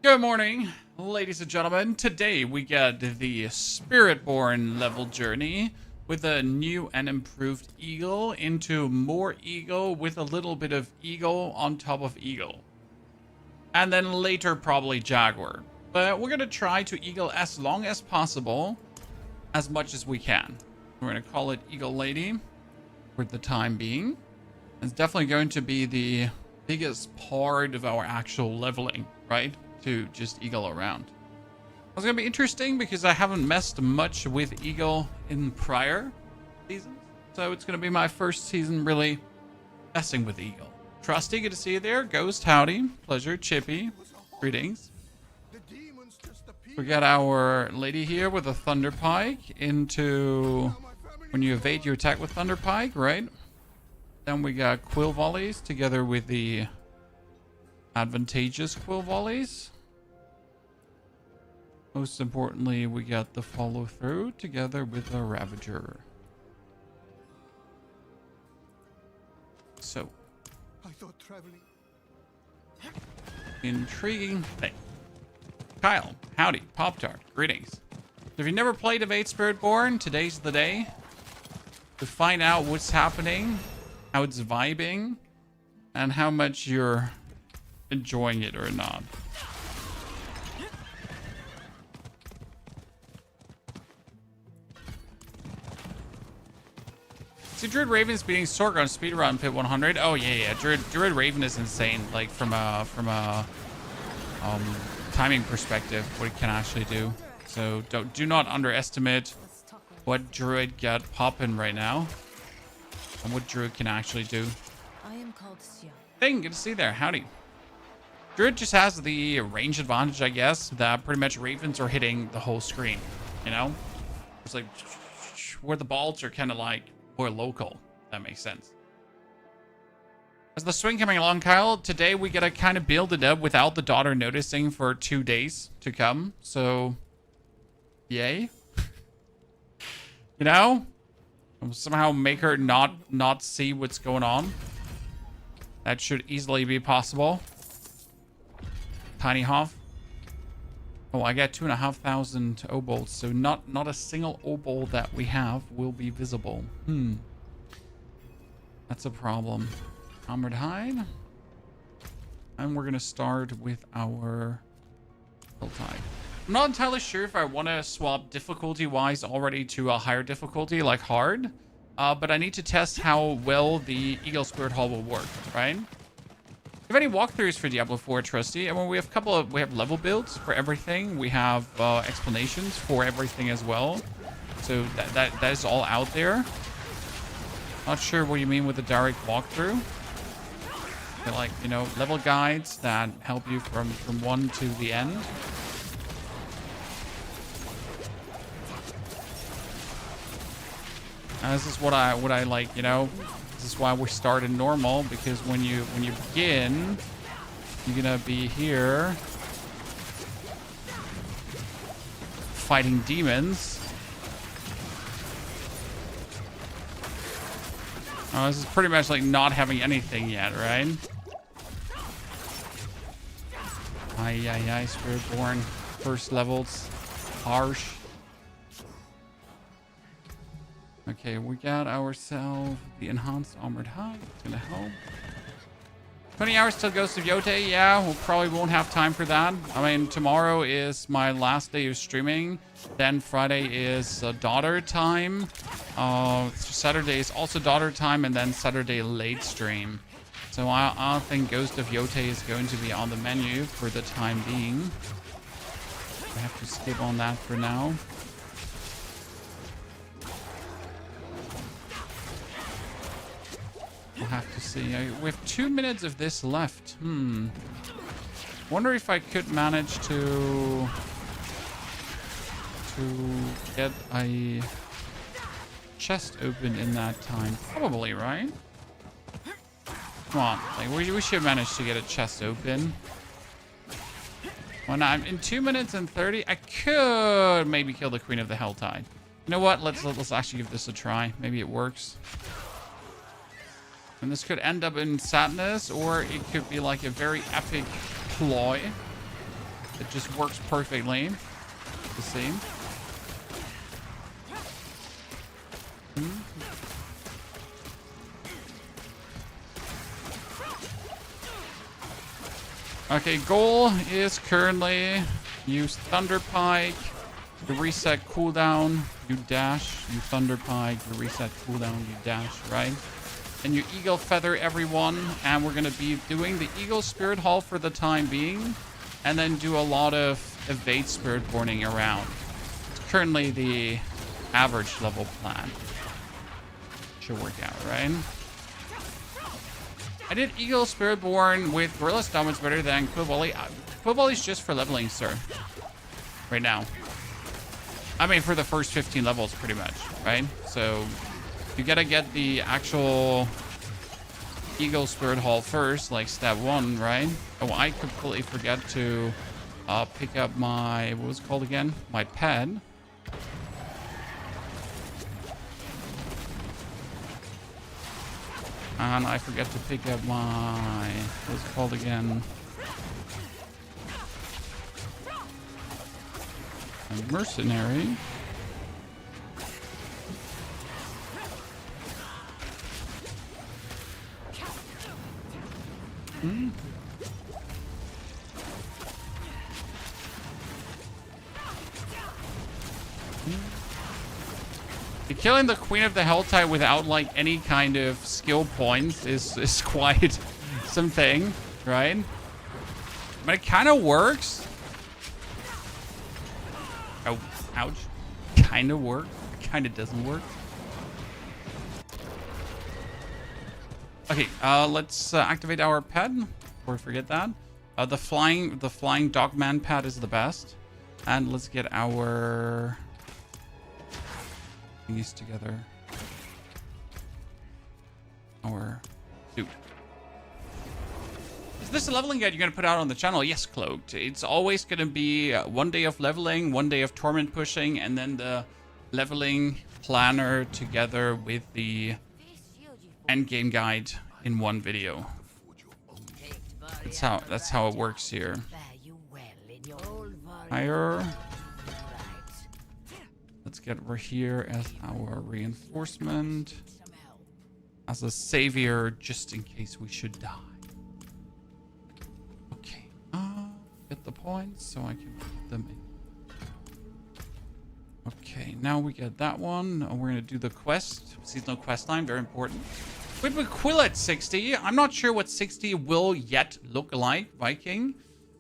Good morning, ladies and gentlemen. Today we get the Spiritborn level journey with a new and improved eagle into more eagle with a little bit of eagle on top of eagle. And then later probably jaguar. But we're going to try to eagle as long as possible, as much as we can. We're going to call it Eagle Lady for the time being. It's definitely going to be the biggest part of our actual leveling, right? To just eagle around. It's going to be interesting because I haven't messed much with eagle in prior seasons. So it's going to be my first season really messing with eagle. Trusty, good to see you there. Ghost, howdy. Pleasure. Chippy, greetings. We got our lady here with a thunder pike into when you evade you attack with thunder pike, right? Then we got quill volleys together with the advantageous quill volleys. Most importantly, we got the follow through together with the Ravager. So, I thought traveling. Intriguing thing. Kyle, howdy, Pop-Tart, greetings. If you've never played Evade Spiritborn, today's the day to find out what's happening, how it's vibing, and how much you're enjoying it or not. See, Druid Raven is beating Sorg on Speedrun Pit 100. Oh yeah. Druid Raven is insane. Like from a timing perspective, what it can actually do. So do not underestimate what Druid got popping right now, and what Druid can actually do. Thing, good to see you there. Howdy. Druid just has the range advantage, I guess, that pretty much Ravens are hitting the whole screen. You know, it's like where the balls are kind of like more local. That makes sense. As the swing coming along, Kyle, today we gotta kind of build it up without the daughter noticing for 2 days to come. So, yay. You know, somehow make her not see what's going on. That should easily be possible. Tiny Hoff. Oh, I got 2,500 obols, so not a single obol that we have will be visible. That's a problem. Armored Hide. And we're gonna start with our Helltide. I'm not entirely sure if I want to swap difficulty-wise already to a higher difficulty, like hard. But I need to test how well the Eagle Spirit Hall will work, right? If any walkthroughs for Diablo 4, Trusty, and when we have level builds for everything, we have explanations for everything as well. So that is all out there. Not sure what you mean with the direct walkthrough. They're like, you know, level guides that help you from one to the end. This is what I like, you know. This is why we start in normal, because when you begin, you're gonna be here fighting demons. Oh, this is pretty much like not having anything yet, right? Aye, Spiritborn. First levels. Harsh. Okay, we got ourselves the enhanced armored hide. It's gonna help. 20 hours till Ghost of Yote. Yeah, we probably won't have time for that. I mean, tomorrow is my last day of streaming. Then Friday is daughter time. Saturday is also daughter time, and then Saturday late stream. So I think Ghost of Yote is going to be on the menu for the time being. I have to skip on that for now. We'll have to see. We have 2 minutes of this left. Wonder if I could manage to get a chest open in that time. Probably, right? Come on. Like, we should manage to get a chest open. When I'm in 2 minutes and 30, I could maybe kill the Queen of the Helltide. You know what? Let's actually give this a try. Maybe it works. And this could end up in sadness, or it could be like a very epic ploy. It just works perfectly. The same. Okay, goal is currently use Thunder Pike. You reset cooldown, you dash, you Thunder Pike, you reset cooldown, you dash, right? And you Eagle Feather everyone, and we're gonna be doing the Eagle Spirit Hall for the time being, and then do a lot of evade Spiritborning around. It's currently the average level plan. Should work out, right? I did Eagle Spiritborn with Gorilla Stomachs better than Quivolley. Quivolley's just for leveling, sir. Right now. I mean, for the first 15 levels, pretty much, right? So, you gotta get the actual Eagle Spirit Hall first, like step 1, right? Oh, I completely forgot to pick up my, what was it called again? My pet. And I forget to pick up my, what's it called again? A mercenary. Killing the Queen of the Helltide without like any kind of skill points is quite something, right? But it kind of works. Oh, ouch. Kind of works. Kind of doesn't work. Okay, let's activate our pet before we forget that. The flying dogman pet is the best. And let's get our these together. Our suit. Is this a leveling guide you're going to put out on the channel? Yes, Cloaked. It's always going to be 1 day of leveling, 1 day of torment pushing, and then the leveling planner together with the endgame guide in one video. That's how it works here. Higher. Let's get over here as our reinforcement. As a savior, just in case we should die. Okay. Get the points so I can put them in. Okay, now we get that one. We're going to do the quest. Seasonal quest line, very important. We have a Quill at 60. I'm not sure what 60 will yet look like, Viking.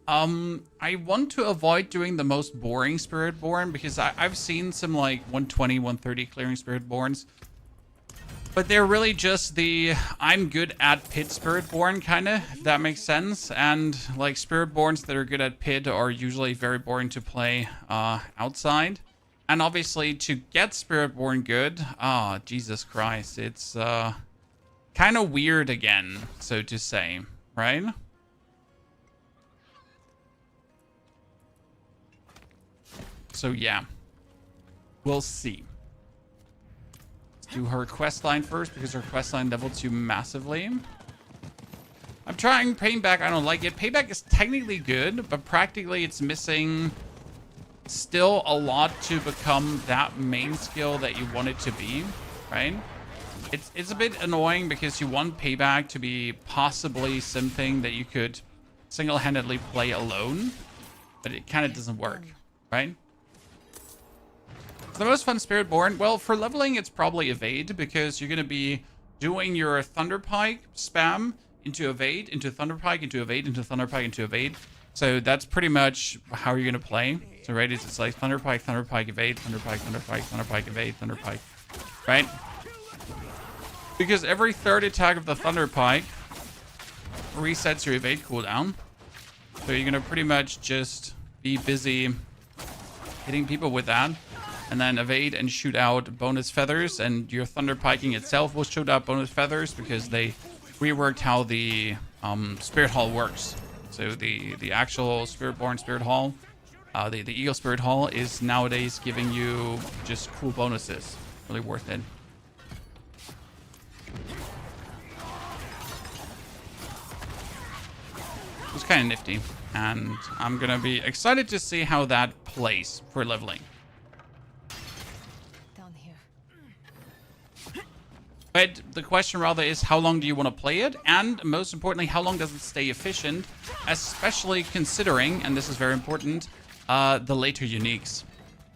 I want to avoid doing the most boring Spiritborn because I've seen some like 120, 130 clearing Spiritborns. But they're really just the I'm good at pit Spiritborn kind of, if that makes sense. And like Spiritborns that are good at pit are usually very boring to play outside. And obviously to get Spiritborn good, Jesus Christ, it's kind of weird again, so to say, right? So yeah, we'll see. Let's do her quest line first because her quest line leveled you massively. I'm trying Payback. I don't like it. Payback is technically good, but practically it's missing still a lot to become that main skill that you want it to be, right? It's a bit annoying because you want Payback to be possibly something that you could single-handedly play alone, but it kind of doesn't work, right? The most fun Spiritborn, well, for leveling, it's probably Evade because you're going to be doing your Thunder Pike spam into Evade, into Thunder Pike, into Evade, into Thunder Pike, into Evade. So that's pretty much how you're going to play. So right, it's like Thunder Pike, Evade, Thunder Pike, Thunder Pike, Thunder Pike, Evade, Thunder Pike, right? Because every third attack of the Thunder Pike resets your Evade cooldown. So you're going to pretty much just be busy hitting people with that. And then evade and shoot out bonus feathers, and your thunder piking itself will shoot out bonus feathers because they reworked how the Spirit Hall works. So the actual Spiritborn Spirit Hall, the Eagle Spirit Hall is nowadays giving you just cool bonuses. Really worth it. It's kind of nifty. And I'm going to be excited to see how that plays for leveling. Down here. But the question rather is, how long do you want to play it? And most importantly, how long does it stay efficient? Especially considering, and this is very important, the later uniques.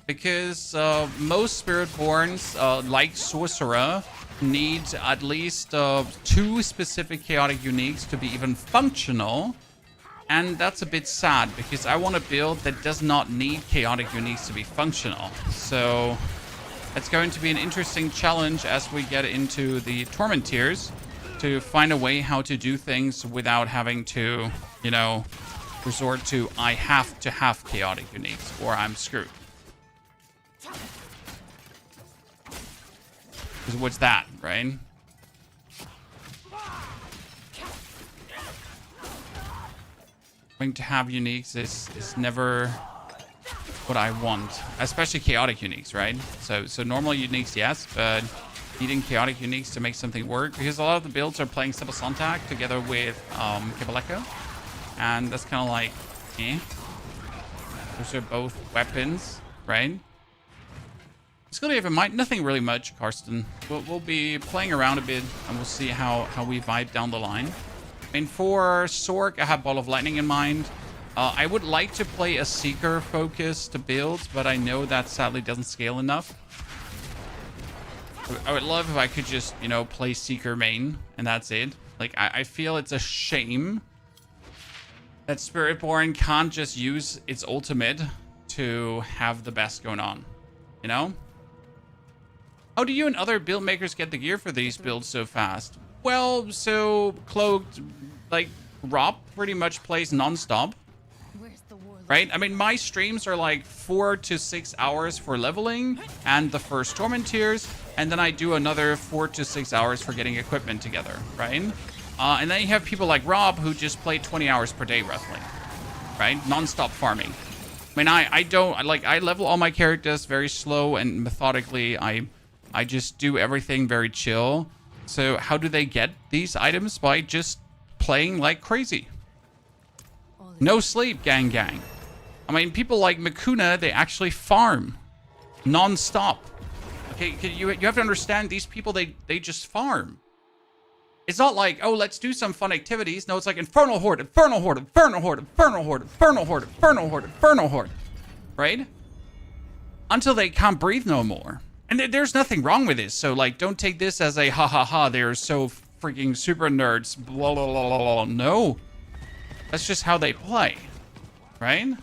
Because most Spiritborns, like Sorcerer, need at least 2 specific chaotic uniques to be even functional. And that's a bit sad, because I want a build that does not need chaotic uniques to be functional. So it's going to be an interesting challenge as we get into the Torment tiers to find a way how to do things without having to, you know, resort to I have to have chaotic uniques or I'm screwed. Because what's that, right? Having to have uniques is never what I want, especially chaotic uniques, right? So normal uniques, yes, but needing chaotic uniques to make something work, because a lot of the builds are playing Simple Sonntag together with Kibaleko, and that's kind of like, those are both weapons, right? It's gonna have in mind nothing really much, Karsten. We'll be playing around a bit, and we'll see how we vibe down the line. I mean, for Sork, I have Ball of Lightning in mind. I would like to play a Seeker-focused build, but I know that sadly doesn't scale enough. I would love if I could just, you know, play Seeker main, and that's it. Like, I feel it's a shame that Spiritborn can't just use its ultimate to have the best going on, you know? How do you and other build makers get the gear for these builds so fast? Well, so Cloaked, like, Rob pretty much plays non-stop, right? I mean, my streams are like 4 to 6 hours for leveling and the first Torment tiers, and then I do another 4 to 6 hours for getting equipment together, right? And then you have people like Rob who just play 20 hours per day roughly, right? Non-stop farming. I mean, I don't, like, I level all my characters very slow and methodically. I just do everything very chill. So how do they get these items? By just playing like crazy. No sleep, gang. I mean, people like Makuna, they actually farm non-stop. Okay, you have to understand, these people, they just farm. It's not like, oh, let's do some fun activities. No, it's like Infernal Horde, Infernal Horde, Infernal Horde, Infernal Horde, Infernal Horde, Infernal Horde, Infernal Horde. Right? Until they can't breathe no more. And there's nothing wrong with this. So, like, don't take this as a ha ha ha, they're so freaking super nerds. Blah, blah, blah, blah, blah. No. That's just how they play. Right?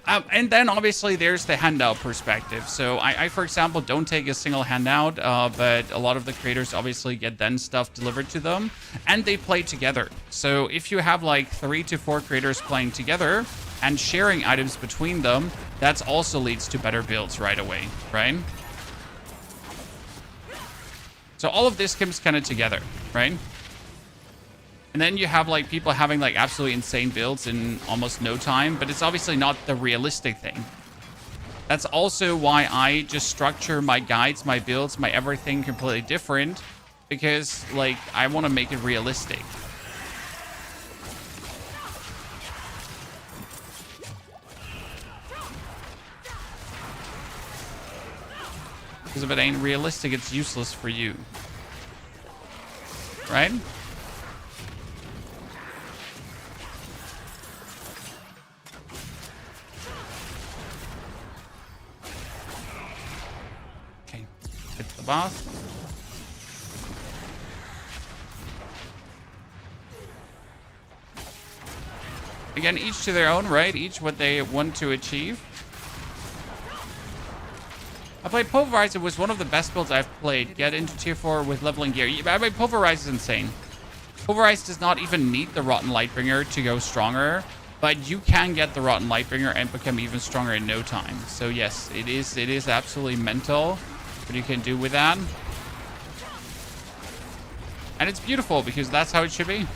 And then, obviously, there's the handout perspective. So, I, for example, don't take a single handout, but a lot of the creators obviously get then stuff delivered to them, and they play together. So, if you have, like, 3 to 4 creators playing together and sharing items between them, that also leads to better builds right away, right? So, all of this comes kind of together, right? And then you have, like, people having, like, absolutely insane builds in almost no time, but it's obviously not the realistic thing. That's also why I just structure my guides, my builds, my everything completely different, because, like, I want to make it realistic. Because if it ain't realistic, it's useless for you. Right? Hit the boss. Again, each to their own, right? Each what they want to achieve. I played Pulverize. It was one of the best builds I've played. Get into tier 4 with leveling gear. I mean, Pulverize is insane. Pulverize does not even need the Rotten Lightbringer to go stronger, but you can get the Rotten Lightbringer and become even stronger in no time. So yes, it is absolutely mental what you can do with that. And it's beautiful because that's how it should be.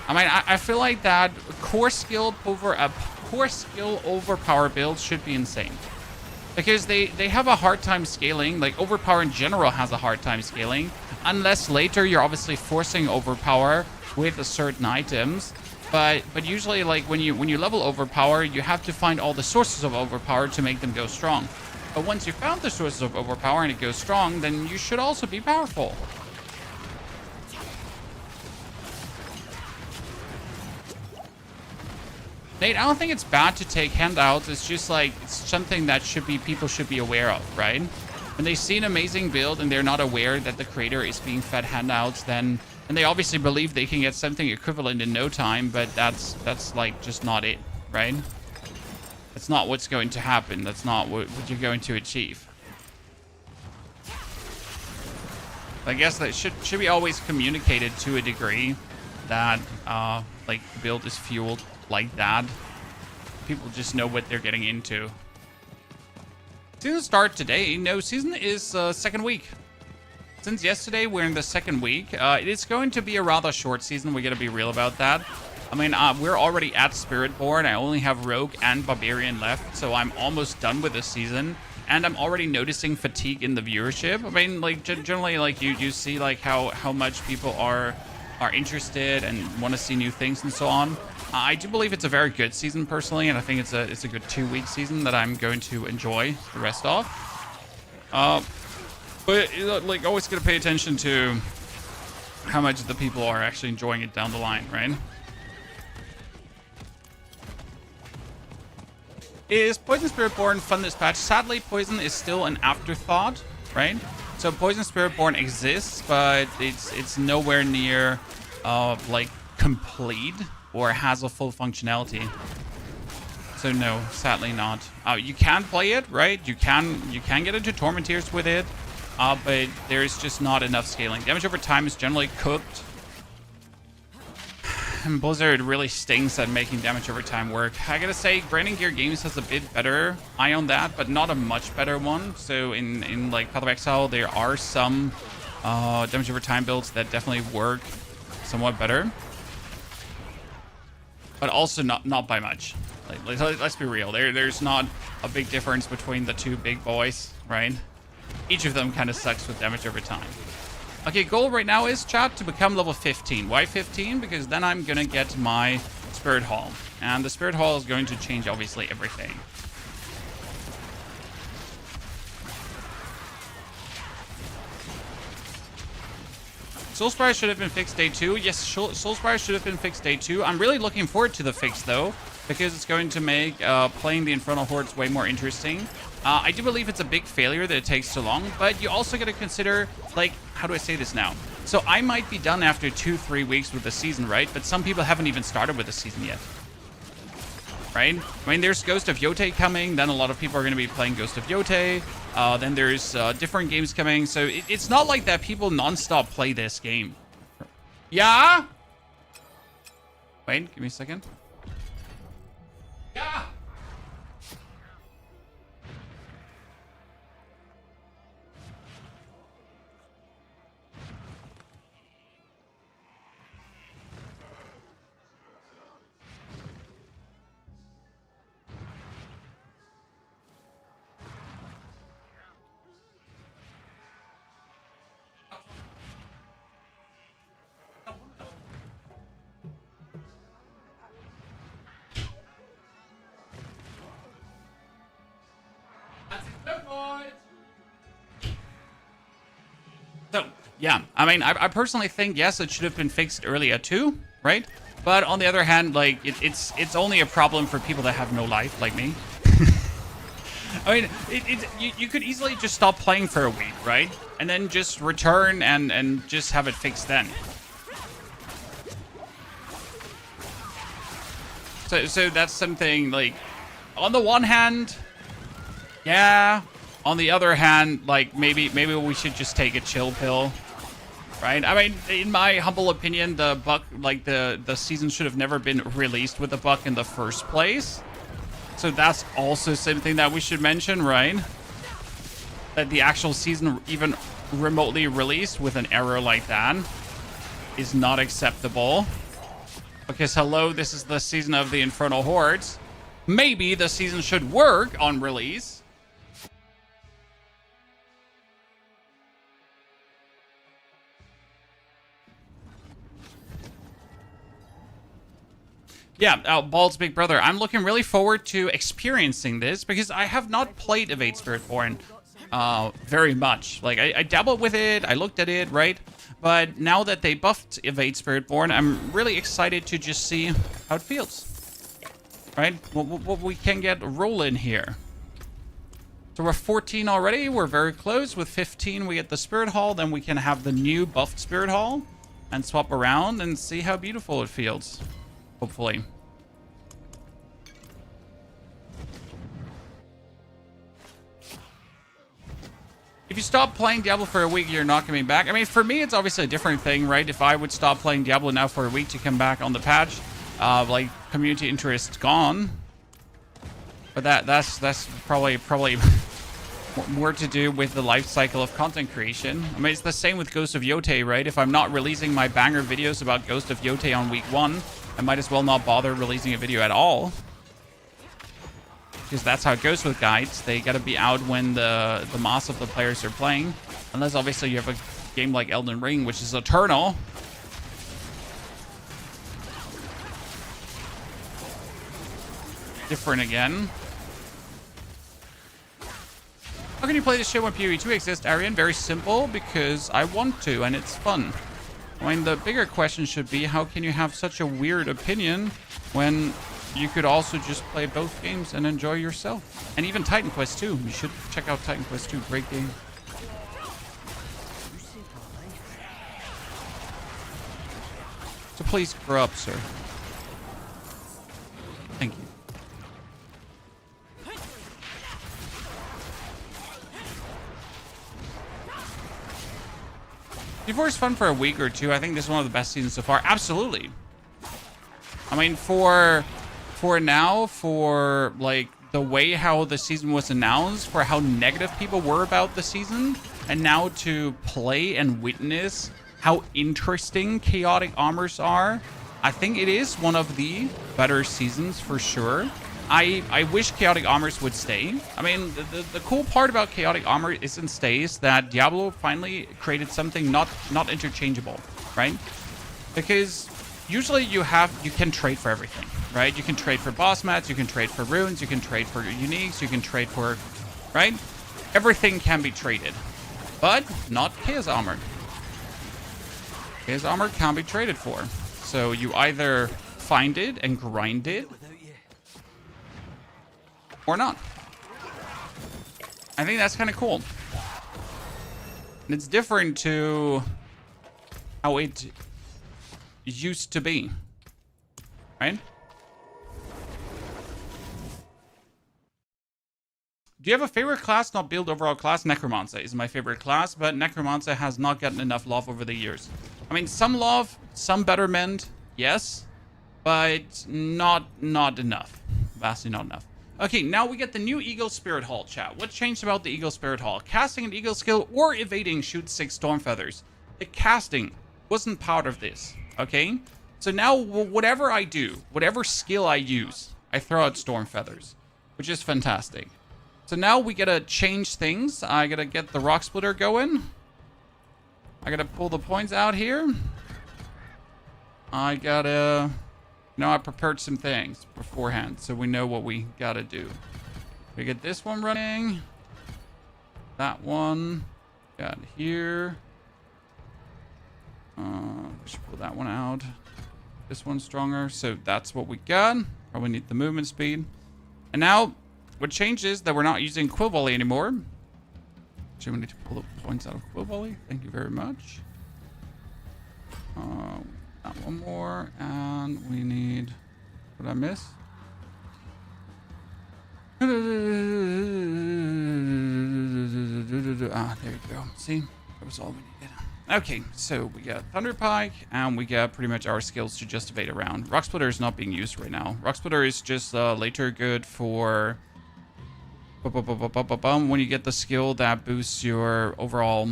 I mean, I feel like that core skill overpower build should be insane. because they have a hard time scaling. Like overpower in general has a hard time scaling, unless later you're obviously forcing overpower with certain items. But usually, like when you level overpower, you have to find all the sources of overpower to make them go strong. But once you found the sources of overpower and it goes strong, then you should also be powerful. Nate, I don't think it's bad to take handouts. It's just like, it's something that people should be aware of, right? When they see an amazing build and they're not aware that the creator is being fed handouts, then, and they obviously believe they can get something equivalent in no time, but that's like just not it, right? That's not what's going to happen. That's not what you're going to achieve. I guess that should be always communicated to a degree that like the build is fueled like that. People just know what they're getting into. Season start today. No, season is second week. Since yesterday, we're in the second week. It's going to be a rather short season. We gotta be real about that. I mean, we're already at Spiritborn. I only have Rogue and Barbarian left, so I'm almost done with this season. And I'm already noticing fatigue in the viewership. I mean, like generally, like you see like how much people are interested and want to see new things and so on. I do believe it's a very good season personally, and I think it's a good 2-week season that I'm going to enjoy the rest of. But like always gotta pay attention to how much the people are actually enjoying it down the line, right? Is Poison Spiritborn fun this patch? Sadly, Poison is still an afterthought, right? So Poison Spiritborn exists, but it's nowhere near like complete or has a full functionality. So no, sadly not. You can play it, right? You can get into Tormenteers with it, but there's just not enough scaling. Damage over time is generally cooked. And Blizzard really stinks at making damage over time work. I gotta say, Branding Gear Games has a bit better eye on that, but not a much better one. So in like Path of Exile, there are some damage over time builds that definitely work somewhat better, but also not by much. Like, let's be real. There's not a big difference between the two big boys, right? Each of them kind of sucks with damage over time. Okay, goal right now is, chat, to become level 15. Why 15? Because then I'm gonna get my Spirit Hall. And the Spirit Hall is going to change, obviously, everything. Soulspire should have been fixed day 2. Yes, Soulspire should have been fixed day 2. I'm really looking forward to the fix, though, because it's going to make playing the Infernal Hordes way more interesting. I do believe it's a big failure that it takes so long, but you also got to consider, like, how do I say this now? So I might be done after 2-3 weeks with the season, right? But some people haven't even started with the season yet, right? I mean, there's Ghost of Yotei coming, then a lot of people are going to be playing Ghost of Yotei. Then there's different games coming, so it's not like that people non-stop play this game. Yeah? Wait, give me a second. Yeah! So, yeah, I mean, I personally think, yes, it should have been fixed earlier too, right? But on the other hand, like, it's only a problem for people that have no life, like me. I mean, you could easily just stop playing for a week, right? And then just return and just have it fixed then. So that's something, like, on the one hand, yeah. On the other hand, like, maybe we should just take a chill pill, right? I mean, in my humble opinion, the bug, like, the season should have never been released with the bug in the first place. So that's also something that we should mention, right? That the actual season even remotely released with an error like that is not acceptable. Because, hello, this is the season of the Infernal Hordes. Maybe the season should work on release. Yeah, Bald's big brother. I'm looking really forward to experiencing this because I have not played Evade Spiritborn very much. Like, I dabbled with it, I looked at it, right? But now that they buffed Evade Spiritborn, I'm really excited to just see how it feels. Right? What we can get rolling here. So we're 14 already. We're very close. With 15, we get the Spirit Hall. Then we can have the new buffed Spirit Hall and swap around and see how beautiful it feels. Hopefully. If you stop playing Diablo for a week, you're not coming back. I mean, for me, it's obviously a different thing, right? If I would stop playing Diablo now for a week to come back on the patch, like, community interest gone. But that's probably more to do with the life cycle of content creation. I mean, it's the same with Ghost of Yotei, right? If I'm not releasing my banger videos about Ghost of Yotei on week 1, I might as well not bother releasing a video at all. Because that's how it goes with guides. They gotta be out when the mass of the players are playing. Unless, obviously, you have a game like Elden Ring, which is eternal. Different again. How can you play this shit when PoE2 exists, Arian? Very simple, because I want to, and it's fun. I mean, the bigger question should be, how can you have such a weird opinion when you could also just play both games and enjoy yourself? And even Titan Quest 2. You should check out Titan Quest 2. Great game. So please grow up, sir. Thank you. D4 is fun for a week or two. I think this is one of the best seasons so far. Absolutely. I mean, for now, for like the way how the season was announced, for how negative people were about the season, and now to play and witness how interesting chaotic armors are, I think it is one of the better seasons for sure. I wish chaotic armors would stay. I mean, the cool part about chaotic armor is and stays that Diablo finally created something not interchangeable, right? Because usually you can trade for everything, right? You can trade for boss mats, you can trade for runes, you can trade for uniques, you can trade for, right? Everything can be traded, but not chaos armor. Chaos armor can be traded for. So you either find it and grind it, or not. I think that's kind of cool. And it's different to how it used to be, right? Do you have a favorite class, not build overall class? Necromancer is my favorite class, but Necromancer has not gotten enough love over the years. I mean, some love, some betterment, yes, but not enough. Vastly not enough. Okay, now we get the new Eagle Spirit Hall, chat. What changed about the Eagle Spirit Hall? Casting an Eagle skill or evading shoots 6 Storm Feathers. The casting wasn't part of this, okay? So now whatever I do, whatever skill I use, I throw out Storm Feathers, which is fantastic. So now we gotta change things. I gotta get the Rock Splitter going. I gotta pull the points out here. I gotta... No, I prepared some things beforehand, so we know what we gotta do. We get this one running. That one. Got here. We should pull that one out. This one's stronger, so that's what we got. Probably need the movement speed. And now, what changes that we're not using Quill Volley anymore. Actually, we need to pull the points out of Quill Volley. Thank you very much. That one more, and we need... What did I miss? Ah, there you go. See? That was all we needed. Okay, so we got Thunder Pike, and we got pretty much our skills to just evade around. Rock Splitter is not being used right now. Rock Splitter is just later good for... when you get the skill that boosts your overall...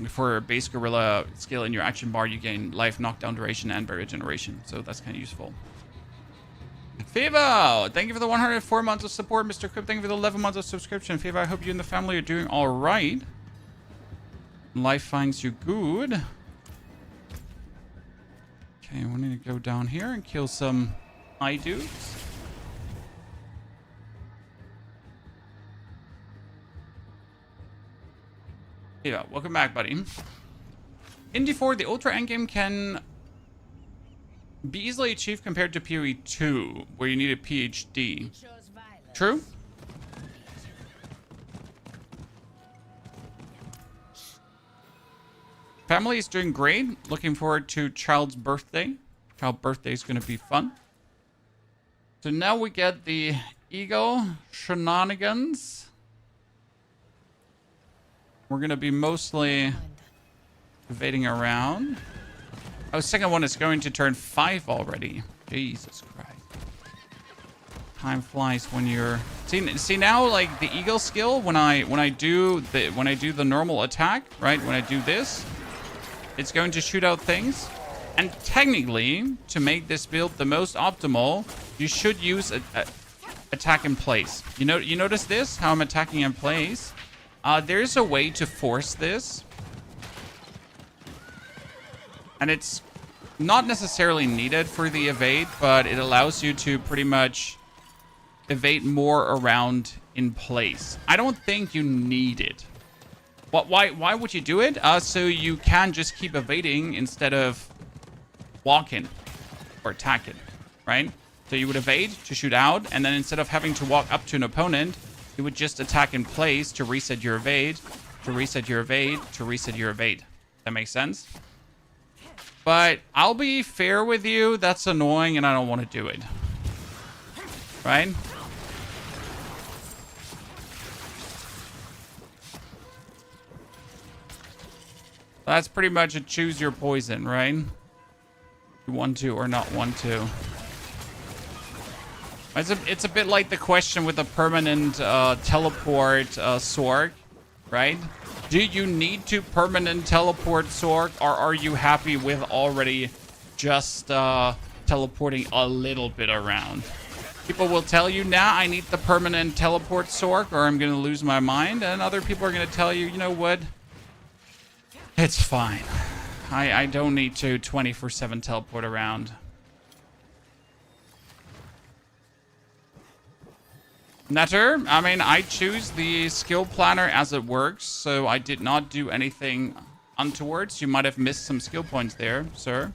for base gorilla skill in your action bar, you gain life, knockdown duration, and barrier generation. So that's kind of useful. Fivo, thank you for the 104 months of support. Mr. Crip, thank you for the 11 months of subscription. Fivo, I hope you and the family are doing all right. Life finds you good. Okay, we need to go down here and kill some Hi, dudes. Yeah, welcome back, buddy. In D4, the Ultra Endgame can be easily achieved compared to PoE 2, where you need a PhD. True? Family is doing great. Looking forward to Child's birthday. Child's birthday is going to be fun. So now we get the Eagle shenanigans. We're going to be mostly evading around. Oh, second one is going to turn 5 already. Jesus Christ. Time flies when you're... See now, like the Eagle skill, when I do the normal attack, right? When I do this, it's going to shoot out things. And technically, to make this build the most optimal, you should use attack in place. You notice this? How I'm attacking in place? There's a way to force this. And it's not necessarily needed for the evade, but it allows you to pretty much evade more around in place. I don't think you need it. Why would you do it? So you can just keep evading instead of walking or attacking, right? So you would evade to shoot out, and then instead of having to walk up to an opponent, you would just attack in place to reset your evade, to reset your evade, to reset your evade. That makes sense? But I'll be fair with you, that's annoying and I don't want to do it. Right? That's pretty much a choose your poison, right? You want to or not want to. It's a bit like the question with the permanent teleport Sork, right? Do you need to permanent teleport Sork, or are you happy with already just teleporting a little bit around? People will tell you, nah, I need the permanent teleport Sork or I'm going to lose my mind. And other people are going to tell you, you know what? It's fine. I don't need to 24/7 teleport around. Netter, I mean, I choose the skill planner as it works, so I did not do anything untowards. You might have missed some skill points there, sir.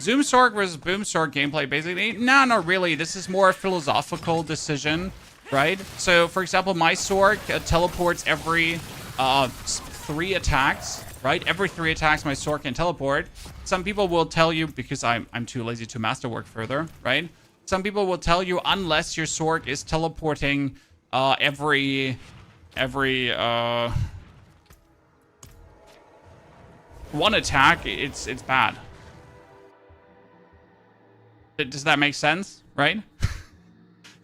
Zoom Sork versus Boom Sork gameplay, basically. No, not really. This is more a philosophical decision, right? So, for example, my Sork teleports every 3 attacks, right? Every 3 attacks, my Sork can teleport. Some people will tell you, because I'm too lazy to masterwork further, right? Some people will tell you, unless your Sork is teleporting every 1 attack, it's bad. Does that make sense, right?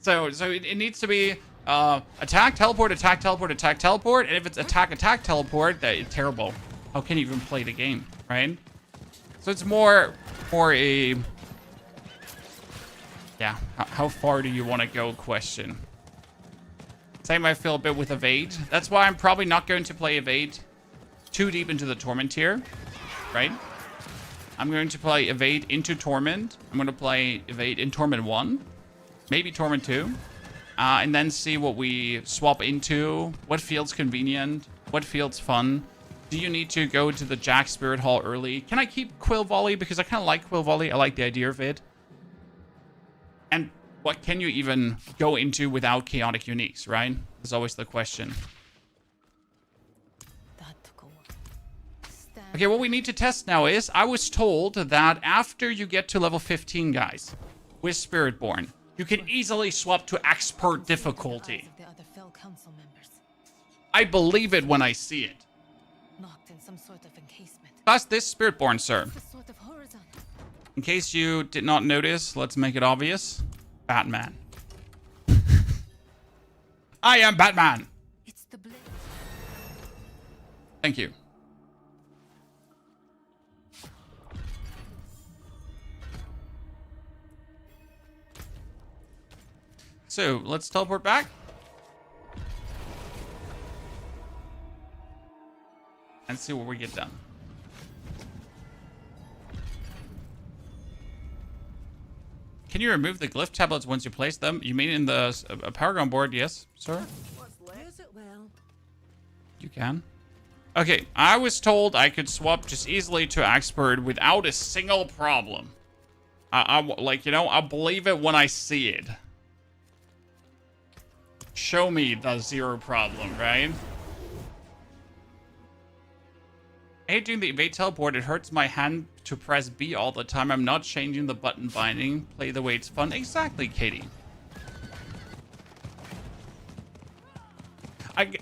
so it needs to be attack, teleport, attack, teleport, attack, teleport. And if it's attack, attack, teleport, that's terrible. How can you even play the game, right? So it's more a... Yeah, how far do you want to go question. Same I feel a bit with Evade. That's why I'm probably not going to play Evade too deep into the Torment tier, right? I'm going to play Evade into Torment. I'm going to play Evade in Torment 1. Maybe Torment 2. And then see what we swap into. What feels convenient. What feels fun. Do you need to go to the Jack Spirit Hall early? Can I keep Quill Volley? Because I kind of like Quill Volley. I like the idea of it. And what can you even go into without Chaotic Uniques, right? That's always the question. Okay, what we need to test now is, I was told that after you get to level 15, guys, with Spiritborn, you can easily swap to Expert difficulty. I believe it when I see it. Plus this Spiritborn, sir. In case you did not notice, let's make it obvious. Batman. I am Batman! Thank you. So, let's teleport back. And see what we get done. Can you remove the glyph tablets once you place them? You mean in the Paragon board? Yes, sir. You can. Okay, I was told I could swap just easily to expert without a single problem. Like, you know, I'll believe it when I see it. Show me the zero problem, right? I hate doing the evade teleport. It hurts my hand to press B all the time. I'm not changing the button binding. Play the way it's fun. Exactly, Katie.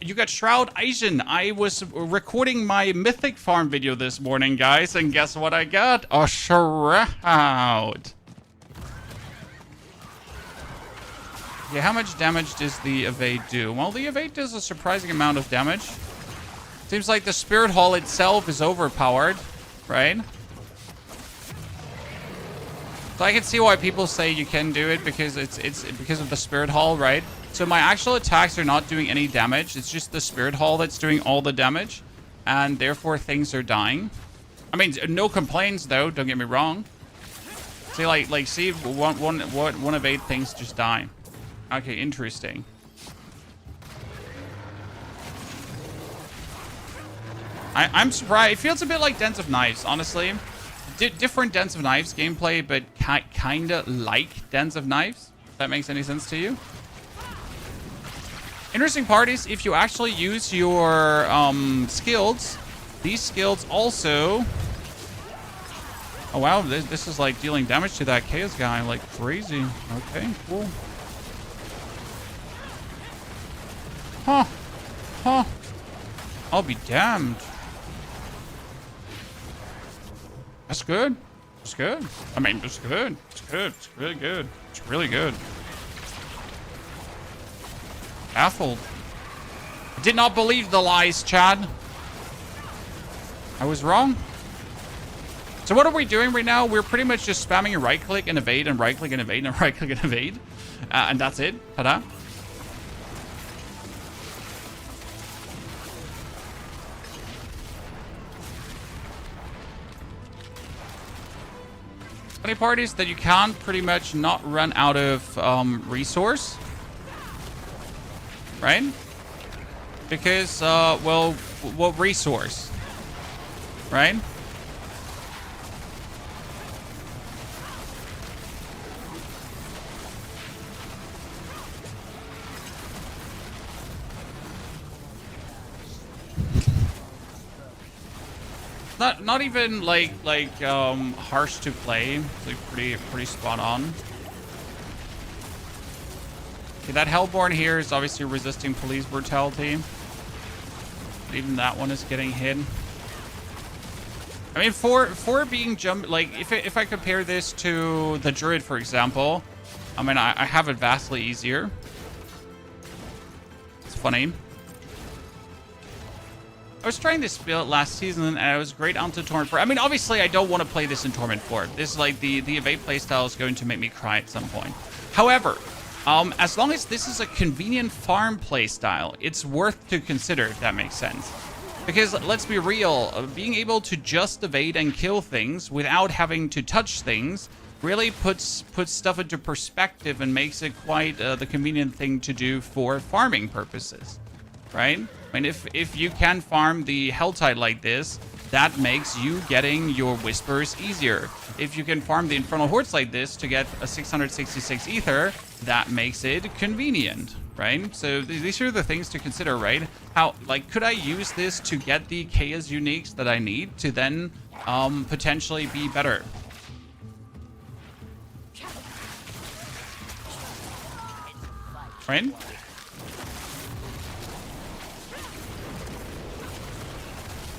You got Shroud Asian. I was recording my Mythic Farm video this morning, guys, and guess what I got? A Shroud. Yeah, how much damage does the evade do? Well, the evade does a surprising amount of damage. Seems like the Spirit Hall itself is overpowered, right? So I can see why people say you can do it because it's because of the Spirit Hall, right? So my actual attacks are not doing any damage. It's just the Spirit Hall that's doing all the damage, and therefore things are dying. I mean, no complaints though. Don't get me wrong. See, see, one evade things just die. Okay, interesting. I'm surprised. It feels a bit like Dens of Knives, honestly. Different Dens of Knives gameplay, but kinda like Dens of Knives. If that makes any sense to you. Interesting part is if you actually use your skills, these skills also... Oh wow, this is like dealing damage to that Chaos guy like crazy. Okay, cool. Huh. Huh. I'll be damned. That's good. It's good. I mean, it's good. It's good. It's really good. It's really good. Baffled. I did not believe the lies, Chad. I was wrong. So what are we doing right now? We're pretty much just spamming right click and evade and right click and evade and right click and evade. And that's it. Ta-da. Funny part is that you can pretty much not run out of resource. Right? Because, well, what resource? Right? Not even like harsh to play. It's like pretty spot on. Okay, that Hellborn here is obviously resisting police brutality. But even that one is getting hit. I mean, for being jump, like if I compare this to the Druid, for example, I mean I have it vastly easier. It's funny. I was trying this build last season, and I was great onto Torment 4. I mean, obviously, I don't want to play this in Torment 4. This is like the evade playstyle is going to make me cry at some point. However, as long as this is a convenient farm playstyle, it's worth to consider, if that makes sense. Because let's be real, being able to just evade and kill things without having to touch things really puts stuff into perspective and makes it quite the convenient thing to do for farming purposes, right? I mean, if you can farm the Helltide like this, that makes you getting your Whispers easier. If you can farm the Infernal Hordes like this to get a 666 Ether, that makes it convenient, right? So these are the things to consider, right? How, like, could I use this to get the Chaos uniques that I need to then potentially be better? Right?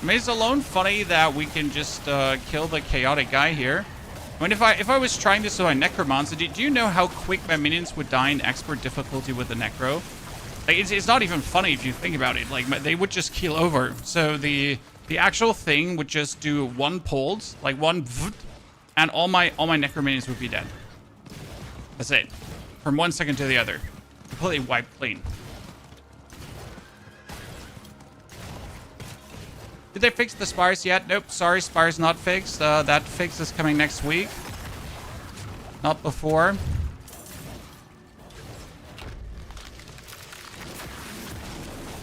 I mean, it's alone funny that we can just kill the chaotic guy here. I mean, if I was trying this with my Necromancer, do you know how quick my minions would die in expert difficulty with the Necro? Like, it's not even funny if you think about it. Like, they would just keel over. So the actual thing would just do one pulse, like one, and all my Necro minions would be dead. That's it. From 1 second to the other, completely wiped clean. Did they fix the spires yet? Nope, sorry, spires not fixed. That fix is coming next week. Not before.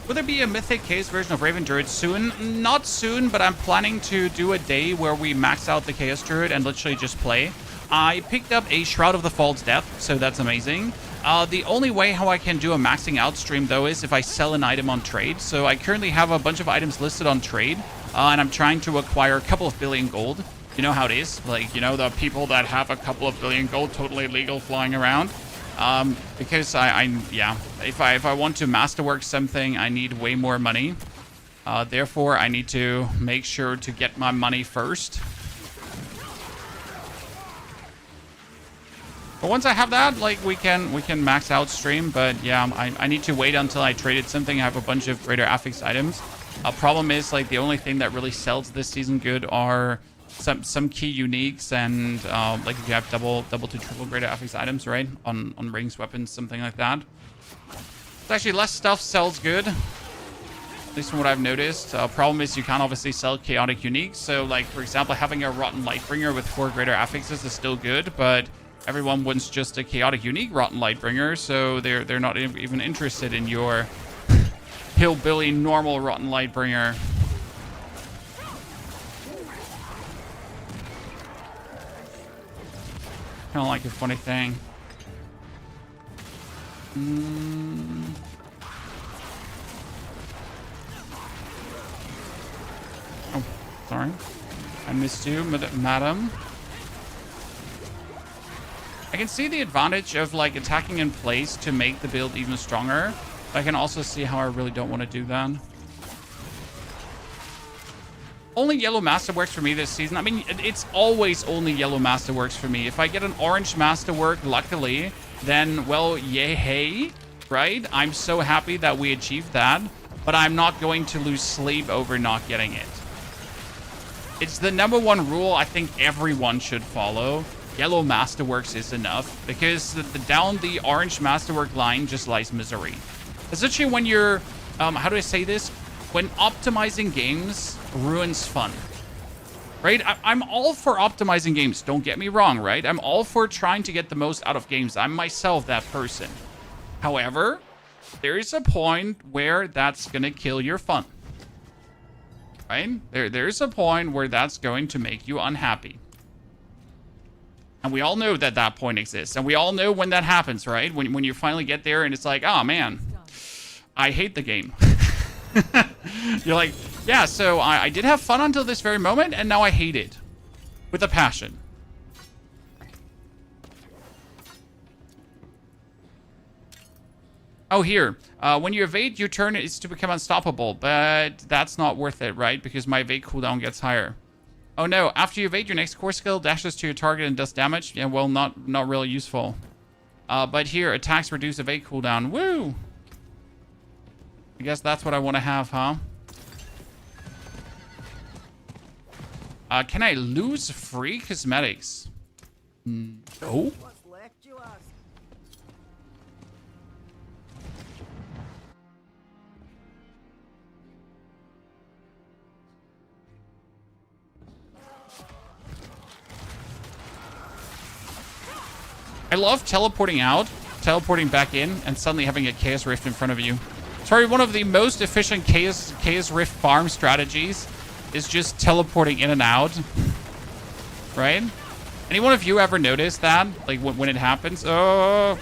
Will there be a Mythic Chaos version of Raven Druid soon? Not soon, but I'm planning to do a day where we max out the Chaos Druid and literally just play. I picked up a Shroud of the False Death, so that's amazing. The only way how I can do a maxing out stream, though, is if I sell an item on trade. So I currently have a bunch of items listed on trade, and I'm trying to acquire a couple of billion gold. You know how it is? Like, you know, the people that have a couple of billion gold totally legal flying around. Because yeah, if I want to masterwork something, I need way more money. Therefore, I need to make sure to get my money first. But once I have that, like, we can max out stream. But yeah, I need to wait until I traded something. I have a bunch of greater affix items. Problem is, like, the only thing that really sells this season good are some key uniques, and like if you have double to triple greater affix items, right, on rings, weapons, something like that. It's actually less stuff sells good, at least from what I've noticed. Problem is you can't obviously sell chaotic uniques. So, like, for example, having a Rotten Lightbringer with 4 greater affixes is still good, but everyone wants just a chaotic unique Rotten Lightbringer, so they're not even interested in your hillbilly normal Rotten Lightbringer. Kind of like a funny thing. Oh, sorry. I missed you, madam. I can see the advantage of, like, attacking in place to make the build even stronger. But I can also see how I really don't want to do that. Only yellow masterworks for me this season. I mean, it's always only yellow masterworks for me. If I get an orange masterwork, luckily, then, well, yay, hey, right? I'm so happy that we achieved that, but I'm not going to lose sleep over not getting it. It's the #1 rule I think everyone should follow. Yellow masterworks is enough, because down the orange masterwork line just lies misery. Essentially, when you're, how do I say this? When optimizing games ruins fun, right? I'm all for optimizing games, don't get me wrong, right? I'm all for trying to get the most out of games. I'm myself that person. However, there is a point where that's gonna kill your fun, right? There's a point where that's going to make you unhappy. And we all know that that point exists. And we all know when that happens, right? When you finally get there and it's like, oh man, I hate the game. You're like, yeah, so I did have fun until this very moment, and now I hate it. With a passion. Oh, here. When you evade, your turn is to become unstoppable, but that's not worth it, right? Because my evade cooldown gets higher. Oh no, after you evade, your next core skill dashes to your target and does damage. Yeah, well, not really useful. But here, attacks reduce evade cooldown. Woo! I guess that's what I want to have, huh? Can I lose free cosmetics? No. I love teleporting out, teleporting back in, and suddenly having a Chaos Rift in front of you. Sorry, one of the most efficient Chaos Rift farm strategies is just teleporting in and out. Right? Any one of you ever noticed that? Like, when it happens? Oh!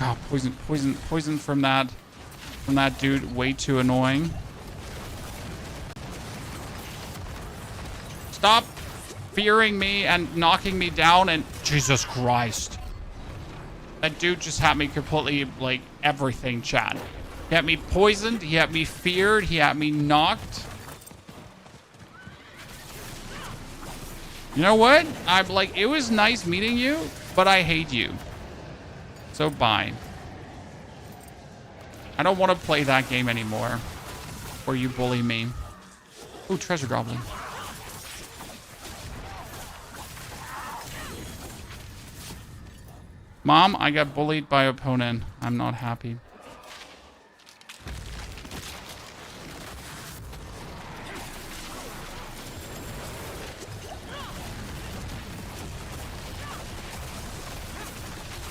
Oh, poison from that dude. Way too annoying. Stop fearing me and knocking me down, and Jesus Christ. That dude just had me completely, like, everything, chat. He had me poisoned, he had me feared, he had me knocked. You know what? I'm like, it was nice meeting you, but I hate you. So bye. I don't want to play that game anymore. Where you bully me. Ooh, treasure goblin. Mom, I got bullied by opponent. I'm not happy.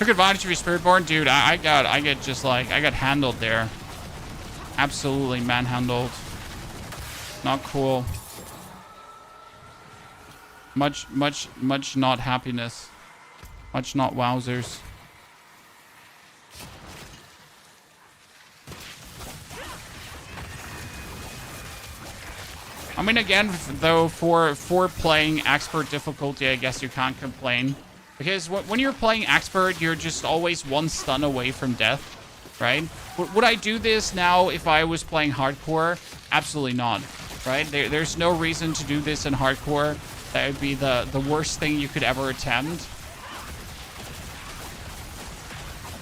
Took advantage of your Spiritborn, dude. I got handled there. Absolutely manhandled. Not cool. Much not happiness. Much not wowzers. I mean, again, though, for playing expert difficulty, I guess you can't complain. Because when you're playing expert, you're just always one stun away from death, right? Would I do this now if I was playing hardcore? Absolutely not, right? There's no reason to do this in hardcore. That would be the worst thing you could ever attempt.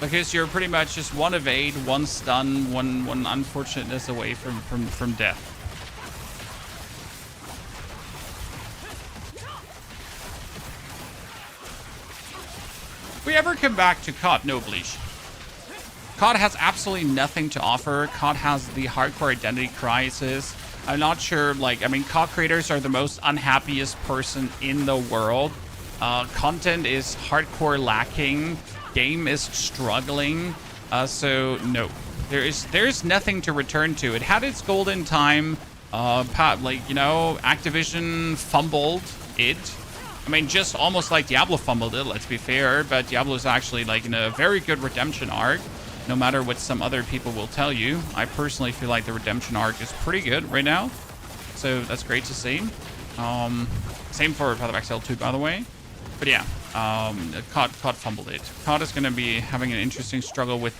Because you're pretty much just one evade, one stun, one unfortunateness away from death. If we ever come back to COD, no Bleach. COD has absolutely nothing to offer. COD has the hardcore identity crisis. I'm not sure, like, I mean, COD creators are the most unhappiest person in the world. Content is hardcore lacking. Game is struggling. So, no. There's nothing to return to. It had its golden time. Like, you know, Activision fumbled it. I mean, just almost like Diablo fumbled it, let's be fair. But Diablo's actually, like, in a very good redemption arc. No matter what some other people will tell you. I personally feel like the redemption arc is pretty good right now. So that's great to see. Same for Path of Exile 2, by the way. But yeah, COD fumbled it. COD is going to be having an interesting struggle with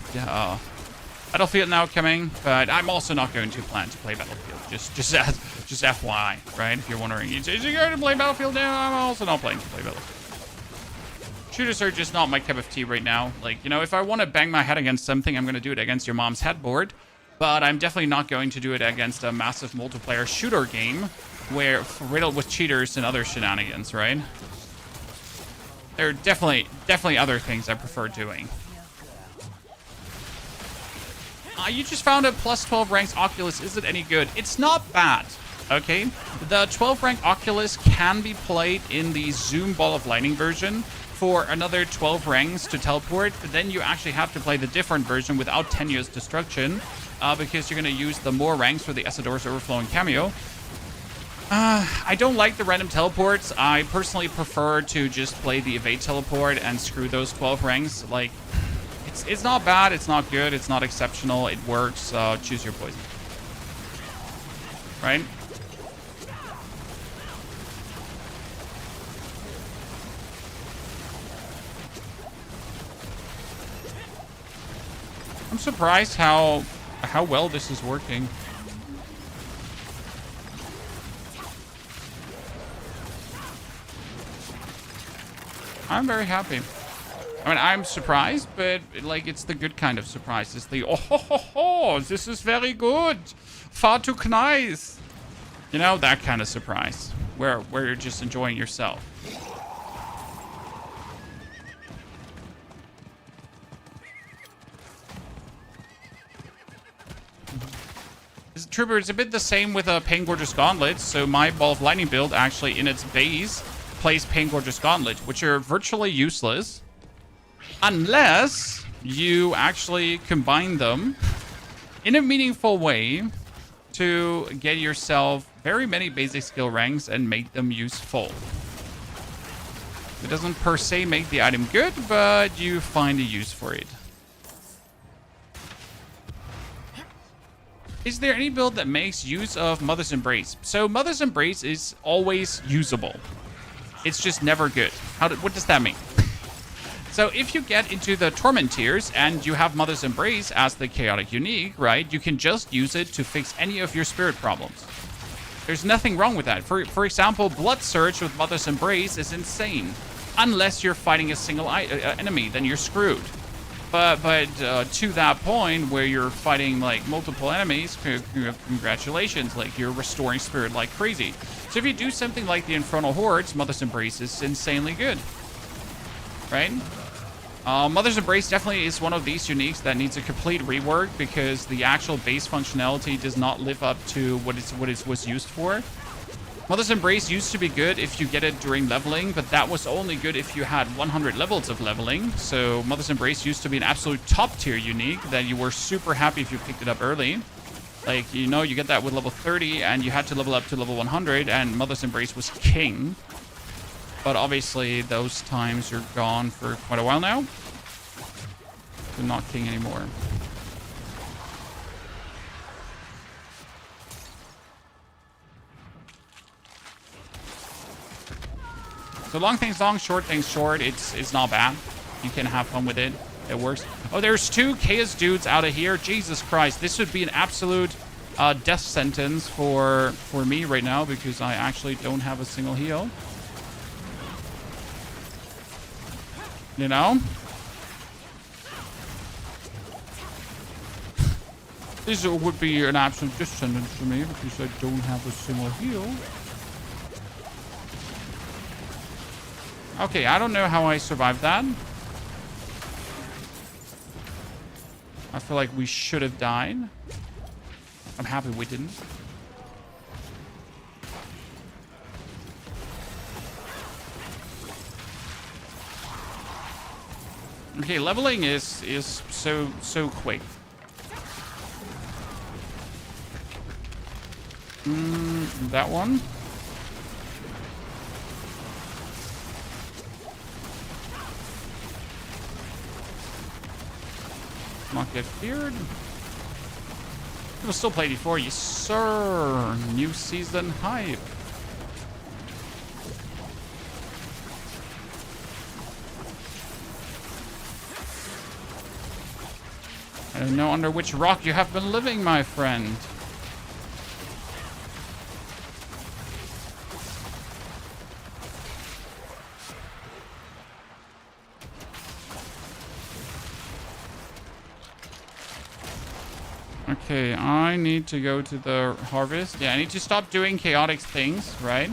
Battlefield now coming. But I'm also not going to plan to play Battlefield. Just FYI, right? If you're wondering, is you going to play Battlefield now? I'm also not planning to play Battlefield. Shooters are just not my cup of tea right now. Like, you know, if I want to bang my head against something, I'm going to do it against your mom's headboard. But I'm definitely not going to do it against a massive multiplayer shooter game where riddled with cheaters and other shenanigans, right? There are definitely other things I prefer doing. You just found a plus 12 ranks Oculus. Is it any good? It's not bad. Okay, the 12 rank Oculus can be played in the Zoom Ball of Lightning version for another 12 ranks to teleport, but then you actually have to play the different version without Tenuous Destruction, because you're going to use the more ranks for the Essador's Overflowing cameo. I don't like the random teleports. I personally prefer to just play the evade teleport and screw those 12 ranks. Like, it's not bad, it's not good, it's not exceptional, it works. Choose your poison. Right? I'm surprised how well this is working. I'm very happy. I mean, I'm surprised, but like it's the good kind of surprise. It's the oh ho ho ho, this is very good, far too nice. You know, that kind of surprise where you're just enjoying yourself. Trooper, it's a bit the same with Pain Gorgeous Gauntlet. So my Ball of Lightning build actually in its base plays Pain Gorgeous Gauntlet, which are virtually useless unless you actually combine them in a meaningful way to get yourself very many basic skill ranks and make them useful. It doesn't per se make the item good, but you find a use for it. Is there any build that makes use of Mother's Embrace? So Mother's Embrace is always usable. It's just never good. What does that mean? So if you get into the Torment tiers and you have Mother's Embrace as the chaotic unique, right, you can just use it to fix any of your spirit problems. There's nothing wrong with that. For example, Blood Surge with Mother's Embrace is insane. Unless you're fighting a single enemy, then you're screwed. But to that point where you're fighting like multiple enemies, congratulations, like you're restoring spirit like crazy. So if you do something like the Infernal Hordes, Mother's Embrace is insanely good, right? Mother's Embrace definitely is one of these uniques that needs a complete rework because the actual base functionality does not live up to what it was used for. Mother's Embrace used to be good if you get it during leveling, but that was only good if you had 100 levels of leveling. So Mother's Embrace used to be an absolute top tier unique that you were super happy if you picked it up early. Like, you know, you get that with level 30 and you had to level up to level 100 and Mother's Embrace was king. But obviously those times are gone for quite a while now. So not king anymore. So long things long, short things short. It's not bad. You can have fun with it. It works. Oh, there's 2 Chaos dudes out of here. Jesus Christ. This would be an absolute death sentence for me right now because I actually don't have a single heal. You know? This would be an absolute death sentence for me because I don't have a single heal. Okay, I don't know how I survived that. I feel like we should have died. I'm happy we didn't. Okay, leveling is so quick. That one. Not get feared. People still play before you, sir. New season hype. I don't know under which rock you have been living, my friend. Okay, I need to go to the harvest. Yeah, I need to stop doing chaotic things, right?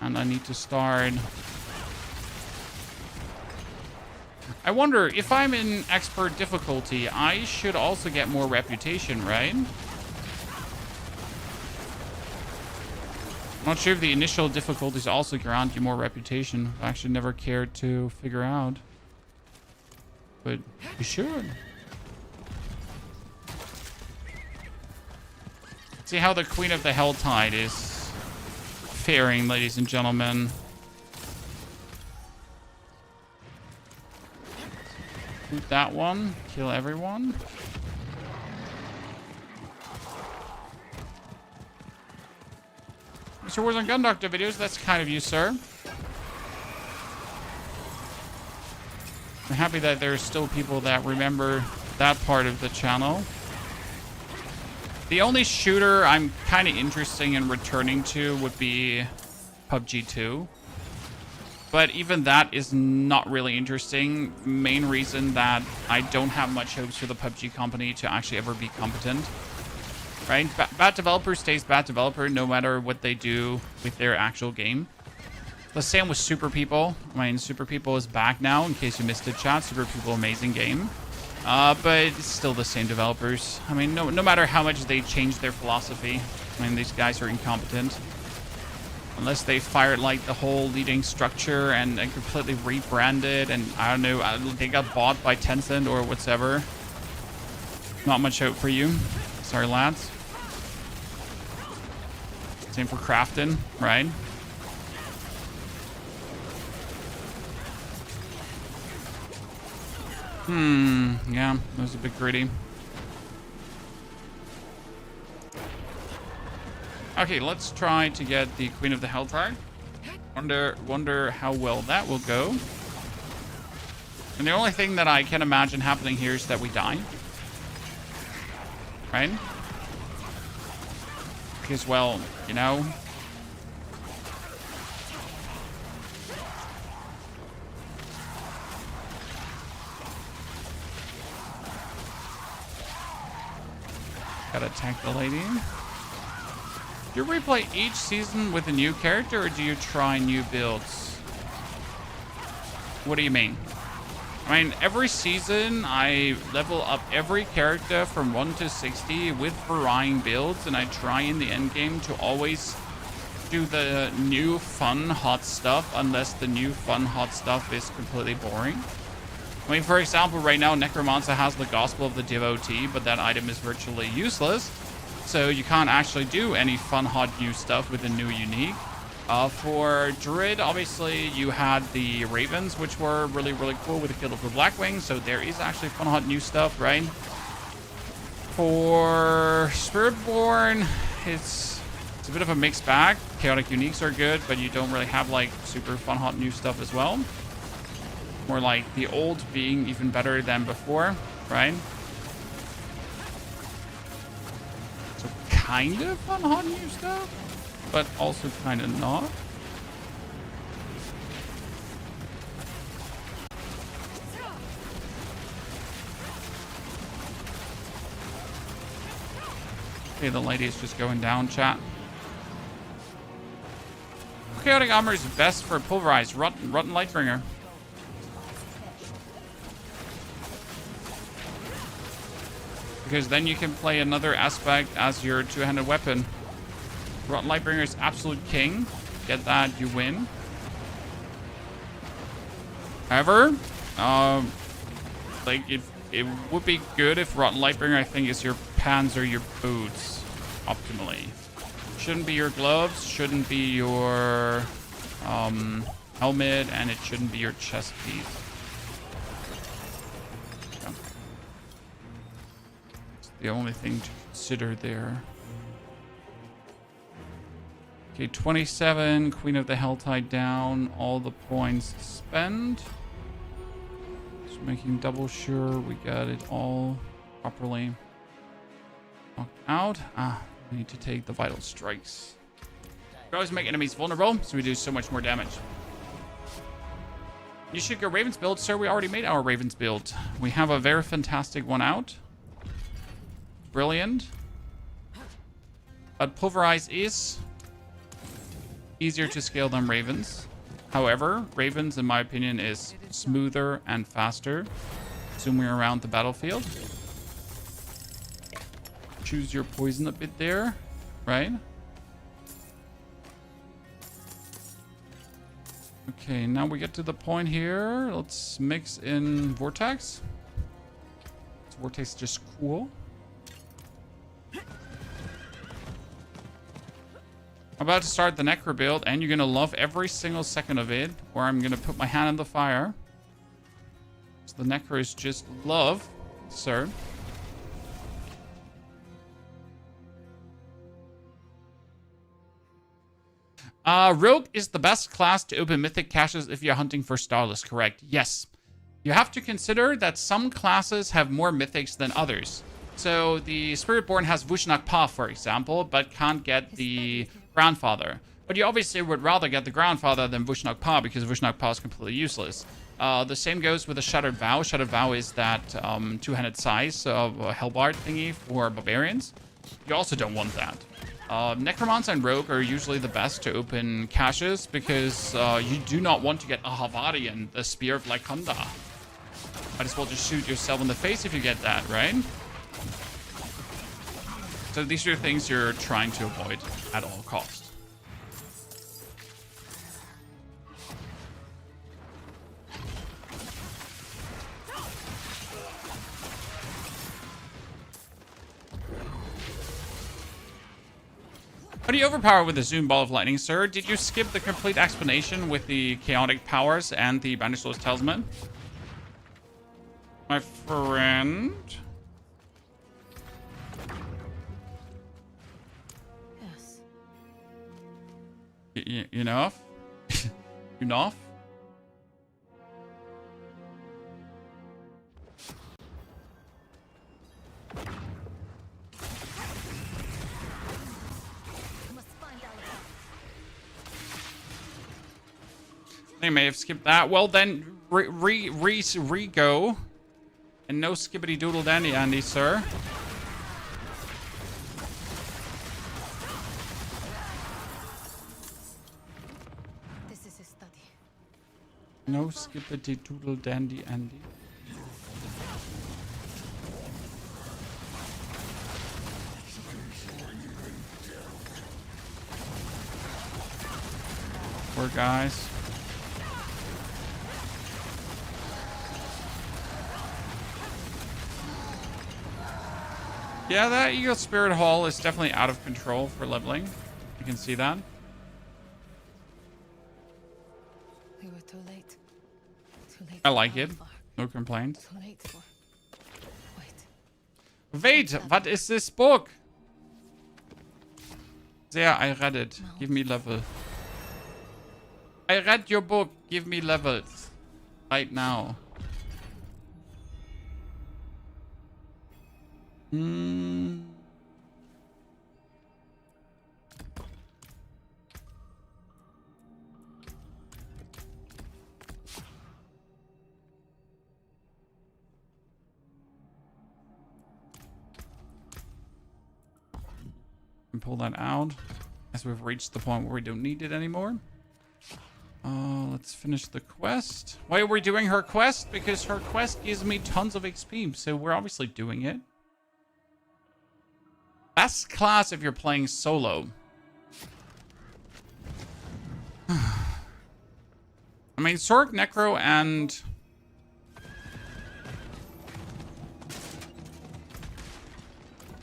And I need to start... I wonder, if I'm in expert difficulty, I should also get more reputation, right? I'm not sure if the initial difficulties also grant you more reputation. I actually never cared to figure out. But you should. See how the Queen of the Helltide is faring, ladies and gentlemen. Shoot that one. Kill everyone. Mr. Wars on Gun Doctor videos, that's kind of you, sir. I'm happy that there's still people that remember that part of the channel. The only shooter I'm kind of interested in returning to would be PUBG 2. But even that is not really interesting. Main reason that I don't have much hopes for the PUBG company to actually ever be competent. Right? Bad developer stays bad developer no matter what they do with their actual game. The same with Super People. I mean, Super People is back now, in case you missed it, chat. Super People, amazing game. But it's still the same developers. I mean, no matter how much they change their philosophy, I mean, these guys are incompetent. Unless they fired, like, the whole leading structure and completely rebranded, and I don't know, they got bought by Tencent or whatever. Not much hope for you. Sorry, lads. Same for Crafton, right? Yeah, that was a bit gritty. Okay, let's try to get the Queen of the Helltide. Wonder how well that will go. And the only thing that I can imagine happening here is that we die. Right? Because, well, you know... Gotta attack the lady. Do you replay each season with a new character, or do you try new builds? What do you mean? I mean, every season I level up every character from 1 to 60 with varying builds, and I try in the end game to always do the new fun hot stuff, unless the new fun hot stuff is completely boring. I mean, for example, right now Necromancer has the Gospel of the Devotee, but that item is virtually useless, so you can't actually do any fun hot new stuff with a new unique. For Druid, obviously, you had the Ravens, which were really, really cool with the Kill of the Blackwing, so there is actually fun hot new stuff, right? For Spiritborn, it's a bit of a mixed bag. Chaotic uniques are good, but you don't really have like super fun hot new stuff as well. More like the old being even better than before, right? So kind of fun hot new stuff, but also kind of not. Okay, the lady is just going down, chat. Chaotic armor is best for pulverized, rotten Lightbringer. Because then you can play another aspect as your two-handed weapon. Rotten Lightbringer is absolute king. Get that, you win. However, like it would be good if Rotten Lightbringer, I think, is your pants or your boots optimally. Shouldn't be your gloves, shouldn't be your helmet, and it shouldn't be your chest piece. Yeah. It's the only thing to consider there. Okay, 27, Queen of the Helltide down, all the points spend. Just making double sure we got it all properly knocked out. We need to take the vital strikes. We always make enemies vulnerable, so we do so much more damage. You should go Ravens build, sir. We already made our Ravens build. We have a very fantastic one out. Brilliant. But Pulverize is easier to scale than Ravens. However, Ravens, in my opinion, is smoother and faster. Zooming around the battlefield. Choose your poison a bit there, right? Okay, now we get to the point here. Let's mix in Vortex. Vortex is just cool. I'm about to start the Necro build, and you're gonna love every single second of it, or I'm gonna put my hand in the fire. So the Necro is just love, sir. Rogue is the best class to open mythic caches if you're hunting for Starless, correct? Yes. You have to consider that some classes have more mythics than others. So the Spiritborn has Vushnak Pa, for example, but can't get the Grandfather. But you obviously would rather get the Grandfather than Vushnak Pa, because Vushnak Pa is completely useless. The same goes with the Shattered Vow. Shattered Vow is that two-handed size of a Hellbard thingy for Barbarians. You also don't want that. Necromancer and Rogue are usually the best to open caches because you do not want to get a Havarian, the Spear of Lycunda. Might as well just shoot yourself in the face if you get that, right? So these are things you're trying to avoid at all costs. How do you overpower with the Zoom Ball of Lightning, sir? Did you skip the complete explanation with the chaotic powers and the Banished Lord's Talisman? My friend? Yes. Enough? Enough? They may have skipped that. Well, then, re-go. And no skibbity doodle dandy, Andy, sir. This is a study. No skibbity doodle dandy, Andy. Poor guys. Yeah, that Eagle Spirit Hall is definitely out of control for leveling. You can see that. We were too late. Too late. I like it. No complaints. Too late for... Wait, what is this book? There, I read it. Give me level. I read your book. Give me levels. Right now. And pull that out as we've reached the point where we don't need it anymore. Let's finish the quest. Why are we doing her quest? Because her quest gives me tons of XP, so we're obviously doing it. Best class if you're playing solo. I mean, Sork, Necro, and...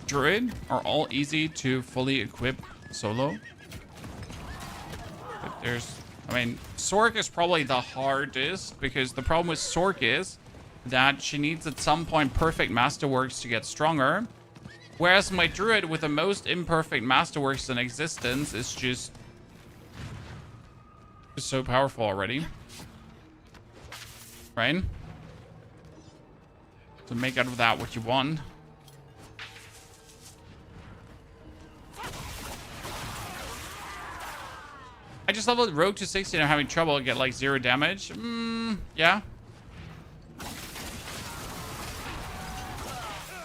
Druid are all easy to fully equip solo. But there's... I mean, Sork is probably the hardest, because the problem with Sork is that she needs at some point perfect masterworks to get stronger. Whereas my Druid with the most imperfect masterworks in existence is just so powerful already. Right? So make out of that what you want. I just leveled Rogue to 60 and I'm having trouble. I get like 0 damage. Yeah.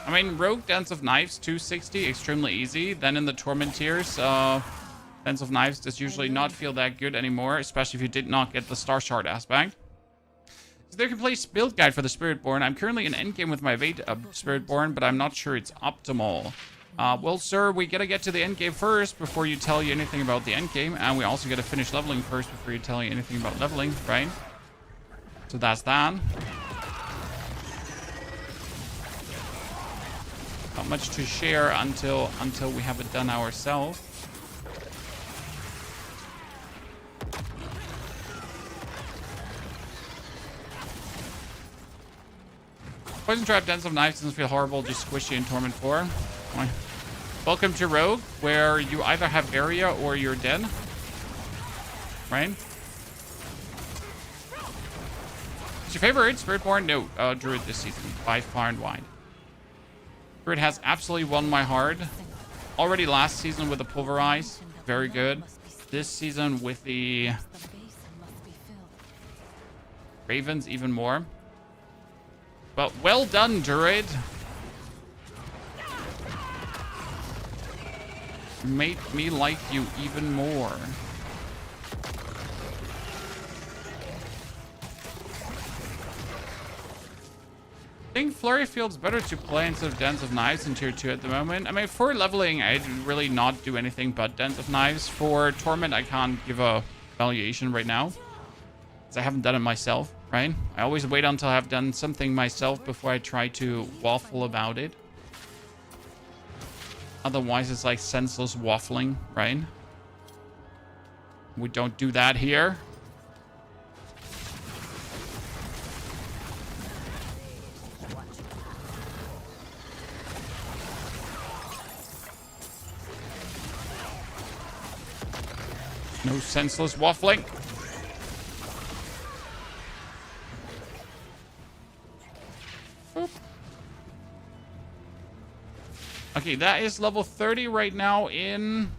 I mean, Rogue Dance of Knives 260, extremely easy. Then in the Torment tiers, Dance of Knives does usually not feel that good anymore, especially if you did not get the Star Shard aspect. Is there a complete build guide for the Spiritborn? I'm currently in endgame with my Vate Spiritborn, but I'm not sure it's optimal. Well, sir, we gotta get to the endgame first before you tell you anything about the endgame, and we also gotta finish leveling first before you tell you anything about leveling, right? So that's that. Not much to share until we have it done ourselves. Poison Trap, Dance of Knives doesn't feel horrible, just squishy in Torment 4. Welcome to Rogue, where you either have area or you're dead. Right? What's your favorite? Spiritborn? No, Druid this season, by far and wide. Druid has absolutely won my heart. Already last season with the Pulverize, very good. This season with the Ravens, even more. But well done, Druid. Made me like you even more. I think Flurry feels better to play instead of Dance of Knives in tier 2 at the moment. I mean, for leveling, I'd really not do anything but Dance of Knives. For Torment, I can't give a valuation right now, because I haven't done it myself, right? I always wait until I've done something myself before I try to waffle about it. Otherwise, it's like senseless waffling, right? We don't do that here. No senseless waffling. Boop. Okay, that is level 30 right now in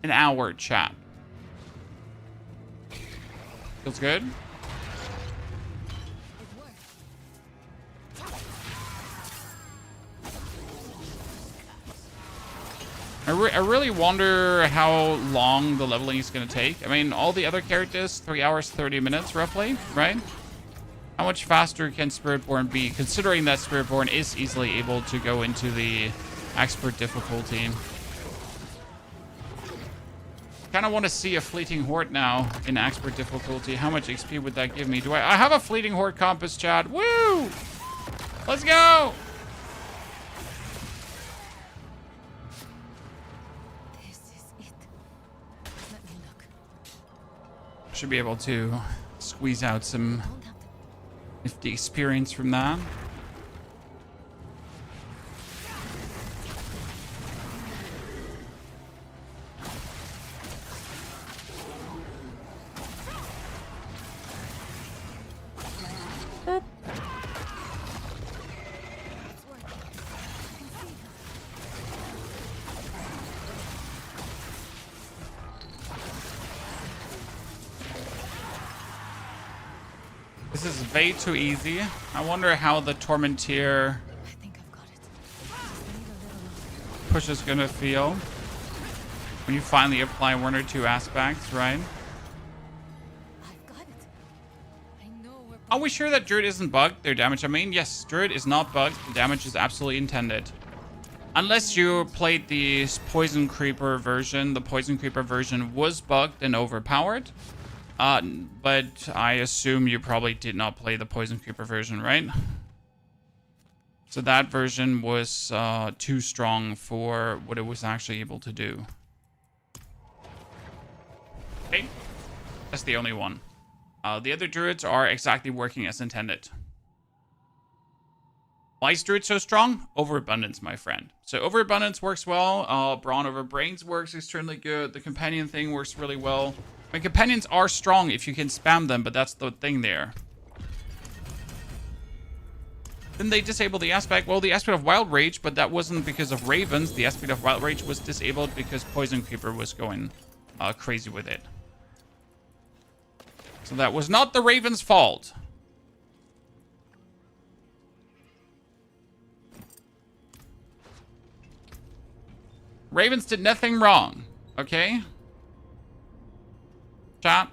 an hour, chat. Feels good. I really wonder how long the leveling is going to take. I mean, all the other characters, 3 hours, 30 minutes roughly, right? How much faster can Spiritborn be, considering that Spiritborn is easily able to go into the expert difficulty? Kind of want to see a fleeting horde now in expert difficulty. How much XP would that give me? I have a fleeting horde compass, Chad. Woo! Let's go! This is it. Let me look. Should be able to squeeze out some Hold up. nifty experience from that. This is way too easy. I wonder how the Tormenteer I think I've got it. Just need a little longer. push is gonna feel when you finally apply one or two aspects, right? I've got it. I know we're. Are we sure that Druid isn't bugged? Their damage, I mean, yes, Druid is not bugged. The damage is absolutely intended. Unless you played the Poison Creeper version. The Poison Creeper version was bugged and overpowered. But I assume you probably did not play the Poison Creeper version, right? So that version was too strong for what it was actually able to do. Okay, that's the only one. The other druids are exactly working as intended. Why is druid so strong? Overabundance, my friend. So overabundance works well. Brawn over brains works extremely good. The companion thing works really well. I mean, companions are strong if you can spam them, but that's the thing there. Then they disable the aspect. Well, the aspect of Wild Rage, but that wasn't because of Ravens. The aspect of Wild Rage was disabled because Poison Creeper was going crazy with it. So that was not the Raven's fault. Ravens did nothing wrong, okay? Chat.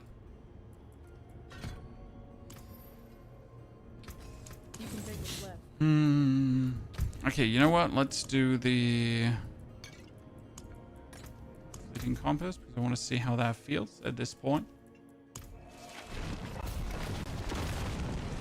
You can take what's left. Okay, you know what? Let's do the fleeting compass because I want to see how that feels at this point.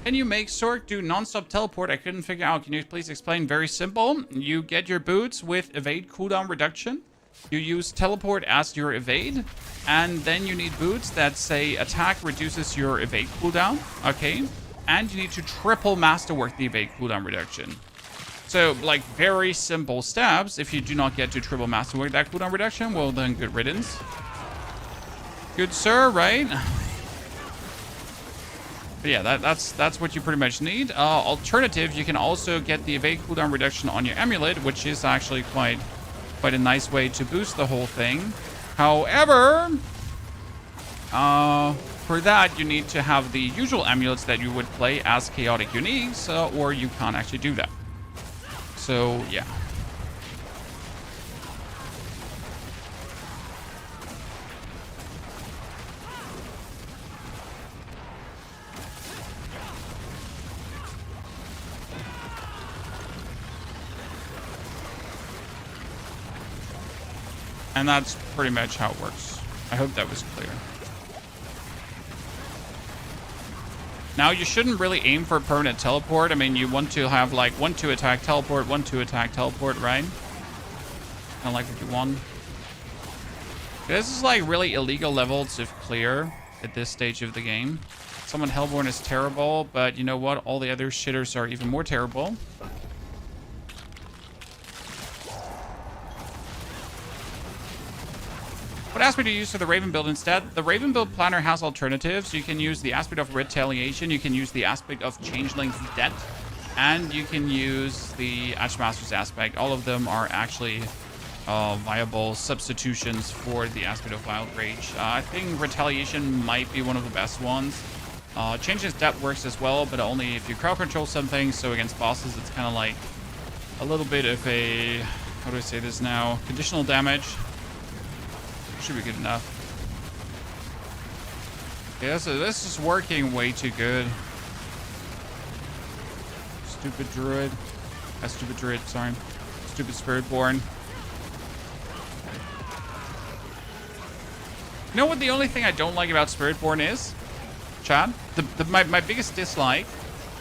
Can you make Sork do non-stop teleport? I couldn't figure out. Can you please explain? Very simple. You get your boots with evade cooldown reduction. You use teleport as your evade. And then you need boots that say attack reduces your evade cooldown. Okay. And you need to triple masterwork the evade cooldown reduction. So, like, very simple steps. If you do not get to triple masterwork that cooldown reduction, well, then good riddance. Good sir, right? But yeah, that's what you pretty much need. Alternative, you can also get the evade cooldown reduction on your amulet, which is actually quite a nice way to boost the whole thing. However, for that you need to have the usual amulets that you would play as chaotic uniques, or you can't actually do that. So yeah. And that's pretty much how it works. I hope that was clear. Now, you shouldn't really aim for a permanent teleport. I mean, you want to have like 1-2 attack teleport, 1-2 attack teleport, right? Kind of like what you want. This is like really illegal level to clear at this stage of the game. Summon Hellborn is terrible, but you know what? All the other shitters are even more terrible. What aspect do you use for the Raven build instead? The Raven build planner has alternatives. You can use the aspect of retaliation. You can use the aspect of Changeling's Debt. And you can use the Ashmaster's aspect. All of them are actually viable substitutions for the aspect of Wild Rage. I think retaliation might be one of the best ones. Changeling's Debt works as well, but only if you crowd control something. So against bosses, it's kind of like a little bit of a, how do I say this now? Conditional damage. Should be good enough. Yeah, so this is working way too good. Stupid druid. Stupid druid, sorry. Stupid Spiritborn. You know what the only thing I don't like about Spiritborn is, Chad? My biggest dislike,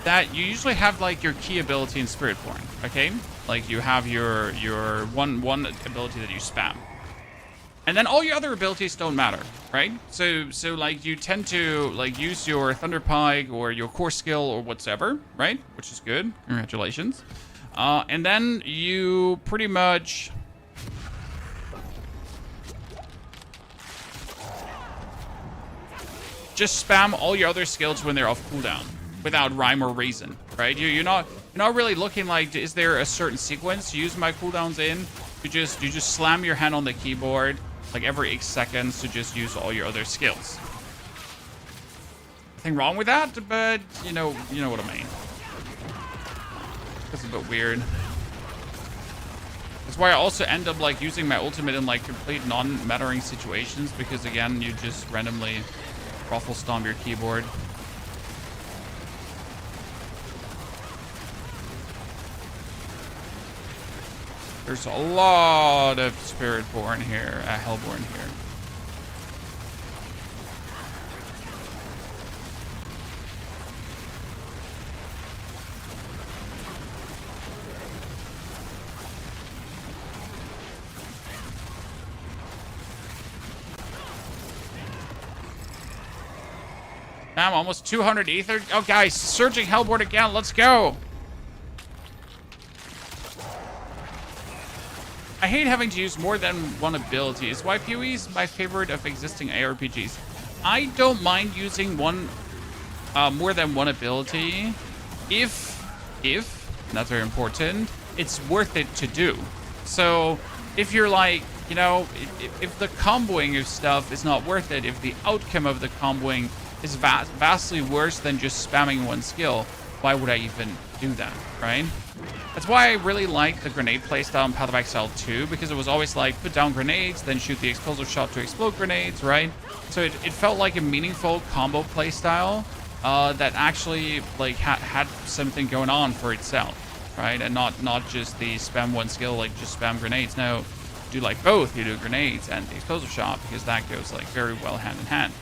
that you usually have like your key ability in Spiritborn, okay? Like you have your one ability that you spam. And then all your other abilities don't matter, right? So like you tend to like use your Thunder Pike or your core skill or whatever, right? Which is good. Congratulations. And then you pretty much just spam all your other skills when they're off cooldown without rhyme or reason, right? You're not really looking like, is there a certain sequence to use my cooldowns in? You just slam your hand on the keyboard like every 8 seconds to just use all your other skills. Nothing wrong with that, but you know what I mean. It's a bit weird. That's why I also end up like using my ultimate in like complete non-mattering situations, because again, you just randomly ruffle stomp your keyboard. There's a lot of Spiritborn here, Hellborn here. I'm almost 200 ether. Oh, guys, surging Hellborn again. Let's go. I hate having to use more than one ability. Is why PoE is my favorite of existing ARPGs. I don't mind using more than one ability if, and that's very important, it's worth it to do. So if you're like, you know, if the comboing of stuff is not worth it, if the outcome of the comboing is vastly worse than just spamming one skill, why would I even do that, right? That's why I really like the grenade playstyle in Path of Exile 2, because it was always like, put down grenades, then shoot the explosive shot to explode grenades, right? So it felt like a meaningful combo playstyle that actually like had something going on for itself, right? And not just the spam one skill, like just spam grenades. No, do like both. You do grenades and the explosive shot, because that goes like very well hand in hand.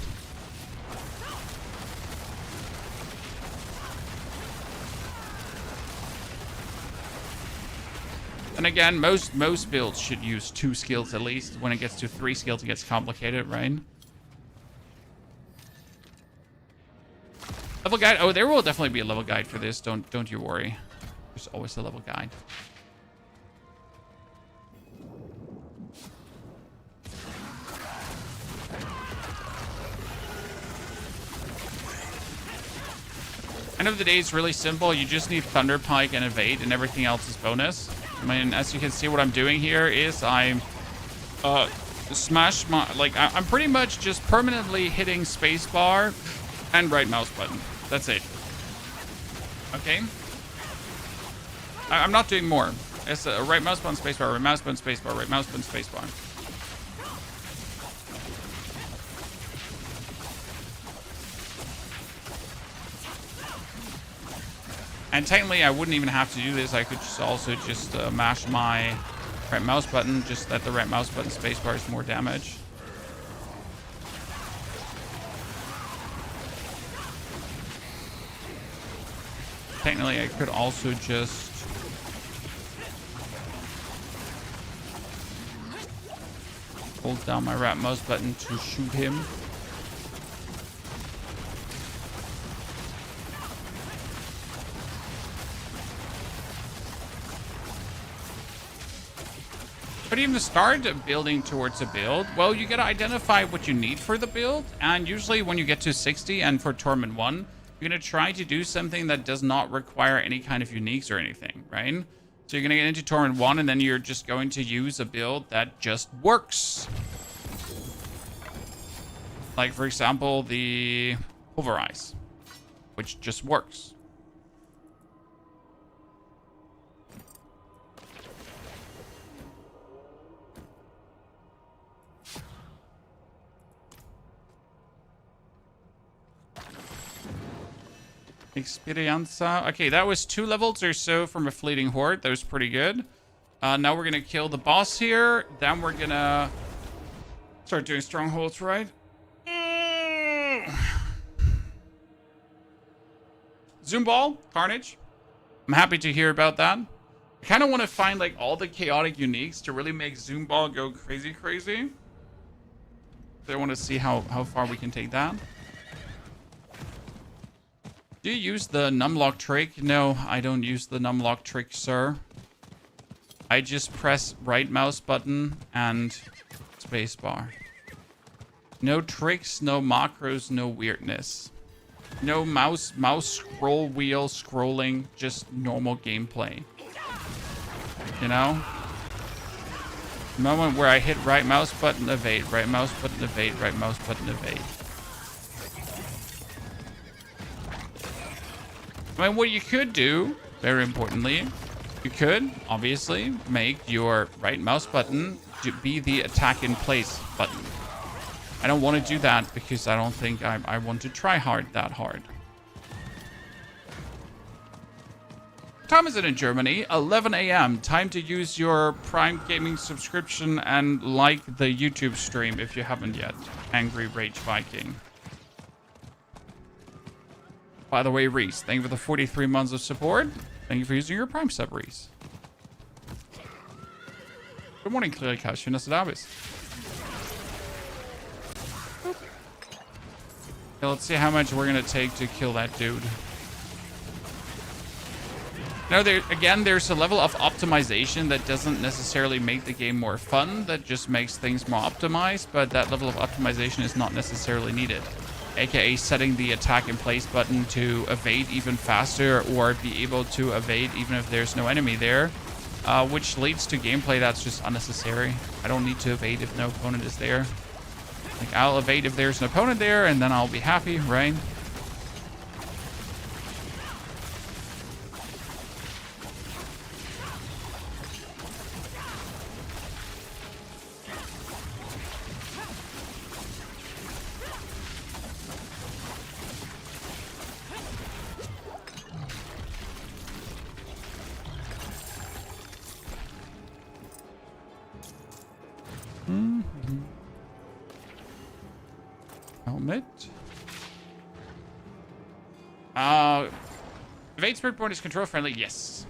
And again, most builds should use 2 skills at least. When it gets to 3 skills, it gets complicated, right? Level guide. Oh, there will definitely be a level guide for this. Don't you worry. There's always a level guide. End of the day is really simple. You just need Thunder Pike and Evade, and everything else is bonus. I mean, as you can see, what I'm doing here is I'm smash my, like, I'm pretty much just permanently hitting spacebar and right mouse button. That's it. Okay? I'm not doing more. It's a right mouse button, spacebar, right mouse button, spacebar, right mouse button, spacebar. And technically, I wouldn't even have to do this. I could just also just mash my right mouse button, just that the right mouse button spacebar is more damage. Technically, I could also just hold down my right mouse button to shoot him. But even to start building towards a build, well, you gotta identify what you need for the build. And usually when you get to 60 and for Torment 1, you're gonna try to do something that does not require any kind of uniques or anything, right? So you're gonna get into Torment 1 and then you're just going to use a build that just works. Like, for example, the Pulverize, which just works. Experienza. Okay, that was 2 levels or so from a fleeting horde. That was pretty good. Now we're gonna kill the boss here. Then we're gonna Start doing strongholds, right? Zoom ball, Carnage. I'm happy to hear about that. I kind of want to find like all the chaotic uniques to really make Zoom ball go crazy. So I want to see how far we can take that. Do you use the numlock trick? No, I don't use the numlock trick, sir. I just press right mouse button and spacebar. No tricks, no macros, no weirdness. No mouse scroll wheel scrolling, just normal gameplay. You know? The moment where I hit right mouse button, evade, right mouse button, evade, right mouse button, evade. I mean, what you could do, very importantly, you could obviously make your right mouse button to be the attack in place button. I don't want to do that because I don't think I want to try hard that hard. What time is it in Germany? 11 a.m. Time to use your Prime Gaming subscription and like the YouTube stream if you haven't yet. Angry Rage Viking. By the way, Reese, thank you for the 43 months of support. Thank you for using your Prime sub, Reese. Good morning, Klerica. Schön, dass du da bist. Okay, let's see how much we're going to take to kill that dude. Now, there's a level of optimization that doesn't necessarily make the game more fun. That just makes things more optimized. But that level of optimization is not necessarily needed. AKA setting the attack in place button to evade even faster or be able to evade even if there's no enemy there. Which leads to gameplay that's just unnecessary. I don't need to evade if no opponent is there. Like, I'll evade if there's an opponent there, and then I'll be happy, right? Helmet. Evade Spiritborn is control friendly. Yes.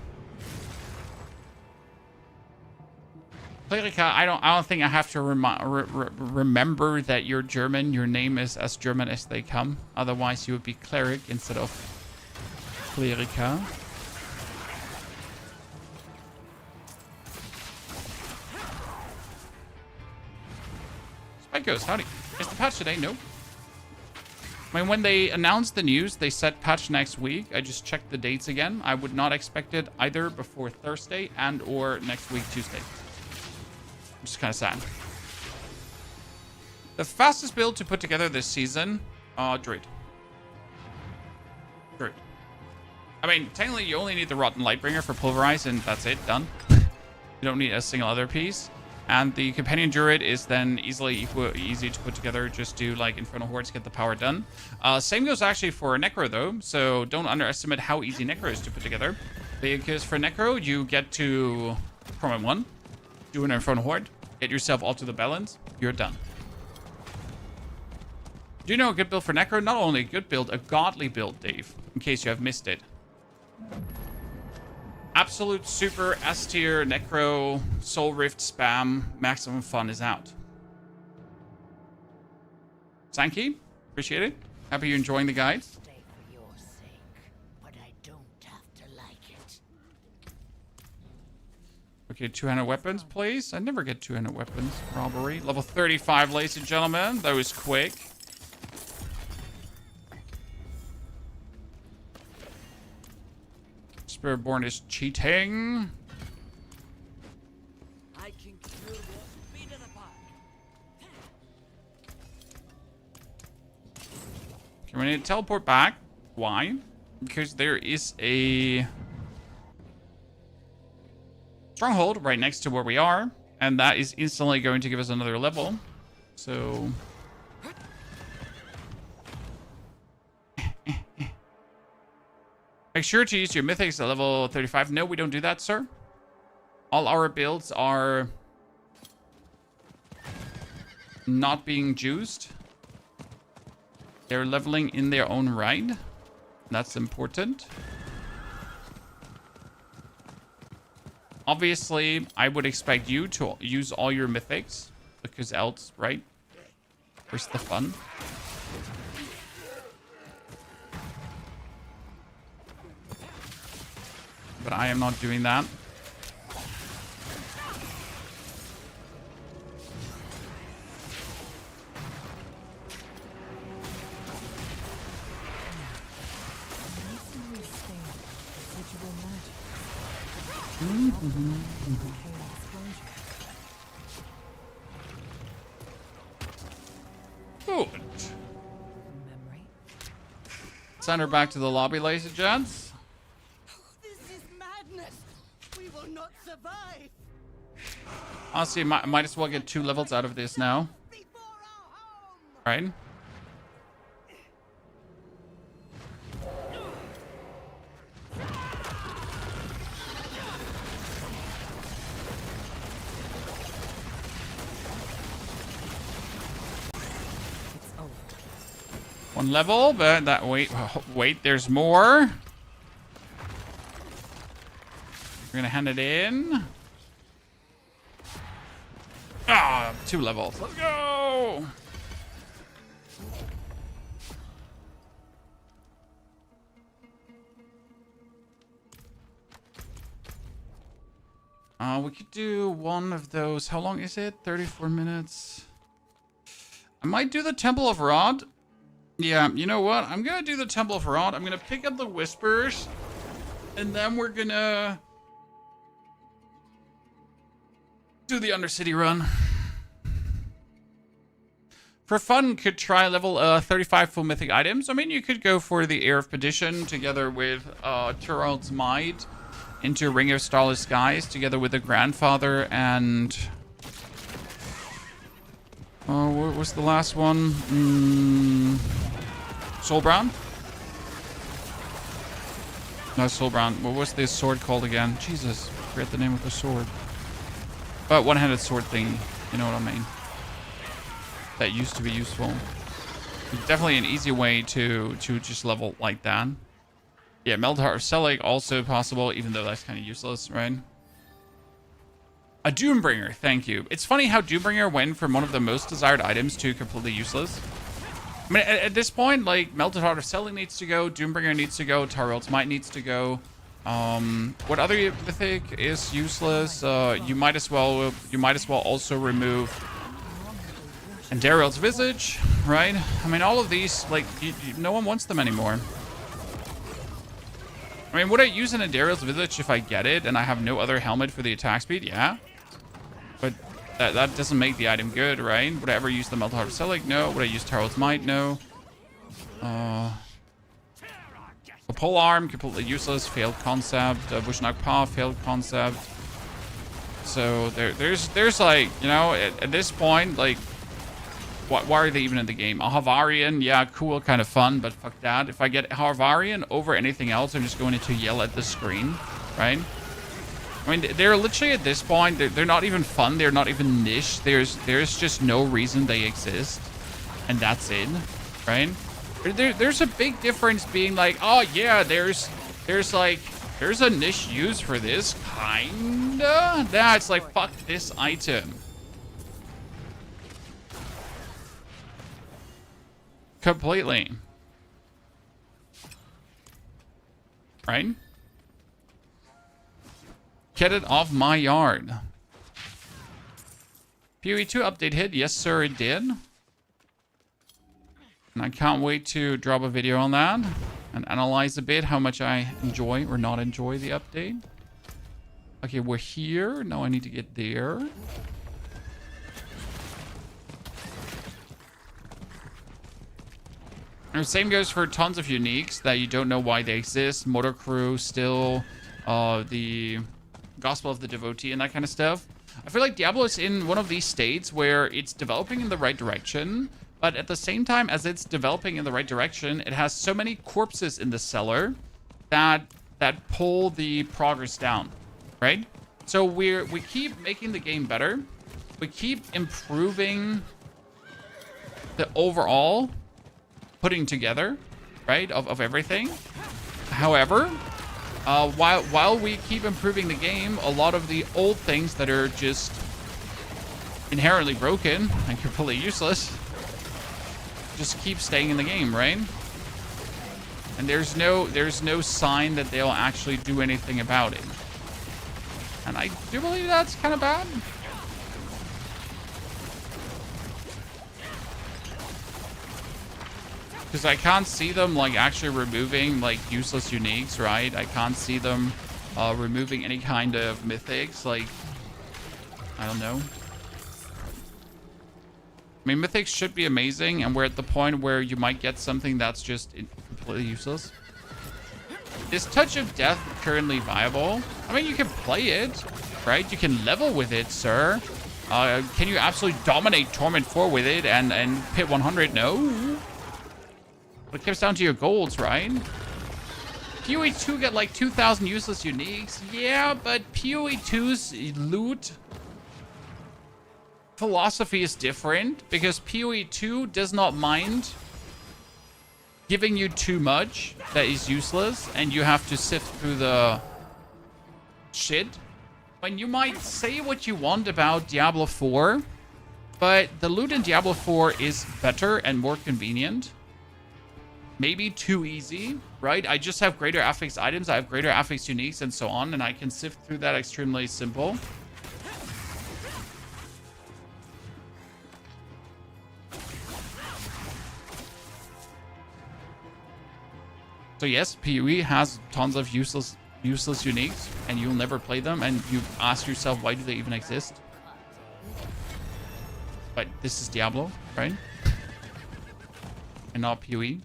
Klerica, I don't think I have to remember that you're German. Your name is as German as they come. Otherwise, you would be Cleric instead of Klerica. Spike goes, howdy. Is the patch today? Nope. I mean, when they announced the news, they said patch next week. I just checked the dates again. I would not expect it either before Thursday and or next week, Tuesday. Which is kind of sad. The fastest build to put together this season, Druid. Druid. I mean, technically, you only need the Rotten Lightbringer for Pulverize, and that's it, done. You don't need a single other piece. And the Companion Druid is then easy to put together. Just do like Infernal Hordes, get the power done. Same goes actually for Necro though, so don't underestimate how easy Necro is to put together. Because for Necro, you get to Prominent 1, do an Infernal Horde, get yourself all to the balance, you're done. Do you know a good build for Necro? Not only a good build, a godly build, Dave, in case you have missed it. Absolute super S tier Necro Soul Rift spam maximum fun is out. Sankey, appreciate it. Happy you're enjoying the guide. Stay for your sake, but I don't have to like it. Okay, 200 weapons, please. I never get 200 weapons. Robbery. Level 35, ladies and gentlemen. That was quick. Spiritborn is cheating. I can cure your speed in the park. Okay, we need to teleport back. Why? Because there is a stronghold right next to where we are, and that is instantly going to give us another level. So make sure to use your mythics at level 35. No, we don't do that, sir. All our builds are not being juiced. They're leveling in their own right. That's important. Obviously, I would expect you to use all your mythics, because else, right? Where's the fun? But I am not doing that. Good. Send her back to the lobby, ladies and gents. This is madness. We will not survive. Honestly, might as well get 2 levels out of this now. Before our home. Right? One level, but that wait, there's more. We're gonna hand it in. Ah, 2 levels. Let's go. We could do one of those. How long is it? 34 minutes. I might do the Temple of Rod. Yeah, you know what? I'm gonna do the Temple of Rod. I'm gonna pick up the Whispers, and then we're gonna do the Undercity run. For fun, could try level 35 full mythic items. I mean, you could go for the Air of Perdition together with Turald's Might into Ring of Starless Skies together with the Grandfather and... Oh, what was the last one? Soulbound? No, Soulbound. What was this sword called again? Jesus, I forget the name of the sword. But one-handed sword thing, you know what I mean. That used to be useful. Definitely an easy way to just level like that. Yeah, Melted Heart of Selig also possible, even though that's kind of useless, right? A Doombringer, thank you. It's funny how Doombringer went from one of the most desired items to completely useless. I mean, at this point, like, Melted Heart of Selig needs to go, Doombringer needs to go, Tarrel's Might needs to go. What other mythic is useless? You might as well also remove Darrel's Visage, right? I mean, all of these, like, no one wants them anymore. I mean, would I use an Darrel's Visage if I get it and I have no other helmet for the attack speed? Yeah. But that doesn't make the item good, right? Would I ever use the Melted Heart of Selig? No. Would I use Tarrel's Might? No. A Pole Arm, completely useless. Failed concept. Bushnag Paw, failed concept. So there's like, you know, at this point, like, why are they even in the game? A Havarian, yeah, cool, kind of fun, but fuck that. If I get Havarian over anything else, I'm just going to yell at the screen, right? I mean, they're literally at this point, they're not even fun, they're not even niche. There's just no reason they exist, and that's it, right? There's a big difference being like, oh yeah, there's a niche use for this, kinda. That's like, fuck this item. Completely. Right? Get it off my yard. PoE 2 update hit. Yes, sir, it did. And I can't wait to drop a video on that and analyze a bit how much I enjoy or not enjoy the update. Okay, we're here. Now I need to get there. And the same goes for tons of uniques that you don't know why they exist. Motor Crew, still, the Gospel of the Devotee and that kind of stuff. I feel like Diablo is in one of these states where it's developing in the right direction, but at the same time as it's developing in the right direction, it has so many corpses in the cellar that pull the progress down, right? So we keep making the game better. We keep improving the overall putting together, right, of everything. However, while we keep improving the game, a lot of the old things that are just inherently broken and completely useless just keep staying in the game, right? And there's no sign that they'll actually do anything about it. And I do believe that's kind of bad. Because I can't see them like actually removing like useless uniques, right? I can't see them removing any kind of mythics, like, I don't know. I mean, mythics should be amazing, and we're at the point where you might get something that's just completely useless. Is Touch of Death currently viable? I mean, you can play it, right? You can level with it, sir. Can you absolutely dominate Torment 4 with it and hit 100? No. But it comes down to your goals, right? PoE 2 get like 2,000 useless uniques. Yeah, but PoE 2's loot philosophy is different, because PoE 2 does not mind giving you too much that is useless, and you have to sift through the shit. And you might say what you want about Diablo 4, but the loot in Diablo 4 is better and more convenient. Maybe too easy, right? I just have greater affix items, I have greater affix uniques, and so on, and I can sift through that extremely simple. So yes, PoE has tons of useless uniques, and you'll never play them, and you ask yourself, why do they even exist? But this is Diablo, right? And not PoE.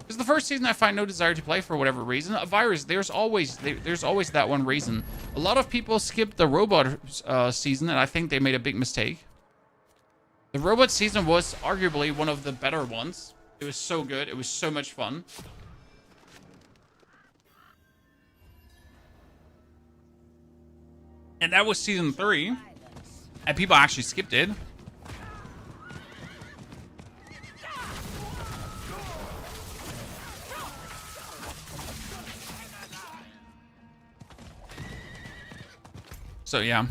This is the first season I find no desire to play for whatever reason. A virus, there's always that one reason. A lot of people skip the robot season, and I think they made a big mistake. The robot season was arguably one of the better ones. It was so good. It was so much fun. And that was season 3. And people actually skipped it. So yeah.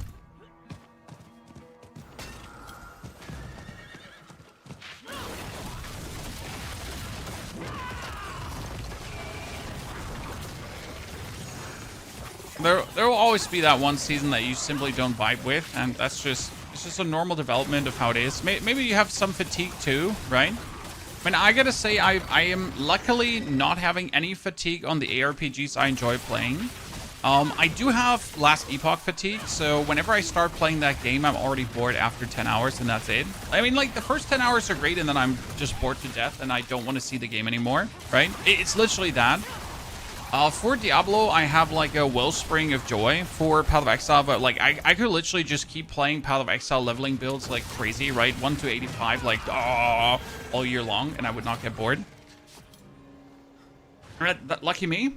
There will always be that one season that you simply don't vibe with, and it's just a normal development of how it is. Maybe you have some fatigue too, right? I mean, I gotta say, I am luckily not having any fatigue on the ARPGs I enjoy playing. I do have Last Epoch fatigue, so whenever I start playing that game, I'm already bored after 10 hours, and that's it. I mean, like, the first 10 hours are great, and then I'm just bored to death, and I don't want to see the game anymore, right? It's literally that. For Diablo, I have, like, a wellspring of joy. For Path of Exile, but, like, I could literally just keep playing Path of Exile leveling builds like crazy, right? 1 to 85, like, all year long, and I would not get bored. Lucky me.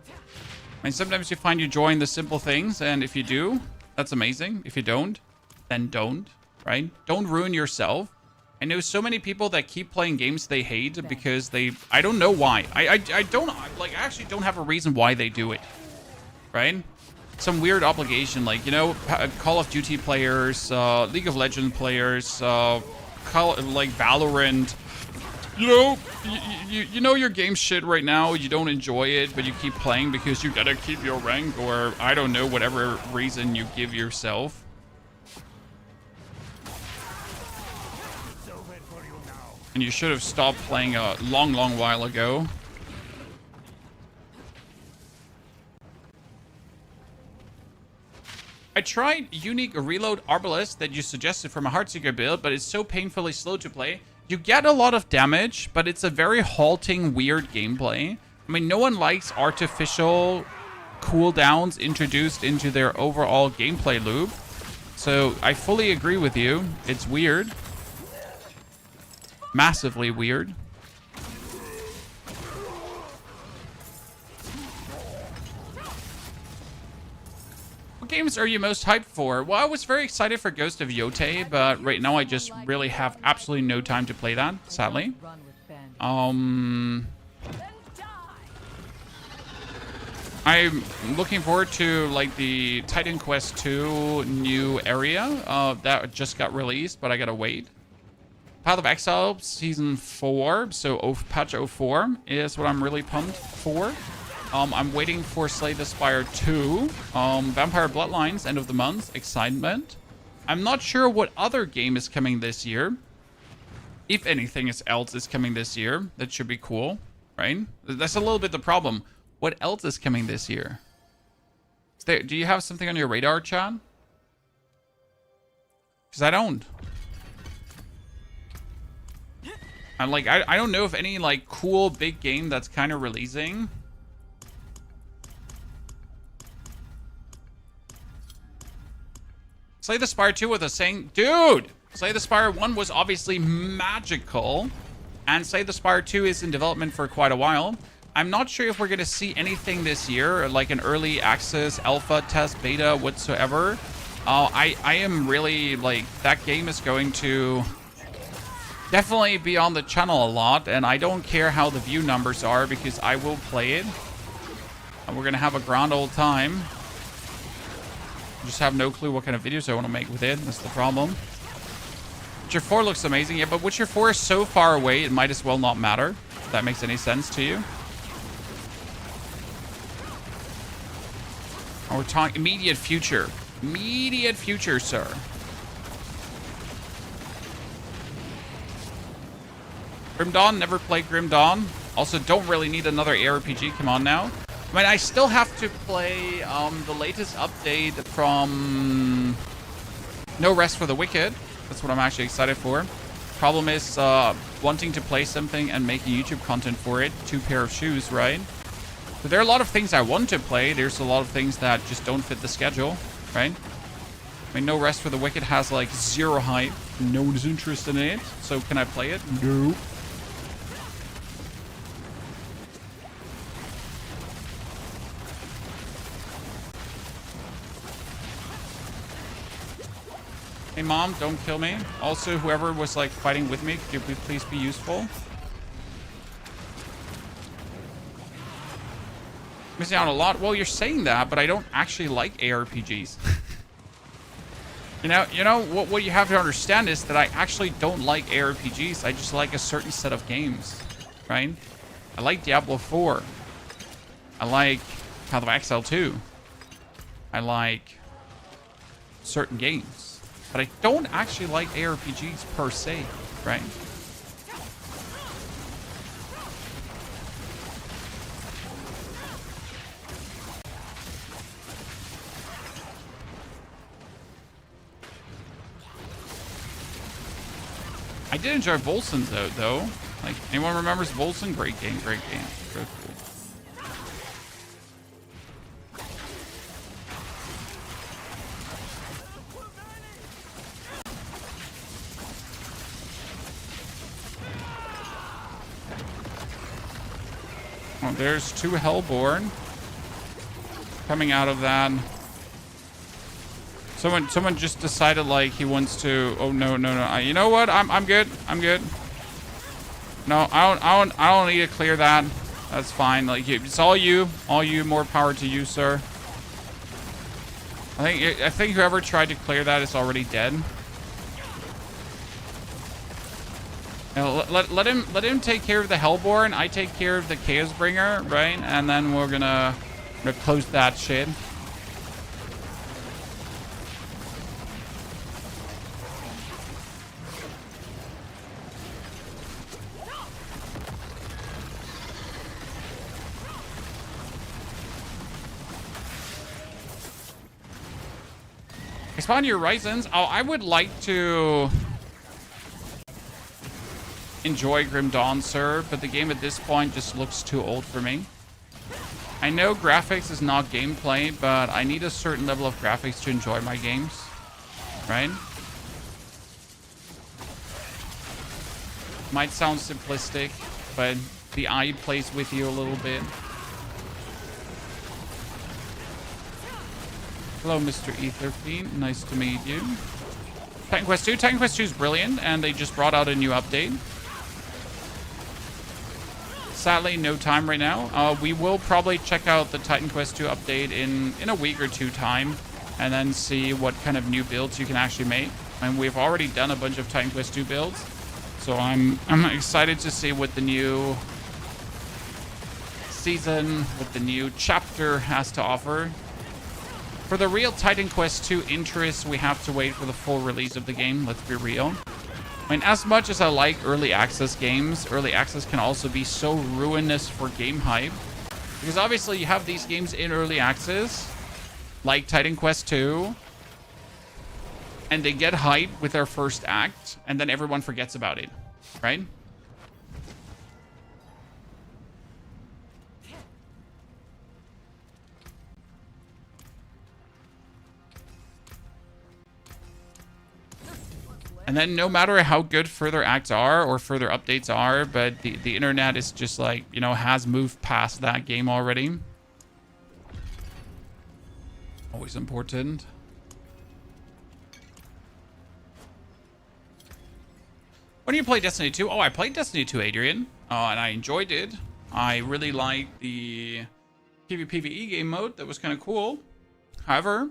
I mean, sometimes you find your joy in the simple things, and if you do, that's amazing. If you don't, then don't, right? Don't ruin yourself. I know so many people that keep playing games they hate because I don't know why. I actually don't have a reason why they do it, right? Some weird obligation, like, you know, Call of Duty players, League of Legends players, like Valorant. You know, you know your game's shit right now, you don't enjoy it, but you keep playing because you gotta keep your rank, or I don't know, whatever reason you give yourself. And you should have stopped playing a long while ago. I tried Unique Reload Arbalest that you suggested from a Heartseeker build, but it's so painfully slow to play. You get a lot of damage, but it's a very halting, weird gameplay. I mean, no one likes artificial cooldowns introduced into their overall gameplay loop. So I fully agree with you. It's weird. Massively weird. games are you most hyped for? Well, I was very excited for Ghost of Yotei, but right now I just really have absolutely no time to play that, sadly. I'm looking forward to like the Titan Quest 2 new area that just got released, but I gotta wait. Path of Exile Season 4, so patch 04 is what I'm really pumped for. I'm waiting for Slay the Spire 2, Vampire Bloodlines, end of the month, excitement. I'm not sure what other game is coming this year. If anything else is coming this year, that should be cool, right? That's a little bit the problem. What else is coming this year? Do you have something on your radar, Chad? Because I don't. I'm like, I don't know if any like cool big game that's kind of releasing. Slay the Spire 2 with a saying, dude, Slay the Spire 1 was obviously magical, and Slay the Spire 2 is in development for quite a while. I'm not sure if we're going to see anything this year, like an early access, alpha, test, beta, whatsoever. I am really, like, that game is going to definitely be on the channel a lot, and I don't care how the view numbers are because I will play it. And we're going to have a grand old time. Just have no clue what kind of videos I want to make with it. That's the problem. Witcher 4 looks amazing. Yeah, but Witcher 4 is so far away, it might as well not matter. If that makes any sense to you. Oh, we're talking immediate future. Immediate future, sir. Grim Dawn, never played Grim Dawn. Also, don't really need another ARPG. Come on now. I mean, I still have to play the latest update from No Rest for the Wicked. That's what I'm actually excited for. Problem is wanting to play something and making YouTube content for it. Two pair of shoes, right? But there are a lot of things I want to play. There's a lot of things that just don't fit the schedule, right? I mean, No Rest for the Wicked has like 0 hype. No one's interested in it. So can I play it? No. Hey mom, don't kill me. Also, whoever was like fighting with me, could you please be useful? Missing out a lot. Well, you're saying that, but I don't actually like ARPGs. you know what you have to understand is that I actually don't like ARPGs. I just like a certain set of games, right? I like Diablo 4. I like Path of Exile 2. I like certain games. But I don't actually like ARPGs per se, right? I did enjoy Volson though. Like, anyone remembers Volson? Great game, great game. Very cool. Oh, there's 2 Hellborn coming out of that. Someone just decided like he wants to. Oh no. You know what? I'm good. I'm good. No, I don't need to clear that. That's fine. Like it's all you. All you. More power to you, sir. I think whoever tried to clear that is already dead. Let him take care of the Hellborn. I take care of the Chaosbringer, right? And then we're gonna close that shit. Expand your horizons. Oh, I would like to enjoy Grim Dawn, sir, but the game at this point just looks too old for me. I know graphics is not gameplay, but I need a certain level of graphics to enjoy my games, right? Might sound simplistic, but the eye plays with you a little bit. Hello, Mr. Etherfiend. Nice to meet you. Titan Quest 2. Titan Quest 2 is brilliant, and they just brought out a new update. Sadly, no time right now. We will probably check out the Titan Quest 2 update in a week or two time, and then see what kind of new builds you can actually make. And we've already done a bunch of Titan Quest 2 builds, so I'm excited to see what the new season, what the new chapter has to offer. For the real Titan Quest 2 interest, we have to wait for the full release of the game. Let's be real. I mean, as much as I like early access games, early access can also be so ruinous for game hype. Because obviously you have these games in early access, like Titan Quest 2, and they get hype with their first act, and then everyone forgets about it, right? And then no matter how good further acts are or further updates are, but the internet is just like, you know, has moved past that game already. Always important. When do you play Destiny 2? Oh, I played Destiny 2, Adrian. And I enjoyed it. I really liked the PvPvE game mode. That was kind of cool. However,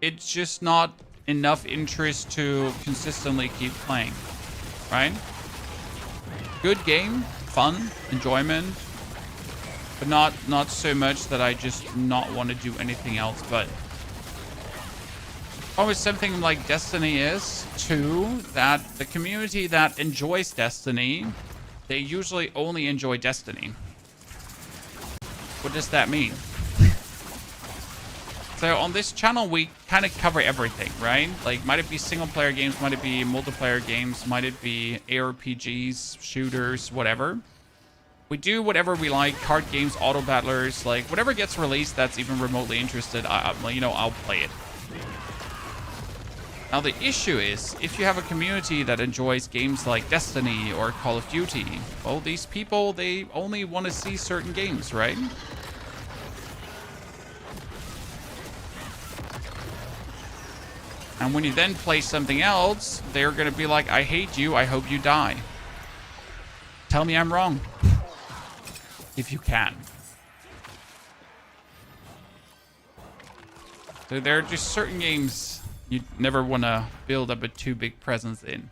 it's just not enough interest to consistently keep playing, right? Good game, fun, enjoyment, but not so much that I just not want to do anything else. But always something like Destiny is too, that the community that enjoys Destiny, they usually only enjoy Destiny. What does that mean? So on this channel, we kind of cover everything, right? Like, might it be single player games, might it be multiplayer games, might it be ARPGs, shooters, whatever. We do whatever we like, card games, auto battlers, like whatever gets released that's even remotely interested, I'll play it. Now the issue is, if you have a community that enjoys games like Destiny or Call of Duty, well, these people, they only want to see certain games, right? And when you then play something else, they're going to be like, I hate you, I hope you die. Tell me I'm wrong. If you can. So there are just certain games you never want to build up a too big presence in.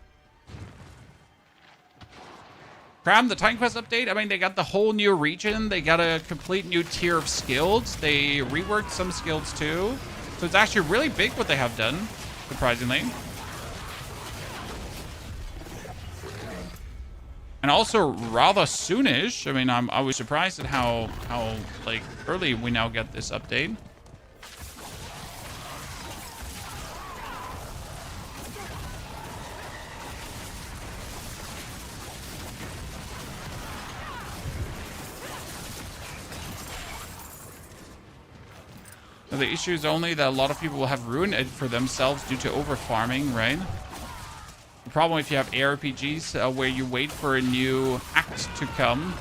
Cram, the Titan Quest update, I mean, they got the whole new region. They got a complete new tier of skills. They reworked some skills too. So it's actually really big what they have done. Surprisingly. And also rather soonish. I mean, I was surprised at how like early we now get this update. The issue is only that a lot of people will have ruined it for themselves due to over farming, right? The problem if you have ARPGs where you wait for a new act to come,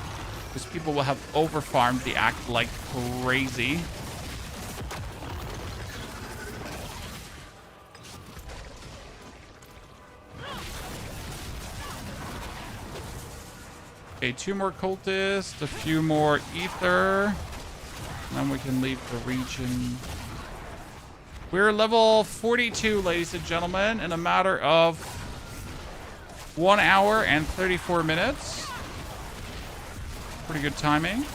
because people will have over farmed the act like crazy. Okay, 2 more cultists, a few more ether. And then we can leave the region. We're level 42, ladies and gentlemen, in a matter of 1 hour and 34 minutes. Pretty good timing.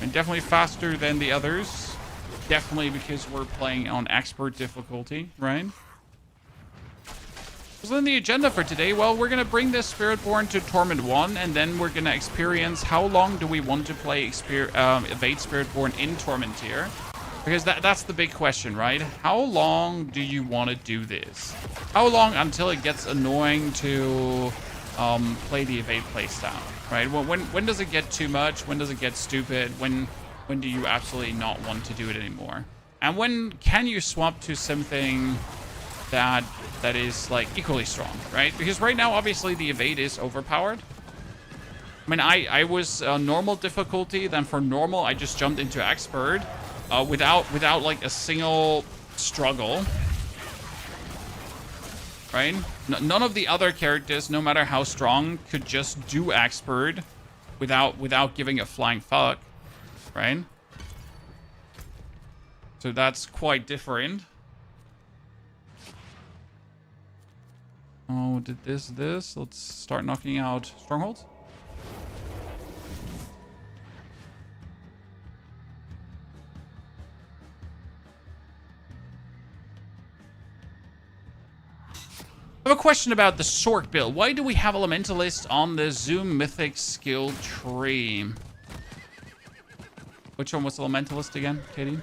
And definitely faster than the others. Definitely because we're playing on expert difficulty, right? So in the agenda for today, well, we're going to bring this Spiritborn to Torment 1, and then we're going to experience how long do we want to play Evade Spiritborn in Torment tier. Because that's the big question, right? How long do you want to do this? How long until it gets annoying to play the Evade playstyle, right? When does it get too much? When does it get stupid? When do you absolutely not want to do it anymore? And when can you swap to something that is like equally strong, right? Because right now, obviously, the Evade is overpowered. I mean, I was normal difficulty. Then for normal, I just jumped into expert without like a single struggle. Right? None of the other characters, no matter how strong, could just do expert without giving a flying fuck. Right? So that's quite different. Oh, did this. Let's start knocking out strongholds. I have a question about the Sork build. Why do we have Elementalist on the Zoom Mythic skill tree? Which one was Elementalist again, Katie?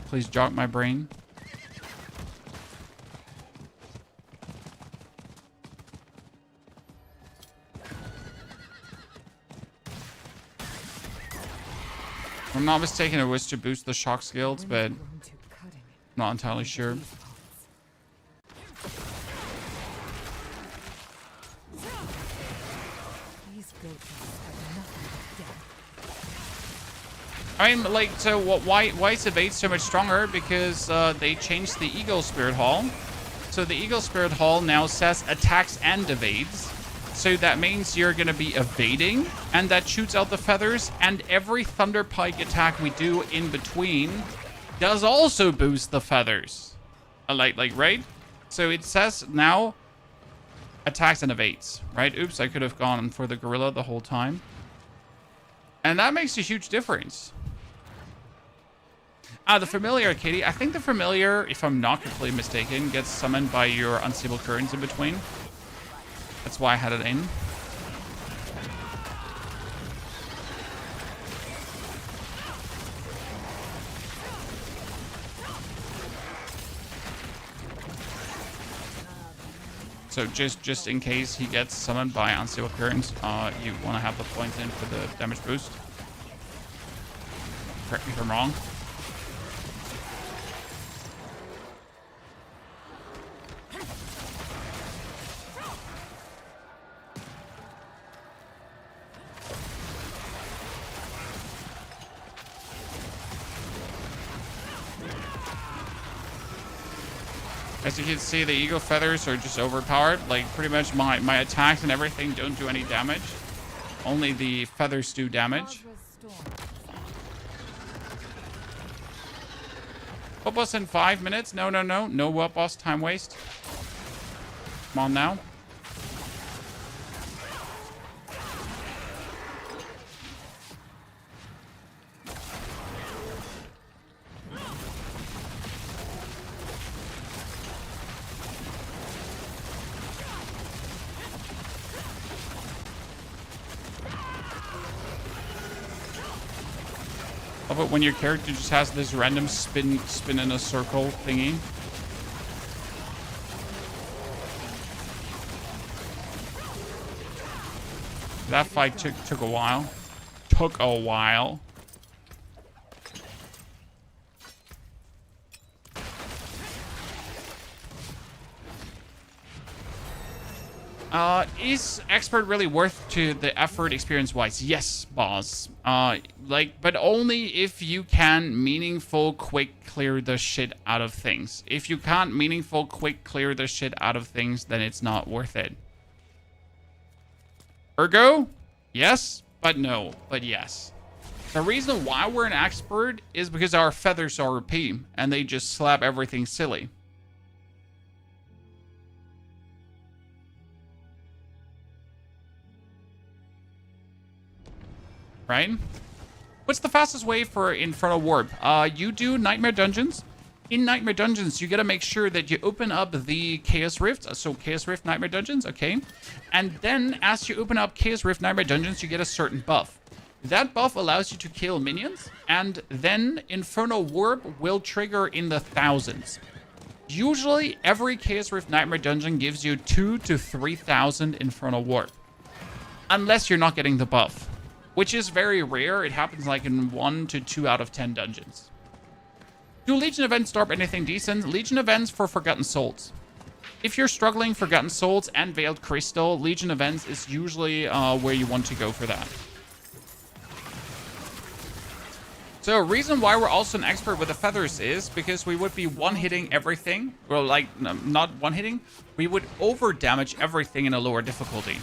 Please jog my brain. If I'm not mistaken, it was to boost the shock skills, but I'm not entirely sure. I mean, like, so why is Evade so much stronger? Because they changed the Eagle Spirit Hall. So the Eagle Spirit Hall now says attacks and evades. So that means you're going to be evading, and that shoots out the feathers, and every Thunder Pike attack we do in between does also boost the feathers. Like, right? So it says now attacks and evades, right? Oops, I could have gone for the gorilla the whole time. And that makes a huge difference. The familiar, Katie. I think the familiar, if I'm not completely mistaken, gets summoned by your unstable currents in between. That's why I had it in. So just in case he gets summoned by unstable currents, you want to have the points in for the damage boost. Correct me if I'm wrong. As you can see, the Eagle Feathers are just overpowered. Like, pretty much my attacks and everything don't do any damage. Only the feathers do damage. What boss in 5 minutes? No. No what boss time waste. Come on now. But when your character just has this random spin in a circle thingy. That fight took a while. Took a while. Is expert really worth to the effort experience-wise? Yes, boss. But only if you can meaningful quick clear the shit out of things. If you can't meaningful quick clear the shit out of things, then it's not worth it. Ergo, yes, but no, but yes. The reason why we're an expert is because our feathers are OP, and they just slap everything silly. Right? What's the fastest way for Infernal Warp? You do Nightmare Dungeons. In Nightmare Dungeons, you gotta make sure that you open up the Chaos Rift. So Chaos Rift Nightmare Dungeons, okay? And then as you open up Chaos Rift Nightmare Dungeons, you get a certain buff. That buff allows you to kill minions, and then Infernal Warp will trigger in the thousands. Usually, every Chaos Rift Nightmare Dungeon gives you 2,000 to 3,000 Infernal Warp. Unless you're not getting the buff. Which is very rare. It happens like in 1 to 2 out of 10 dungeons. Do Legion events start anything decent? Legion events for Forgotten Souls. If you're struggling, Forgotten Souls and Veiled Crystal, Legion Events is usually where you want to go for that. So a reason why we're also an expert with the feathers is because we would be one-hitting everything. Well, like, not one-hitting. We would over-damage everything in a lower difficulty.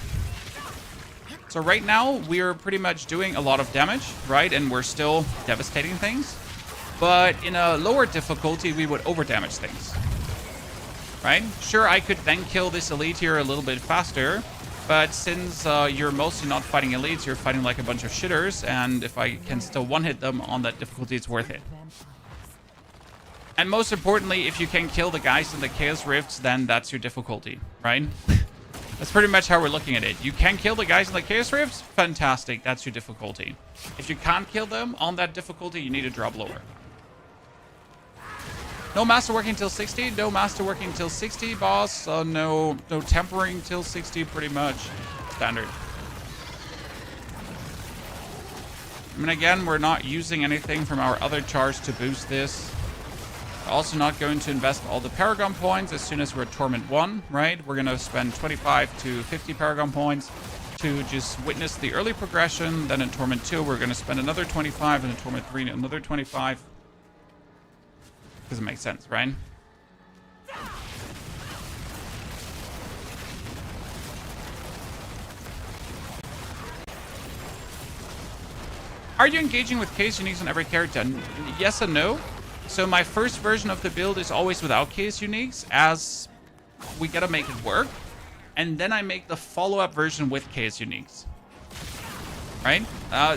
So right now, we're pretty much doing a lot of damage, right? And we're still devastating things. But in a lower difficulty, we would over-damage things. Right? Sure, I could then kill this elite here a little bit faster. But since you're mostly not fighting elites, you're fighting like a bunch of shitters. And if I can still one-hit them on that difficulty, it's worth it. And most importantly, if you can kill the guys in the Chaos Rifts, then that's your difficulty, right? That's pretty much how we're looking at it. You can kill the guys in the Chaos Rifts? Fantastic, that's your difficulty. If you can't kill them on that difficulty, you need to drop lower. No master working till 60. No master working till 60, boss. No tempering till 60, pretty much. Standard. I mean, again, we're not using anything from our other charge to boost this. We're also not going to invest all the Paragon points as soon as we're at Torment 1, right? We're going to spend 25 to 50 Paragon points to just witness the early progression. Then in Torment 2, we're going to spend another 25, and in Torment 3, another 25. Doesn't make sense, right? Are you engaging with case uniques on every character? Yes and no. So my first version of the build is always without case uniques, as we gotta make it work. And then I make the follow-up version with case uniques. Right?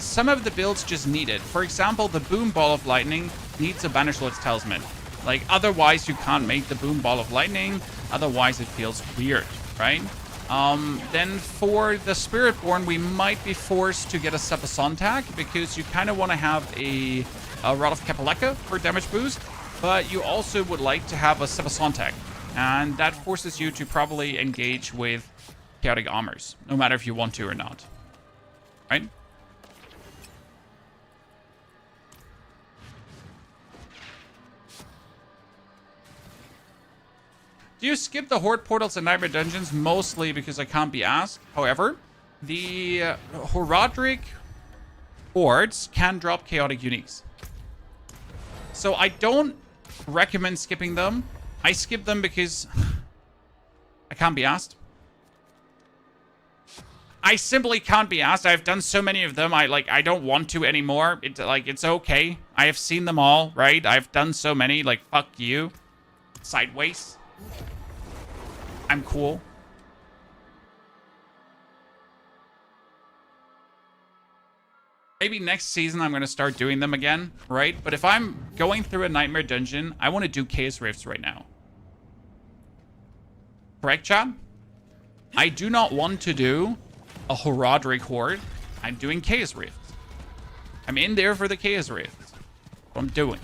Some of the builds just need it. For example, the Boom Ball of Lightning needs a Banish Lord's Talisman. Like, otherwise you can't make the Boom Ball of Lightning. Otherwise it feels weird, right? Then for the Spiritborn, we might be forced to get a Sepasontak because you kind of want to have a Rod of Kapaleka for damage boost, but you also would like to have a Sepasontak. And that forces you to probably engage with Chaotic Armors, no matter if you want to or not. Right? Do you skip the Horde portals and Nightmare Dungeons? Mostly because I can't be asked. However, the Horadric Hordes can drop chaotic uniques. So I don't recommend skipping them. I skip them because I can't be asked. I simply can't be asked. I've done so many of them. I don't want to anymore. It's okay. I have seen them all, right? I've done so many. Like, fuck you. Sideways. I'm cool. Maybe next season I'm going to start doing them again, right? But if I'm going through a Nightmare Dungeon, I want to do Chaos Rifts right now. Correct, chat? I do not want to do a Horadric Horde. I'm doing Chaos Rifts. I'm in there for the Chaos Rifts. What I'm doing.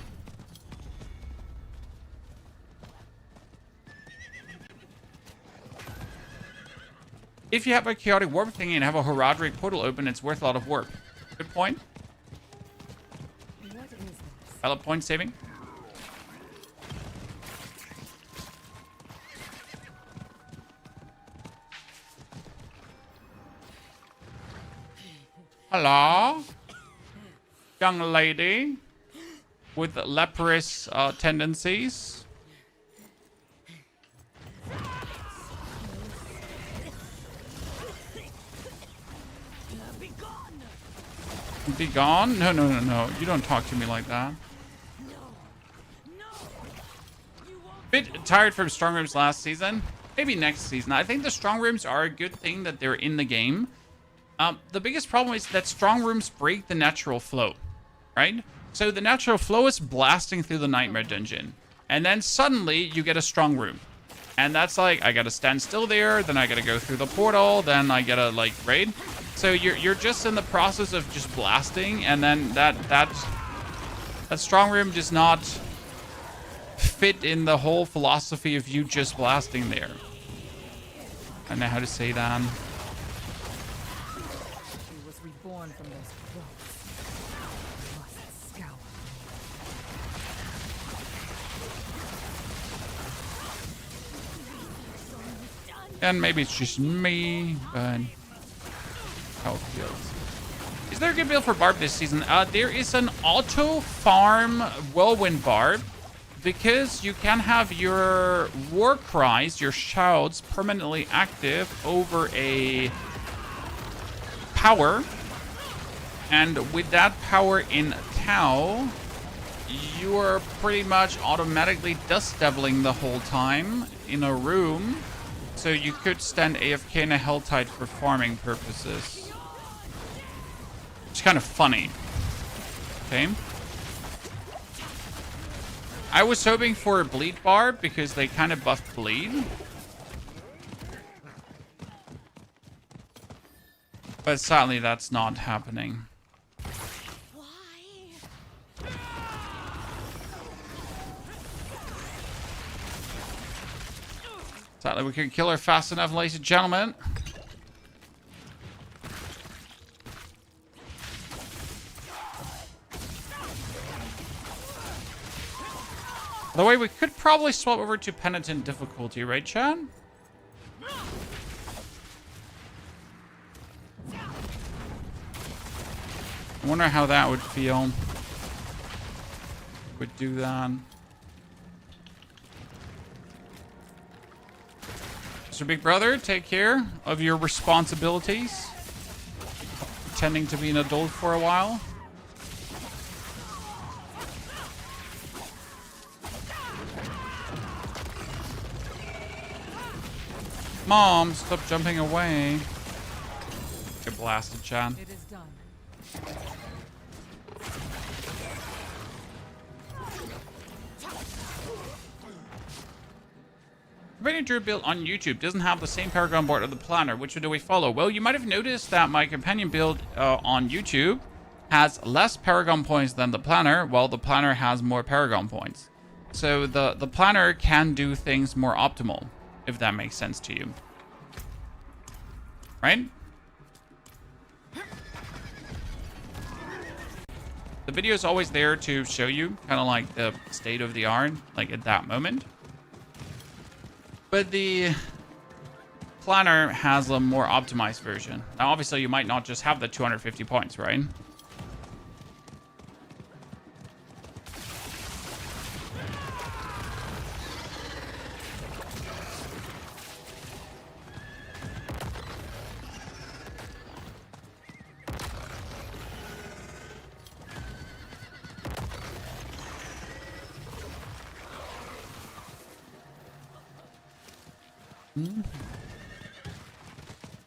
If you have a chaotic warp thingy and have a Horadric portal open, it's worth a lot of work. Good point. Valid point saving. Hello? Young lady with leprous tendencies. Be gone? No, no, no, no. You don't talk to me like that. Bit tired from strong rooms last season. Maybe next season. I think the strong rooms are a good thing that they're in the game. The biggest problem is that strong rooms break the natural flow, right? So the natural flow is blasting through the Nightmare Dungeon. And then suddenly you get a strong room. And that's like, I gotta stand still there, then I gotta go through the portal, then I gotta like raid. So you're just in the process of just blasting, and then that strong room does not fit in the whole philosophy of you just blasting there. I don't know how to say that. He was reborn from those clothes. Must scour. And maybe it's just me, but health builds. Is there a good build for Barb this season? There is an auto farm Whirlwind Barb because you can have your war cries, your shouts, permanently active over a power. And with that power in Tau, you are pretty much automatically dust deviling the whole time in a room. So you could stand AFK in a Helltide for farming purposes. It's kind of funny. Okay. I was hoping for a bleed barb because they kind of buffed bleed. But sadly, that's not happening. Sadly, we couldn't kill her fast enough, ladies and gentlemen. By the way, we could probably swap over to Penitent difficulty, right, Chad? I wonder how that would feel. Would do that. Mr. Big Brother, take care of your responsibilities. Pretending to be an adult for a while. Mom, stop jumping away. Get blasted, Chad. It is done. Companion Druid build on YouTube doesn't have the same Paragon board of the planner. Which one do we follow? Well, you might have noticed that my companion build on YouTube has less Paragon points than the planner, while the planner has more Paragon points. So the planner can do things more optimal, if that makes sense to you. Right? The video is always there to show you kind of like the state of the art, like at that moment. But the planner has a more optimized version. Now, obviously, you might not just have the 250 points, right?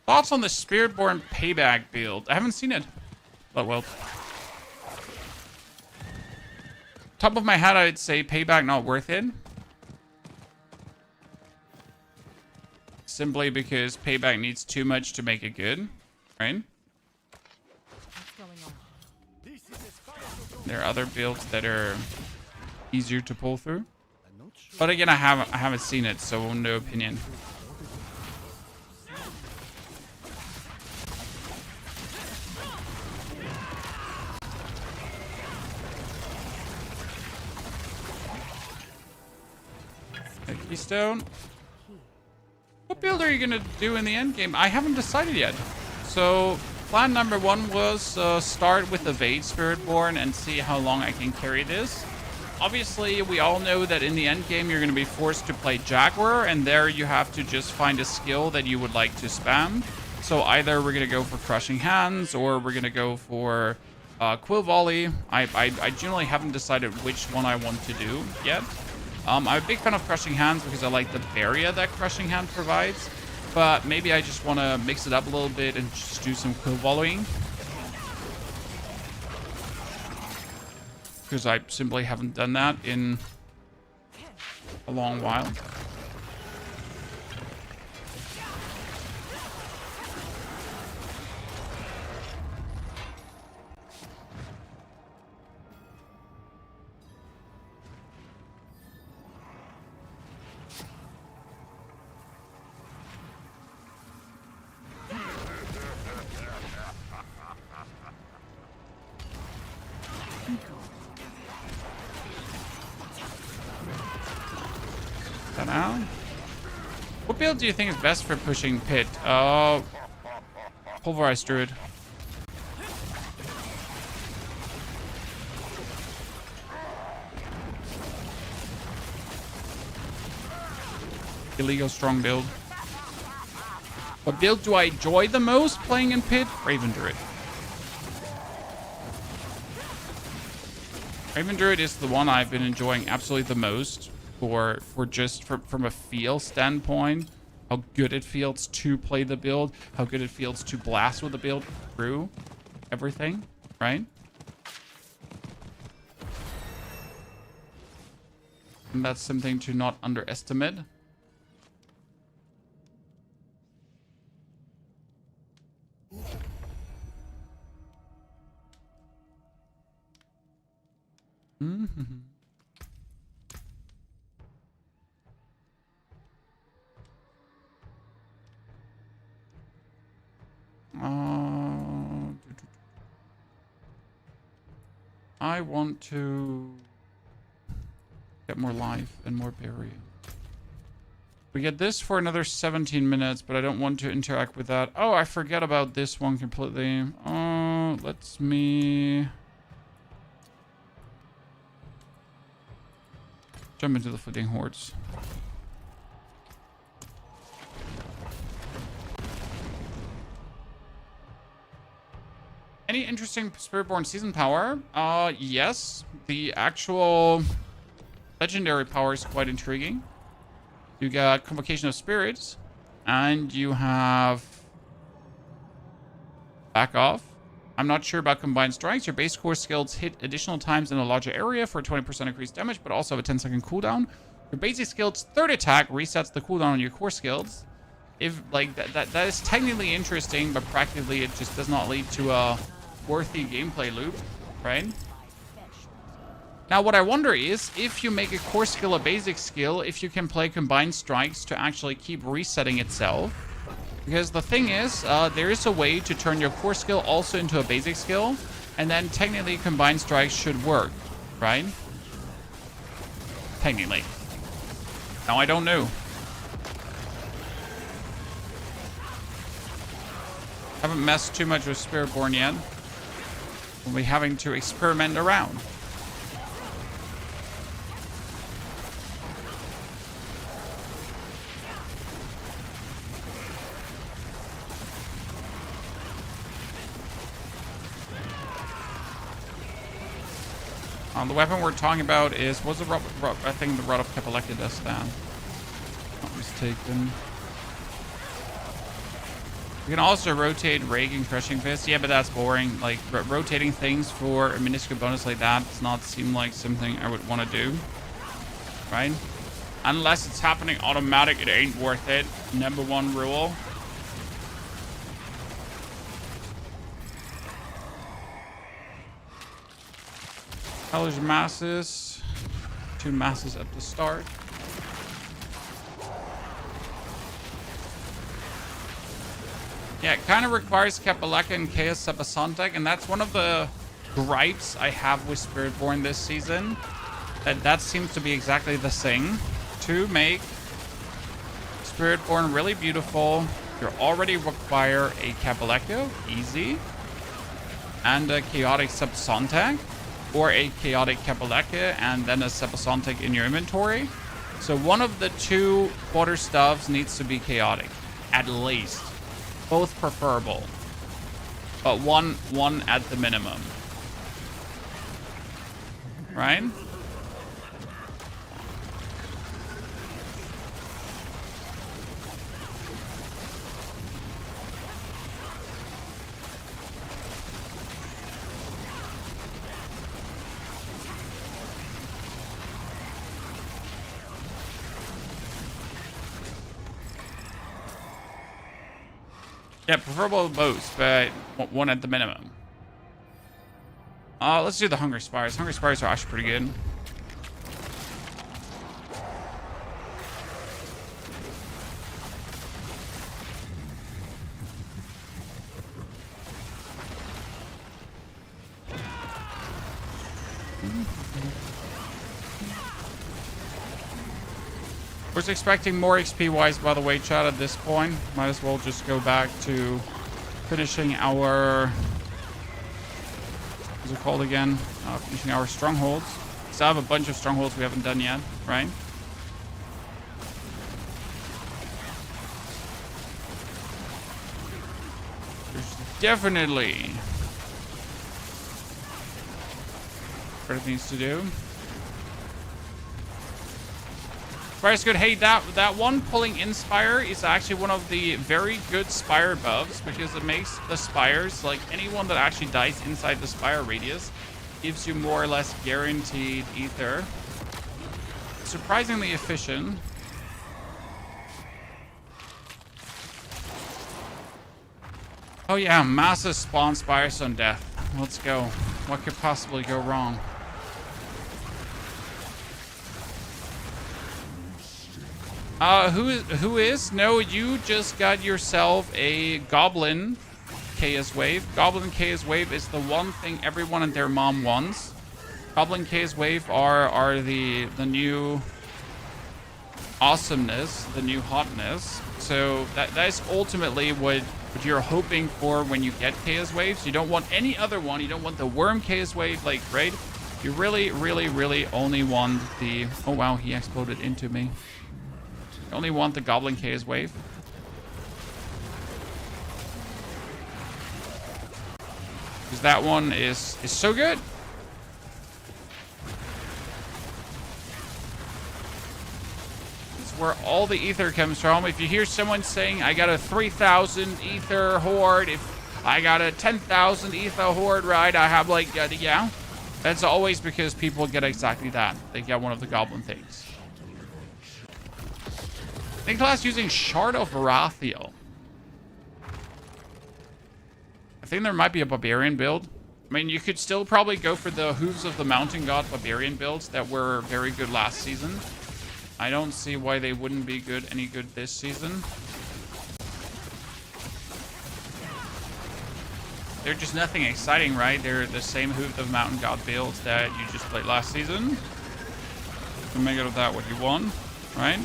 Thoughts on the Spiritborn payback build? I haven't seen it. But well. Top of my head, I'd say payback not worth it. Simply because payback needs too much to make it good. Right? What's going on? There are other builds that are easier to pull through. But again, I haven't seen it, so no opinion. Keystone. What build are you gonna do in the end game? I haven't decided yet. So plan number one was start with Evade Spiritborn and see how long I can carry this. Obviously, we all know that in the end game you're gonna be forced to play Jaguar, and there you have to just find a skill that you would like to spam. So either we're gonna go for Crushing Hands or we're gonna go for Quill Volley. I generally haven't decided which one I want to do yet. I'm a big fan of Crushing Hands because I like the barrier that Crushing Hand provides. But maybe I just want to mix it up a little bit and just do some Quill Volleying. Because I simply haven't done that in a long while. That out. What build do you think is best for pushing pit? Pulverized Druid. Illegal strong build. What build do I enjoy the most playing in pit? Raven Druid. Raven Druid is the one I've been enjoying absolutely the most for just from a feel standpoint. How good it feels to play the build. How good it feels to blast with the build through everything, right? And that's something to not underestimate. Mm-hmm. I want to get more life and more burial. We get this for another 17 minutes, but I don't want to interact with that. Oh, I forget about this one completely. Let's me jump into the fleeting hordes. Any interesting Spiritborn season power? Yes. The actual legendary power is quite intriguing. You got Convocation of Spirits, and you have Back Off. I'm not sure about Combined Strikes. Your base core skills hit additional times in a larger area for a 20% increased damage, but also have a 10-second cooldown. Your basic skill's third attack resets the cooldown on your core skills. If like that is technically interesting, but practically it just does not lead to a worthy gameplay loop, right? Now what I wonder is if you make a core skill a basic skill, if you can play Combined Strikes to actually keep resetting itself. Because the thing is, there is a way to turn your core skill also into a basic skill, and then technically Combined Strikes should work, right? Technically. Now I don't know. Haven't messed too much with Spiritborn yet. We'll be having to experiment around. The weapon we're talking about is, I think the Rod of Capellecta does that. Not mistaken. You can also rotate Rage and Crushing Fist. Yeah, but that's boring. Like, rotating things for a minuscule bonus like that does not seem like something I would want to do. Right? Unless it's happening automatic, it ain't worth it. Number one rule. Colors masses. 2 masses at the start. Yeah, it kind of requires Capellecta and Chaos Sepasontek, and that's one of the gripes I have with Spiritborn this season. That seems to be exactly the thing. To make Spiritborn really beautiful, you already require a Capellecta, easy, and a Chaotic Sepasontek, or a Chaotic Capellecta and then a Sepasontek in your inventory. So one of the 2 quarter stuffs needs to be Chaotic, at least. Both preferable, but one at the minimum, right? Yeah, preferable both, but one at the minimum. Let's do the Hunger Spires. Hunger Spires are actually pretty good. Was expecting more XP wise, by the way, chat, at this point. Might as well just go back to finishing our... What's it called again? Finishing our strongholds. So I have a bunch of strongholds we haven't done yet, right? There's definitely better things to do. Spire's good. Hey, that one pulling Inspire is actually one of the very good Spire buffs because it makes the Spires, like anyone that actually dies inside the Spire radius, gives you more or less guaranteed ether. Surprisingly efficient. Oh yeah, massive spawn Spires on death. Let's go. What could possibly go wrong? Who is? No, you just got yourself a Goblin KS Wave. Goblin KS Wave is the one thing everyone and their mom wants. Goblin KS Wave are the new awesomeness, the new hotness. So that is ultimately what you're hoping for when you get KS Waves. You don't want any other one. You don't want the Worm KS Wave, like, right? You really, really, really only want the... Oh wow, he exploded into me. You only want the Goblin KS Wave. Because that one is so good. It's where all the ether comes from. If you hear someone saying, I got a 3,000 ether horde, if I got a 10,000 ether horde, right? I have like, yeah. That's always because people get exactly that. They get one of the Goblin things. Nicholas using Shard of Rathiel. I think there might be a Barbarian build. I mean, you could still probably go for the Hooves of the Mountain God Barbarian builds that were very good last season. I don't see why they wouldn't be any good this season. They're just nothing exciting, right? They're the same Hooves of Mountain God builds that you just played last season. You can make out of that what you want, right?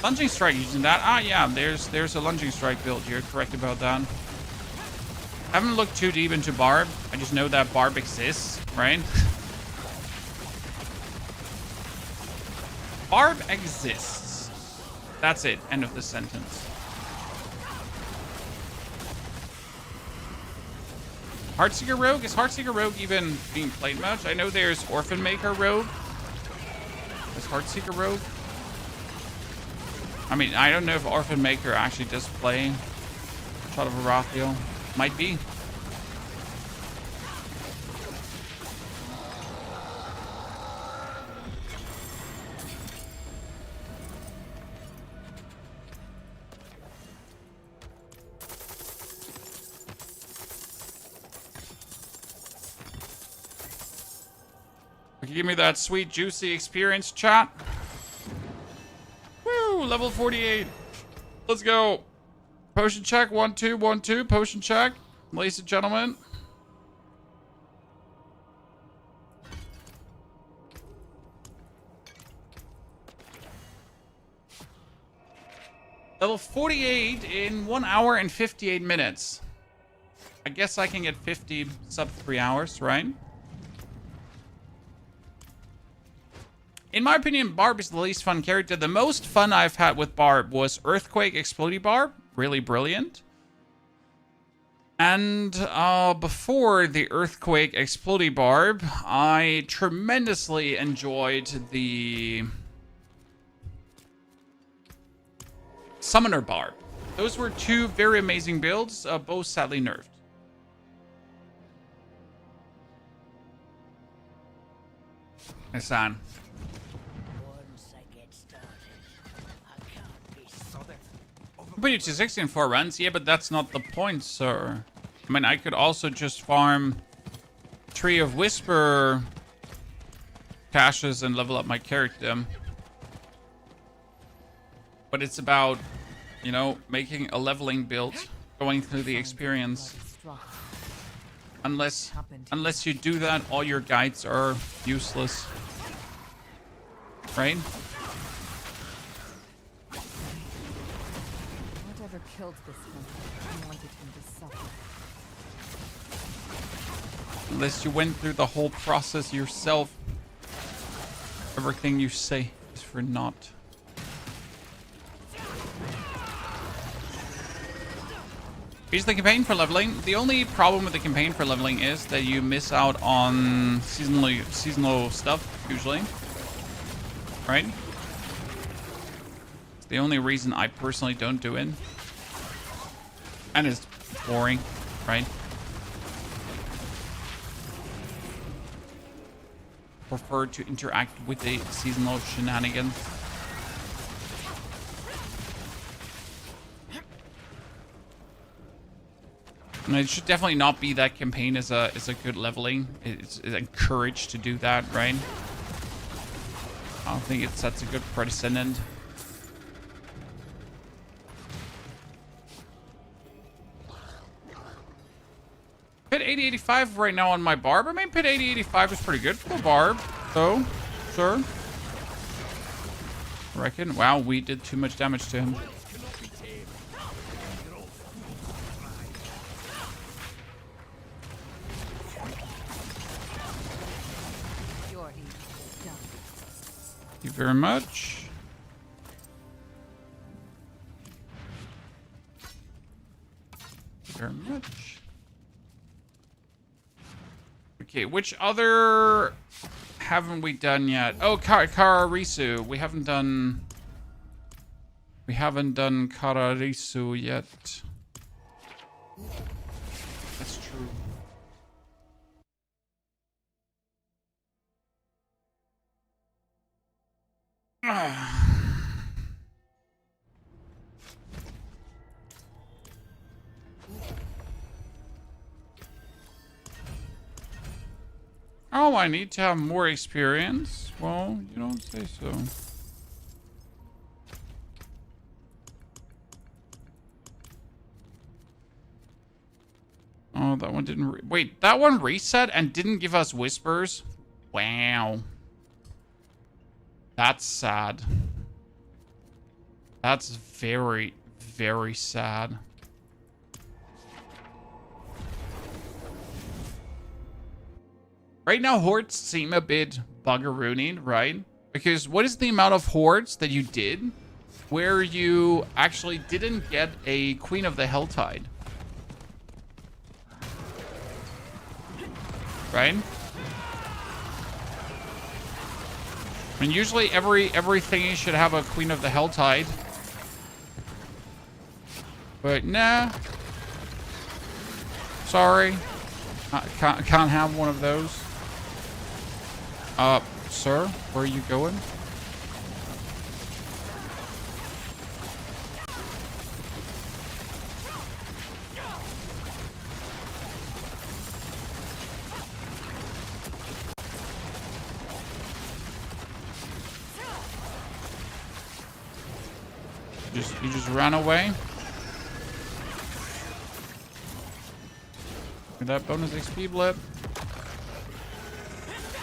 Lunging Strike using that. Ah, yeah, there's a Lunging Strike build. You're correct about that. I haven't looked too deep into Barb. I just know that Barb exists, right? Barb exists. That's it. End of the sentence. Heartseeker Rogue? Is Heartseeker Rogue even being played much? I know there's Orphan Maker Rogue. Is Heartseeker Rogue? I mean, I don't know if Orphan Maker actually does play Shard of Rathiel. Might be. Give me that sweet, juicy experience, chat. Woo! Level 48. Let's go. Potion check. 1, 2, 1, 2. Potion check. Ladies and gentlemen. Level 48 in 1 hour and 58 minutes. I guess I can get 50 sub 3 hours, right? In my opinion, Barb is the least fun character. The most fun I've had with Barb was Earthquake Explodey Barb. Really brilliant. And before the Earthquake Explodey Barb, I tremendously enjoyed the Summoner Barb. Those were two very amazing builds, both sadly nerfed. Hassan. Completed to 60 in 4 runs. Yeah, but that's not the point, sir. I mean, I could also just farm Tree of Whisper caches and level up my character. But it's about, you know, making a leveling build, going through the experience. Unless you do that, all your guides are useless. right? Whatever killed this one, I wanted him to suffer. Unless you went through the whole process yourself. Everything you say is for naught. Here's the campaign for leveling. The only problem with the campaign for leveling is that you miss out on seasonal stuff, usually. Right? It's the only reason I personally don't do it. And it's boring, right? Prefer to interact with the seasonal shenanigans. And it should definitely not be that campaign is a good leveling. It's encouraged to do that, right? I don't think it sets a good precedent. Pit 8085 right now on my barb. I mean, pit 8085 is pretty good for the barb, though. Sure. I reckon. Wow, we did too much damage to him. Thank you very much. Thank you very much. Okay, which other haven't we done yet? Oh, Kararisu. We haven't done Kararisu yet. That's true. Oh, I need to have more experience? Well, you don't say so. Oh, that one didn't... Wait, that one reset and didn't give us whispers? Wow. That's sad. That's very, very sad. Right now, hordes seem a bit buggerooning, right? Because what is the amount of hordes that you did where you actually didn't get a Queen of the Helltide? Right? I mean, usually every thingy should have a Queen of the Helltide. But nah. Sorry. Can't have one of those. Sir, where are you going? You just ran away. Look at that bonus XP blip.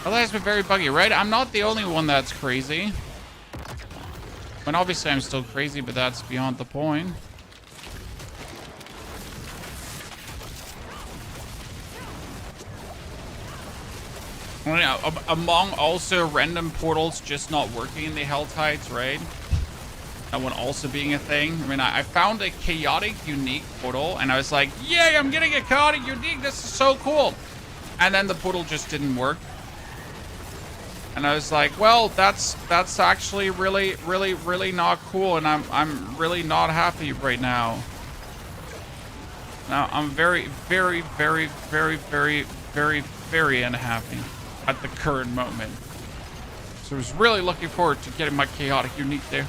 Well, that's been very buggy, right? I'm not the only one that's crazy. I mean, obviously I'm still crazy, but that's beyond the point. Among also random portals just not working in the Helltides, right? That one also being a thing. I mean, I found a chaotic unique portal and I was like, yay, I'm getting a chaotic unique. This is so cool. And then the portal just didn't work. And I was like, well, that's actually really not cool. And I'm really not happy right now. Now I'm very unhappy at the current moment. So I was really looking forward to getting my chaotic unique there.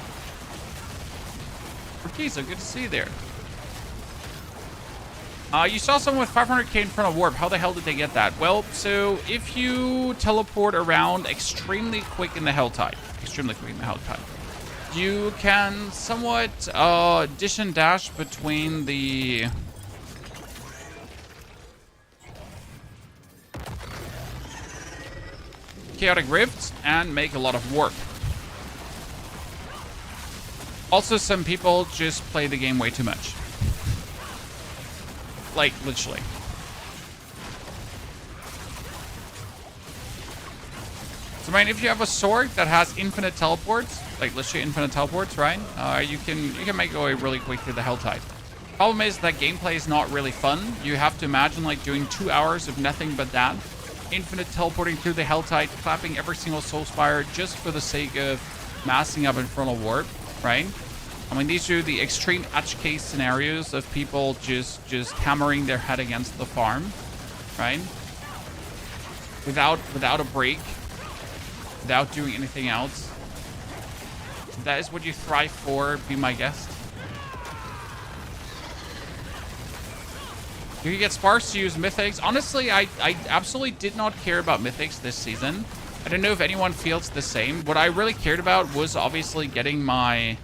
Urquiza, good to see you there. You saw someone with 500k in front of warp. How the hell did they get that? Well, so if you teleport around extremely quick in the Helltide, you can somewhat dish and dash between the chaotic rifts and make a lot of warp. Also, some people just play the game way too much. Like, literally. So, I mean, if you have a sword that has infinite teleports, like literally infinite teleports, right? You can make your way really quick through the Helltide. Problem is that gameplay is not really fun. You have to imagine like doing 2 hours of nothing but that. Infinite teleporting through the Helltide, clapping every single soul spire just for the sake of massing up Infernal Warp, right? I mean, these are the extreme edge case scenarios of people just hammering their head against the farm, right? Without a break, without doing anything else. If that is what you thrive for, be my guest. You can get sparks to use mythics. Honestly, I absolutely did not care about mythics this season. I don't know if anyone feels the same. What I really cared about was obviously getting my...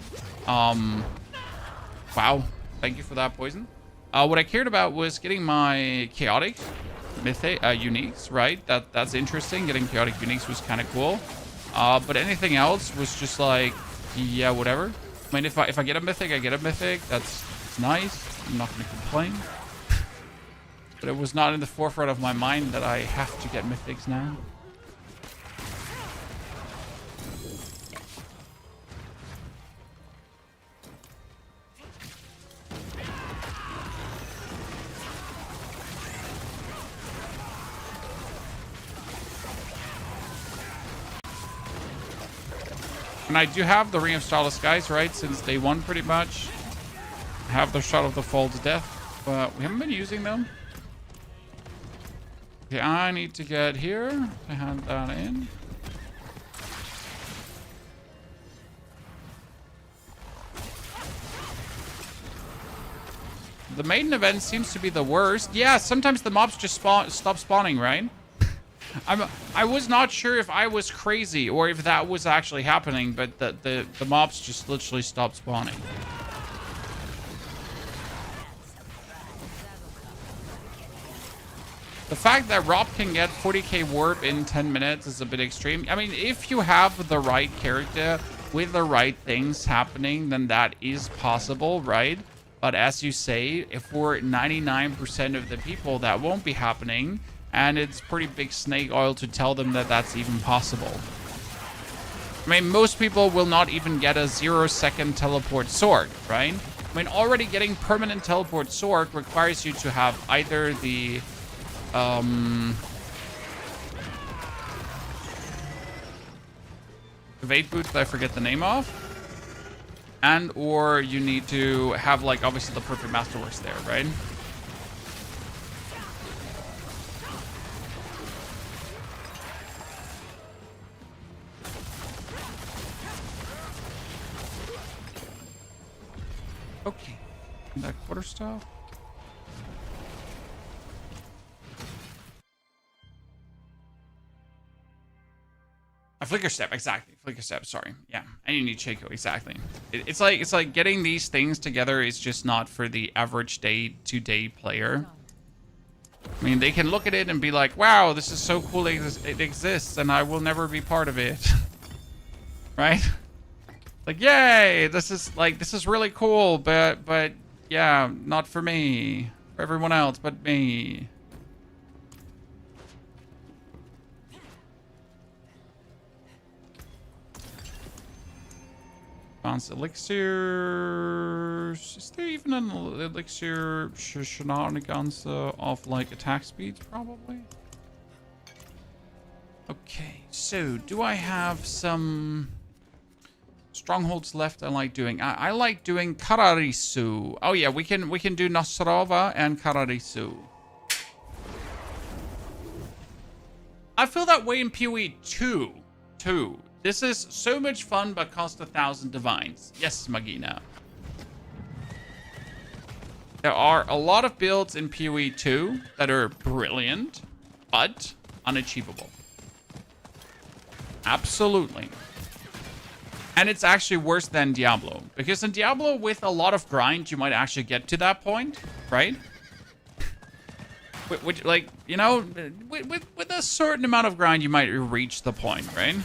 Wow. Thank you for that, Poison. What I cared about was getting my chaotic mythic uniques, right? That's interesting. Getting chaotic uniques was kind of cool. But anything else was just like, yeah, whatever. I mean, if I get a mythic, I get a mythic. It's nice. I'm not going to complain. But it was not in the forefront of my mind that I have to get mythics now. And I do have the Ring of Starless Skies, right? Since day one, pretty much. I have the Shot of the Fall to Death, but we haven't been using them. Okay, I need to get here to hand that in. The maiden event seems to be the worst. Yeah, sometimes the mobs just stop spawning, right? I was not sure if I was crazy or if that was actually happening, but the mobs just literally stopped spawning. The fact that Rob can get 40k warp in 10 minutes is a bit extreme. I mean, if you have the right character with the right things happening, then that is possible, right? But as you say, if for 99% of the people, that won't be happening. And it's pretty big snake oil to tell them that that's even possible. I mean, most people will not even get a 0-second teleport sword, right? I mean, already getting permanent teleport sword requires you to have either the... evade boots that I forget the name of. And or you need to have, like, obviously the perfect masterworks there, right? Okay, that quarterstaff. A flicker step, exactly. Flicker step, sorry. Yeah, and you need Shaco, exactly. It's like getting these things together is just not for the average day-to-day player. I mean, they can look at it and be like, wow, this is so cool it exists, and I will never be part of it. Right? Like, yay, this is really cool, but yeah, not for me. For everyone else but me. Advanced elixirs. Is there even an elixir shenanigans of like attack speeds? Probably. Okay, so do I have some strongholds left I like doing? I like doing Kararisu. Oh yeah, we can do Nosrova and Kararisu. I feel that way in PoE 2. This is so much fun, but costs 1,000 divines. Yes, Magina. There are a lot of builds in PoE 2 that are brilliant, but unachievable. Absolutely. And it's actually worse than Diablo. Because in Diablo, with a lot of grind, you might actually get to that point, right? Which, like, you know, with a certain amount of grind, you might reach the point, right?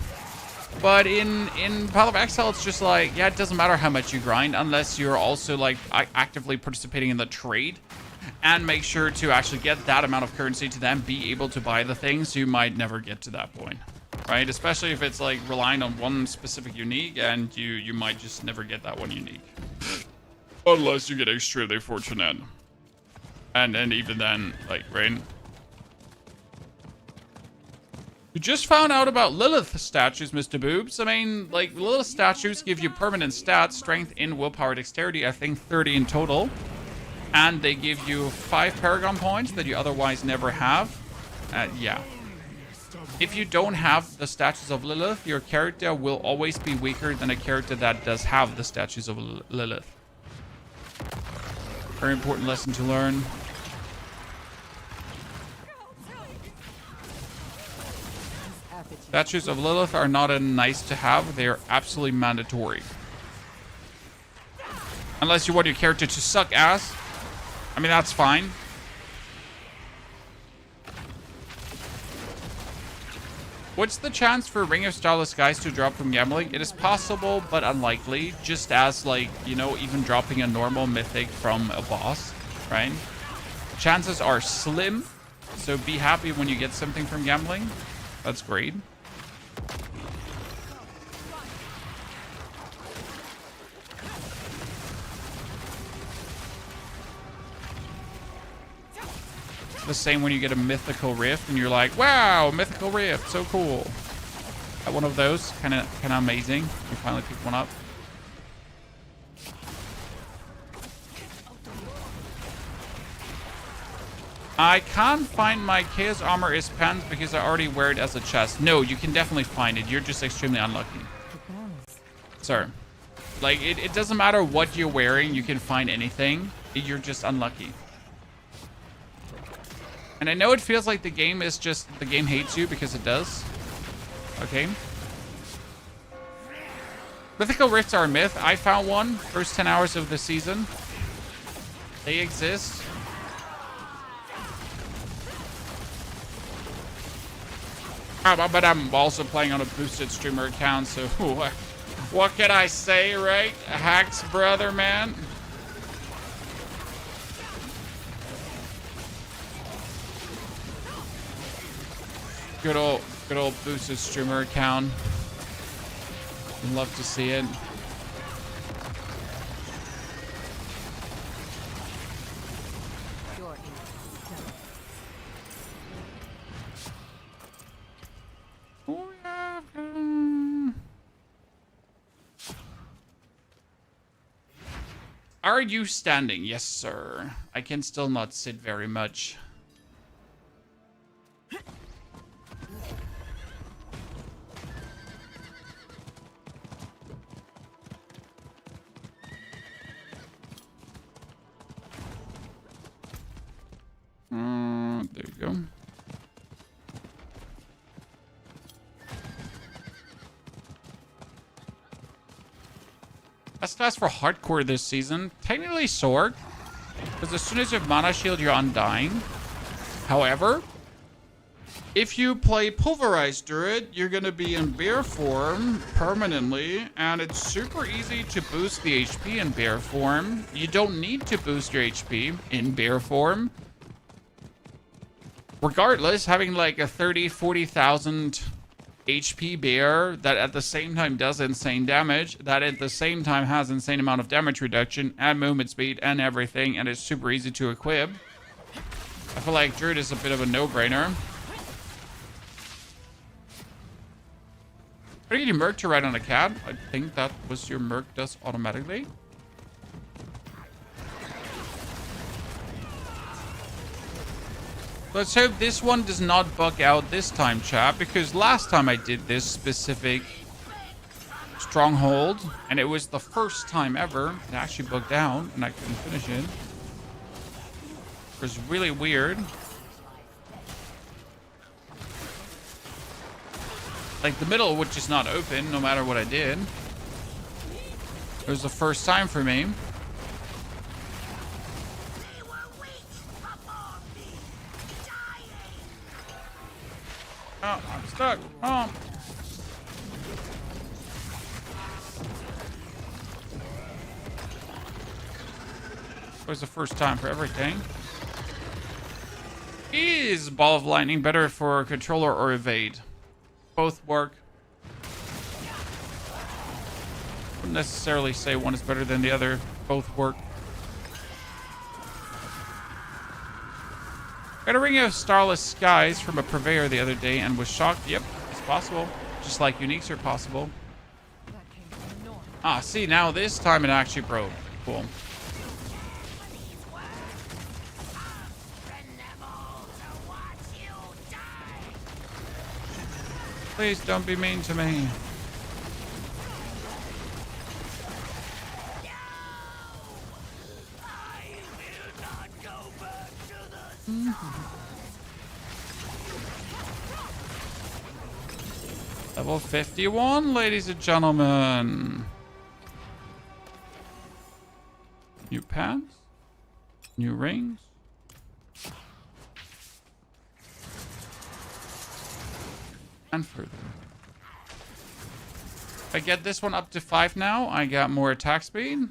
But in Path of Exile, it's just like, yeah, it doesn't matter how much you grind unless you're also like actively participating in the trade, and make sure to actually get that amount of currency to then be able to buy the things. You might never get to that point, right? Especially if it's like relying on one specific unique, and you might just never get that one unique unless you get extremely fortunate. And even then, like, right? You just found out about Lilith statues, Mr. Boobs. I mean, like, Lilith statues give you permanent stats, strength, in willpower, dexterity, I think 30 in total. And they give you 5 Paragon points that you otherwise never have. Yeah. If you don't have the statues of Lilith, your character will always be weaker than a character that does have the statues of Lilith. Very important lesson to learn. Statues of Lilith are not a nice to have, they are absolutely mandatory. Unless you want your character to suck ass. I mean, that's fine. What's the chance for Ring of Starless Skies to drop from gambling? It is possible, but unlikely. Just as, like, you know, even dropping a normal mythic from a boss, right? Chances are slim, so be happy when you get something from gambling. That's great. The same when you get a mythical rift and you're like, wow, mythical rift, so cool. Got one of those, kind of amazing. You finally pick one up. I can't find my Chaos Armor is pants because I already wear it as a chest. No, you can definitely find it. You're just extremely unlucky. Sir. Like, it doesn't matter what you're wearing. You can find anything. You're just unlucky. And I know it feels like the game hates you, because it does. Okay. Mythical Rifts are a myth. I found one first 10 hours of the season. They exist. But I'm also playing on a boosted streamer account, so what can I say, right? Hacks, brother, man. Good old boosted streamer account. Love to see it. Are you standing? Yes, sir. I can still not sit very much. There you go. Best class for hardcore this season. Technically Sorg. Because as soon as you have Mana Shield, you're undying. However, if you play Pulverized Druid, you're going to be in bear form permanently. And it's super easy to boost the HP in bear form. You don't need to boost your HP in bear form. Regardless, having like a 40,000 HP bear that at the same time does insane damage, that at the same time has insane amount of damage reduction and movement speed and everything, and it's super easy to equip. I feel like Druid is a bit of a no-brainer. How do you get your Merc to ride on a cat? I think that was your Merc does automatically. Let's hope this one does not bug out this time, chat, because last time I did this specific stronghold, and it was the first time ever, it actually bugged out, and I couldn't finish it. It was really weird. Like, the middle would just not open, no matter what I did. It was the first time for me. Oh, I'm stuck. Oh. Always the first time for everything. Is Ball of Lightning better for controller or evade? Both work. Wouldn't necessarily say one is better than the other. Both work. Got a ring of starless skies from a purveyor the other day and was shocked. Yep, it's possible. Just like uniques are possible. Ah, see, now this time it actually broke. Cool. Please don't be mean to me. Level 51, ladies and gentlemen. New pants. New rings. And further. If I get this one up to 5 now, I got more attack speed.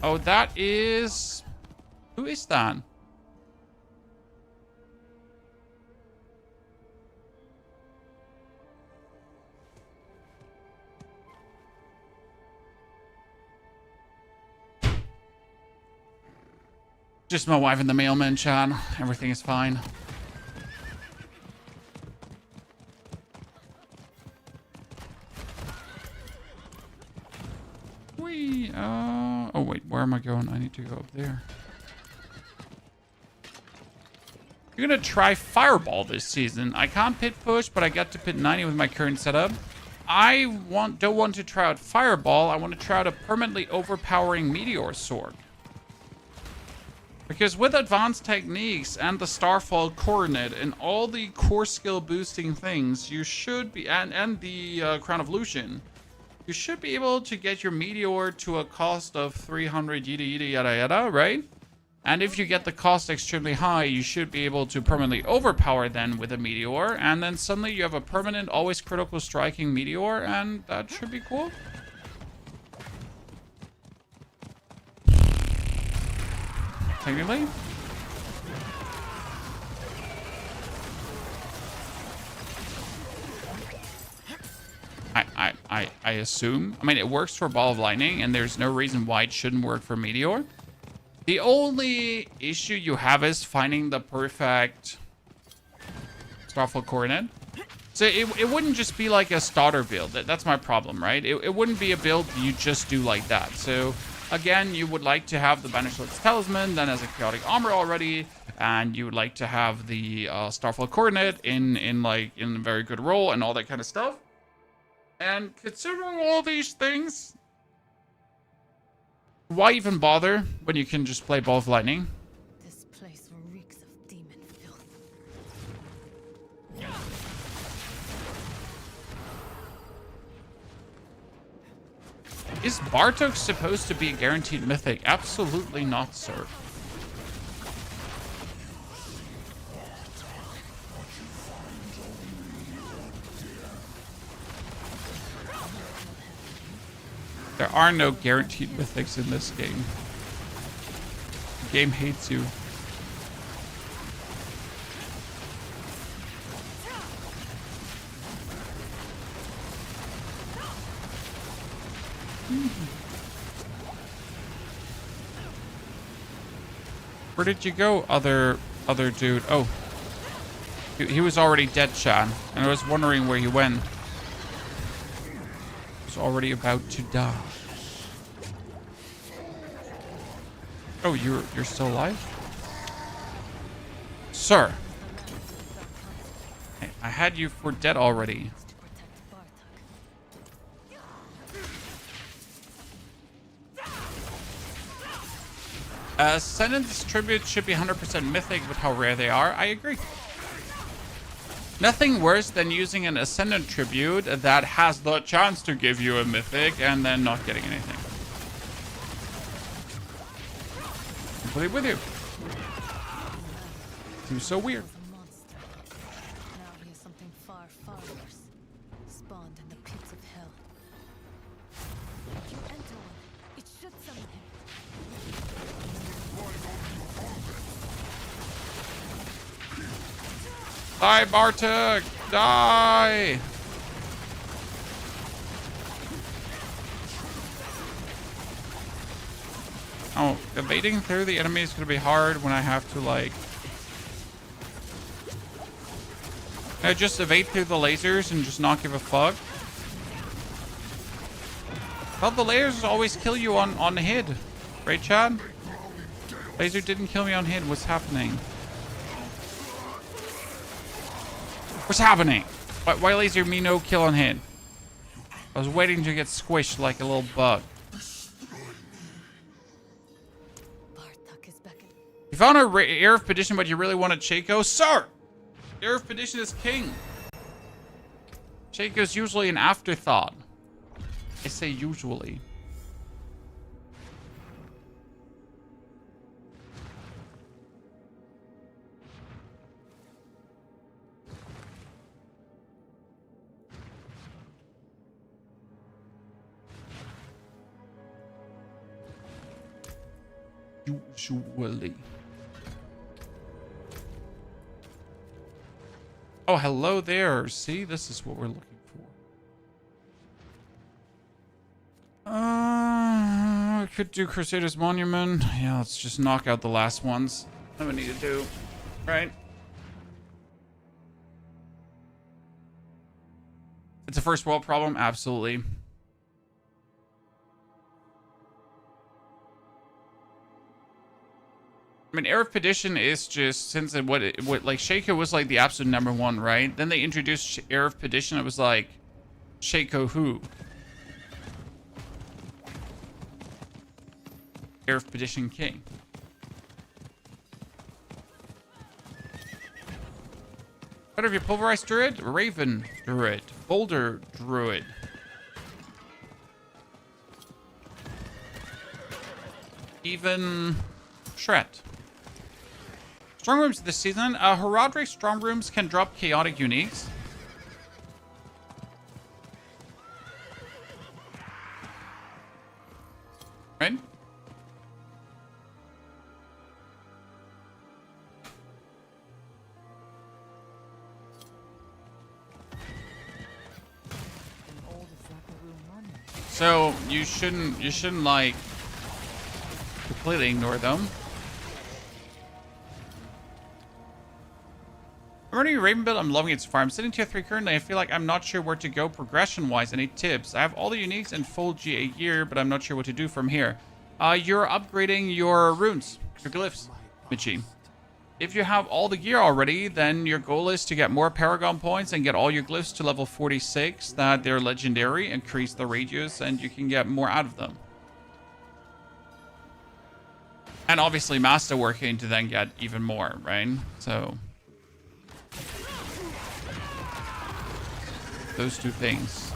Oh, that is... Who is that? Just my wife and the mailman, Chan. Everything is fine. Oh wait, where am I going? I need to go up there. You're gonna try Fireball this season. I can't pit push, but I got to pit 90 with my current setup. I don't want to try out Fireball. I want to try out a permanently overpowering Meteor Sword. Because with advanced techniques and the Starfall Coronet and all the core skill boosting things, you should be, and the Crown of Lucian, you should be able to get your Meteor to a cost of 300 yada yada yada yada, right? And if you get the cost extremely high, you should be able to permanently overpower then with a Meteor, and then suddenly you have a permanent, always critical striking Meteor, and that should be cool. Technically. I assume. I mean, it works for Ball of Lightning, and there's no reason why it shouldn't work for Meteor. The only issue you have is finding the perfect Starfall Coronet. So it wouldn't just be like a starter build. That's my problem, right? It wouldn't be a build you just do like that. So again, you would like to have the Banishment's Talisman then as a chaotic armor already, and you would like to have the Starfall Coronet in a very good role and all that kind of stuff. And considering all these things, why even bother when you can just play Ball of Lightning? This place reeks of demon filth. Is Bartok supposed to be a guaranteed mythic? Absolutely not, sir. There are no guaranteed mythics in this game. The game hates you. Where did you go, other dude? Oh. He was already dead, Shan. And I was wondering where he went. He was already about to die. Oh, you're still alive? Sir. I had you for dead already. Ascendant's tributes should be 100% mythic with how rare they are. I agree. Nothing worse than using an Ascendant tribute that has the chance to give you a mythic and then not getting anything. Completely with you. Seems so weird. Now here's something far, far worse. Spawned in the pits of hell. If you enter one, it should summon him. Die, Bartek! Die! Oh, evading through the enemy is going to be hard when I have to, like... Can I just evade through the lasers and just not give a fuck? Well, the lasers always kill you on hit. Right, Chad? Laser didn't kill me on hit. What's happening? What's happening? Why laser me no kill on hit? I was waiting to get squished like a little bug. You found a Air of Perdition, but you really wanted Shaco? Sir! Air of Perdition is king. Shaco's usually an afterthought. I say usually. Usually. Oh, hello there. See, this is what we're looking for. I could do Crusader's Monument. Yeah, let's just knock out the last ones. That's what we need to do, right? It's a first world problem, absolutely. I mean, Air of Perdition is just, since it, what like Shaco was like the absolute #1, right? Then they introduced Air of Perdition. It was like, Shaco who? Air of Perdition king. What have you pulverized druid? Raven druid. Boulder druid. Even shred. Strong rooms this season. Heraldric strong rooms can drop chaotic uniques. Right? So you shouldn't like completely ignore them. I'm running a Raven build. I'm loving its farm. I'm sitting tier 3 currently. I feel like I'm not sure where to go progression-wise. Any tips? I have all the uniques and full GA gear, but I'm not sure what to do from here. You're upgrading your runes, your glyphs, Michi. If you have all the gear already, then your goal is to get more Paragon points and get all your glyphs to level 46, that they're legendary, increase the radius, and you can get more out of them. And obviously masterworking to then get even more, right? So those two things.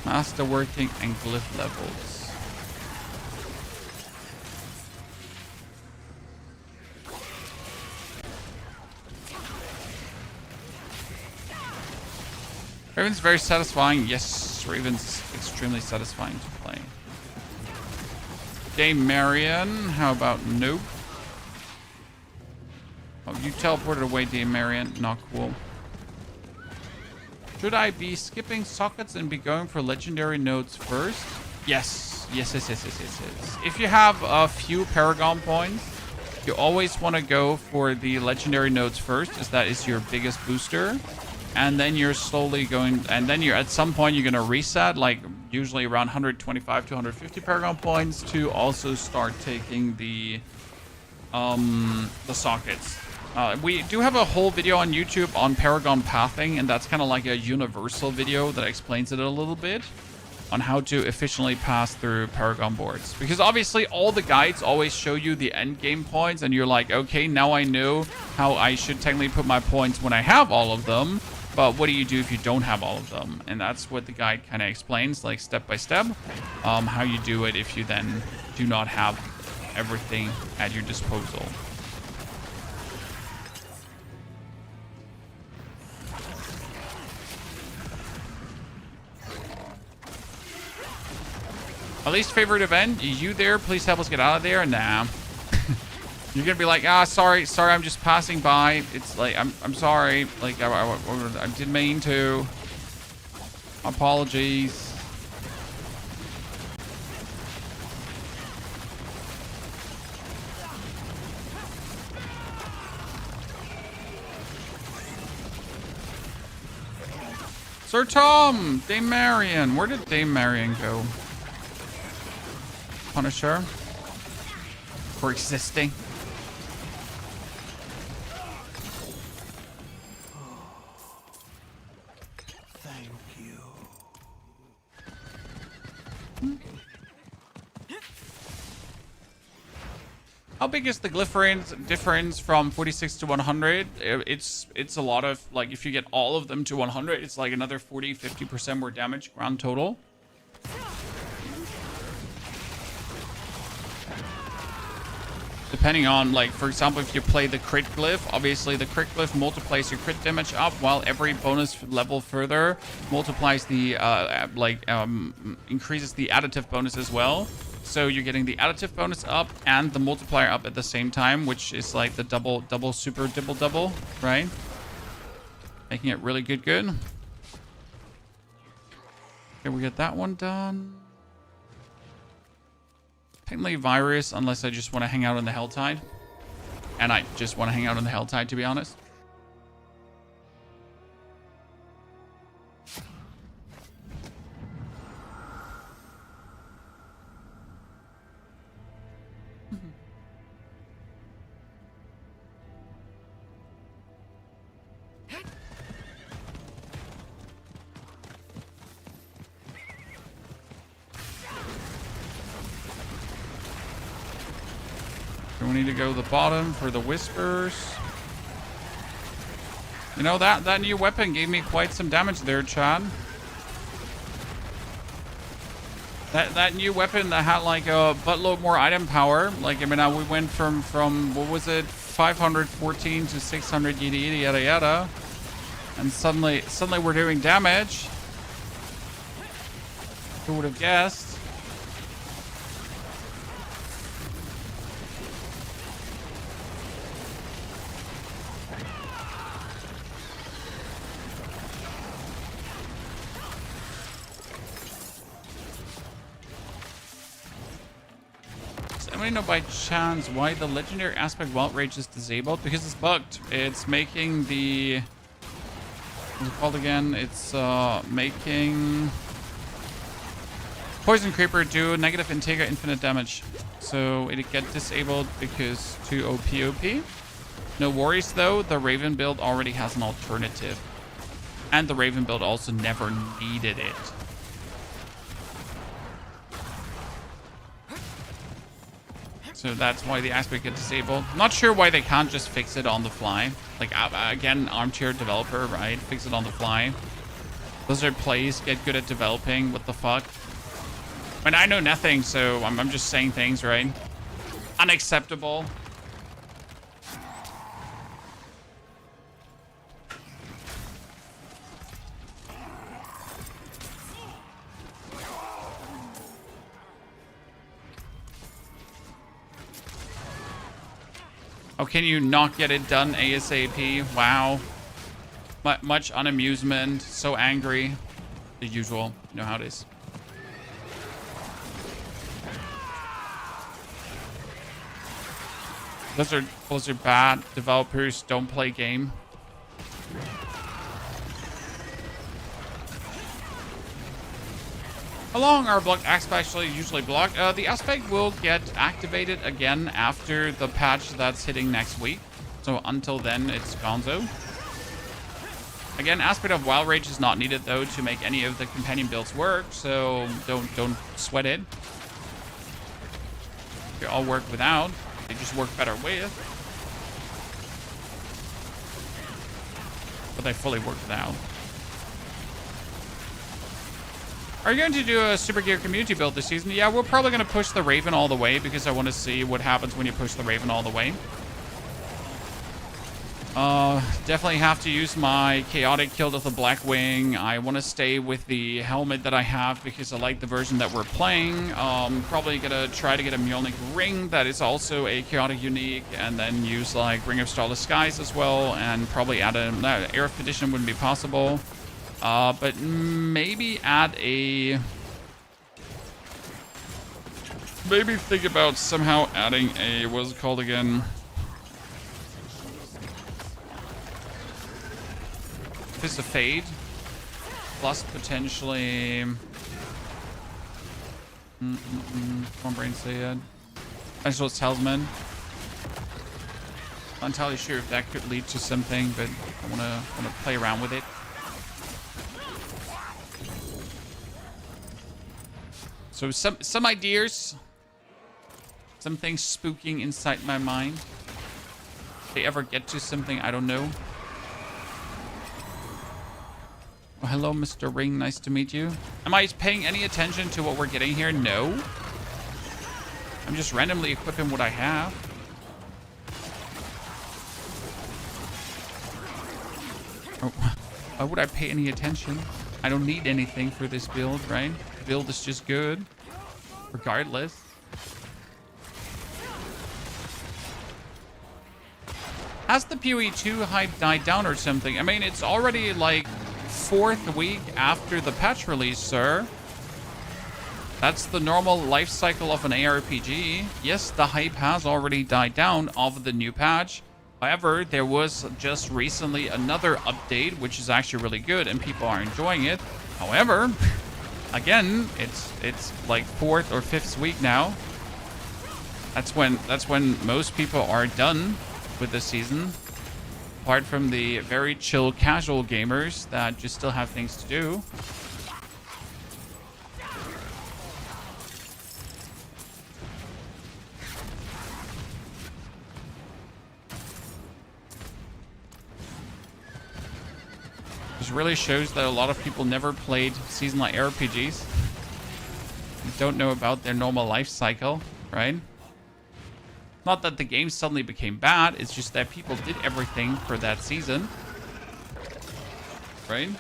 Masterworking and glyph levels. Raven's very satisfying. Yes, Raven's extremely satisfying to play. Game Marion, how about nope? Oh, you teleported away, Dame Marion. Not cool. Should I be skipping sockets and be going for legendary nodes first? Yes. Yes. If you have a few Paragon points, you always want to go for the legendary nodes first, as that is your biggest booster. And then you're slowly going, and then you're at some point you're going to reset, like usually around 125 to 150 Paragon points, to also start taking the sockets. We do have a whole video on YouTube on Paragon pathing, and that's kind of like a universal video that explains it a little bit on how to efficiently pass through Paragon boards. Because obviously all the guides always show you the end game points, and you're like, okay, now I know how I should technically put my points when I have all of them. But what do you do if you don't have all of them? And that's what the guide kind of explains, like step by step, how you do it if you then do not have everything at your disposal. My least favorite event. You there? Please help us get out of there. Nah. You're gonna be like, sorry, I'm just passing by. It's like, I'm sorry. Like, I didn't mean to. Apologies. Sir Tom! Dame Marion. Where did Dame Marion go? Punish her for existing. Thank you. How big is the glyph difference from 46 to 100? It's a lot of, like, if you get all of them to 100, it's like another 40-50% more damage grand total. Depending on, like, for example, if you play the crit glyph, obviously the crit glyph multiplies your crit damage up, while every bonus level further multiplies the, increases the additive bonus as well. So you're getting the additive bonus up and the multiplier up at the same time, which is like the double, super double, right? Making it really good. Okay, we get that one done. Technically virus, unless I just want to hang out on the Helltide. And I just want to hang out on the Helltide, to be honest. We need to go to the bottom for the whispers. You know, that new weapon gave me quite some damage there, Chad. That new weapon that had like a buttload more item power. Like, I mean, we went from what was it, 514 to 600 yada yada, and suddenly we're doing damage. Who would have guessed? I know by chance why the legendary aspect wild rage is disabled, because it's bugged. It's making the, what's it called again? It's making poison creeper do negative Integra infinite damage, so it get disabled because too OP. No worries though, the Raven build already has an alternative, and the Raven build also never needed it. So that's why the aspect gets disabled. Not sure why they can't just fix it on the fly. Like, again, armchair developer, right? Fix it on the fly. Blizzard plays, get good at developing. What the fuck? I mean, I know nothing, so I'm just saying things, right? Unacceptable. Oh, can you not get it done ASAP? Wow. Much unamusement. So angry. The usual. You know how it is. Blizzard bad. Developers don't play game. How long are blocked aspects usually blocked? The aspect will get activated again after the patch that's hitting next week. So until then, it's gonzo. Again, aspect of wild rage is not needed though to make any of the companion builds work. So don't sweat it. They all work without. They just work better with. But they fully work without. Are you going to do a Super Gear community build this season? Yeah, we're probably going to push the Raven all the way because I want to see what happens when you push the Raven all the way. Definitely have to use my chaotic kill with the black wing. I want to stay with the helmet that I have because I like the version that we're playing. Probably gonna try to get a Mjolnir ring that is also a chaotic unique, and then use like Ring of Starless Skies as well, and probably add a Air of Perdition wouldn't be possible. But maybe add a... Maybe think about somehow adding a... What's it called again? Fist of Fade. Plus potentially... Come on, brain, say it. Actual Talisman. Not entirely sure if that could lead to something, but I wanna play around with it. So some ideas, some things spooking inside my mind. If they ever get to something, I don't know. Oh, hello, Mr. Ring. Nice to meet you. Am I paying any attention to what we're getting here? No. I'm just randomly equipping what I have. Oh, why would I pay any attention? I don't need anything for this build, right? The build is just good, regardless. Has the PoE2 hype died down or something? I mean, it's already like 4th week after the patch release, sir. That's the normal life cycle of an ARPG. Yes, the hype has already died down of the new patch. However, there was just recently another update, which is actually really good, and people are enjoying it. However, again, it's like 4th or 5th week now. That's when most people are done with the season. Apart from the very chill casual gamers that just still have things to do. This really shows that a lot of people never played seasonal RPGs. Don't know about their normal life cycle, right? Not that the game suddenly became bad, it's just that people did everything for that season. Right?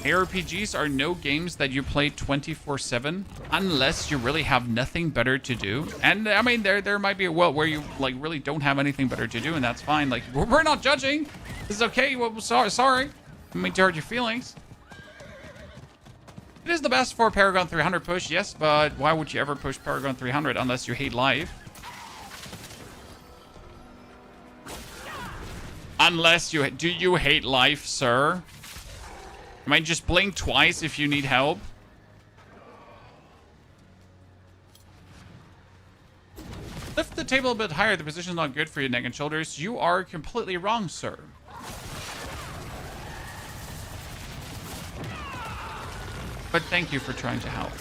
ARPGs are no games that you play 24/7 unless you really have nothing better to do. And I mean, there might be a world where you like really don't have anything better to do, and that's fine. Like, we're not judging. This is okay. Well, sorry. I mean to hurt your feelings. It is the best for Paragon 300 push, yes, but why would you ever push Paragon 300 unless you hate life? Unless you... Do you hate life, sir? I might just blink twice if you need help. Lift the table a bit higher. The position's not good for your neck and shoulders. You are completely wrong, sir. But thank you for trying to help.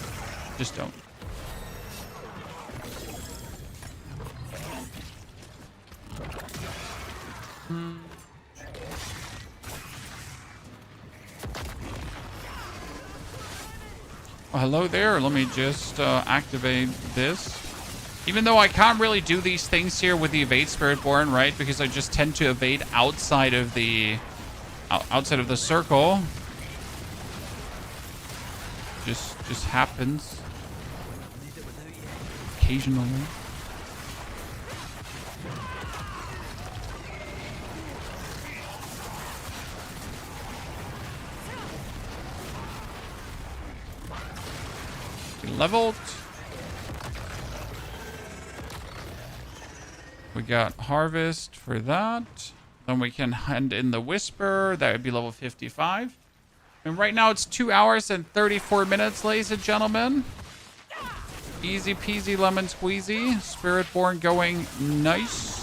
Just don't. Well, hello there. Let me just activate this. Even though I can't really do these things here with the evade Spiritborn, right? Because I just tend to evade outside of the circle. Just happens occasionally. Leveled. We got Harvest for that. Then we can hand in the Whisper. That would be level 55. And right now it's 2 hours and 34 minutes, ladies and gentlemen. Easy peasy lemon squeezy. Spiritborn going nice.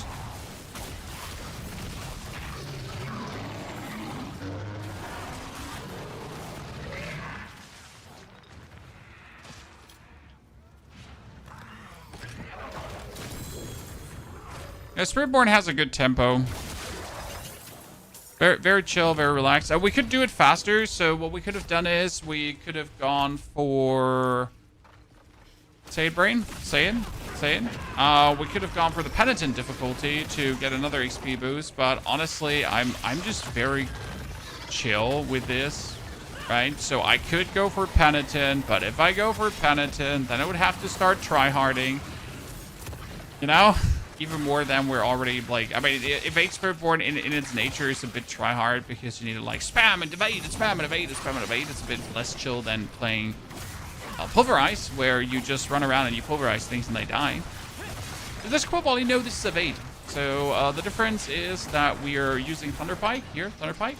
Yeah, Spiritborn has a good tempo. Very, very chill, very relaxed. We could do it faster, so what we could have done is we could have gone for Say it, brain. Say it. Say it. We could have gone for the penitent difficulty to get another XP boost, but honestly, I'm just very chill with this, right? So I could go for penitent, but if I go for penitent, then I would have to start tryharding. You know? Even more than we're already, like, I mean, evade Spiritborn in its nature is a bit tryhard because you need to, like, spam and evade and spam and evade and spam and evade. It's a bit less chill than playing Pulverize, where you just run around and you pulverize things and they die. So this Quillball, you know this is evade. So the difference is that we are using Thunderpike here, Thunderpike,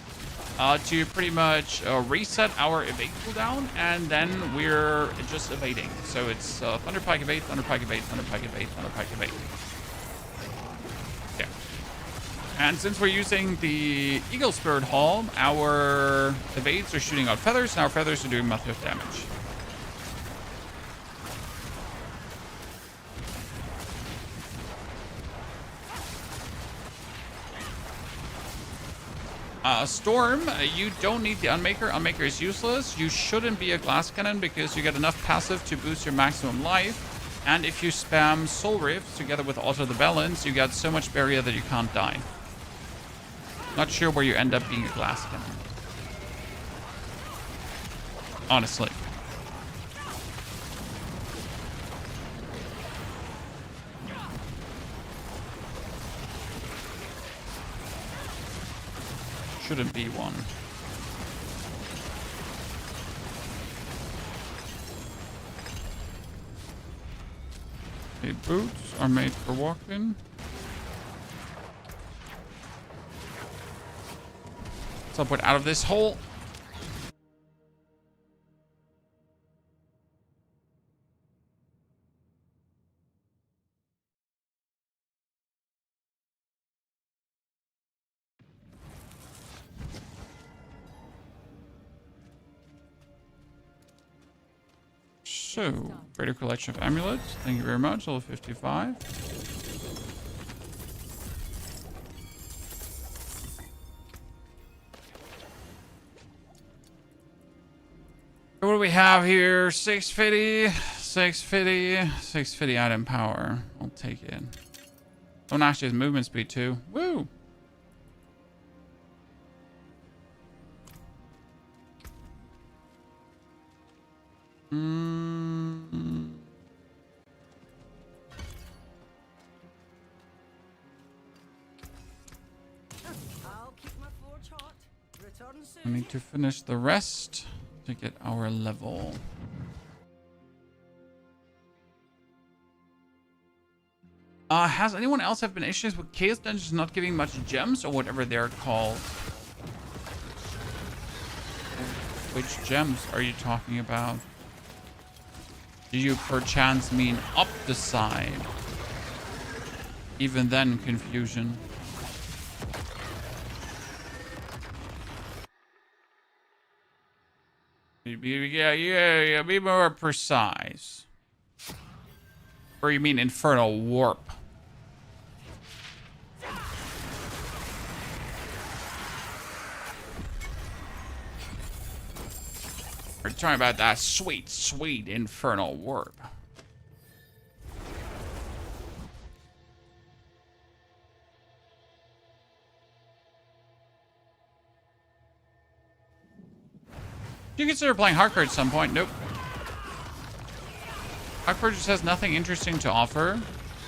to pretty much reset our evade cooldown, and then we're just evading. So it's Thunderpike evade, Thunderpike evade, Thunderpike evade, Thunderpike evade. Yeah. And since we're using the Eagle Spirit Hall, our evades are shooting out feathers, and our feathers are doing massive damage. Storm, you don't need the Unmaker. Unmaker is useless. You shouldn't be a glass cannon because you get enough passive to boost your maximum life. And if you spam Soul Rift together with Alter the Balance, you get so much barrier that you can't die. Not sure where you end up being a glass cannon. Honestly. Shouldn't be one. Okay, boots are made for walking. So I'll put out of this hole. So, greater collection of amulets. Thank you very much. Level 55. What do we have here? 650, 650, 650 item power. I'll take it. Oh, actually, his movement speed too. Woo! I need to finish the rest to get our level. Has anyone else have been issues with Chaos Dungeons not giving much gems or whatever they're called? Which gems are you talking about? Do you perchance mean up the side? Even then, confusion. Yeah, be more precise. Or you mean Infernal Warp? We're talking about that sweet, sweet Infernal Warp. Do you consider playing hardcore at some point? Nope. Hardcore just has nothing interesting to offer.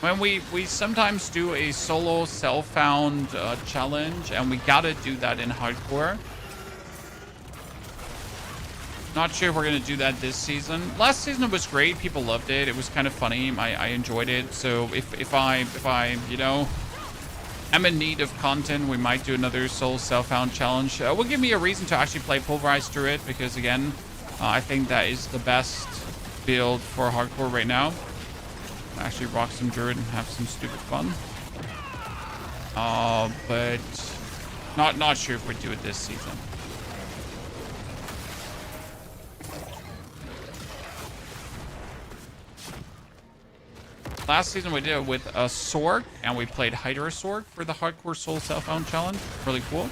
When we sometimes do a solo self-found challenge, and we gotta do that in hardcore. Not sure if we're gonna do that this season. Last season it was great. People loved it. It was kind of funny. I enjoyed it. So if I you know, am in need of content, we might do another solo self-found challenge. Will give me a reason to actually play Pulverized Druid because again, I think that is the best build for hardcore right now. Actually rock some Druid and have some stupid fun. But not sure if we do it this season. Last season we did it with a Sorg, and we played Hydra Sorg for the hardcore soul self-found challenge. Really cool.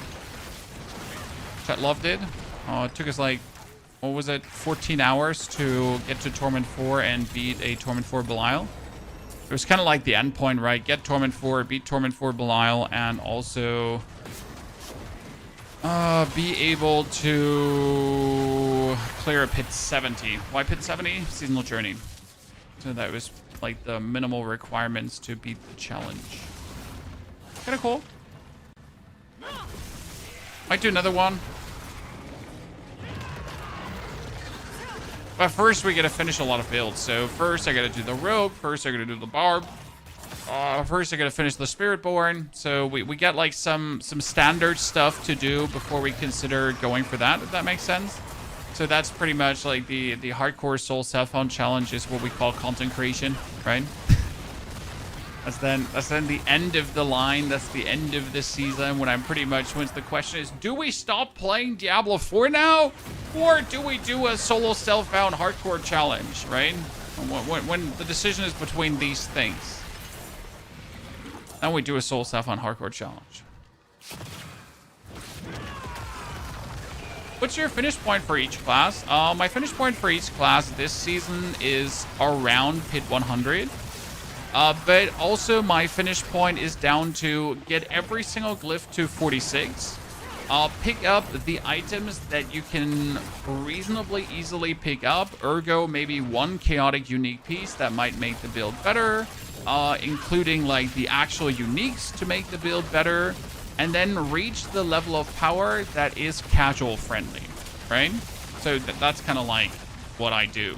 Chat loved it. It took us like what was it, 14 hours to get to Torment 4 and beat a Torment 4 Belial. It was kind of like the end point, right? Get Torment 4, beat Torment 4 Belial, and also be able to clear a Pit 70. Why Pit 70? Seasonal Journey. So that was like the minimal requirements to beat the challenge. Kind of cool. Might do another one. But first we gotta finish a lot of builds. So first I gotta do the Rogue. First I gotta do the Barb. First I gotta finish the Spiritborn. So we get like some standard stuff to do before we consider going for that, if that makes sense. So that's pretty much like the hardcore soul self-found challenge is what we call content creation, right? That's then the end of the line. That's the end of the season when I'm pretty much, once the question is, do we stop playing Diablo 4 now? Or do we do a solo self-found hardcore challenge, right? When the decision is between these things. Then we do a solo self-found hardcore challenge. What's your finish point for each class? My finish point for each class this season is around Pit 100. But also my finish point is down to get every single glyph to 46. Pick up the items that you can reasonably easily pick up. Ergo, maybe one chaotic unique piece that might make the build better. Including like the actual uniques to make the build better. And then reach the level of power that is casual friendly, right? So that's kind of like what I do.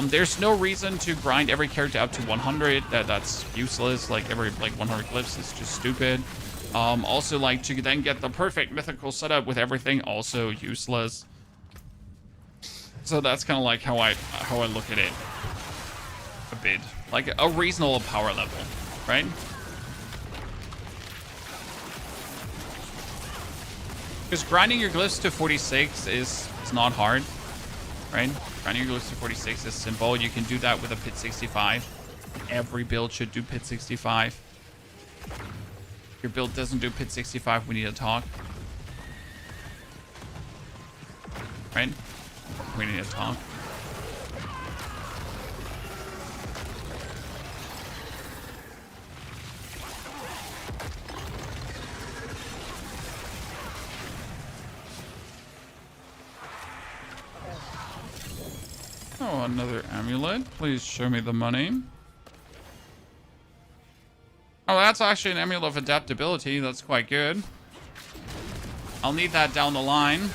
There's no reason to grind every character up to 100. That's useless. Like every 100 glyphs is just stupid. Also, like to then get the perfect mythical setup with everything, also useless. So that's kind of like how I look at it. A bit like a reasonable power level, right? Because grinding your glyphs to 46 it's not hard, right? Grinding your glyphs to 46 is simple. You can do that with a Pit 65. Every build should do Pit 65. If your build doesn't do Pit 65, we need to talk. Right? We need to talk. Oh, another amulet. Please show me the money. Oh, that's actually an amulet of adaptability. That's quite good. I'll need that down the line.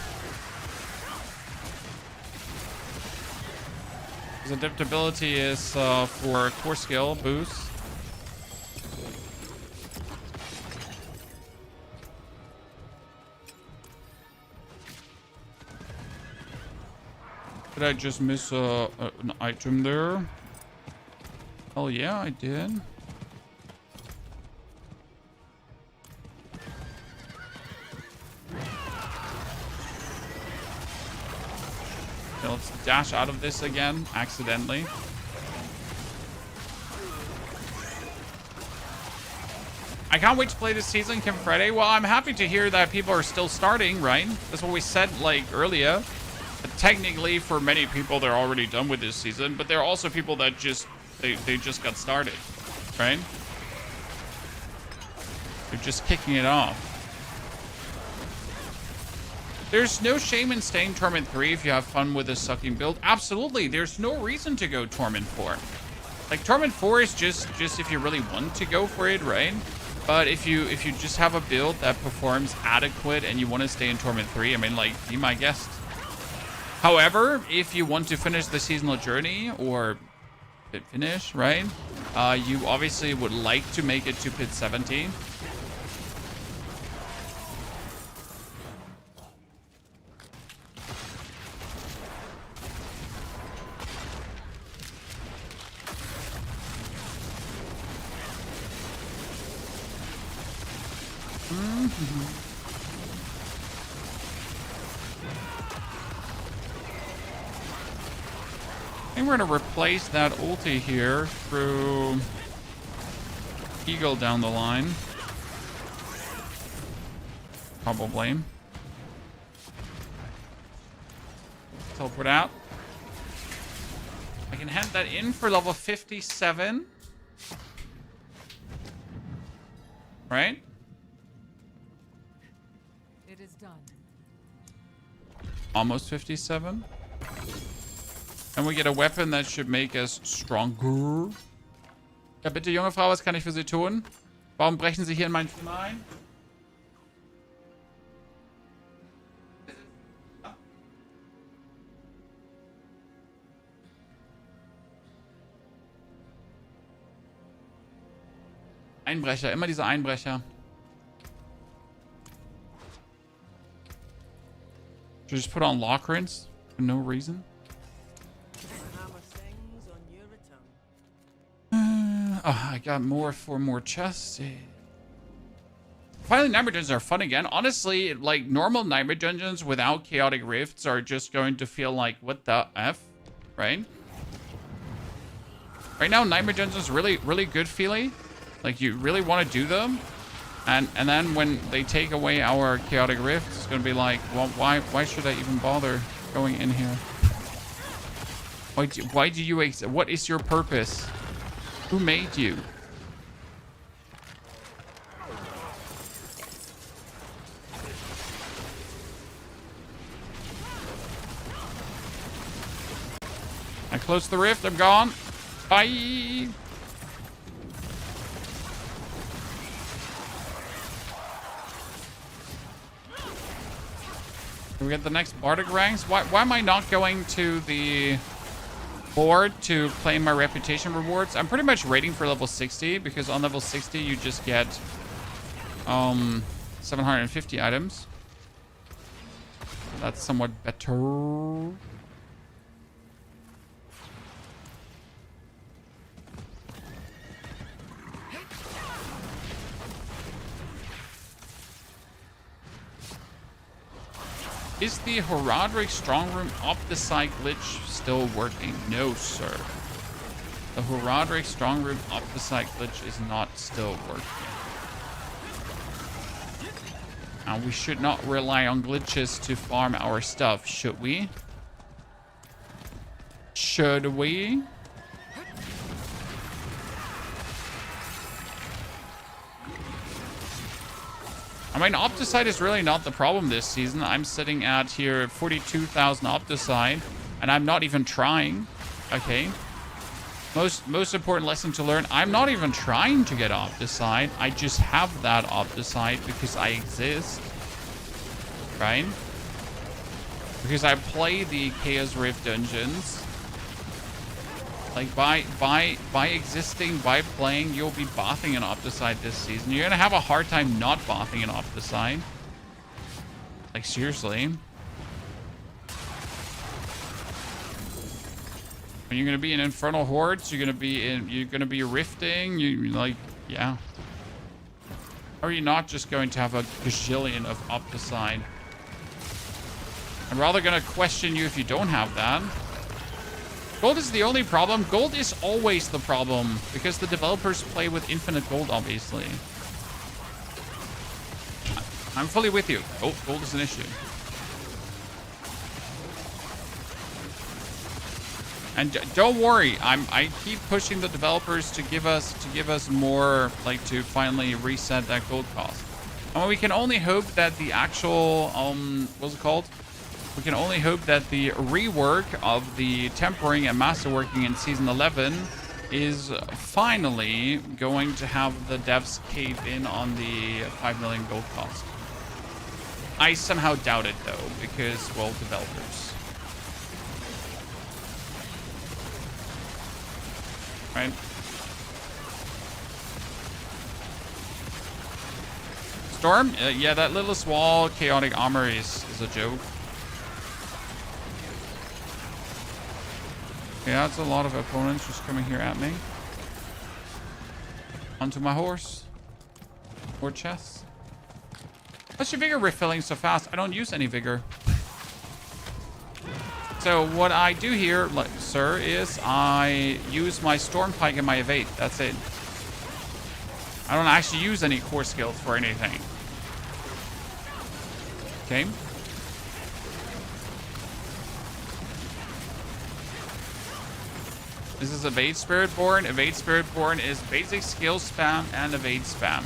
Because adaptability is for core skill boost. Did I just miss an item there? Oh yeah, I did. Okay, let's dash out of this again, accidentally. I can't wait to play this season, Kim Friday. Well, I'm happy to hear that people are still starting, right? That's what we said, like, earlier. Technically, for many people, they're already done with this season, but there are also people that just, they just got started, right? They're just kicking it off. There's no shame in staying Torment 3 if you have fun with a sucking build. Absolutely, there's no reason to go Torment 4. Like, Torment 4 is just if you really want to go for it, right? But if you just have a build that performs adequate and you want to stay in Torment 3, I mean, like, be my guest. However, if you want to finish the seasonal journey or Pit finish, right? You obviously would like to make it to Pit 70. I think we're gonna replace that ulti here through Eagle down the line. Probably. teleport out. I can hand that in for level 57. Right? It is done. Almost 57. And we get a weapon that should make us stronger. Ja, bitte, junge Frau, was kann ich für Sie tun? Warum brechen Sie hier in mein Team ein? Einbrecher, immer diese Einbrecher. Should I just put on Lockrins for no reason? Oh, I got more for more chests. Finally, Nightmare Dungeons are fun again. Honestly, like, normal Nightmare Dungeons without Chaotic Rifts are just going to feel like, what the F? Right? Right now, Nightmare Dungeons really, really good feeling. Like, you really want to do them. And then when they take away our Chaotic Rifts, it's going to be like, well, why should I even bother going in here? Why do you exist? What is your purpose? Who made you? I closed the rift. I'm gone. Bye. Can we get the next Bardic ranks? Why am I not going to the board to claim my reputation rewards? I'm pretty much waiting for level 60 because on level 60 you just get 750 items. That's somewhat better. Is the Horadric Strong Room Opticite glitch still working? No, sir. The Horadric Strong Room Opticite glitch is not still working. And we should not rely on glitches to farm our stuff, should we? Should we? I mean, Opticite is really not the problem this season. I'm sitting at here 42,000 Opticite, and I'm not even trying. Okay. Most important lesson to learn, I'm not even trying to get Opticite. I just have that Opticite because I exist. Right? Because I play the Chaos Rift dungeons. Like, by existing, by playing, you'll be bothing an Opticite this season. You're gonna have a hard time not bothing an Opticite. Like, seriously. When you're gonna be in Infernal Hordes, you're gonna be rifting, like, yeah. Or are you not just going to have a gazillion of Opticite? I'm rather gonna question you if you don't have that. Gold is the only problem. Gold is always the problem because the developers play with infinite gold, obviously. I'm fully with you. Gold is an issue. And don't worry, I keep pushing the developers to give us more, like, to finally reset that gold cost. And we can only hope that the actual what's it called? We can only hope that the rework of the tempering and masterworking in Season 11 is finally going to have the devs cave in on the 5 million gold cost. I somehow doubt it, though, because, well, developers. Right? Storm? Yeah, that little small chaotic armor is a joke. Yeah, it's a lot of opponents just coming here at me. Onto my horse. More chests. What's your vigor refilling so fast? I don't use any vigor. So what I do here, sir, is I use my storm pike and my evade. That's it. I don't actually use any core skills for anything. Okay. This is evade Spiritborn. Evade Spiritborn is basic skill spam and evade spam.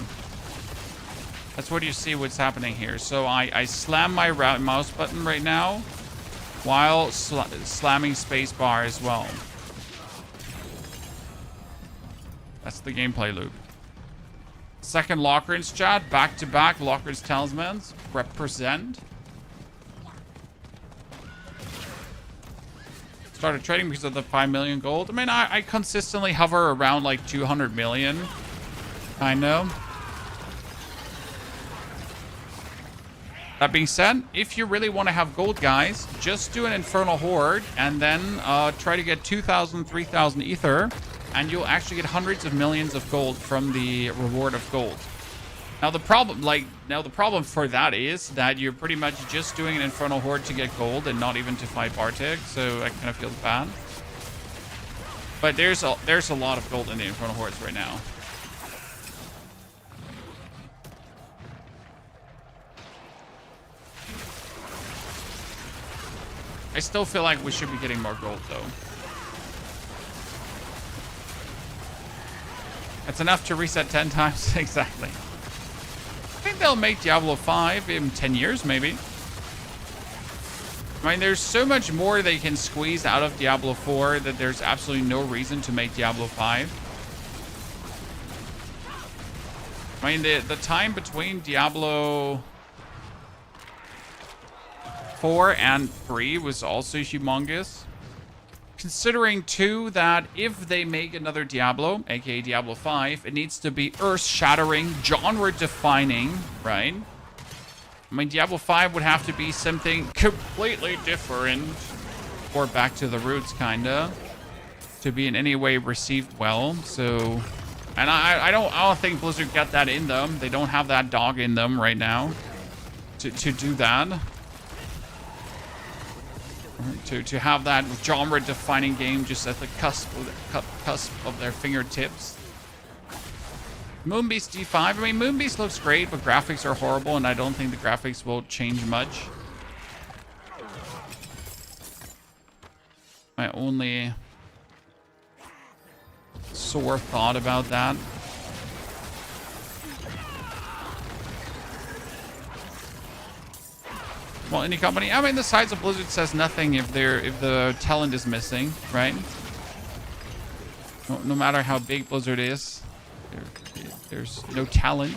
That's what you see what's happening here. So I slam my mouse button right now while slamming spacebar as well. That's the gameplay loop. Second Lockrins chat, back-to-back Lockrins Talismans. Represent. Started trading because of the 5 million gold. I mean, I consistently hover around like 200 million. I know. That being said, if you really want to have gold, guys, just do an Infernal Horde and then try to get 2,000, 3,000 ether, and you'll actually get hundreds of millions of gold from the reward of gold. Now the problem for that is that you're pretty much just doing an Infernal Horde to get gold and not even to fight Bartek, so I kind of feel bad. But there's a lot of gold in the Infernal Hordes right now. I still feel like we should be getting more gold, though. That's enough to reset 10 times. Exactly. I think they'll make Diablo 5 in 10 years, maybe. I mean, there's so much more they can squeeze out of Diablo 4 that there's absolutely no reason to make Diablo 5. I mean, the time between Diablo 4 and 3 was also humongous. Considering too that if they make another Diablo, aka Diablo 5, it needs to be earth-shattering, genre-defining, right? I mean, Diablo 5 would have to be something completely different, or back to the roots, kinda, to be in any way received well. So, and I don't think Blizzard got that in them. They don't have that dog in them right now to do that. To have that genre-defining game just at the cusp of their fingertips. Moonbeast D5. I mean, Moonbeast looks great, but graphics are horrible, and I don't think the graphics will change much. My only sore thought about that. Well, any company, I mean, the size of Blizzard says nothing if the talent is missing, right? No matter how big Blizzard is, there's no talent.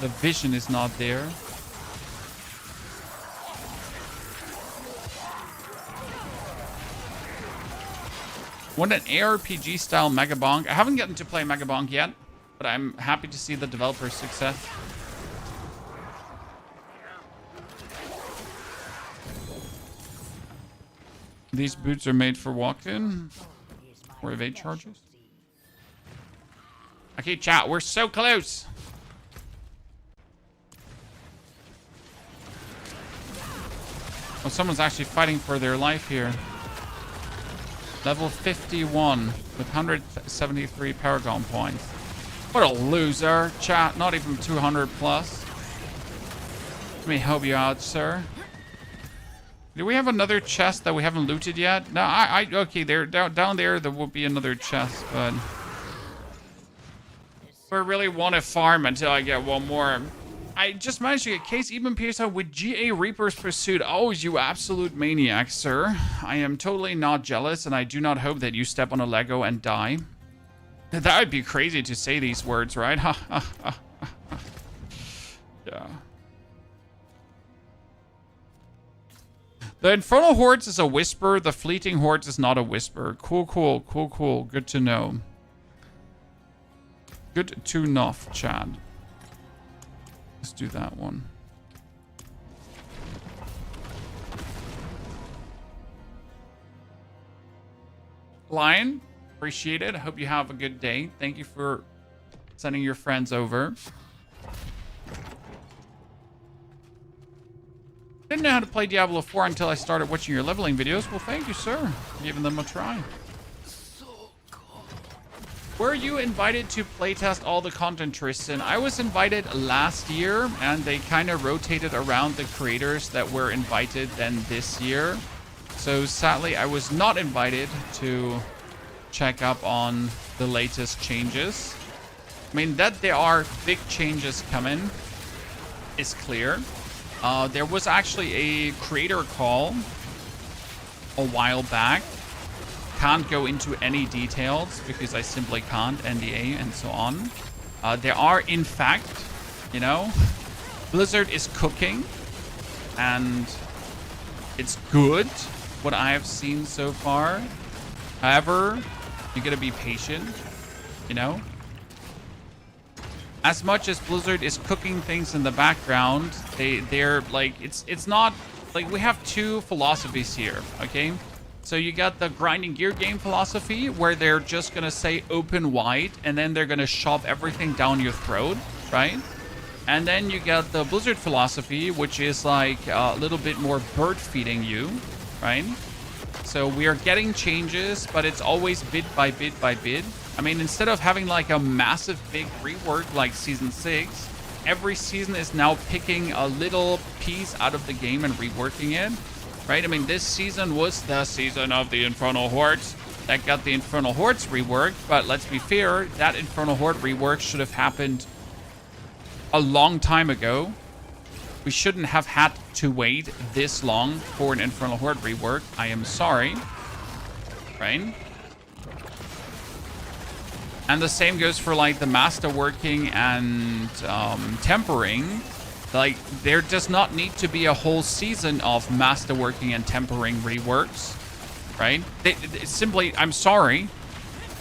The vision is not there. Want an ARPG style Megabonk? I haven't gotten to play Megabonk yet, but I'm happy to see the developer's success. These boots are made for walk-in or evade charges. Okay, chat, we're so close. Oh, someone's actually fighting for their life here. Level 51 with 173 Paragon points. What a loser, chat. Not even 200 plus. Let me help you out, sir. Do we have another chest that we haven't looted yet? No, okay, there, down there will be another chest, but I really want to farm until I get one more. I just managed to get Case Even Pierce out with GA Reaper's Pursuit. Oh, you absolute maniac, sir. I am totally not jealous, and I do not hope that you step on a Lego and die. That would be crazy to say these words, right? Yeah. The Infernal Hordes is a whisper. The Fleeting Hordes is not a whisper. Cool, cool, cool, cool. Good to know. Good to know, Chad. Let's do that one. Lion, appreciate it. I hope you have a good day. Thank you for sending your friends over. Didn't know how to play Diablo 4 until I started watching your leveling videos. Well, thank you, sir, for giving them a try. Were you invited to playtest all the content, Tristan? I was invited last year, and they kind of rotated around the creators that were invited then this year. So sadly, I was not invited to check up on the latest changes. I mean, that there are big changes coming is clear. There was actually a creator call a while back. Can't go into any details because I simply can't, NDA and so on. There are, in fact, you know, Blizzard is cooking and it's good what I have seen so far. However, you gotta be patient, you know. As much as Blizzard is cooking things in the background, they're like, it's not like, we have two philosophies here, okay? So you got the grinding gear game philosophy where they're just gonna say open wide and then they're gonna shove everything down your throat, right? And then you got the Blizzard philosophy, which is like a little bit more bird feeding you, right? So we are getting changes, but it's always bit by bit by bit. I mean, instead of having like a massive big rework like Season 6, every season is now picking a little piece out of the game and reworking it, right? I mean, this season was the season of the Infernal Hordes. That got the Infernal Hordes reworked, but let's be fair, that Infernal Horde rework should have happened a long time ago. We shouldn't have had to wait this long for an Infernal Horde rework. I am sorry, right? And the same goes for like the masterworking and tempering. Like, there does not need to be a whole season of masterworking and tempering reworks, right? It's simply, I'm sorry,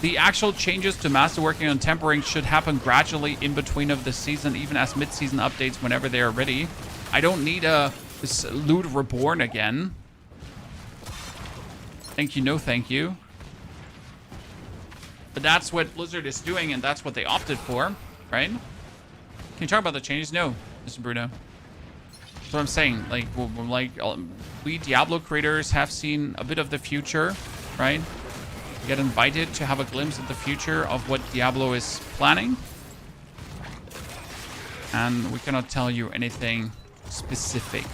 the actual changes to masterworking and tempering should happen gradually in between of the season, even as mid-season updates whenever they are ready. I don't need this Loot Reborn again. Thank you, no thank you. But that's what Blizzard is doing, and that's what they opted for, right? Can you talk about the changes? No, Mr. Bruno. That's what I'm saying. Like, we Diablo creators have seen a bit of the future, right? We get invited to have a glimpse at the future of what Diablo is planning. And we cannot tell you anything specific.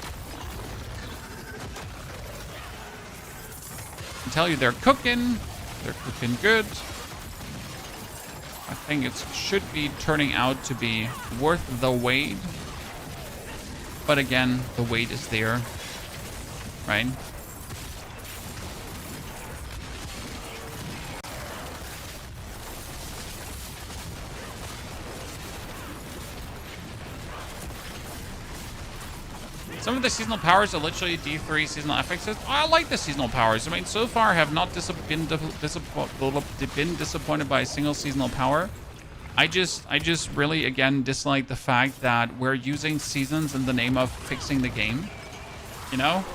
I can tell you they're cooking good. I think it should be turning out to be worth the wait. But again, the wait is there, right? Some of the seasonal powers are literally D3 seasonal affixes. I like the seasonal powers. I mean, so far I have not been disappointed by a single seasonal power. I just really, again, dislike the fact that we're using seasons in the name of fixing the game. You know?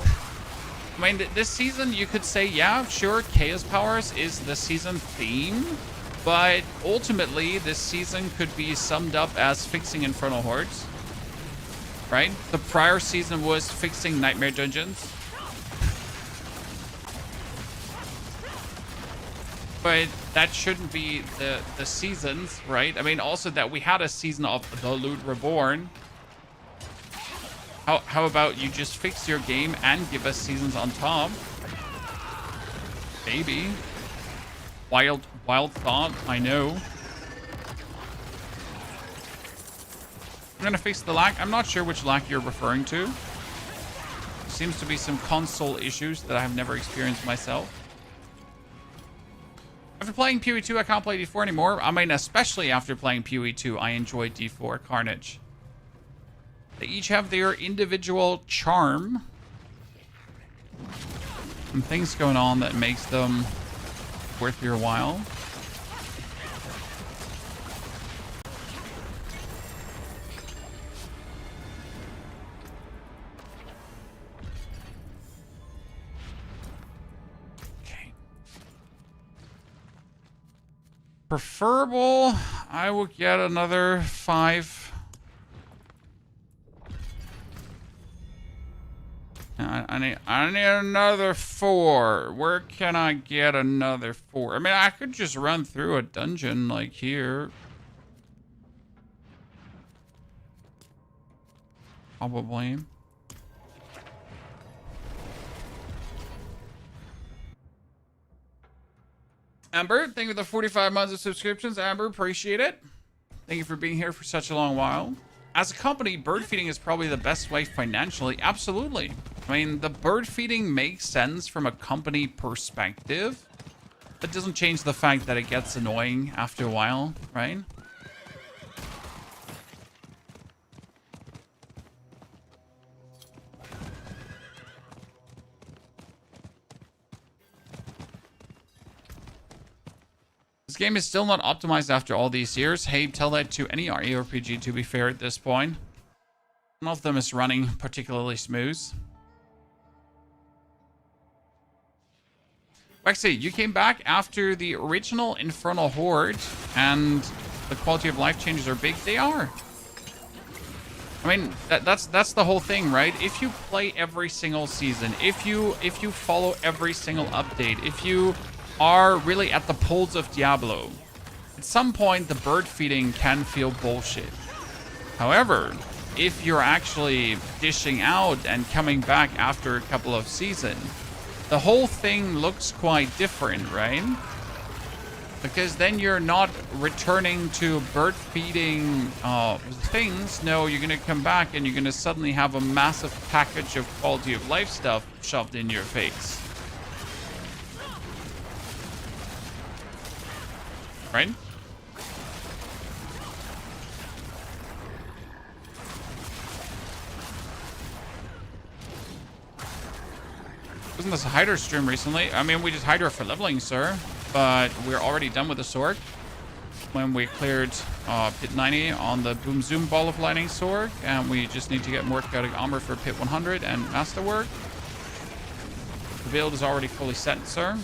I mean, this season you could say, yeah, sure, Chaos Powers is the season theme. But ultimately, this season could be summed up as fixing Infernal Hordes. Right? The prior season was fixing Nightmare Dungeons. But that shouldn't be the seasons, right? I mean, also that we had a season of The Loot Reborn. How about you just fix your game and give us seasons on top? Maybe. Wild thought, I know. I'm gonna fix the lag. I'm not sure which lag you're referring to. Seems to be some console issues that I have never experienced myself. After playing PoE2, I can't play D4 anymore. I mean, especially after playing PoE2, I enjoy D4 Carnage. They each have their individual charm and things going on that makes them worth your while. Preferable, I will get another 5. I need another 4. Where can I get another 4? I mean, I could just run through a dungeon like here. Probably. Amber, thank you for the 45 months of subscriptions. Amber, appreciate it. Thank you for being here for such a long while. As a company, bird feeding is probably the best way financially. Absolutely. I mean, the bird feeding makes sense from a company perspective. That doesn't change the fact that it gets annoying after a while, right? This game is still not optimized after all these years. Hey, tell that to any RPG, to be fair, at this point. None of them is running particularly smooth. Rexy, you came back after the original Infernal Horde, and the quality of life changes are big. They are. I mean, that's the whole thing, right? If you play every single season, if you follow every single update, if you are really at the pulse of Diablo, at some point the bird feeding can feel bullshit. However, if you're actually dishing out and coming back after a couple of seasons, the whole thing looks quite different, right? Because then you're not returning to bird feeding things. No, you're gonna come back and you're gonna suddenly have a massive package of quality of life stuff shoved in your face. Right? Wasn't this a Hydra stream recently? I mean, we just Hydra for leveling, sir. But we're already done with the sword. When we cleared Pit 90 on the Boom Zoom Ball of Lightning sword. And we just need to get more chaotic armor for Pit 100 and Masterwork. The build is already fully set, sir.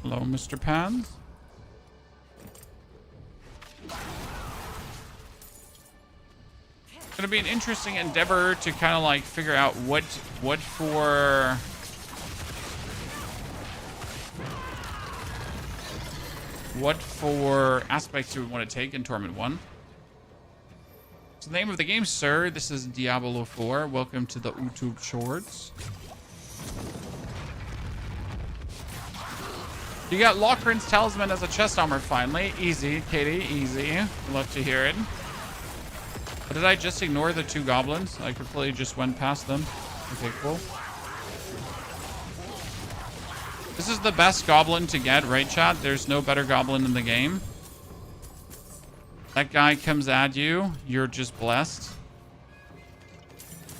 Hello, Mr. Pans. It's gonna be an interesting endeavor to kind of like figure out what for aspects do we want to take in Torment 1. So the name of the game, sir. This is Diablo 4. Welcome to the YouTube Shorts. You got Lochran's Talisman as a chest armor finally. Easy, Katie, easy. Love to hear it. But did I just ignore the two goblins? I completely just went past them. Okay, cool. This is the best goblin to get, right, chat? There's no better goblin in the game. That guy comes at you, you're just blessed.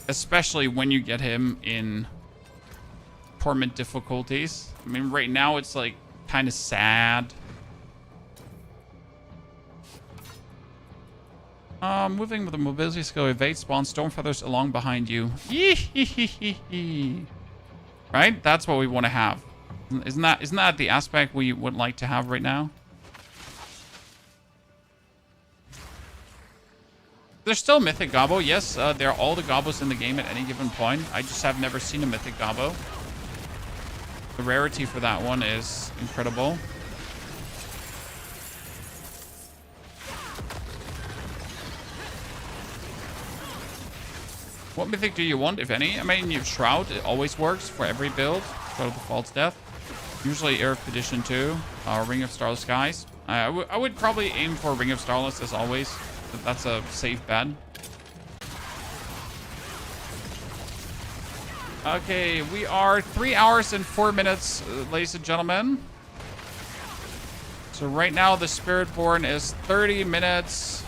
Especially when you get him in torment difficulties. I mean, right now it's like kind of sad. Moving with a mobility skill, evade spawn storm feathers along behind you. Right? That's what we want to have. Isn't that the aspect we would like to have right now? There's still Mythic Gobbo. Yes, there are all the Gobbos in the game at any given point. I just have never seen a Mythic Gobbo. The rarity for that one is incredible. What mythic do you want, if any? I mean, you have Shroud. It always works for every build. Shroud of the False Death. Usually Air of Perdition too. Ring of Starless Skies. I would probably aim for Ring of Starless as always. That's a safe bet. Okay, we are 3 hours and 4 minutes, ladies and gentlemen. So right now the Spiritborn is 30 minutes.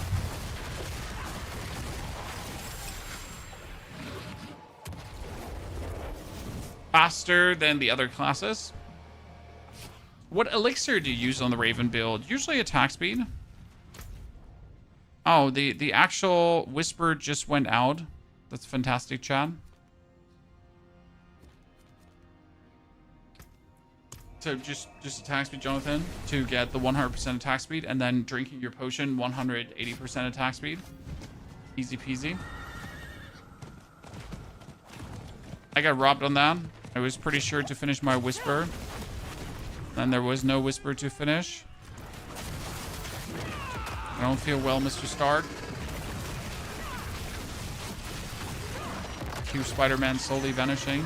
Faster than the other classes. What elixir do you use on the Raven build? Usually attack speed. Oh, the actual whisper just went out. That's fantastic, Chad. So just attack speed, Jonathan, to get the 100% attack speed, and then drinking your potion 180% attack speed. Easy peasy. I got robbed on that. I was pretty sure to finish my whisper. And there was no whisper to finish. I don't feel well, Mr. Stark. Cue Spider-Man slowly vanishing.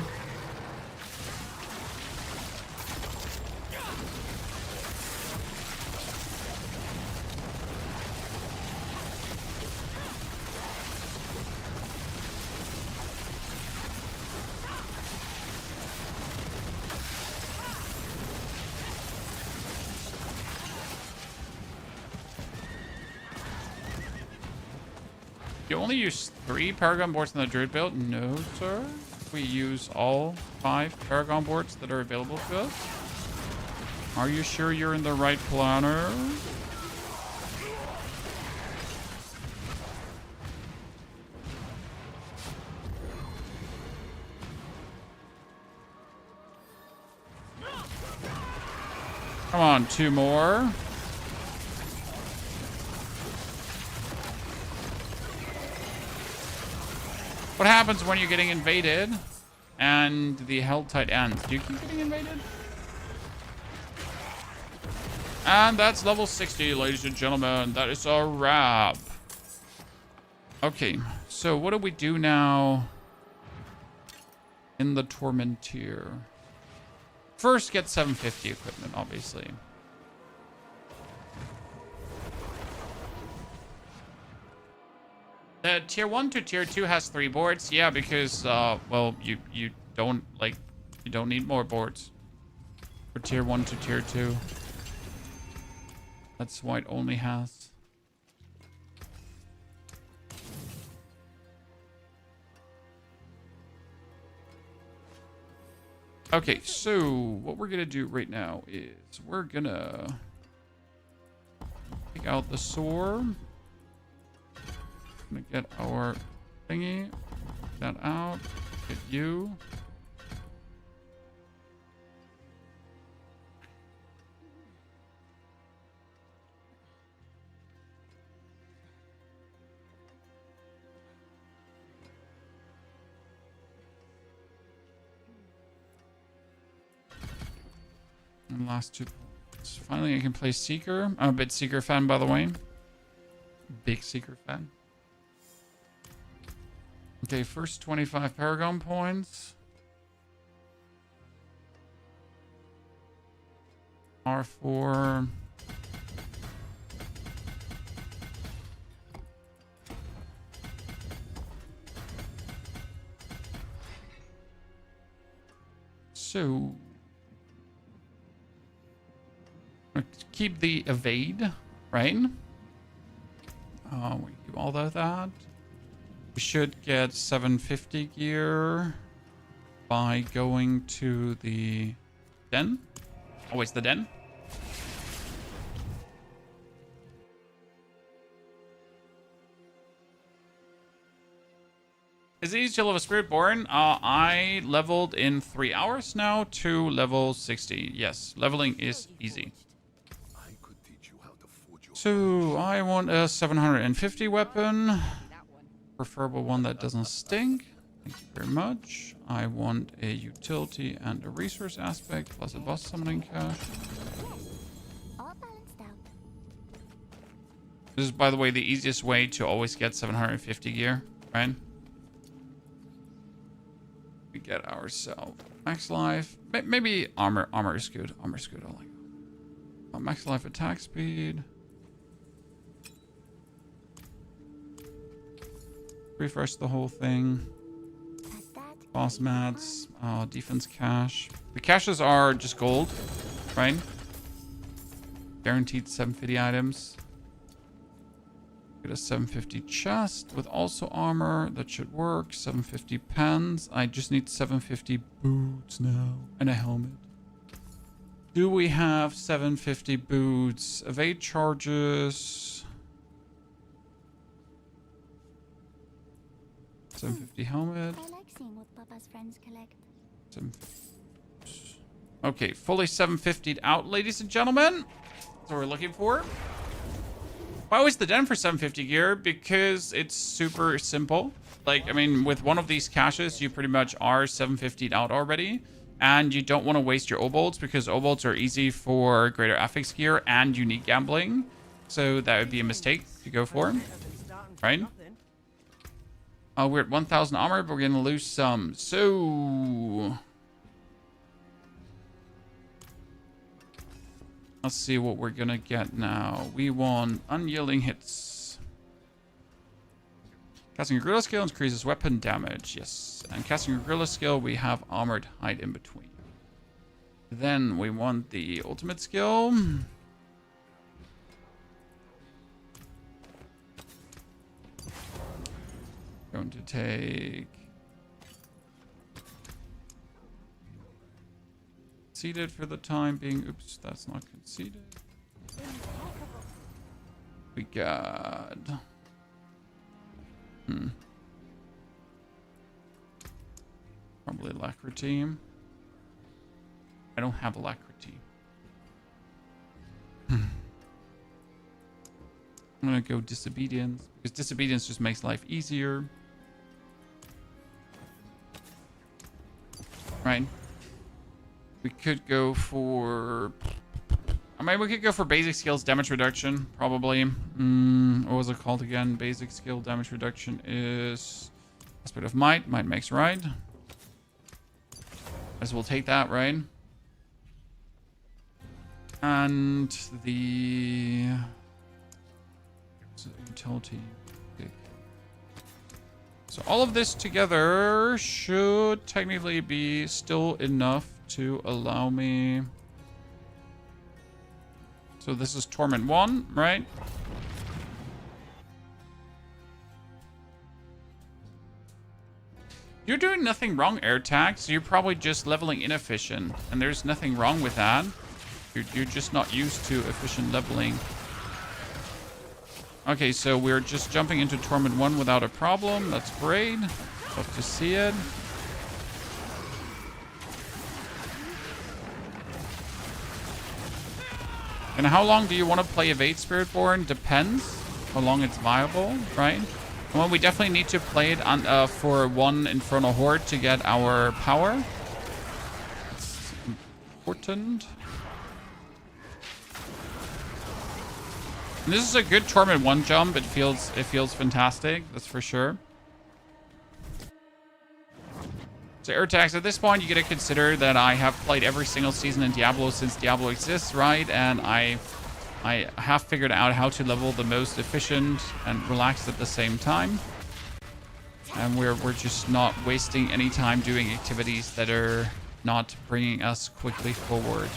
You only use 3 Paragon boards in the Druid build? No, sir. We use all 5 Paragon boards that are available to us. Are you sure you're in the right planner? Come on, 2 more. What happens when you're getting invaded and the Helltide ends? Do you keep getting invaded? And that's level 60, ladies and gentlemen. That is a wrap. Okay, so what do we do now in the Torment tier? First, get 750 equipment, obviously. Tier 1 to tier 2 has 3 boards. Yeah, because, well, you don't need more boards for tier 1 to tier 2. That's why it only has. Okay, so what we're gonna do right now is we're gonna take out the sword. Gonna get our thingy. Get that out. Get you. And last 2 points. Finally, I can play Seeker. I'm a big Seeker fan, by the way. Big Seeker fan. Okay, first 25 Paragon points. R4. So, let's keep the evade, right? We do all of that. We should get 750 gear by going to the den. Always the den. Is it easy to level Spiritborn? I leveled in 3 hours now to level 60. Yes, leveling is easy. So I want a 750 weapon. Preferable one that doesn't stink. Thank you very much. I want a utility and a resource aspect plus a boss summoning cache. All balanced out. This is, by the way, the easiest way to always get 750 gear, right? We get ourselves max life. Maybe armor. Armor is good. Armor is good. I like it. Max life attack speed. Refresh the whole thing. Boss mats, defense cache. The caches are just gold, right? Guaranteed 750 items. Get a 750 chest with also armor. That should work. 750 pens. I just need 750 boots now. And a helmet. Do we have 750 boots? Evade charges. 750 helmet. I like seeing what Papa's friends collect. Okay, fully 750'd out, ladies and gentlemen. That's what we're looking for. Why always the den for 750 gear? Because it's super simple. Like, I mean, with one of these caches, you pretty much are 750'd out already. And you don't want to waste your O-bolts because O-bolts are easy for greater affix gear and unique gambling. So that would be a mistake to go for, right? We're at 1,000 armor, but we're going to lose some. So let's see what we're going to get now. We want unyielding hits. Casting a gorilla skill increases weapon damage. Yes. And casting a gorilla skill, we have armored hide in between. Then we want the ultimate skill. Going to take conceded for the time being. Oops, that's not conceded. We got probably alacrity. I don't have alacrity. I'm gonna go disobedience because disobedience just makes life easier. Right. We could go for... I mean, we could go for basic skills damage reduction, probably. What was it called again? Basic skill damage reduction is... Aspect of might. Might makes right. As we'll take that, right? And the... utility. So all of this together should technically be still enough to allow me... So this is Torment 1, right? You're doing nothing wrong, AirTags. You're probably just leveling inefficient. And there's nothing wrong with that. You're just not used to efficient leveling. Okay, so we're just jumping into Torment 1 without a problem. That's great. Love to see it. And how long do you want to play Evade Spiritborn? Depends how long it's viable, right? Well, we definitely need to play it on, for one Infernal Horde to get our power. It's important. And this is a good Torment 1 jump. It feels fantastic, that's for sure. So AirTags, at this point, you gotta consider that I have played every single season in Diablo since Diablo exists, right? And I have figured out how to level the most efficient and relaxed at the same time. And we're just not wasting any time doing activities that are not bringing us quickly forward.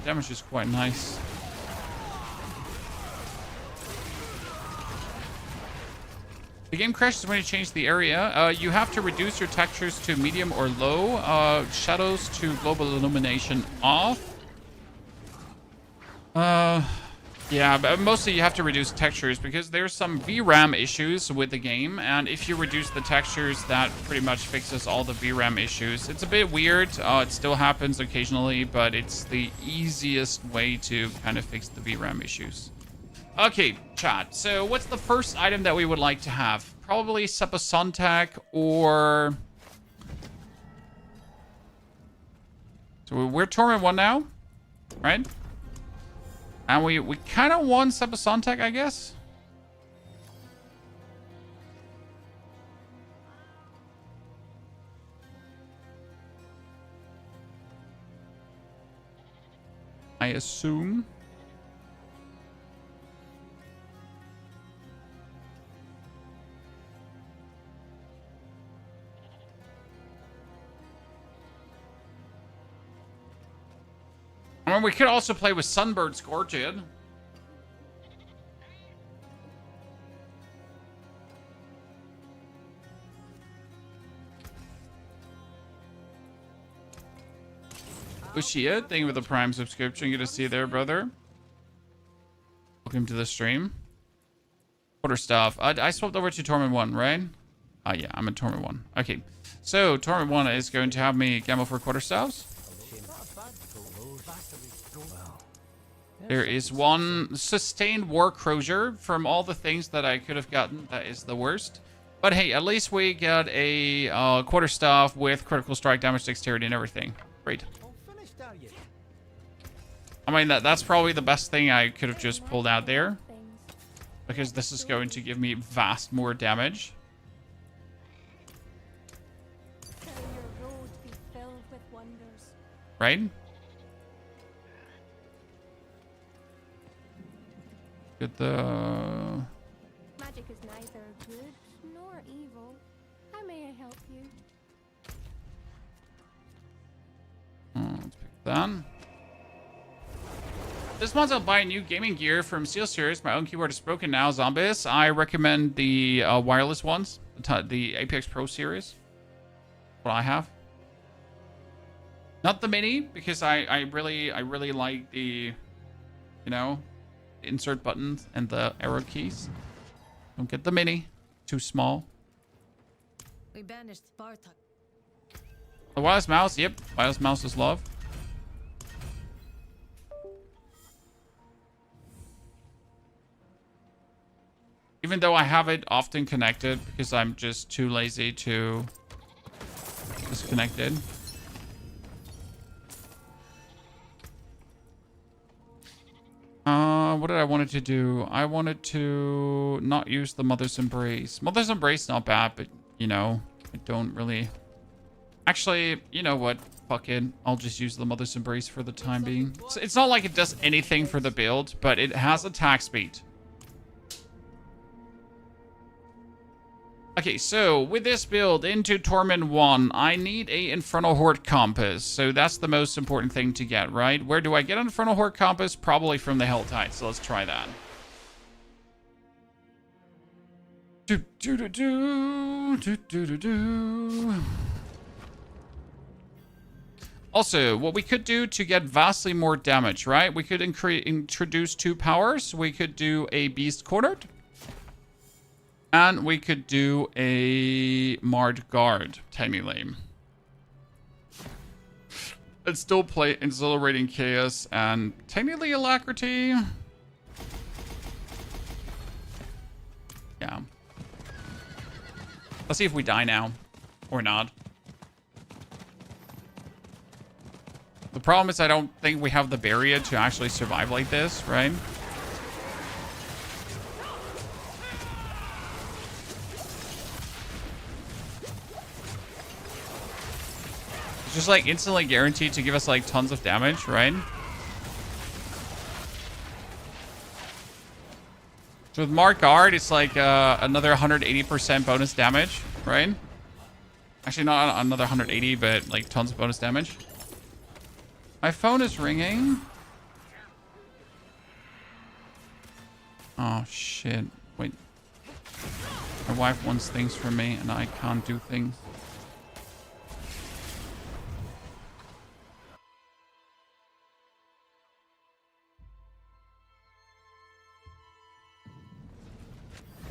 Damage is quite nice. The game crashes when you change the area. You have to reduce your textures to medium or low. Shadows to global illumination off. Yeah, but mostly you have to reduce textures because there's some VRAM issues with the game, and if you reduce the textures, that pretty much fixes all the VRAM issues. It's a bit weird. It still happens occasionally, but it's the easiest way to kind of fix the VRAM issues. Okay, chat. So what's the first item that we would like to have? Probably Subasontac or... So we're Torment 1 now, right? And we kind of won Subasontac, I guess. I assume. I mean, we could also play with Sunbird Scorched. Ushia, thank you for the Prime subscription. Good to see you there, brother. Welcome to the stream. Quarter stuff. I swapped over to Torment 1, right? Yeah, I'm in Torment 1. Okay, so Torment 1 is going to have me gamble for quarterstaffs. There is one sustained war crozier. From all the things that I could have gotten, that is the worst. But hey, at least we got a quarterstaff with critical strike, damage, dexterity, and everything. Great. I mean, that's probably the best thing I could have just pulled out there, because this is going to give me vast more damage. Right? Get the... Magic is neither good nor evil. How may I help you? Let's pick that. This month I'll buy new gaming gear from SteelSeries. My own keyboard is broken now. Zombies. I recommend the wireless ones. The Apex Pro series. What I have. Not the mini, because I really like the, you know, insert buttons and the arrow keys. Don't get the mini. Too small. We banished Spartak. The wireless mouse. Yep. Wireless mouse is love. Even though I have it often connected because I'm just too lazy to disconnect it. What did I wanted to do? I wanted to not use the Mother's Embrace. Mother's Embrace not bad, but you know, I don't really. Actually, you know what? Fuck it. I'll just use the Mother's Embrace for the time being. It's not like it does anything for the build, but it has attack speed. Okay, so with this build into Torment 1, I need a Infernal Horde compass. So that's the most important thing to get, right? Where do I get an Infernal Horde compass? Probably from the Helltide. So let's try that. Also, what we could do to get vastly more damage, right? We could introduce 2 powers. We could do a Beast Cornered. And we could do a Marred Guard, Tammy Lame. And still play Exhilarating Chaos and technically Alacrity. Yeah. Let's see if we die now. Or not. The problem is I don't think we have the barrier to actually survive like this, right? Just like instantly guaranteed to give us like tons of damage, right? So with Mark Guard, it's like another 180% bonus damage, right? Actually, not another 180, but like tons of bonus damage. My phone is ringing. Oh shit! Wait, my wife wants things from me, and I can't do things.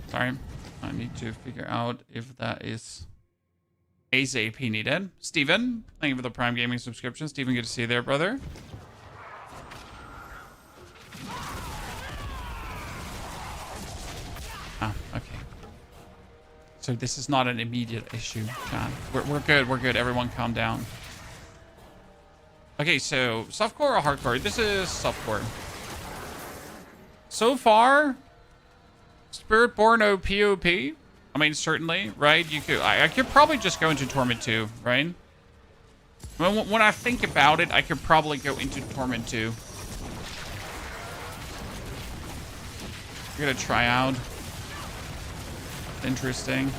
Sorry, I need to figure out if that is ASAP needed. Steven, thank you for the Prime Gaming subscription. Steven, good to see you there, brother. Ah, okay. So this is not an immediate issue, John. We're good, we're good. Everyone calm down. Okay, so softcore or hardcore? This is softcore. So far, Spiritborn OP. I mean, certainly, right? You could, I could probably just go into Torment 2, right? When I think about it, I could probably go into Torment 2. We're gonna try out. Interesting.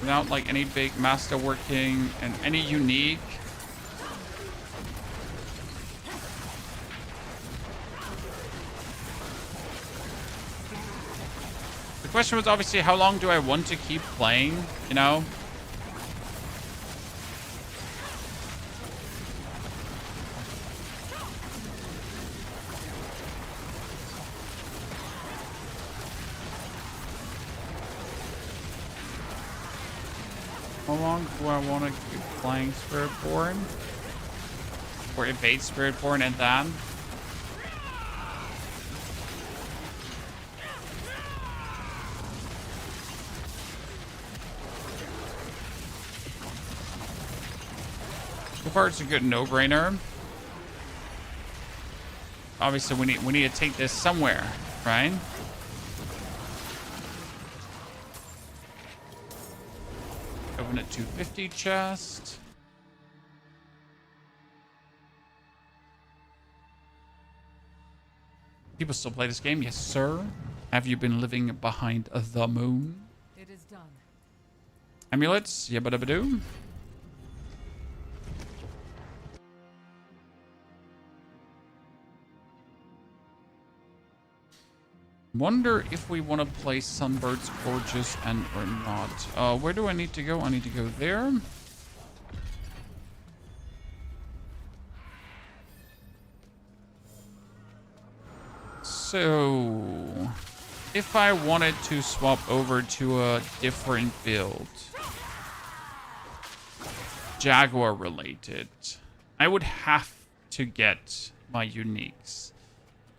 Without like any big master working and any unique. The question was obviously how long do I want to keep playing, you know? long do I want to keep playing Spiritborn? Or evade Spiritborn and then? So far, it's a good no-brainer. Obviously, we need to take this somewhere, right? Open a 250 chest. People still play this game? Yes, sir. Have you been living behind the moon? It is done. Amulets? Yabba-dabba-doo. Wonder if we want to play Sunbird's Gorgeous and or not. Where do I need to go? I need to go there. So, if I wanted to swap over to a different build, Jaguar related, I would have to get my uniques.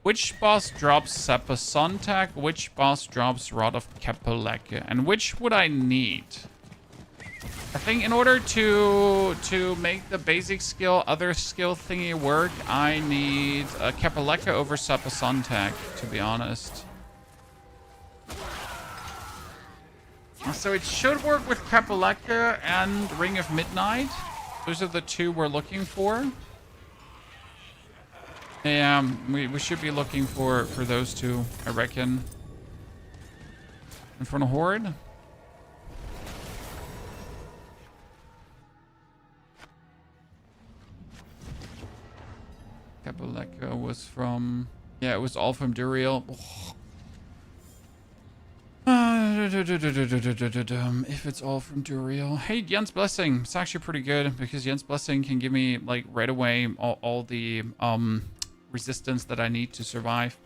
Which boss drops Seppa Sontag? Which boss drops Rod of Kapeleke? And which would I need? I think in order to make the basic skill, other skill thingy work, I need Kapeleke over Seppa Sontag, to be honest. So it should work with Kapeleke and Ring of Midnight. Those are the two we're looking for. Yeah, we should be looking for those two, I reckon. Infernal Horde. Kapeleke was from... Yeah, it was all from Duriel. If it's all from Duriel. Hey, Jens Blessing. It's actually pretty good because Jens Blessing can give me, like, right away all the resistance that I need to survive.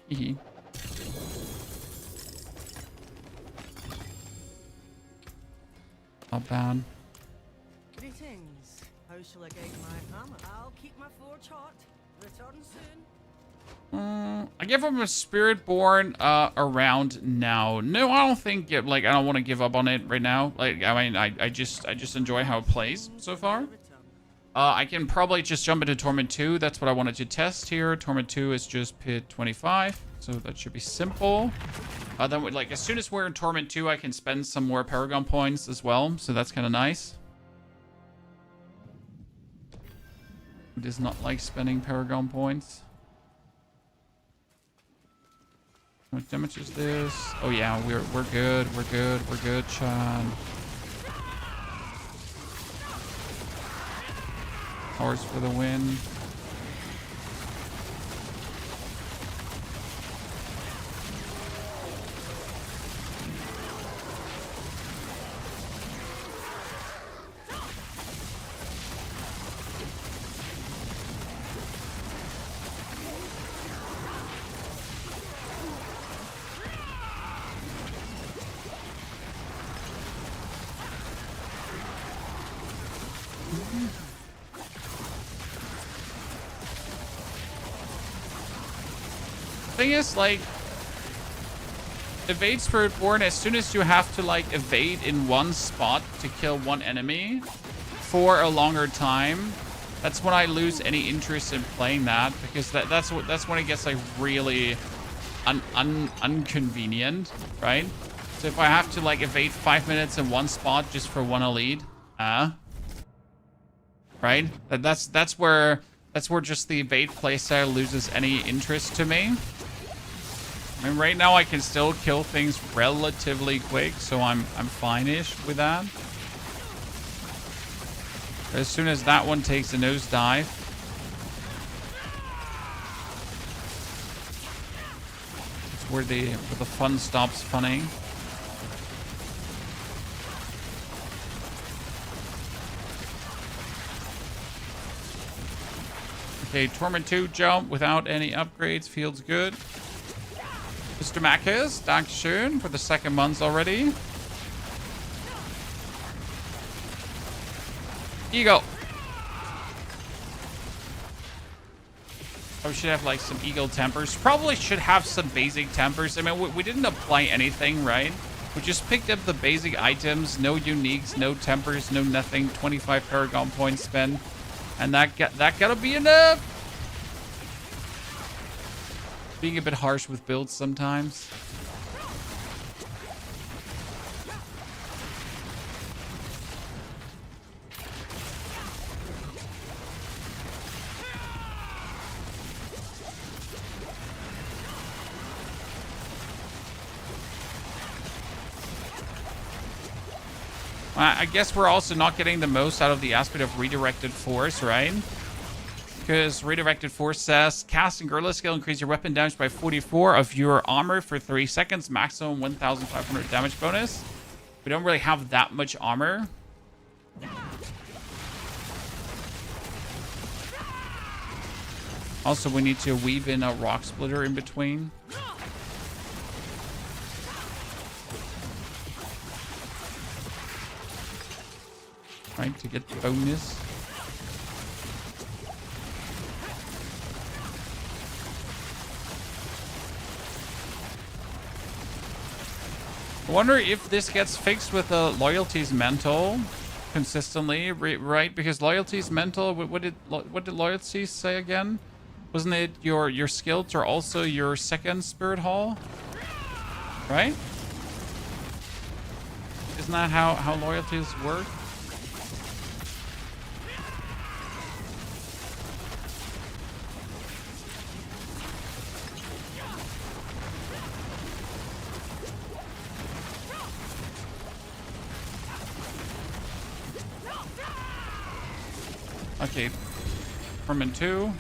Not bad. Greetings. How shall I guide my hammer? I'll keep my forge hot. Return soon. I give him a Spiritborn around now. No, I don't think I don't want to give up on it right now. Like, I mean, I just enjoy how it plays so far. I can probably just jump into Torment 2. That's what I wanted to test here. Torment 2 is just pit 25, so that should be simple. Then, like, as soon as we're in Torment 2, I can spend some more Paragon points as well, so that's kind of nice. It does not like spending Paragon points. How much damage is this? Oh yeah, we're good. We're good, Chad. Horse for the win. Thing is, like, evade Spiritborn, as soon as you have to, like, evade in one spot to kill one enemy for a longer time, that's when I lose any interest in playing that, because that's when it gets, like, really inconvenient, right? So if I have to, like, evade 5 minutes in one spot just for one elite, right? That's where just the evade playstyle loses any interest to me. I mean, right now I can still kill things relatively quick, so I'm fine-ish with that. But as soon as that one takes a nosedive, it's where the fun stops funning. Okay, Torment 2 jump without any upgrades feels good. Mr. Mackes, Dankeschön for the second month already. Eagle. Oh, we should have like some eagle tempers. Probably should have some basic tempers. I mean, we didn't apply anything, right? We just picked up the basic items, no uniques, no tempers, no nothing. 25 Paragon points spent, and that gotta be enough. Being a bit harsh with builds sometimes. I guess we're also not getting the most out of the aspect of redirected force, right? Because redirected force says casting gorilla skill increase your weapon damage by 44 of your armor for 3 seconds, maximum 1,500 damage bonus. We don't really have that much armor. Also, we need to weave in a rock splitter in between. Right, to get the bonus. I wonder if this gets fixed with the loyalties mental consistently, right? Because loyalties mental, what did loyalties say again? Wasn't it your skills are also your second spirit hall? Right? Isn't that how loyalties work? Okay, Torment 2.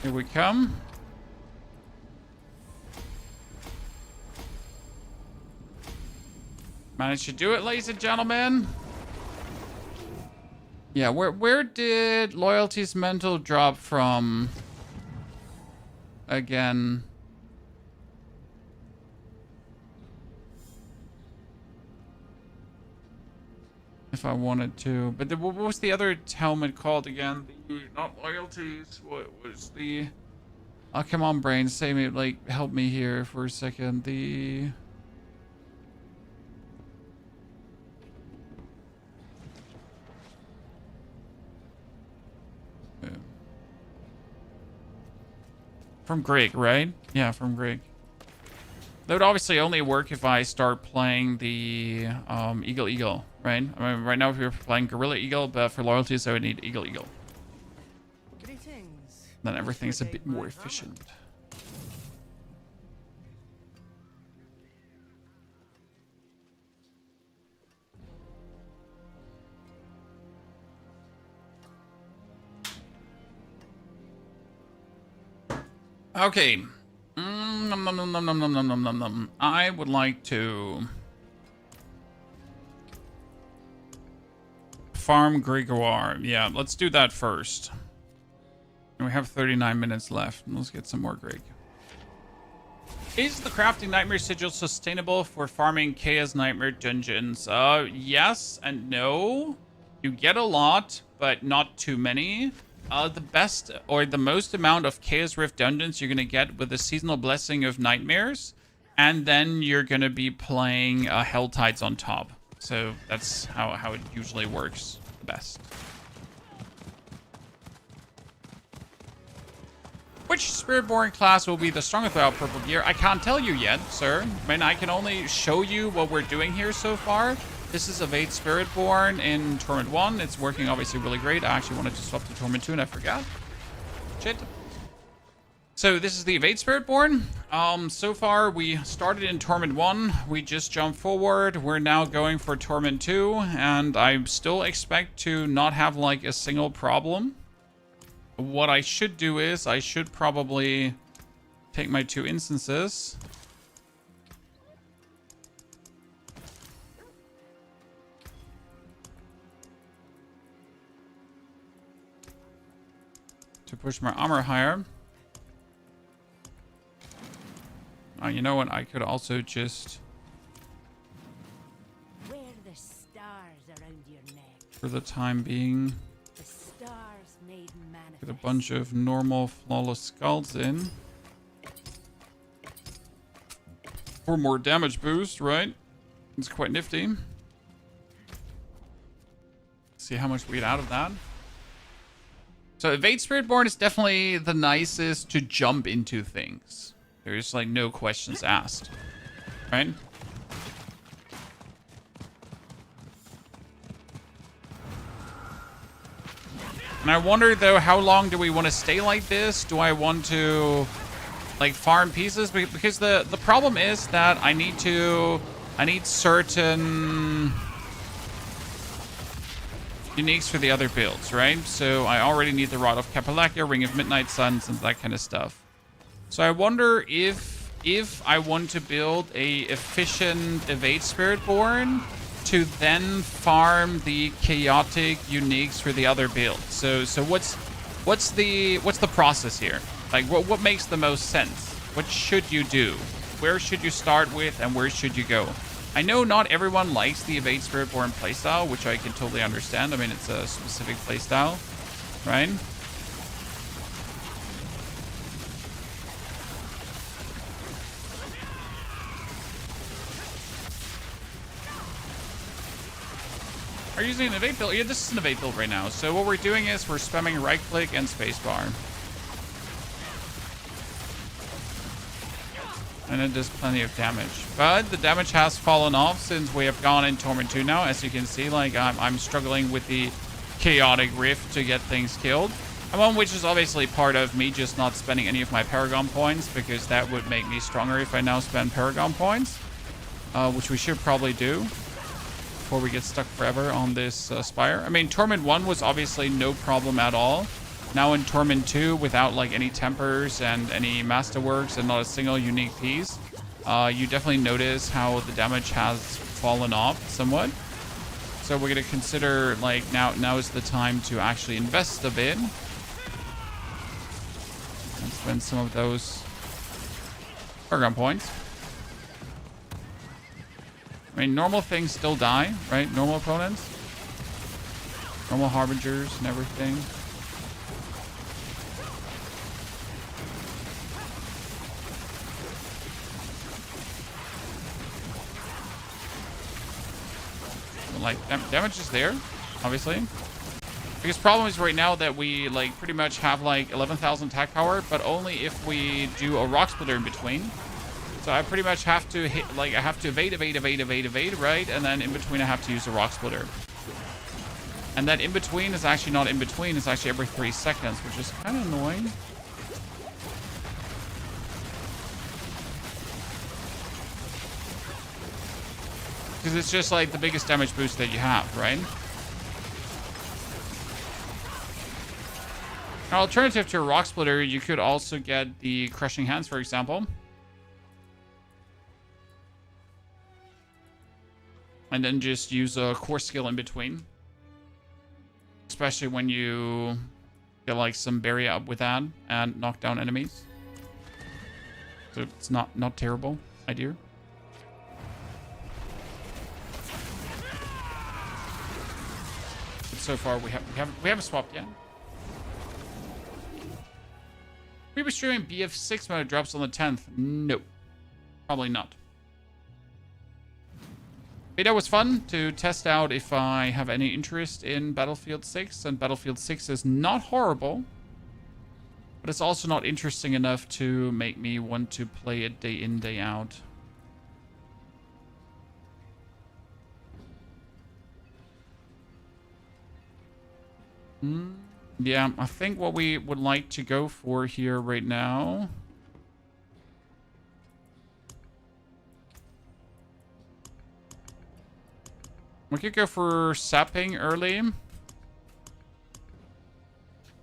Here we come. Managed to do it, ladies and gentlemen. Yeah, where did loyalties mental drop from? Again. If I wanted to, but what was the other helmet called again? Not loyalties. What was the? Oh, come on, brain, save me. Like, help me here for a second. The. From Greg, right? Yeah, from Greg. That would obviously only work if I start playing the Eagle, right? I mean, right now if we're playing Gorilla Eagle, but for loyalties I would need Eagle. Greetings. Then everything's a bit more efficient. Okay. I would like to farm Gregoire. Yeah, let's do that first. And we have 39 minutes left. Let's get some more Greg. Is the crafting nightmare sigil sustainable for farming Chaos Nightmare dungeons? Yes and no. You get a lot, but not too many. The best or the most amount of Chaos Rift dungeons you're going to get with the Seasonal Blessing of Nightmares. And then you're going to be playing Helltides on top. So that's how it usually works the best. Which Spiritborn class will be the strongest without purple gear? I can't tell you yet, sir. I mean, I can only show you what we're doing here so far. This is Evade Spiritborn in Torment 1. It's working obviously really great. I actually wanted to swap to Torment 2 and I forgot. Shit. So this is the Evade Spiritborn. So far we started in Torment 1. We just jumped forward. We're now going for Torment 2. And I still expect to not have like a single problem. What I should do is I should probably take my 2 instances. To push my armor higher. You know what? I could also just Wear the stars around your neck. for the time being. The stars made manifest. Get a bunch of normal flawless skulls in. For more damage boost, right? It's quite nifty. See how much we get out of that. So Evade Spiritborn is definitely the nicest to jump into things. There's like no questions asked, right? And I wonder though, how long do we want to stay like this? Do I want to like farm pieces? Because the problem is that I need certain uniques for the other builds, right? So I already need the Rod of Kapalakia, Ring of Midnight Suns, and that kind of stuff. So I wonder if I want to build a efficient Evade Spiritborn to then farm the chaotic uniques for the other builds. So what's the process here? Like what makes the most sense? What should you do? Where should you start with and where should you go? I know not everyone likes the Evade Spiritborn playstyle, which I can totally understand. I mean, it's a specific playstyle, right? Are you using an evade build? Yeah, this is an evade build right now. So what we're doing is we're spamming right click and spacebar. And it does plenty of damage. But the damage has fallen off since we have gone in Torment 2 now. As you can see, like I'm struggling with the chaotic rift to get things killed. And one which is obviously part of me just not spending any of my Paragon points, because that would make me stronger if I now spend Paragon points. Which we should probably do before we get stuck forever on this Spire. I mean, Torment 1 was obviously no problem at all. Now in Torment 2, without like any tempers and any masterworks and not a single unique piece, you definitely notice how the damage has fallen off somewhat. So we're going to consider like now is the time to actually invest a bit and spend some of those Paragon points. I mean, normal things still die, right? Normal opponents, normal harbingers and everything. Like damage is there, obviously. Biggest problem is right now that we like pretty much have like 11,000 attack power, but only if we do a rock splitter in between. So I pretty much have to hit, like I have to evade, right? And then in between I have to use a rock splitter. And that in between is actually not in between, it's actually every 3 seconds, which is kind of annoying. Because it's just like the biggest damage boost that you have, right? An alternative to a rock splitter, you could also get the crushing hands, for example. And then just use a core skill in between. Especially when you get like some barrier up with that and knock down enemies. So it's not terrible idea. But so far we haven't swapped yet. We were streaming BF6 when it drops on the 10th. No, probably not. Beta was fun to test out if I have any interest in Battlefield 6, and Battlefield 6 is not horrible, but it's also not interesting enough to make me want to play it day in, day out. Yeah, I think what we would like to go for here right now... We could go for sapping early. When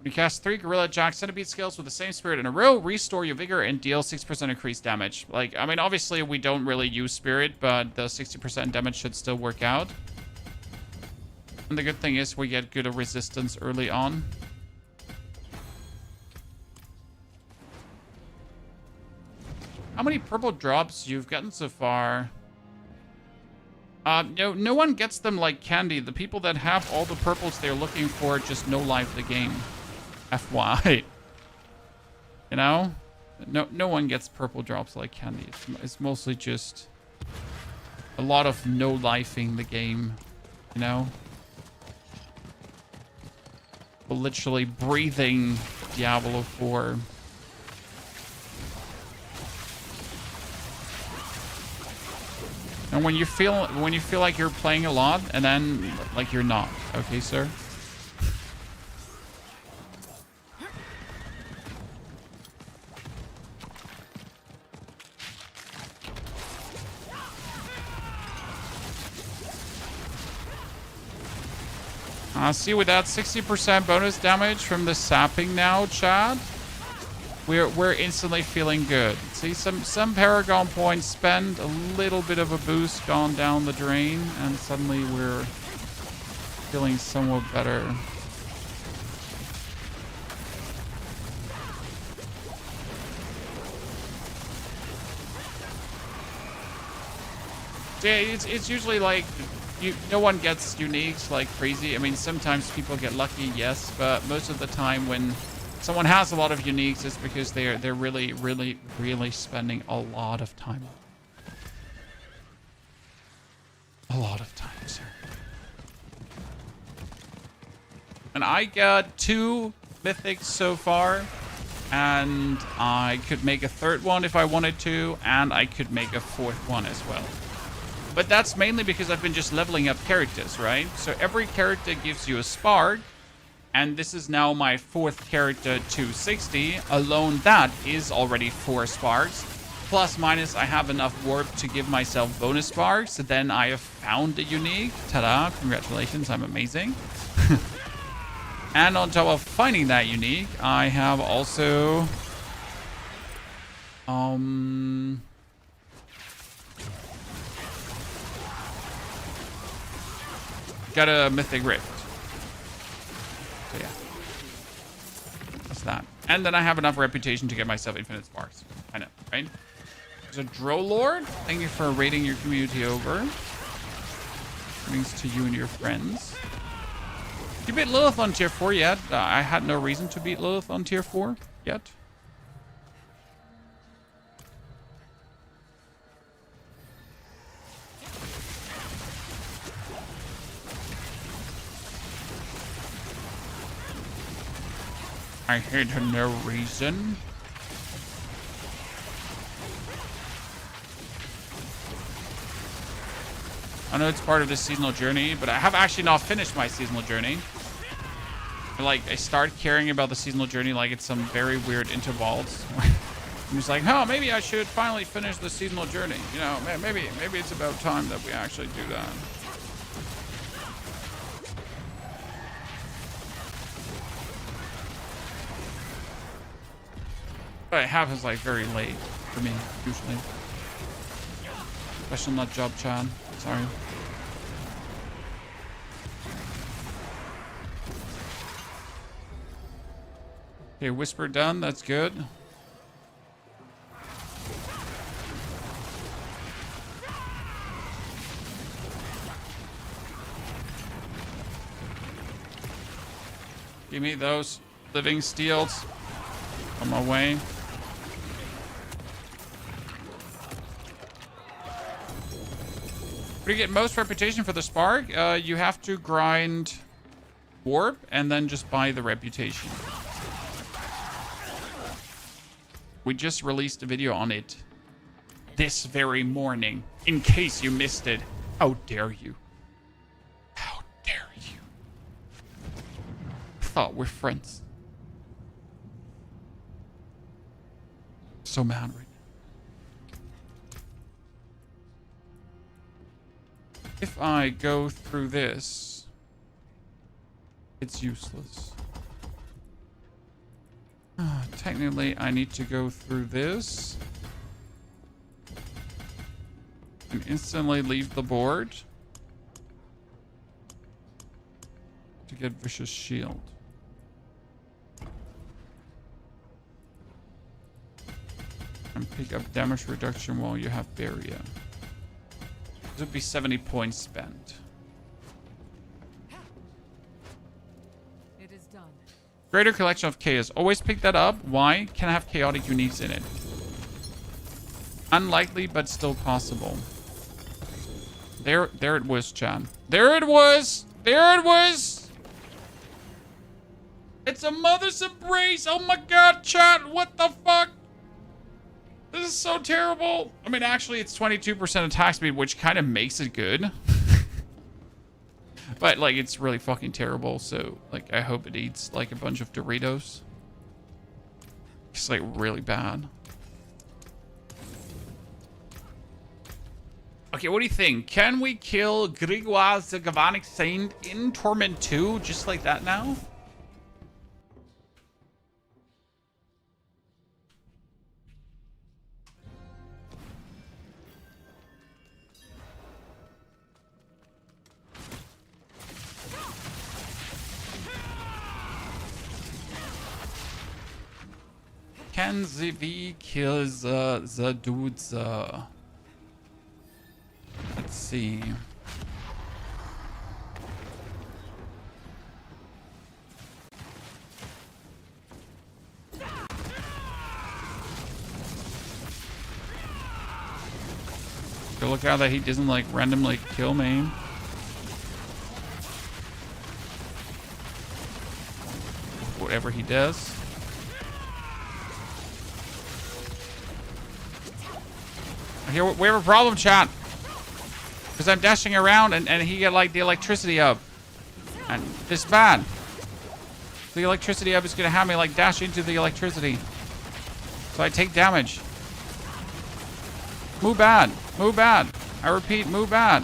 you cast 3 Gorilla Jack Centipede skills with the same spirit in a row, restore your vigor and deal 6% increased damage. Like, I mean, obviously we don't really use spirit, but the 60% damage should still work out. And the good thing is we get good resistance early on. How many purple drops you've gotten so far? No one gets them like candy. The people that have all the purples they're looking for just no life the game. FY. You know? No one gets purple drops like candy. It's mostly just a lot of no lifing the game. You know? But literally breathing Diablo 4. And when you feel like you're playing a lot, and then like you're not, okay, sir? See, with that 60% bonus damage from the sapping now, Chad, we're instantly feeling good. See, some Paragon points spend, a little bit of a boost gone down the drain, and suddenly we're feeling somewhat better. Yeah, it's usually like no one gets uniques like crazy. I mean, sometimes people get lucky, yes, but most of the time when someone has a lot of uniques, it's because they're really spending a lot of time. A lot of time, sir. And I got 2 mythics so far, and I could make a 3rd one if I wanted to, and I could make a 4th one as well. But that's mainly because I've been just leveling up characters, right? So every character gives you a spark, and this is now my 4th character 260. Alone that is already 4 sparks. Plus minus I have enough warp to give myself bonus sparks. So then I have found a unique. Ta-da, congratulations, I'm amazing. And on top of finding that unique, I have also got a mythic rift. So yeah, that's that. And then I have enough reputation to get myself infinite sparks. I know, right? There's a Drow Lord. Thank you for raiding your community over. Thanks to you and your friends. You beat Lilith on tier 4 yet? I had no reason to beat Lilith on tier 4 yet. I hate her no reason. I know it's part of this seasonal journey, but I have actually not finished my seasonal journey. Like, I start caring about the seasonal journey like it's some very weird intervals. I'm just like, oh, maybe I should finally finish the seasonal journey. You know, maybe it's about time that we actually do that. But it happens like very late for me, usually. Special nut job, Chad. Sorry. Okay, whisper done. That's good. Give me those living steels on my way. To get most reputation for the spark, you have to grind warp and then just buy the reputation. We just released a video on it this very morning, in case you missed it. How dare you? How dare you? I thought we're friends. So mad right now. If I go through this, it's useless. Technically, I need to go through this and instantly leave the board to get Vicious Shield. And pick up damage reduction while you have Barrier. would be 70 points spent. It is done. Greater collection of chaos. Always pick that up. Why? Can I have chaotic uniques in it? Unlikely, but still possible. There it was, Chan. There it was! There it was! It's a mother's embrace! Oh my god, chat! What the fuck? This is so terrible. I mean, actually, it's 22% attack speed, which kind of makes it good. But, like, it's really fucking terrible, so, like, I hope it eats, like, a bunch of Doritos. It's, like, really bad. Okay, what do you think? Can we kill Grégoire the Galvanic Saint in Torment 2 just like that now? Can the V kill the dudes? Let's see. So look out that he doesn't like randomly kill me. Whatever he does. Here we have a problem, chat. Because I'm dashing around and he get like the electricity up. And this is bad. The electricity up is gonna have me like dash into the electricity. So I take damage. Move bad. Move bad. I repeat, move bad.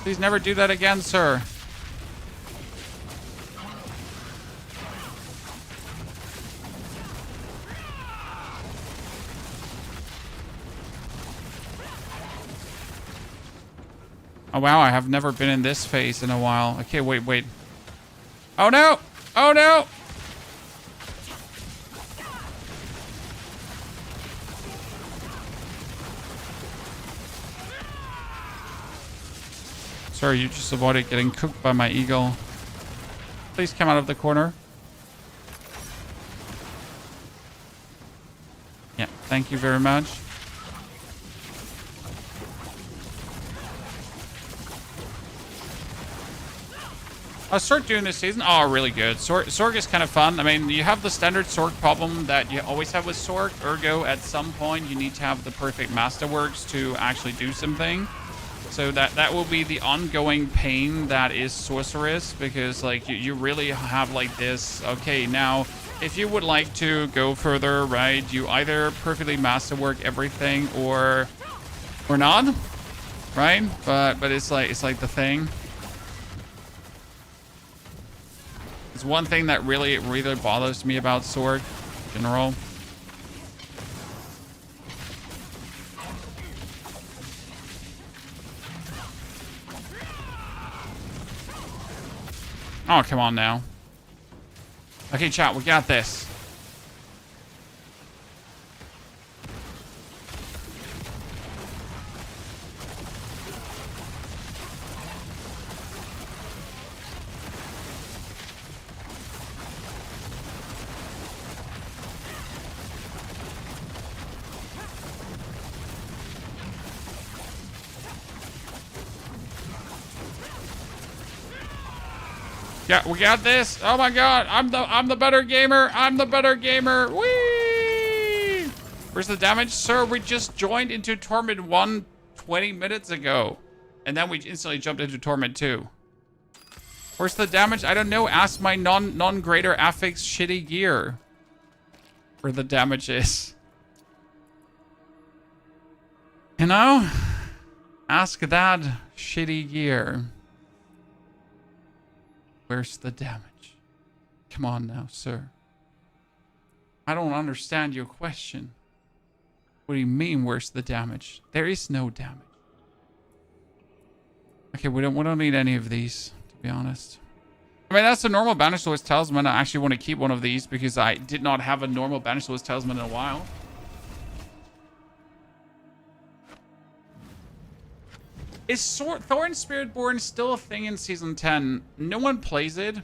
Please never do that again, sir. Oh wow, I have never been in this phase in a while. Okay, wait. Oh no! Oh no! Sorry, you just avoided getting cooked by my eagle. Please come out of the corner. Yeah, thank you very much. Sork doing this season? Oh, really good. Sork is kind of fun. I mean, you have the standard Sork problem that you always have with Sork. Ergo, at some point, you need to have the perfect masterworks to actually do something. So that will be the ongoing pain that is Sorceress, because like you really have like this. Okay, now if you would like to go further, right? You either perfectly masterwork everything or not, right? But it's like the thing. It's one thing that really bothers me about Sword in general. Oh, come on now. Okay, chat, we got this. Yeah, we got this. Oh my god, I'm the better gamer. I'm the better gamer. Whee! Where's the damage? Sir, we just joined into Torment 1 20 minutes ago. And then we instantly jumped into Torment 2. Where's the damage? I don't know. Ask my non-greater affix shitty gear. Where the damage is. You know? Ask that shitty gear. Where's the damage? Come on now, sir. I don't understand your question. What do you mean, where's the damage? There is no damage. Okay, we don't need any of these, to be honest. I mean, that's a normal Banished Lord's Talisman. I actually want to keep one of these because I did not have a normal Banished Lord's Talisman in a while. Is Thorn Spiritborn still a thing in Season 10? No one plays it.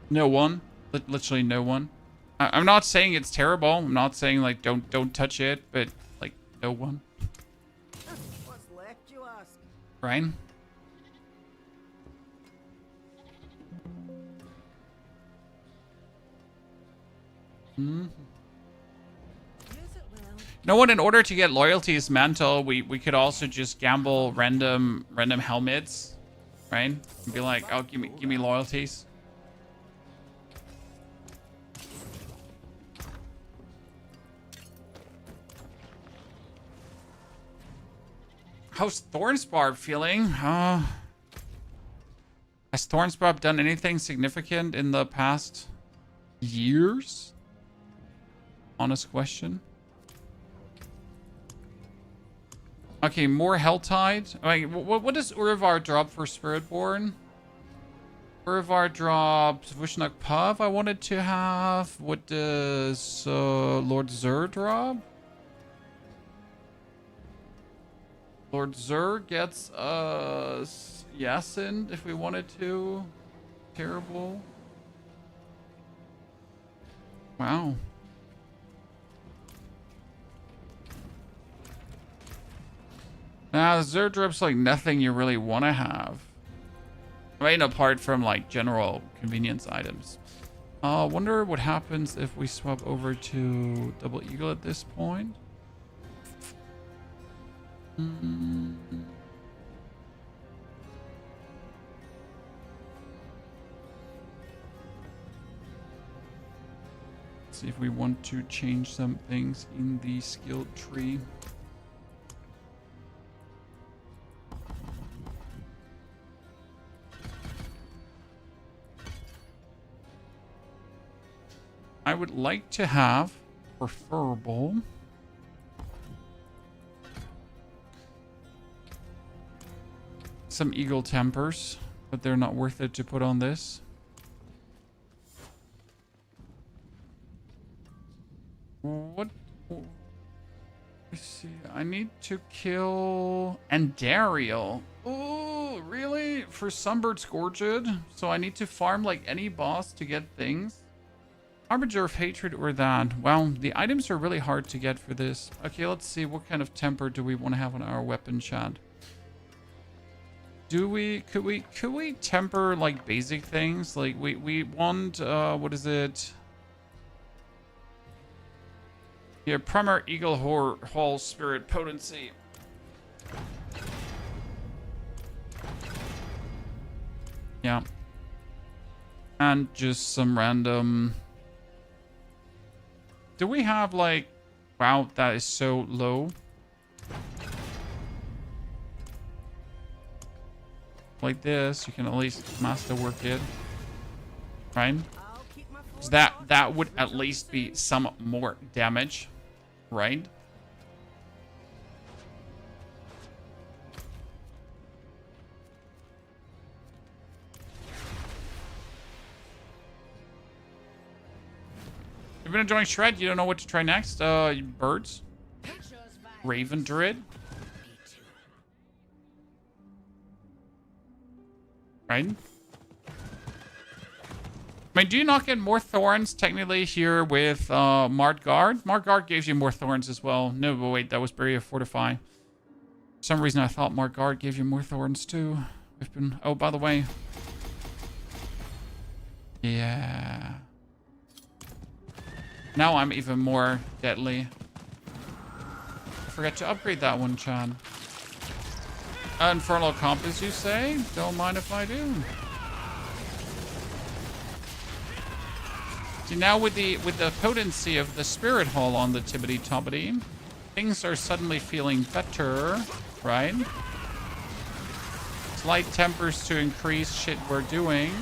No one. Literally no one. I'm not saying it's terrible. I'm not saying, like, don't touch it, but, like, no one. What's left, you ask? Right? Hmm. Use it well. No one, in order to get loyalties mantle, we could also just gamble random helmets, right? And be like, oh, give me loyalties. How's Thornsbarb feeling? Has Thornsbarb done anything significant in the past years? Honest question. Okay, more Helltide. I mean, what does Urivar drop for Spiritborn? Urivar drops Vushnuk Puff I wanted to have. What does Lord Zur drop? Lord Zur gets us Yasin if we wanted to. Terrible. Wow. Nah, the Zur drop's like nothing you really want to have. I mean, apart from like general convenience items. Wonder what happens if we swap over to Double Eagle at this point. See if we want to change some things in the skill tree. I would like to have preferable some eagle tempers, but they're not worth it to put on this. What? Let's see. I need to kill Andariel. Oh, really? For Sunbird Scourged? So I need to farm like any boss to get things? Harbinger of Hatred or that? Well, the items are really hard to get for this. Okay, let's see. What kind of temper do we want to have on our weapon, Chad? Could we temper like basic things? Like we want what is it? Yeah, Primer Eagle Hall Spirit Potency. Yeah. And just some random. Do we have like, wow, that is so low. Like this, you can at least masterwork it, right? So that would at least be some more damage, right? You've been enjoying Shred. You don't know what to try next. Birds, Raven Druid. Right? I mean, do you not get more thorns technically here with Mardgard? Mardgard gives you more thorns as well. No, but wait, that was Barrier Fortify. For some reason I thought Mardgard gave you more thorns too. We've been... Oh, by the way. Yeah. Now I'm even more deadly. I forgot to upgrade that one, Chan. Infernal Compass, you say? Don't mind if I do. See, now with the potency of the Spirit Hall on the Tibbity Tobbity, things are suddenly feeling better, right? Slight tempers to increase shit we're doing.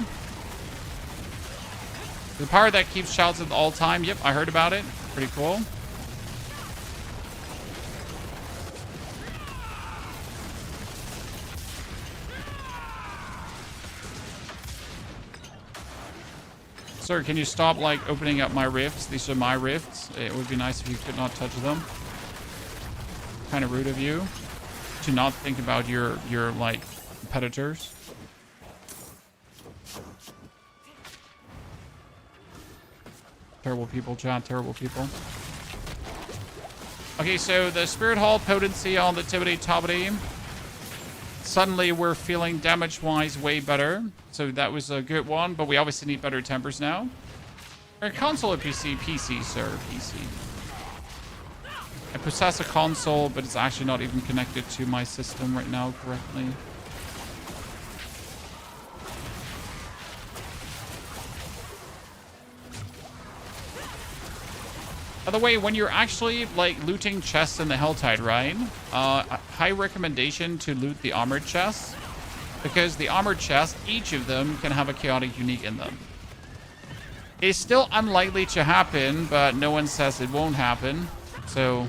The power that keeps shouts at all time. Yep, I heard about it. Pretty cool. Sir, can you stop, like, opening up my rifts? These are my rifts. It would be nice if you could not touch them. Kind of rude of you to not think about your like, competitors. Terrible people, chat. Terrible people. Okay, so the Spirit Hall potency on the Tibbity Tobbity. Suddenly we're feeling damage-wise way better. So that was a good one, but we obviously need better tempers now. Or console or PC? PC, sir. PC. I possess a console, but it's actually not even connected to my system right now correctly. By the way, when you're actually, like, looting chests in the Helltide, right? High recommendation to loot the armored chests. Because the armored chests, each of them can have a chaotic unique in them. It's still unlikely to happen, but no one says it won't happen. So,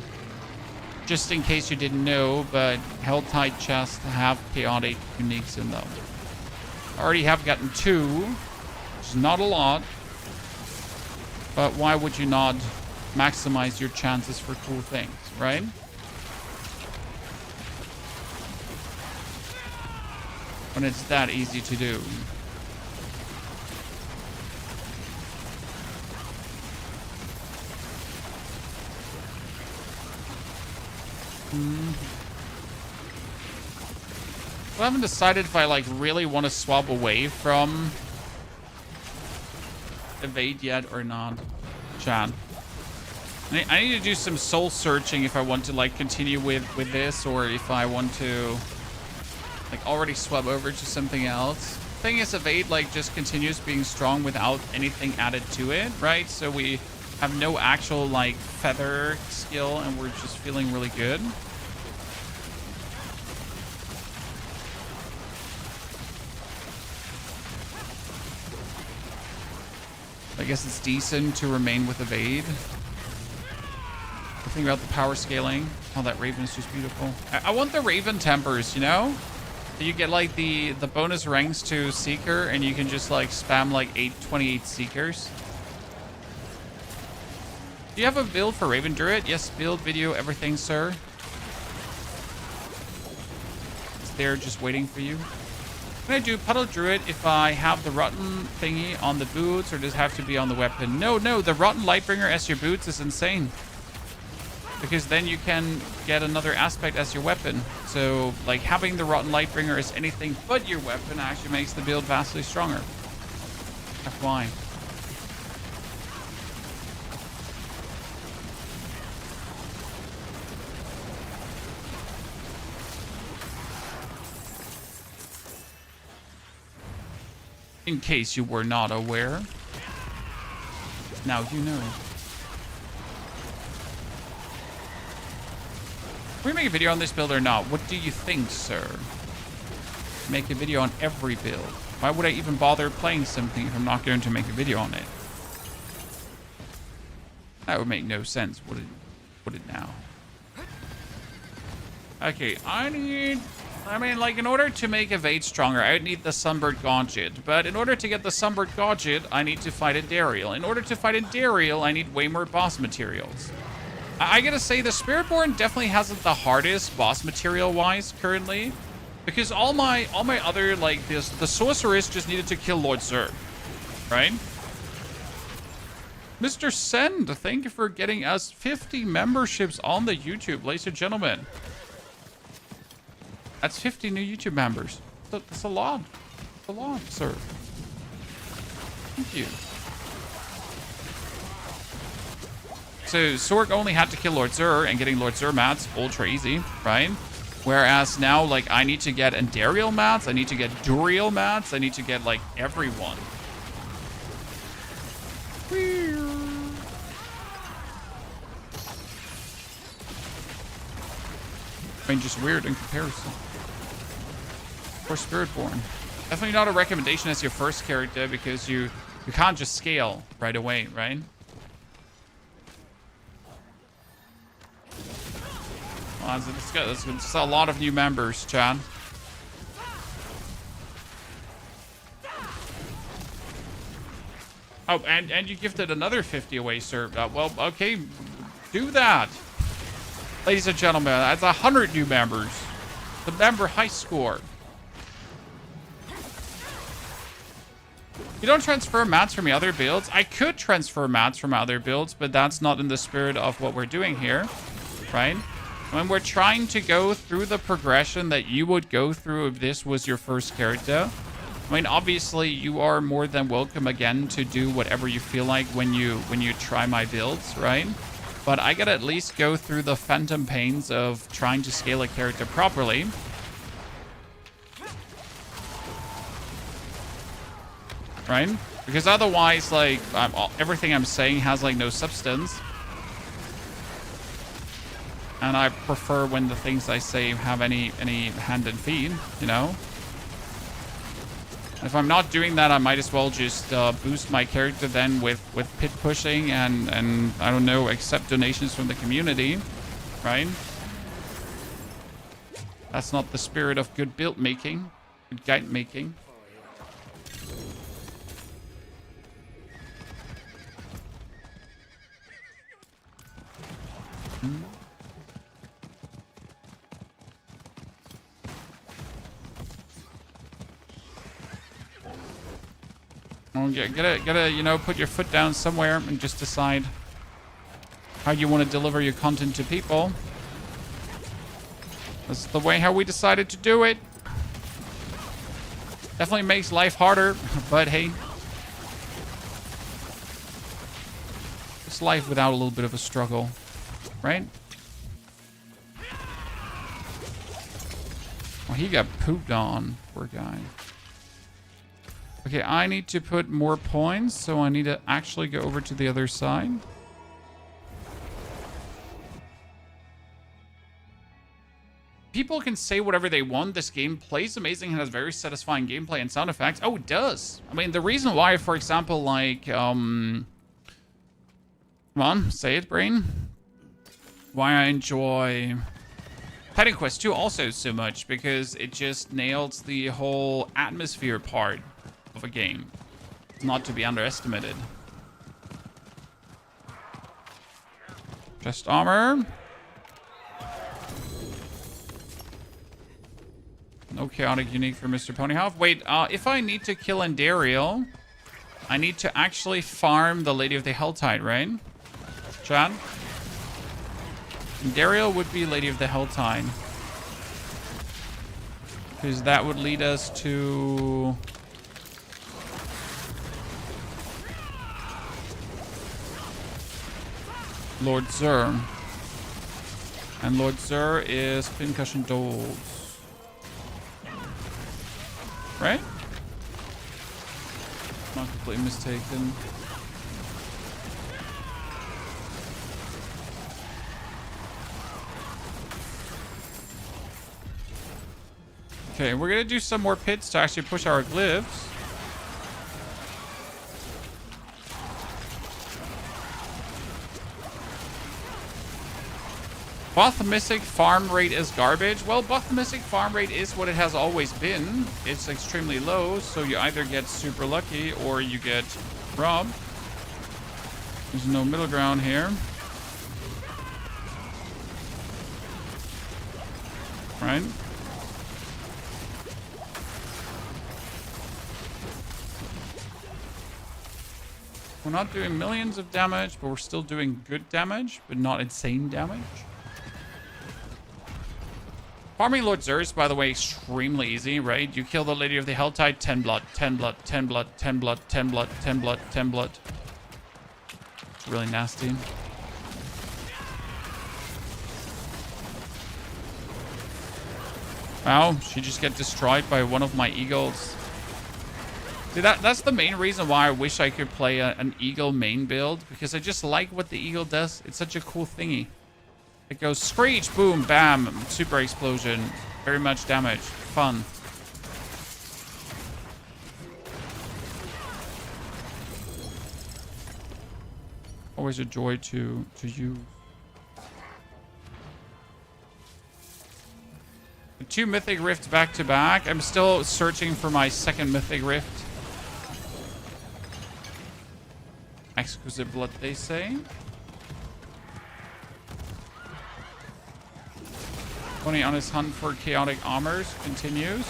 just in case you didn't know, but Helltide chests have chaotic uniques in them. I already have gotten 2, which is not a lot. But why would you not maximize your chances for cool things, right? When it's that easy to do. I haven't decided if I, like, really want to swap away from evade yet or not, chat. I need to do some soul searching if I want to, like, continue with this, or if I want to, like, already swap over to something else. Thing is, evade, like, just continues being strong without anything added to it, right? So we have no actual, like, feather skill, and we're just feeling really good. I guess it's decent to remain with evade. The thing about the power scaling. Oh, that Raven is just beautiful. I want the Raven tempers, you know? You get, like, the bonus ranks to Seeker, and you can just, like, spam, like, 28 Seekers. Do you have a build for Raven Druid? Yes, build, video, everything, sir. It's there just waiting for you. Can I do Puddle Druid if I have the Rotten thingy on the boots, or does it have to be on the weapon? No, the Rotten Lightbringer as your boots is insane. Because then you can get another aspect as your weapon. So, like, having the Rotten Lightbringer as anything but your weapon actually makes the build vastly stronger. That's why. In case you were not aware. Now you know. Can we make a video on this build or not? What do you think, sir? Make a video on every build. Why would I even bother playing something if I'm not going to make a video on it? That would make no sense, would it now? Okay, I mean, like, in order to make evade stronger, I would need the Sunbird Gauntlet. But in order to get the Sunbird Gauntlet, I need to fight a Dariel. In order to fight a Dariel, I need way more boss materials. I gotta say, the Spiritborn definitely hasn't the hardest boss material-wise currently. Because all my other, like, the Sorceress just needed to kill Lord Zerg. Right? Mr. Send, thank you for getting us 50 memberships on the YouTube, ladies and gentlemen. That's 50 new YouTube members. That's a lot. That's a lot, sir. Thank you. So, Sorg only had to kill Lord Zur, and getting Lord Zur mats, ultra easy, right? Whereas now, like, I need to get Andariel mats, I need to get Duriel mats, I need to get, like, everyone. I mean, just weird in comparison. Or Spiritborn. Definitely not a recommendation as your first character, because you can't just scale right away, right? Well, that's good. That's a lot of new members, Chad. Oh, and you gifted another 50 away, sir. Well, okay, do that. Ladies and gentlemen, that's 100 new members. The member high score. You don't transfer mats from the other builds. I could transfer mats from other builds, but that's not in the spirit of what we're doing here, right? When we're trying to go through the progression that you would go through if this was your first character, I mean, obviously, you are more than welcome again to do whatever you feel like when you try my builds, right? But I gotta at least go through the phantom pains of trying to scale a character properly. Right? Because otherwise, like, everything I'm saying has, like, no substance. And I prefer when the things I say have any hand and feet, you know? If I'm not doing that, I might as well just boost my character then with pit pushing and I don't know, accept donations from the community, right? That's not the spirit of good build making, good guide making. Oh, gotta, you know, put your foot down somewhere and just decide how you want to deliver your content to people. That's the way how we decided to do it. Definitely makes life harder, but hey. It's life without a little bit of a struggle, right? Oh, he got pooped on, poor guy. Okay, I need to put more points, so I need to actually go over to the other side. People can say whatever they want. This game plays amazing and has very satisfying gameplay and sound effects. Oh, it does. I mean, the reason why, for example, like, come on, say it, brain. Why I enjoy Titan Quest 2 also so much, because it just nails the whole atmosphere part of a game. It's not to be underestimated. Chest armor. No chaotic unique for Mr. Ponyhoff. Wait, if I need to kill Andariel, I need to actually farm the Lady of the Helltide, right? Chad? Andariel would be Lady of the Helltide. Because that would lead us to Lord Zur. And Lord Zur is Pincushion Dolls. Right? Not completely mistaken. Okay, we're gonna do some more pits to actually push our glyphs. Bothymistic farm rate is garbage. Well, Bothymistic farm rate is what it has always been. It's extremely low, so you either get super lucky or you get robbed. There's no middle ground here. Right? We're not doing millions of damage, but we're still doing good damage, but not insane damage. Farming Lord Zur's, by the way, extremely easy, right? You kill the Lady of the Helltide, 10 blood, 10 blood, 10 blood, 10 blood, 10 blood, 10 blood, 10 blood. It's really nasty. Wow, she just got destroyed by one of my eagles. See, that's the main reason why I wish I could play an eagle main build, because I just like what the eagle does. It's such a cool thingy. It goes screech, boom, bam, super explosion, very much damage, fun. Always a joy to use. 2 Mythic Rifts back to back. I'm still searching for my second Mythic Rift. Exquisite blood, they say. Tony on his hunt for chaotic armors continues.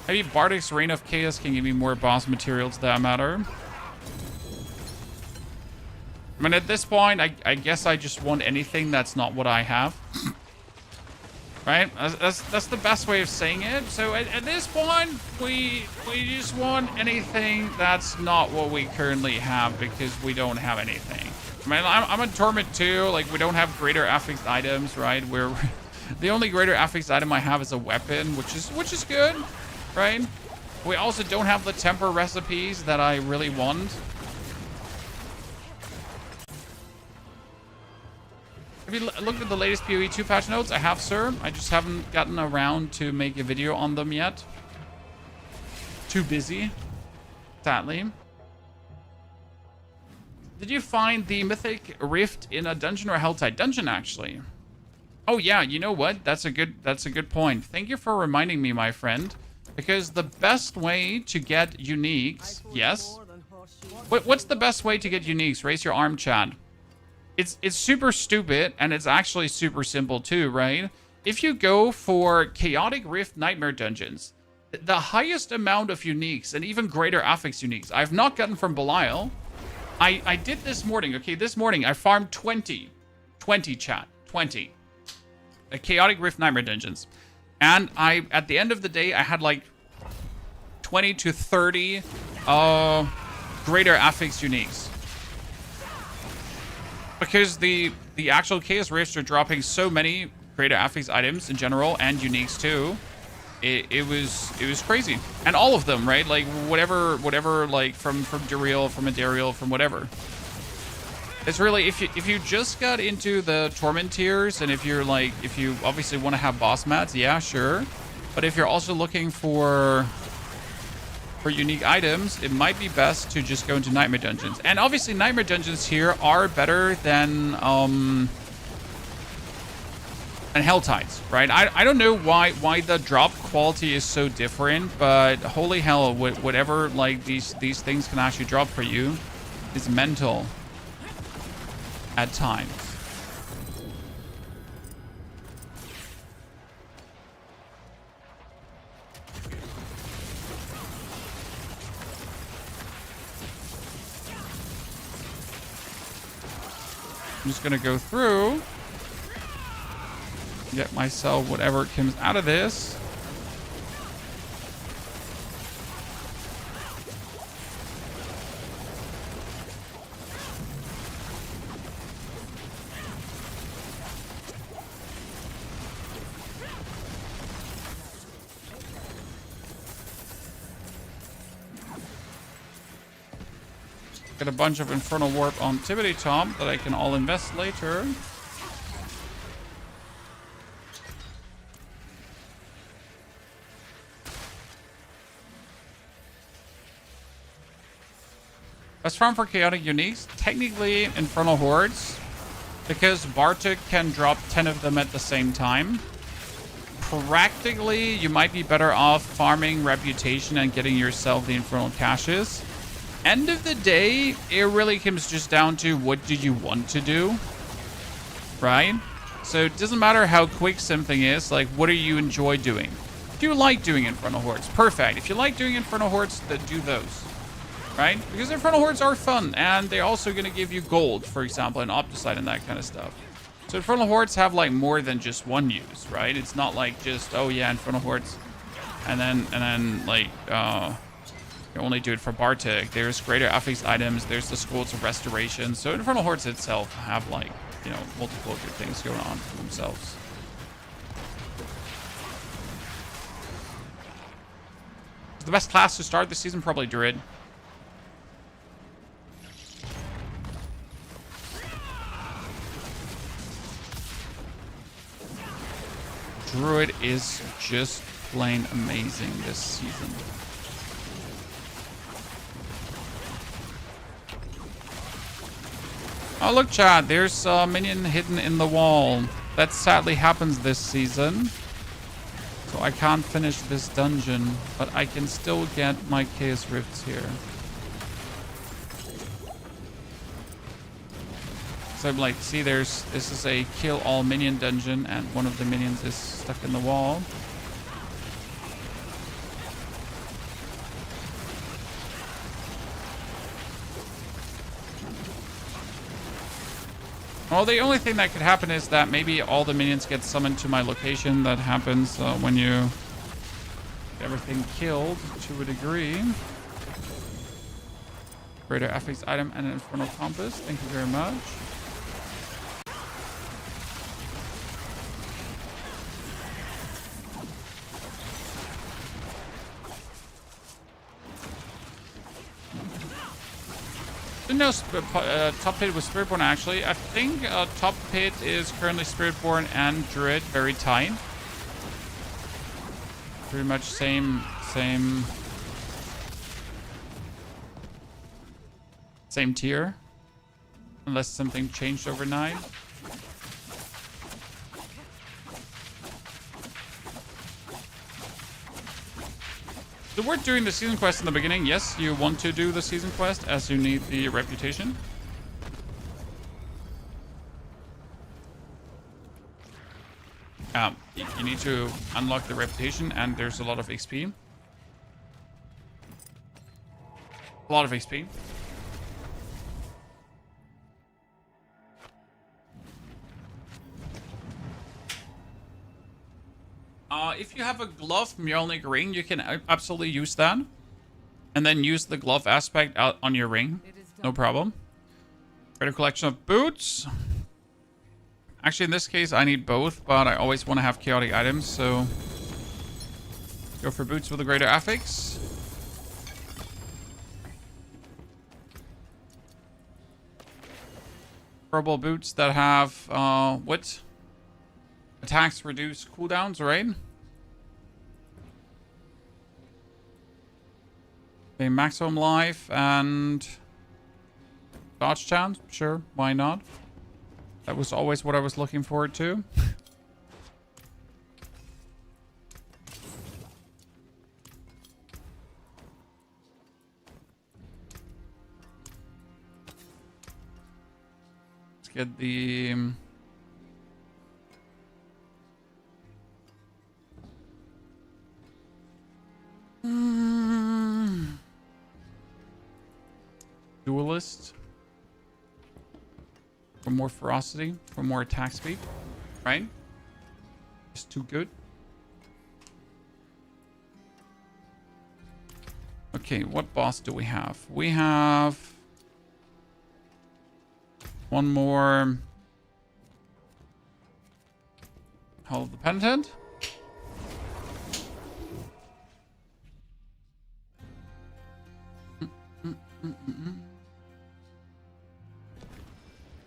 Maybe Bardic's Reign of Chaos can give me more boss materials that matter. I mean, at this point, I guess I just want anything that's not what I have. Right? That's the best way of saying it. So at this point, we just want anything that's not what we currently have because we don't have anything. I mean, I'm a Torment too. Like, we don't have greater affixed items, right? We're the only greater affixed item I have is a weapon, which is good, right? We also don't have the temper recipes that I really want. Have you looked at the latest PoE 2 patch notes? I have, sir. I just haven't gotten around to make a video on them yet. Too busy, sadly. Did you find the Mythic Rift in a dungeon or a Helltide? Dungeon, actually. Oh yeah, you know what? That's a good point. Thank you for reminding me, my friend. Because the best way to get uniques, yes. What's the best way to get uniques? Raise your arm, Chad. It's super stupid, and it's actually super simple too, right? If you go for Chaotic Rift Nightmare Dungeons, the highest amount of uniques, and even greater affix uniques, I've not gotten from Belial. I did this morning, okay? This morning, I farmed 20, chat, 20. Chaotic Rift Nightmare Dungeons. And at the end of the day, I had like 20 to 30 greater affix uniques. Because the actual Chaos Rifts are dropping so many greater affix items in general and uniques too. It was crazy. And all of them, right? Like whatever like from Duriel, from Adariel, from whatever. It's really if you just got into the Torment tiers and if you obviously want to have boss mats, yeah, sure. But if you're also looking for unique items, it might be best to just go into Nightmare Dungeons. And obviously Nightmare Dungeons here are better than Helltides, right? I don't know why the drop quality is so different, but holy hell, whatever like these things can actually drop for you is mental at times. I'm just gonna go through, get myself whatever comes out of this. Get a bunch of Infernal Warp on Tibbity Top that I can all invest later. Best farm for chaotic uniques? Technically Infernal Hordes, because Bartek can drop 10 of them at the same time. Practically, you might be better off farming Reputation and getting yourself the Infernal Caches. End of the day, it really comes just down to what do you want to do, right? So it doesn't matter how quick something is, like what do you enjoy doing? Do you like doing Infernal Hordes? Perfect. If you like doing Infernal Hordes, then do those, right? Because Infernal Hordes are fun, and they're also going to give you gold, for example, and Opticite and that kind of stuff. So Infernal Hordes have like more than just one use, right? It's not like just, oh yeah, Infernal Hordes, and then like, you only do it for Bartek. There's greater affix items. There's the Schools of Restoration. So Infernal Hordes itself have like, you know, multiple good things going on for themselves. The best class to start this season, probably Druid. Druid is just plain amazing this season. Oh, look, chat. There's a minion hidden in the wall. That sadly happens this season. So I can't finish this dungeon, but I can still get my Chaos Rifts here. So I'm like, see, this is a kill all minion dungeon, and one of the minions is stuck in the wall. Well, the only thing that could happen is that maybe all the minions get summoned to my location. That happens when you get everything killed to a degree. Greater affix item and an Infernal Compass. Thank you very much. No, top pit with Spiritborn actually. I think top pit is currently Spiritborn and Druid, very tight. Pretty much same tier, unless something changed overnight. So we're doing the season quest in the beginning. Yes, you want to do the season quest as you need the reputation. You need to unlock the reputation, and there's a lot of XP. A lot of XP. If you have a glove Mjolnir ring, you can absolutely use that. And then use the glove aspect out on your ring. No problem. Greater collection of boots. Actually, in this case, I need both, but I always want to have chaotic items, so go for boots with a greater affix. Purple boots that have what? Attacks reduce cooldowns, right? Okay, maximum life and dodge chance. Sure, why not? That was always what I was looking forward to. Let's get the duelist for more ferocity, for more attack speed, right? It's too good. Okay, what boss do we have? We have one more Hall of the Penitent.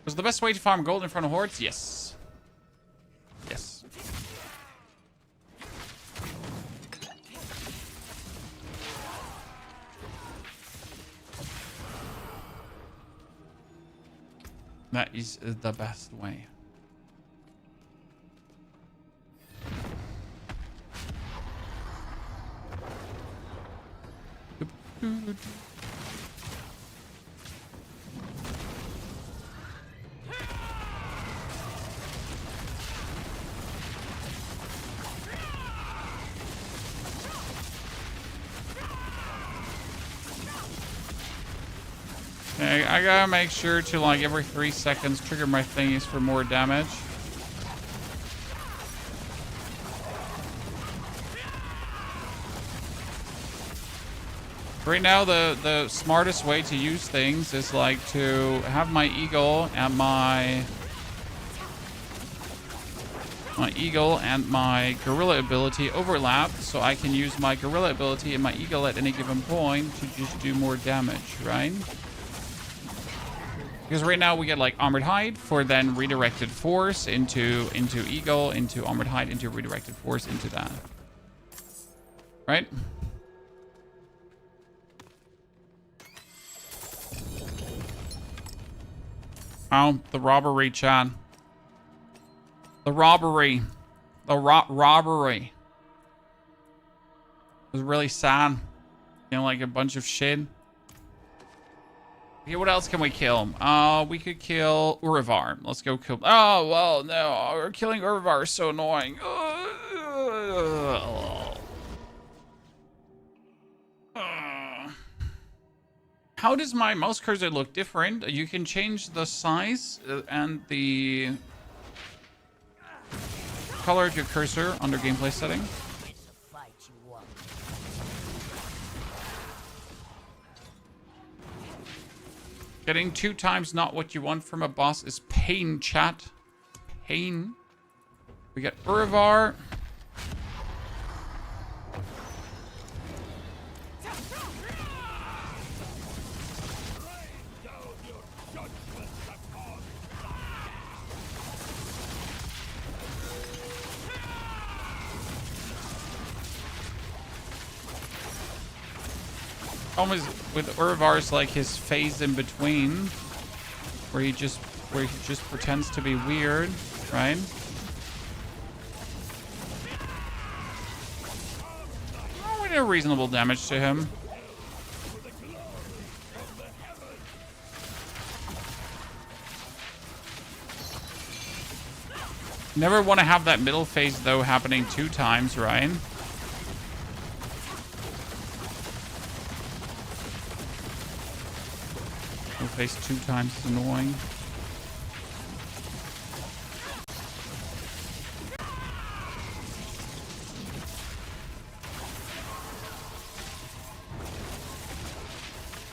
Was the best way to farm gold in Infernal Hordes? Yes. Yes. That is the best way. I gotta make sure to, like, every 3 seconds trigger my thingies for more damage. Right now, the smartest way to use things is, like, to have my eagle and my eagle and my gorilla ability overlap, so I can use my gorilla ability and my eagle at any given point to just do more damage, right? Because right now we get like Armored Hide for then redirected force into Eagle, into Armored Hide, into redirected force into that. Right? Oh, the robbery, Chad. The robbery. The robbery. was really sad. You know, like a bunch of shit. Okay, what else can we kill? We could kill Urivar. Let's go kill... Oh, well, no. Killing Urivar is so annoying. How does my mouse cursor look different? You can change the size and the color of your cursor under gameplay setting. It's a fight you want. Getting 2 times not what you want from a boss is pain, chat. Pain. We got Urivar. Almost with Urivar's like his phase in between, where he just pretends to be weird, right? Oh, we did reasonable damage to him. Never want to have that middle phase though happening 2 times, right? Face 2 times is annoying.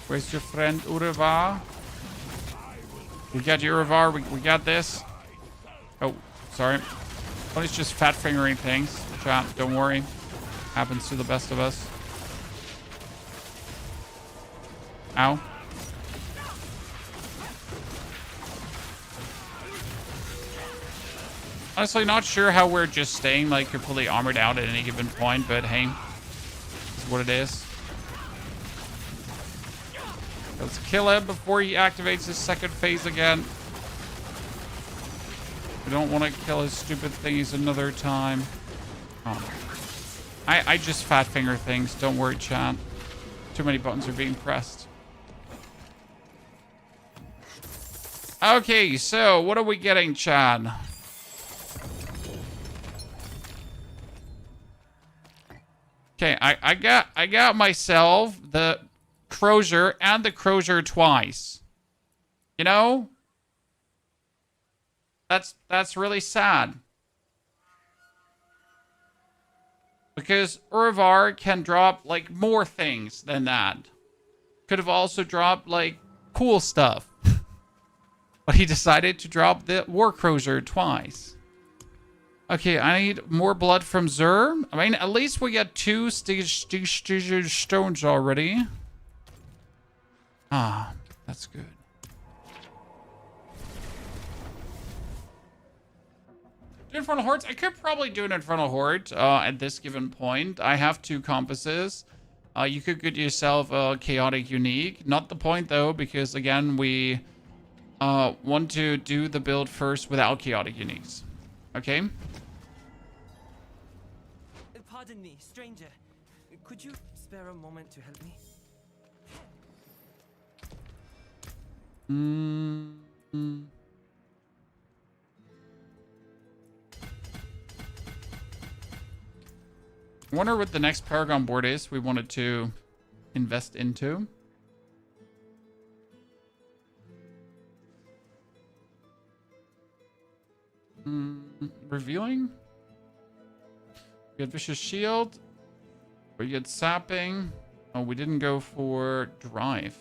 Where's your friend Urivar? We got Urivar. We got this. Oh, sorry. Oh, it's just fat fingering things. Chat, don't worry. Happens to the best of us. Ow. Honestly, not sure how we're just staying like completely armored out at any given point, but hey, this is what it is. Let's kill him before he activates his second phase again. We don't want to kill his stupid thingies another time. Oh. I just fat finger things. Don't worry, chat. Too many buttons are being pressed. Okay, so what are we getting, Chad? Okay, I got myself the Crozier and the Crozier twice. You know? That's really sad. Because Urivar can drop like more things than that. Could have also dropped like cool stuff. But he decided to drop the War Crozier twice. Okay, I need more blood from Zur. I mean, at least we got 2 stones already. Ah, that's good. Infernal Hordes? I could probably do an Infernal Horde at this given point. I have 2 compasses. You could get yourself a Chaotic Unique. Not the point, though, because, again, we want to do the build first without Chaotic Uniques. Okay? Pardon me, stranger. Could you spare a moment to help me? I wonder what the next Paragon board is we wanted to invest into. Revealing? We had Vicious Shield. We had Sapping. Oh, we didn't go for Drive.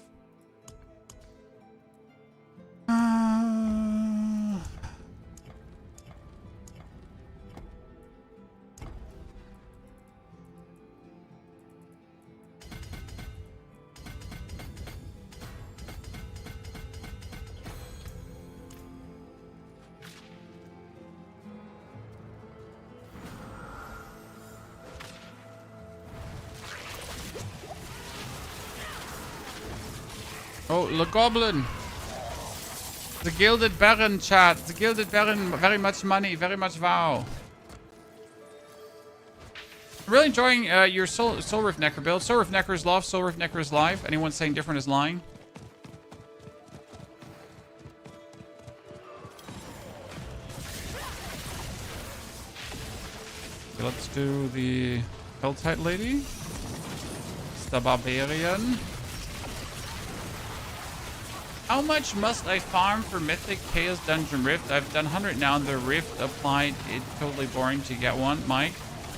Oh, the Goblin. The Gilded Baron, chat. The Gilded Baron, very much money, very much wow. Really enjoying your Soul Rift Necker build. Soul Rift Necker is love. Soul Rift Necker is live. Anyone saying different is lying. Okay, let's do the Helltide lady. It's the barbarian. How much must I farm for Mythic Chaos Dungeon Rift? I've done 100 now. The Rift applied. It's totally boring to get one, Mike.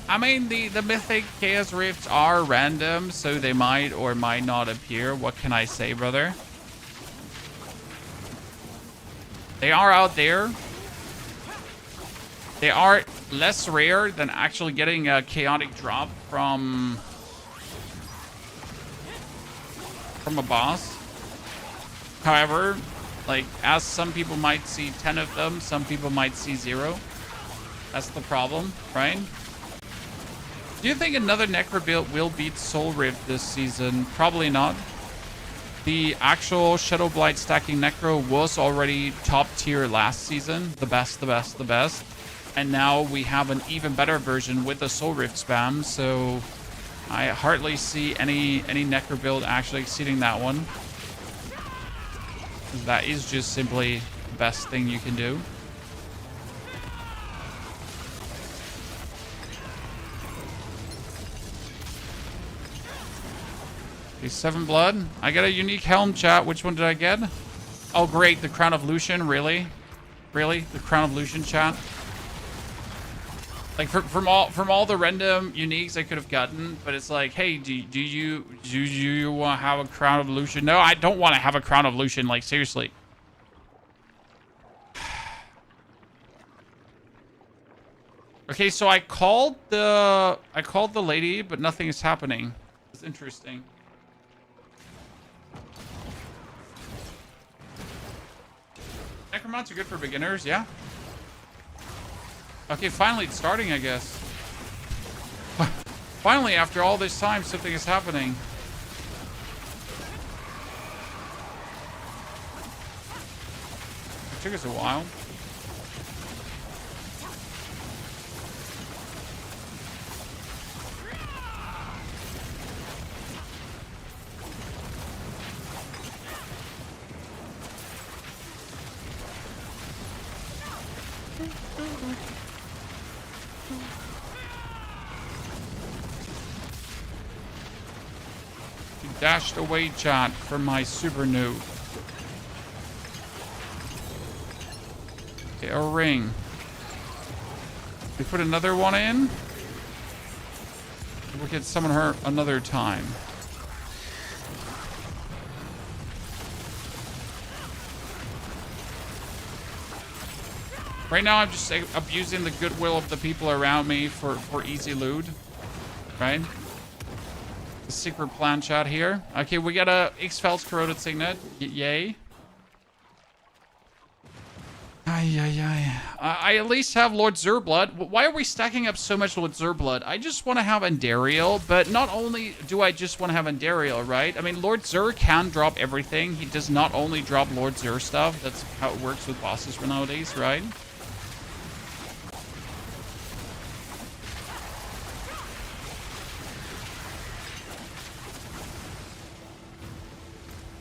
I mean, the Mythic Chaos Rifts are random, so they might or might not appear. What can I say, brother? They are out there. They are less rare than actually getting a chaotic drop from a boss. However, like, as some people might see 10 of them, some people might see 0. That's the problem, right? Do you think another Necro build will beat Soul Rift this season? Probably not. The actual Shadow Blight stacking Necro was already top tier last season. The best, the best, the best. And now we have an even better version with the Soul Rift spam, so I hardly see any Necro build actually exceeding that one. That is just simply the best thing you can do. Okay, 7 blood. I got a unique helm, chat. Which one did I get? Oh, great. The Crown of Lucian. Really? Really? The Crown of Lucian, chat? Like, from all the random uniques I could have gotten, but it's like, hey, do you want to have a Crown of Lucian? No, I don't want to have a Crown of Lucian. Like, seriously. Okay, so I called the lady, but nothing is happening. It's interesting. Necromounts are good for beginners, yeah. Okay, finally it's starting, I guess. Finally, after all this time, something is happening. It took us a while. Dashed away, chat, from my super noob. Okay, a ring. We put another one in. We can summon her another time. Right now, I'm just abusing the goodwill of the people around me for easy loot, right? The secret plan chat here. Okay, we got a X-Fel's Corroded Signet. Yay. I at least have Lord Zurblood. Why are we stacking up so much Lord Zurblood? I just want to have Andariel, but not only do I just want to have Andariel, right? I mean, Lord Zur can drop everything. He does not only drop Lord Zur stuff. That's how it works with bosses for nowadays, right?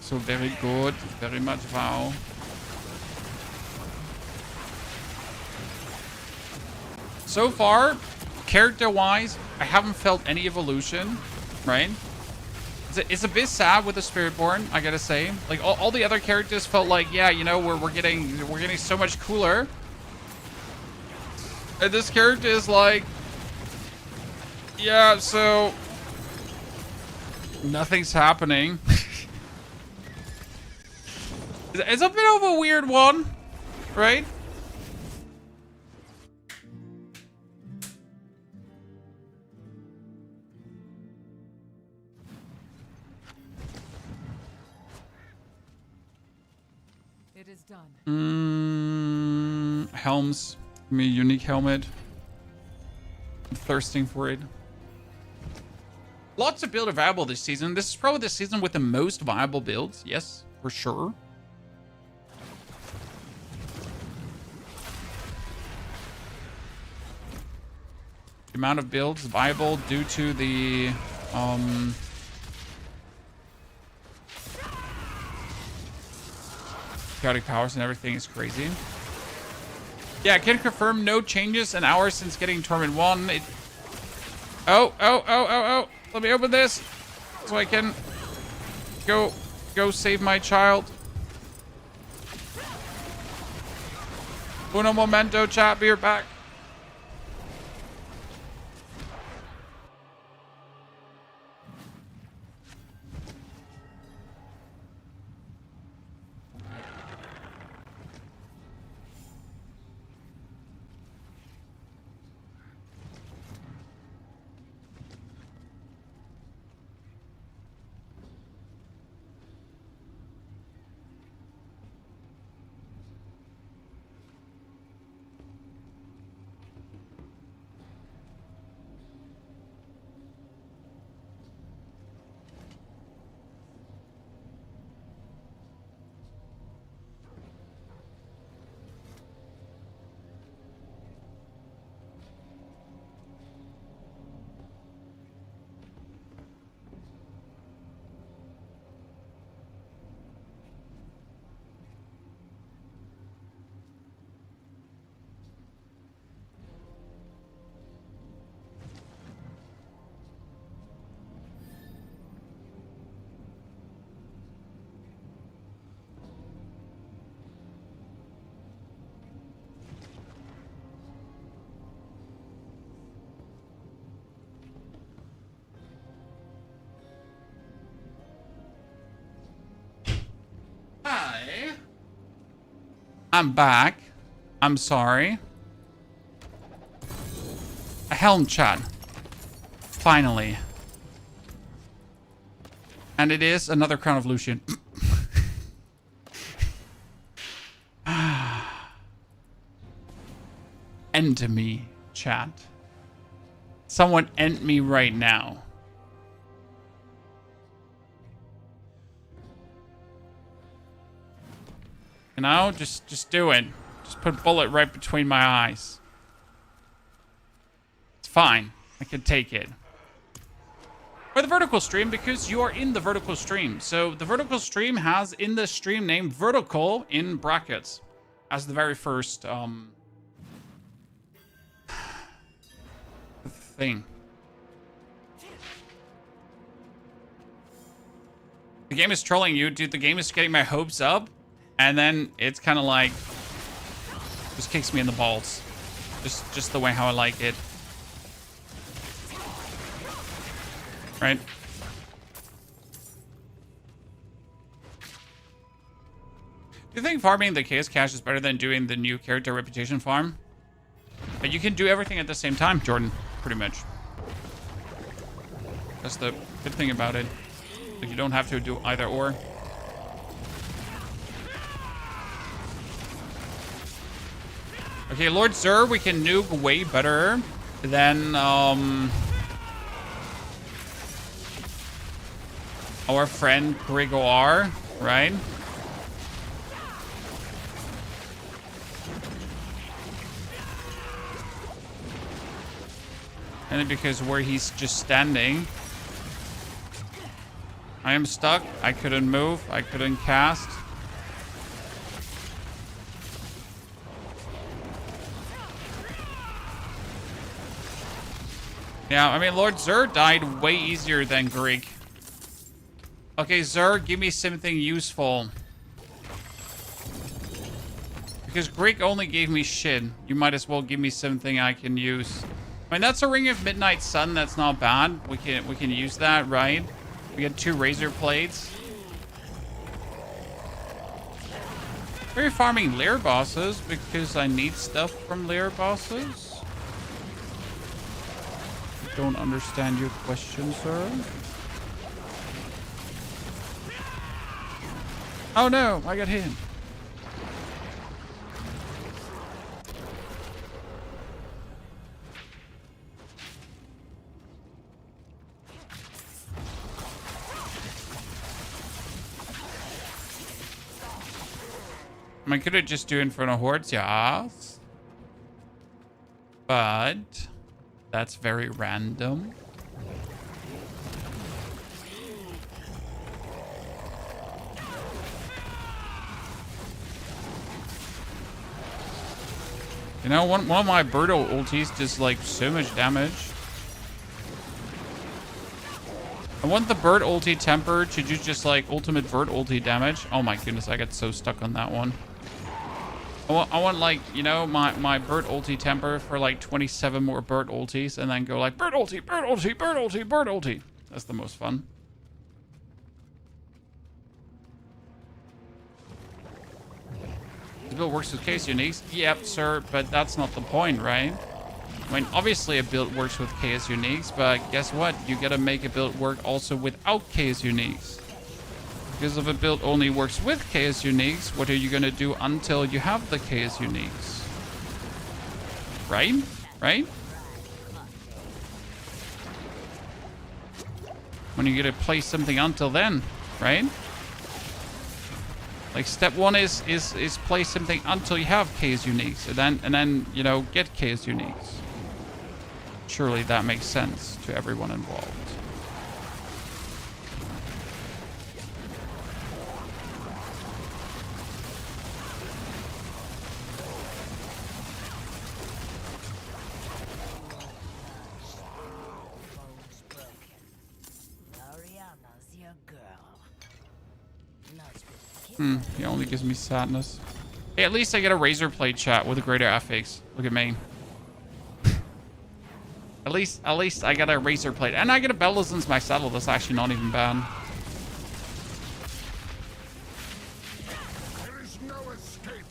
So very good, very much wow. So far, character-wise, I haven't felt any evolution, right? It's a bit sad with the Spiritborn, I gotta say. Like all the other characters felt like, yeah, you know, we're getting so much cooler. And this character is like, yeah, so nothing's happening. It's a bit of a weird one, right? It is done. Helms. Give me a unique helmet. I'm thirsting for it. Lots of build are viable this season. This is probably the season with the most viable builds. Yes, for sure. amount of builds viable due to the chaotic powers and everything is crazy. Yeah, I can confirm no changes an hour since getting Torment 1. Oh. Let me open this so I can go save my child. Uno momento, chat. Be right back. Hi. I'm back. I'm sorry. A helm chat. Finally. And it is another Crown of Lucian. End me, chat. Someone end me right now. You know, just do it. Just put a bullet right between my eyes. It's fine. I can take it. Or the vertical stream, because you are in the vertical stream. So the vertical stream has in the stream name vertical in brackets as the very first thing. The game is trolling you, dude. The game is getting my hopes up, and then it's kind of like just kicks me in the balls. Just the way how I like it. Right? Do you think farming the Chaos Cash is better than doing the new character reputation farm? But you can do everything at the same time, Jordan, pretty much. That's the good thing about it. Like, you don't have to do either or. Okay, Lord Sir, we can nuke way better than our friend Gregor, right? And because where he's just standing, I am stuck. I couldn't move. I couldn't cast. Yeah, I mean, Lord Zur died way easier than Greek. Okay, Zur, give me something useful. Because Greek only gave me shit. You might as well give me something I can use. I mean, that's a Ring of Midnight Sun. That's not bad. We can use that, right? We get 2 razor plates. We're farming lair bosses because I need stuff from lair bosses. I don't understand your question, sir. Oh no, I got hit. I could have just do Infernal Hordes, yes. But That's very random. You know, one of my bird ultis does like so much damage. I want the bird ulti temper to do just like ultimate bird ulti damage. Oh my goodness, I got so stuck on that one. I want like, you know, my bird ulti temper for like 27 more bird ultis and then go like bird ulti, bird ulti, bird ulti, bird ulti. That's the most fun. The build works with case uniques. Yep, sir, but that's not the point, right? I mean, obviously a build works with KS uniques, but guess what? You gotta make a build work also without KS uniques. Because if a build only works with KS uniques, what are you gonna do until you have the KS uniques? Right? Right? When you gonna play something until then, right? Like step one is play something until you have KS uniques, and then you know, get KS uniques. Surely that makes sense to everyone involved. He only gives me sadness. Hey, at least I get a razor blade chat with a greater FX. Look at me. At least I got a razor blade. And I get a bell since my saddle. That's actually not even bad. There is no escape.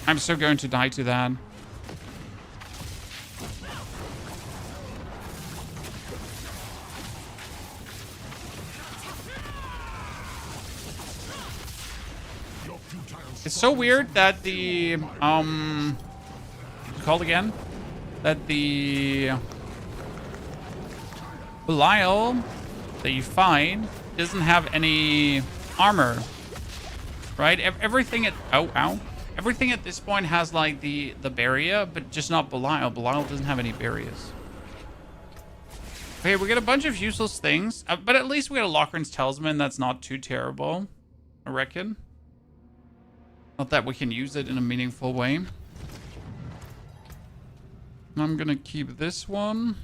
I'm so going to die to that. It's so weird that the what's it called again? That the Belial that you find doesn't have any armor. Right? Everything at everything at this point has like the barrier, but just not Belial. Belial doesn't have any barriers. Okay, we get a bunch of useless things, but at least we got a Lochran's Talisman. That's not too terrible, I reckon. Not that we can use it in a meaningful way. I'm gonna keep this one.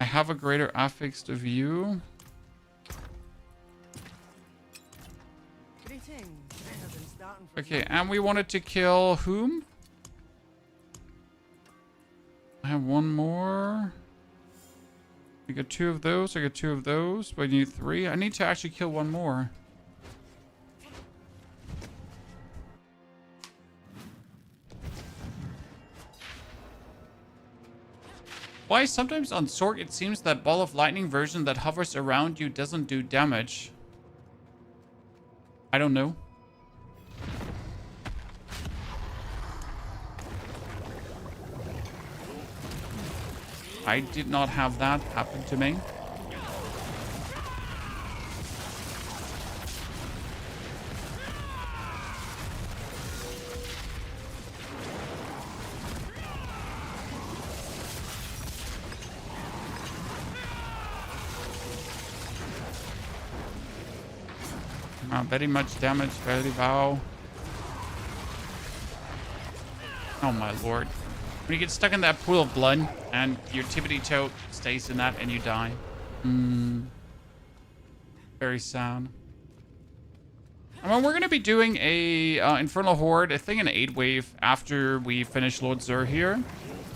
I have a greater affix to view. Okay, and we wanted to kill whom? I have one more. We got 2 of those. I got 2 of those. But I need 3. I need to actually kill one more. Why sometimes on Sork it seems that ball of lightning version that hovers around you doesn't do damage? I don't know. I did not have that happen to me. Very much damage, very low. Oh my lord. When you get stuck in that pool of blood and your tippity toe stays in that and you die. Very sad. I mean, we're going to be doing a Infernal Horde, I think an 8-wave after we finish Lord Zur here.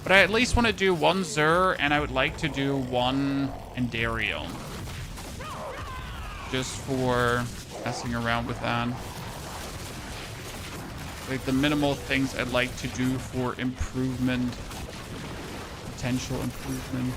But I at least want to do 1 Zur and I would like to do 1 Endario. Just for messing around with that. Like the minimal things I'd like to do for improvement. Potential improvement.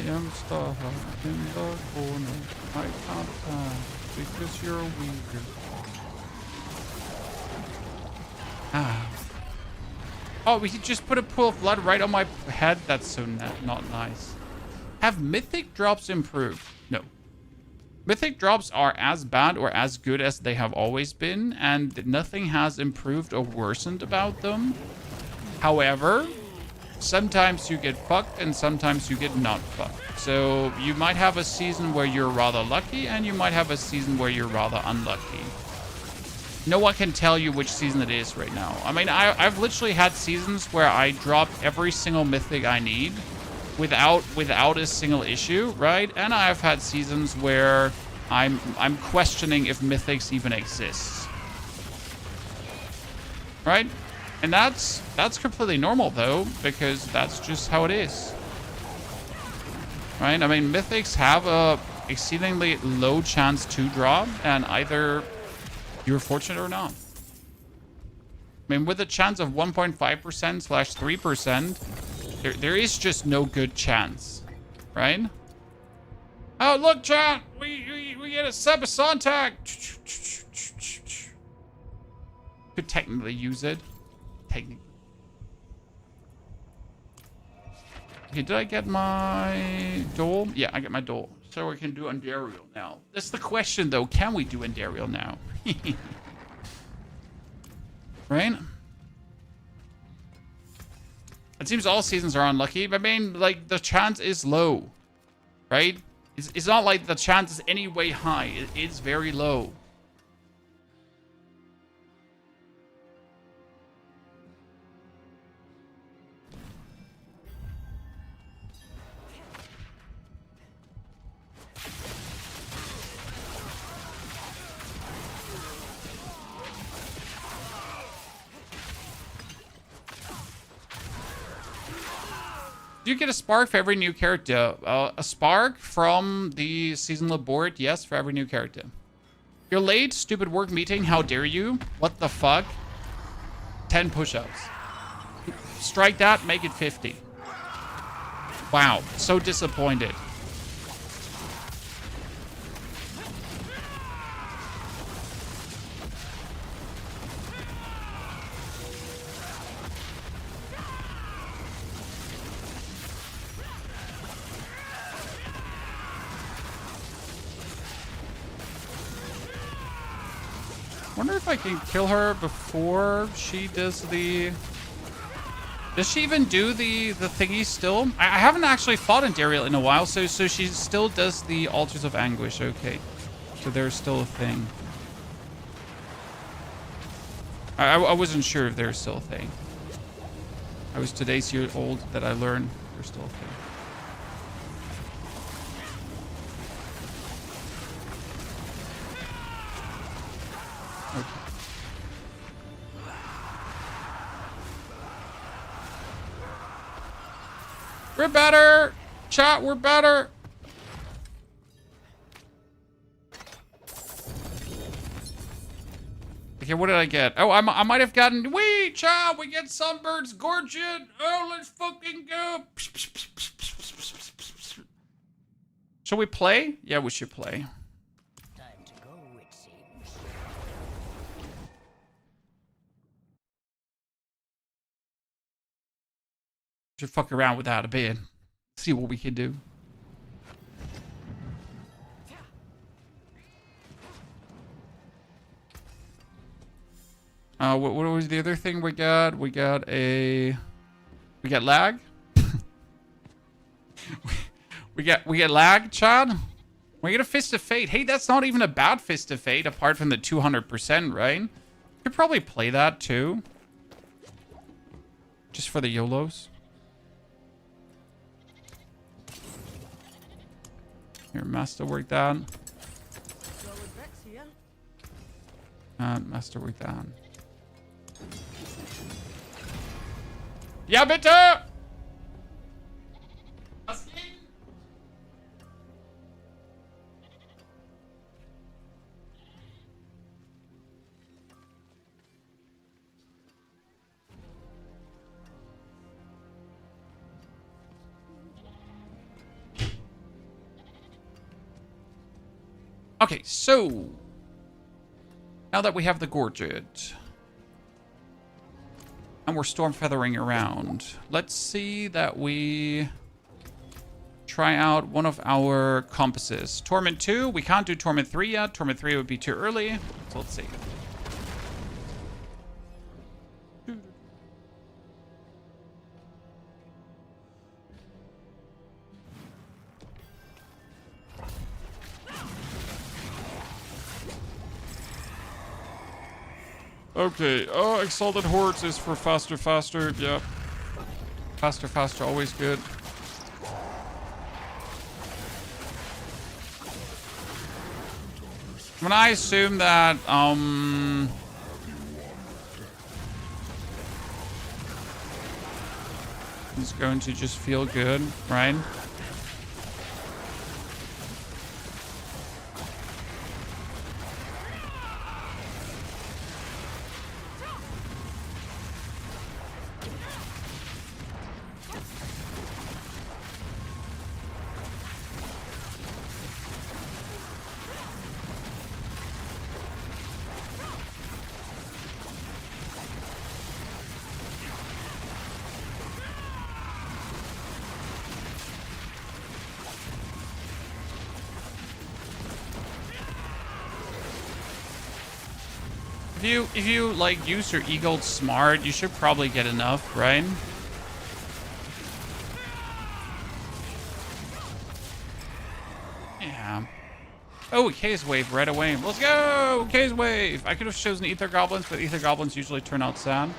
am stuck in the corner. I can't pass because you're weaker. Ah. Oh, we just put a pool of blood right on my head? That's so not nice. Have mythic drops improved? No. Mythic drops are as bad or as good as they have always been, and nothing has improved or worsened about them. However, sometimes you get fucked and sometimes you get not fucked. So you might have a season where you're rather lucky and you might have a season where you're rather unlucky. No one can tell you which season it is right now. I mean, I've literally had seasons where I dropped every single mythic I need without a single issue, right? And I've had seasons where I'm questioning if mythics even exist. Right? And that's completely normal though, because that's just how it is. Right? I mean, mythics have a exceedingly low chance to drop, and either you're fortunate or not. I mean, with a chance of 1.5%/3%, there is just no good chance, right? Oh, look, chat! We get a Sebasontac! Could technically use it. Technically. Okay, did I get my Dole? Yeah, I get my Dole. So we can do Andariel now. That's the question, though. Can we do Andariel now? Right? It seems all seasons are unlucky. I mean, like, the chance is low. Right? It's not like the chance is any way high. It is very low. Do you get a spark for every new character? A spark from the seasonal board? Yes, for every new character. You're late, stupid work meeting. How dare you? What the fuck? 10 push-ups. Strike that, make it 50. Wow, so disappointed. Wonder if I can kill her before she does the... Does she even do the thingy still? I haven't actually fought in Dariel in a while, so she still does the Altars of Anguish. Okay. So there's still a thing. I wasn't sure if there's still a thing. I was today's year old that I learned there's still a thing. Okay. We're better! Chat, we're better! Okay, what did I get? Oh, I might have gotten... Wee! Chat, we get Sunbird's Gorget! Oh, let's fucking go! Shall we play? Yeah, we should play. Time to go, it seems. Should fuck around without a bed. See what we can do. What was the other thing we got? We got lag. we get lag, Chad. We get a Fist of Fate. Hey, that's not even a bad Fist of Fate, apart from the 200%, right? Could probably play that too, just for the YOLOs. Here, masterwork that. Masterwork that. Ja, bitte! Was geht? Okay, so now that we have the Gorget and we're storm feathering around, let's see that we try out one of our compasses. Torment 2, we can't do Torment 3 yet. Torment 3 would be too early. So let's see. Okay, oh, Exalted Hordes is for faster, faster. Yep. Faster, faster, always good. When I assume that, it's going to just feel good, right? If you like use your E-Gold smart, you should probably get enough, right? Yeah. Oh, K's Wave right away. Let's go! K's Wave! I could have chosen Ether Goblins, but Ether Goblins usually turn out sad.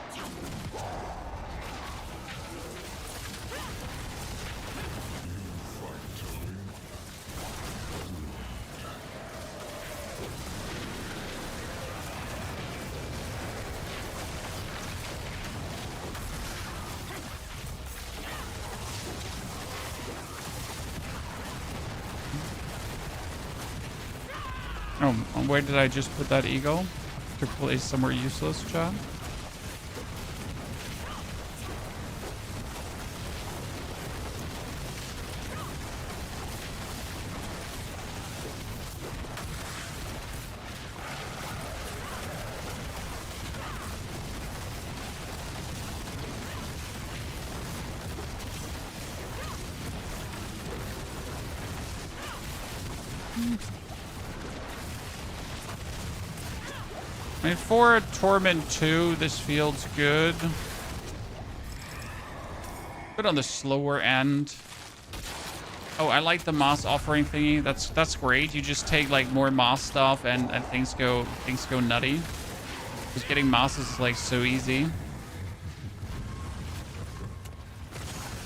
Oh, where did I just put that eagle? To place somewhere useless, chat? I mean, for a Torment 2, this feels good. But on the slower end. Oh, I like the Moss offering thingy. That's great. You just take like more Moss stuff and things go nutty. Just getting Mosses is like so easy.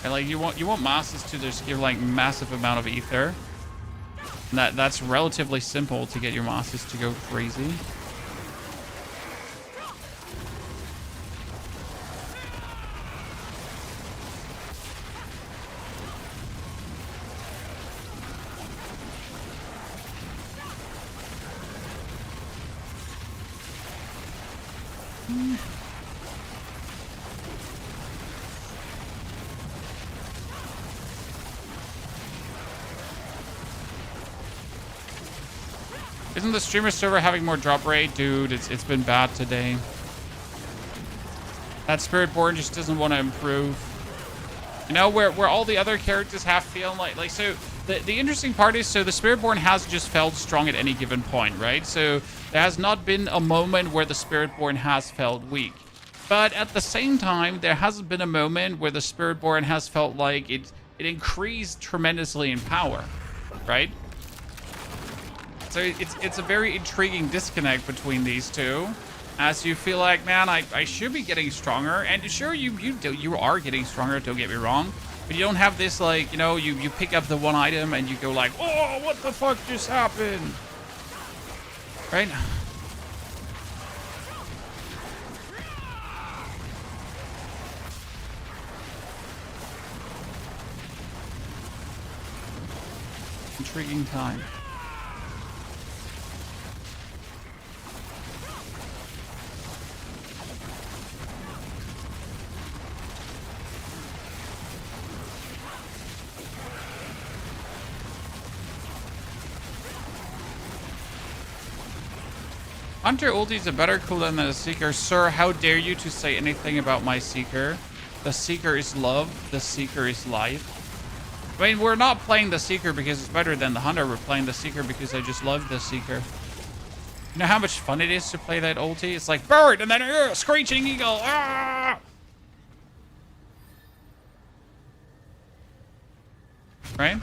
And like you want Mosses to just give like massive amount of ether. And that's relatively simple to get your Mosses to go crazy. Isn't the streamer server having more drop rate? Dude, it's been bad today. That Spiritborn just doesn't want to improve. You know, where all the other characters have feeling like so the interesting part is, so the Spiritborn has just felt strong at any given point, right? So there has not been a moment where the Spiritborn has felt weak. But at the same time, there hasn't been a moment where the Spiritborn has felt like it increased tremendously in power, right? So it's a very intriguing disconnect between these two, as you feel like, man, I should be getting stronger, and sure you are getting stronger. Don't get me wrong, but you don't have this like, you know, you pick up the one item and you go like, oh, what the fuck just happened, right? Intriguing time. Hunter ulti is a better cooldown than a Seeker. Sir, how dare you to say anything about my Seeker? The Seeker is love. The Seeker is life. I mean, we're not playing the Seeker because it's better than the Hunter. We're playing the Seeker because I just love the Seeker. You know how much fun it is to play that ulti? It's like, bird, and then screeching eagle. Ah! Right?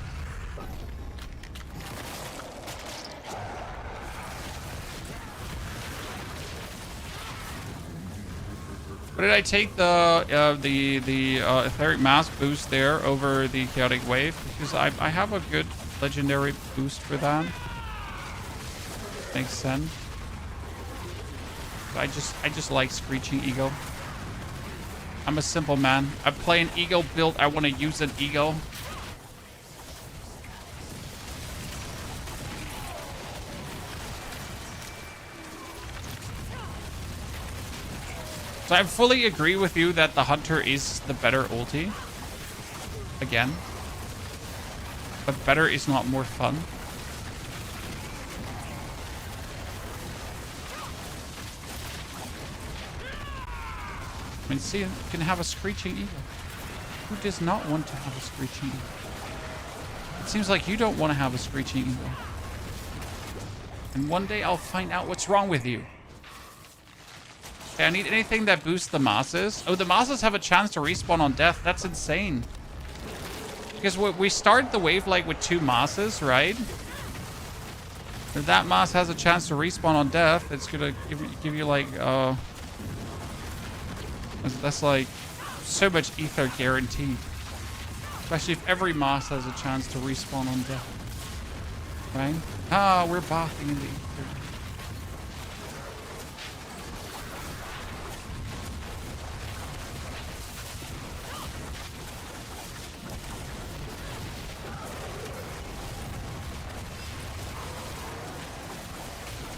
But did I take the etheric mass boost there over the chaotic wave? Because I have a good legendary boost for that. Makes sense. But I just like screeching eagle. I'm a simple man. I play an eagle build. I want to use an eagle. So I fully agree with you that the Hunter is the better ulti. Again. But better is not more fun. I mean, see, you can have a screeching eagle. Who does not want to have a screeching eagle? It seems like you don't want to have a screeching eagle. And one day I'll find out what's wrong with you. Okay, I need anything that boosts the masses. Oh, the masses have a chance to respawn on death. That's insane. Because we start the wave like with 2 masses, right? If that mass has a chance to respawn on death, it's gonna give you like that's like so much ether guaranteed. Especially if every mass has a chance to respawn on death. Right? Ah, we're bathing in the ether.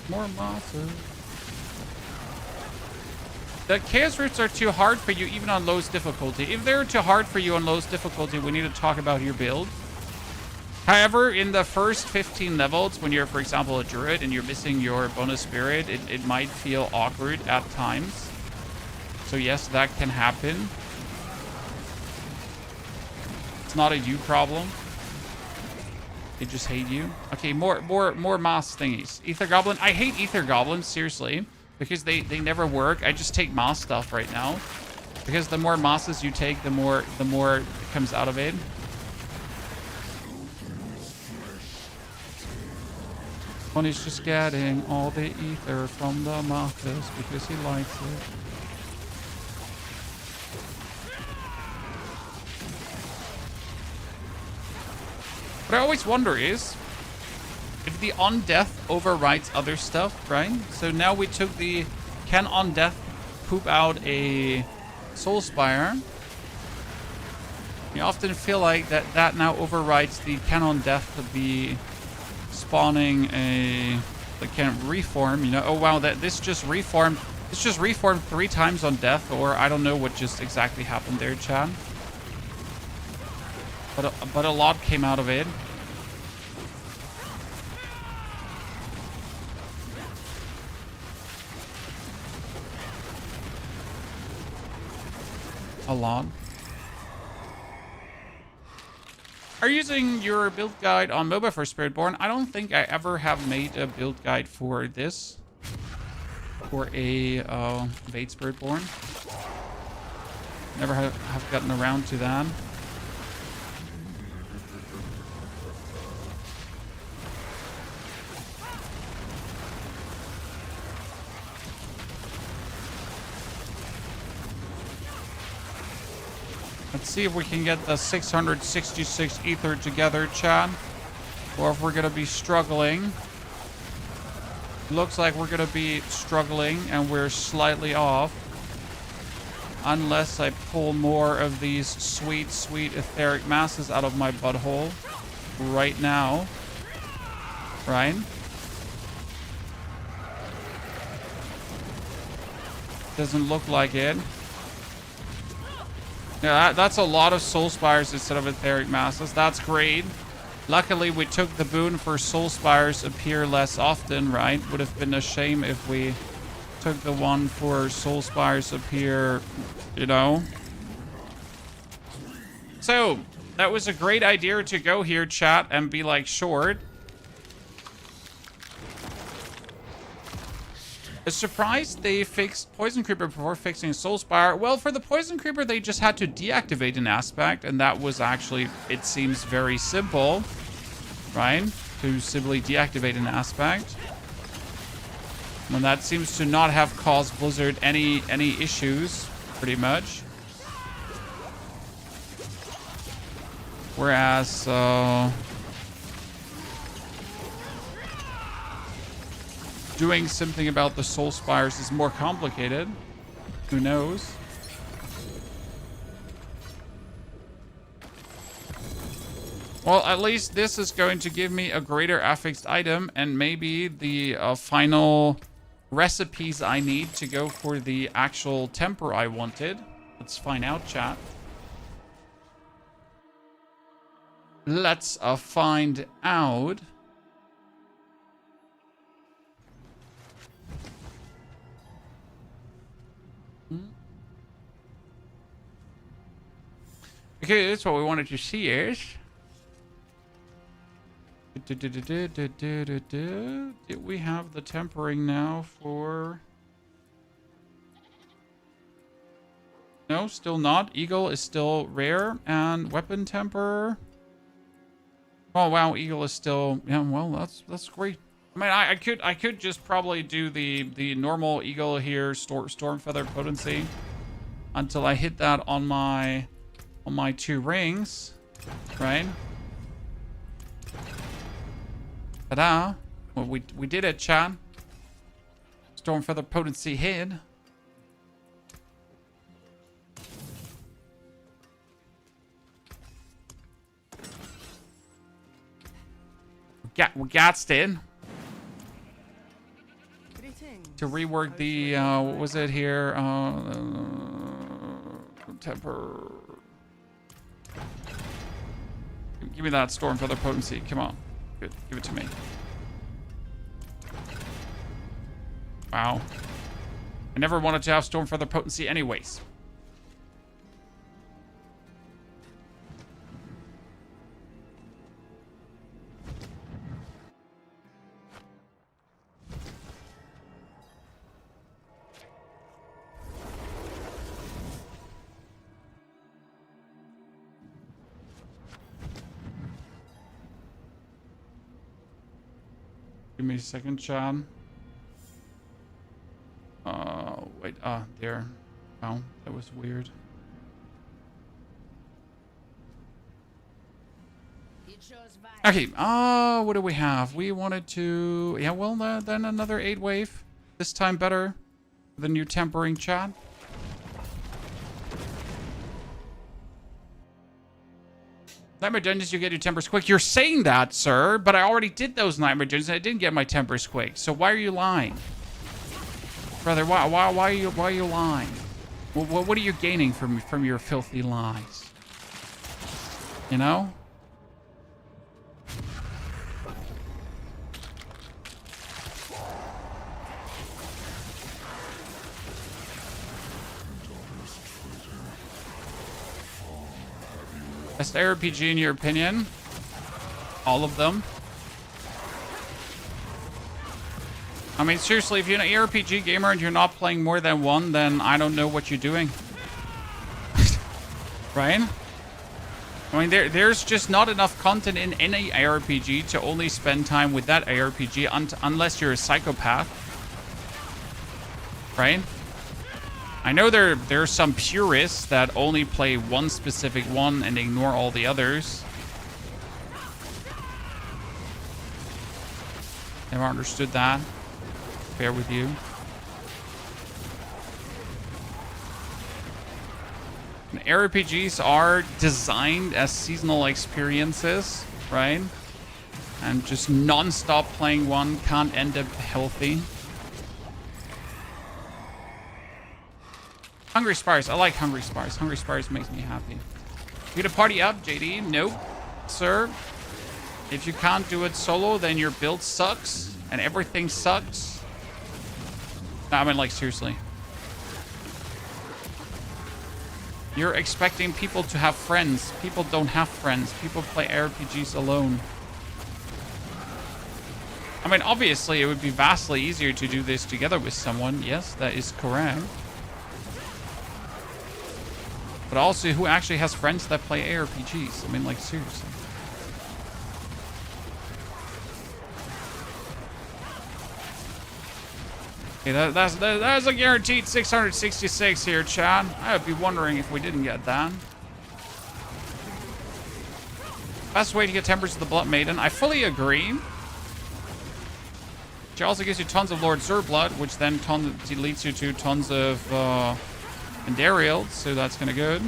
More masses. The chaos roots are too hard for you even on lowest difficulty. If they're too hard for you on lowest difficulty, we need to talk about your build. However, in the first 15 levels, when you're, for example, a druid and you're missing your bonus spirit, it might feel awkward at times. So yes, that can happen. It's not a you problem. They just hate you. Okay, more moss thingies. Ether Goblin. I hate Ether Goblins, seriously. Because they never work. I just take moss stuff right now. Because the more mosses you take, the more comes out of it. One is just getting all the ether from the mosses because he likes it. What I always wonder is if the on death overrides other stuff, right? So now we took the can on death poop out a soul spire. You often feel like that now overrides the can on death to be spawning a can reform. You know, oh wow, this just reformed 3 times on death, or I don't know what just exactly happened there, Chad. But a lot came out of it. A lot. Are you using your build guide on MOBA for Spiritborn? I don't think I ever have made a build guide for this. For a Vade Spiritborn. Never have gotten around to that. Let's see if we can get the 666 ether together, Chad. Or if we're going to be struggling. Looks like we're going to be struggling and we're slightly off. Unless I pull more of these sweet, sweet etheric masses out of my butthole right now. Right? Doesn't look like it. Yeah, that's a lot of soul spires instead of etheric masses. That's great. Luckily, we took the boon for soul spires appear less often, right? Would have been a shame if we took the one for soul spires appear, you know. So, that was a great idea to go here, chat, and be like short. A surprise they fixed Poison Creeper before fixing Soulspire. Well, for the Poison Creeper, they just had to deactivate an aspect, and that was actually, it seems very simple, right? To simply deactivate an aspect. And that seems to not have caused Blizzard any issues, pretty much. Whereas, doing something about the Soul Spires is more complicated. Who knows? Well, at least this is going to give me a greater affixed item and maybe the final recipes I need to go for the actual temper I wanted. Let's find out, chat. Let's find out. Okay, that's what we wanted to see is. Did we have the tempering now for... No, still not. Eagle is still rare. And weapon temper... Oh wow, Eagle is still... Yeah, well, that's great. I mean, I could just probably do the normal Eagle here, Storm Feather Potency, until I hit that on my 2 rings, right? Ta-da! Well, we did it, chat. Storm Feather Potency hit. We got it. To rework the, what was it here? Temper. Give me that Storm Feather Potency. Come on. Good. Give it to me. Wow. I never wanted to have Storm Feather Potency anyways. Give me a second, chat. Wait, there. Oh, that was weird. Okay, what do we have? We wanted to... Yeah, well, then another 8 wave. This time better than your tempering, chat. Nightmare Dungeons, you get your tempers quick. You're saying that, sir, but I already did those Nightmare Dungeons and I didn't get my tempers quick. So why are you lying? Brother, why are you lying? What are you gaining from your filthy lies? You know? Best RPG in your opinion? All of them. I mean, seriously, if you're an RPG gamer and you're not playing more than one, then I don't know what you're doing. Right? I mean, there's just not enough content in any ARPG to only spend time with that ARPG unless you're a psychopath. Right? I know there's some purists that only play one specific one and ignore all the others. Never understood that. Bear with you. And RPGs are designed as seasonal experiences, right? And just non-stop playing one can't end up healthy. Hungry Spires. I like Hungry Spires. Hungry Spires makes me happy. You gonna party up, JD? Nope, sir. If you can't do it solo, then your build sucks and everything sucks. No, I mean, like, seriously. You're expecting people to have friends. People don't have friends. People play RPGs alone. I mean, obviously, it would be vastly easier to do this together with someone. Yes, that is correct. But also, who actually has friends that play ARPGs? I mean, like, seriously. Okay, that's a guaranteed 666 here, Chad. I would be wondering if we didn't get that. Best way to get Tempers of the Blood Maiden. I fully agree. She also gives you tons of Lord Zurblood, which then leads you to tons of Endariels, so that's kind of good.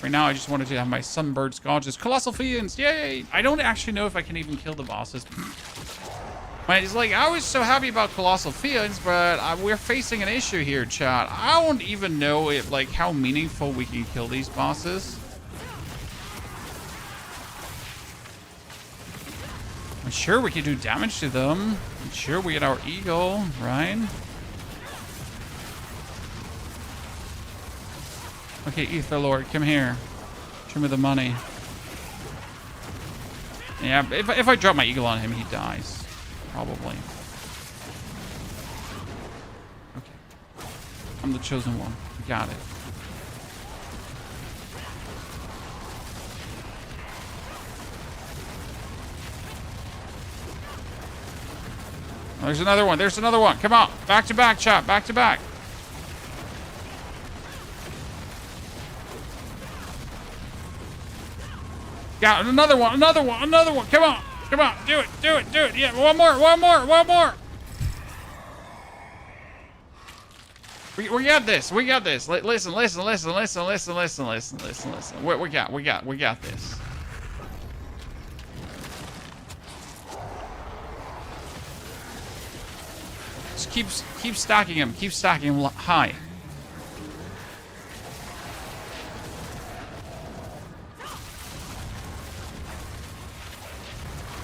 Right now, I just wanted to have my Sunbird Scourges. Colossal Fiends, yay! I don't actually know if I can even kill the bosses. But it's like, I was so happy about Colossal Fiends, but we're facing an issue here, chat. I don't even know if, like, how meaningful we can kill these bosses. I'm sure we can do damage to them. I'm sure we get our eagle, right? Okay, Ether Lord, come here. Show me the money. Yeah, if I drop my eagle on him, he dies. Probably. Okay. I'm the chosen one. We got it. Oh, there's another one. There's another one. Come on. Back to back, chat. Back to back. Got another one, another one, another one. Come on, come on, do it, do it, do it. Yeah, one more, one more, one more. We got this, we got this. Listen, listen, listen, listen, listen, listen, listen, listen, listen. We got this. Just keep stacking him, high.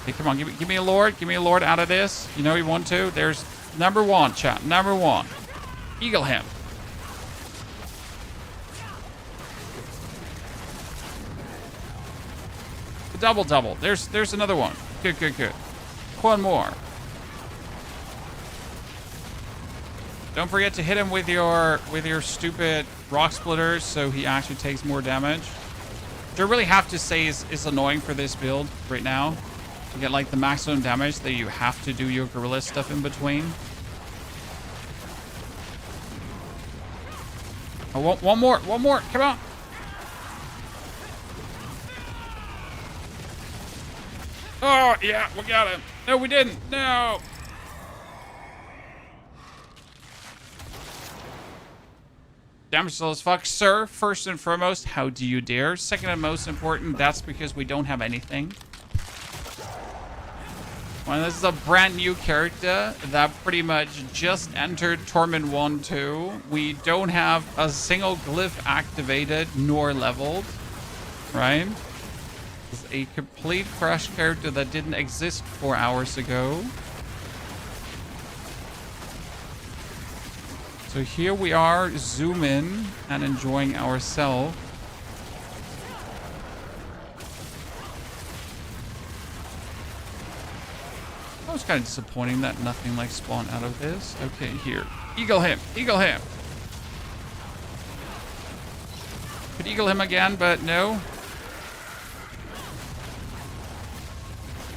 Okay, come on, give me a lord. Give me a lord out of this. You know you want to. There's number one, chat. Number one. Eagle him. Double. There's another one. Good. One more. Don't forget to hit him with your stupid rock splitters so he actually takes more damage. Which I really have to say is annoying for this build right now. To get like the maximum damage that you have to do your gorilla stuff in between. Oh, one more, come on. Oh, yeah, we got him. No, we didn't, no. Damage slow as fuck. Sir, first and foremost, how do you dare? Second and most important, that's because we don't have anything. Well, this is a brand new character that pretty much just entered Torment 1-2. We don't have a single glyph activated nor leveled, right? This is a complete fresh character that didn't exist 4 hours ago. So here we are, zoom in and enjoying ourselves. That was kind of disappointing that nothing like spawned out of this. Okay, here. Eagle him. Eagle him. Could eagle him again, but no.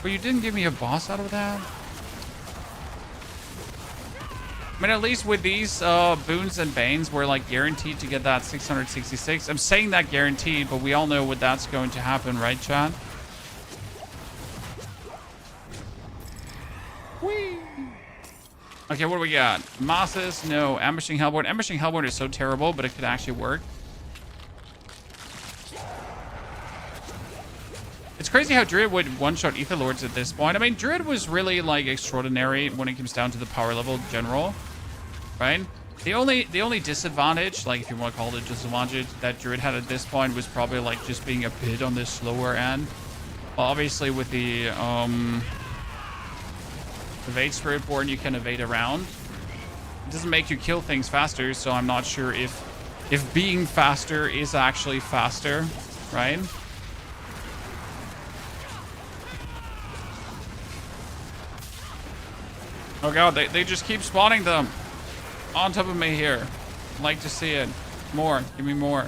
But you didn't give me a boss out of that? I mean, at least with these boons and banes, we're like guaranteed to get that 666. I'm saying that guaranteed, but we all know what that's going to happen, right, Chad? Whee! Okay, what do we got? Mosses? No. Ambushing Hellborn. Ambushing Hellborn is so terrible, but it could actually work. It's crazy how Druid would one-shot Ether Lords at this point. I mean, Druid was really, like, extraordinary when it comes down to the power level general, right? The only disadvantage, like if you want to call it a disadvantage, that Druid had at this point was probably like just being a bit on the slower end. Well, obviously with the evade Spiritborn, you can evade around. It doesn't make you kill things faster, so I'm not sure if being faster is actually faster, right? Oh god, they just keep spawning them on top of me here. I'd like to see it. More. Give me more.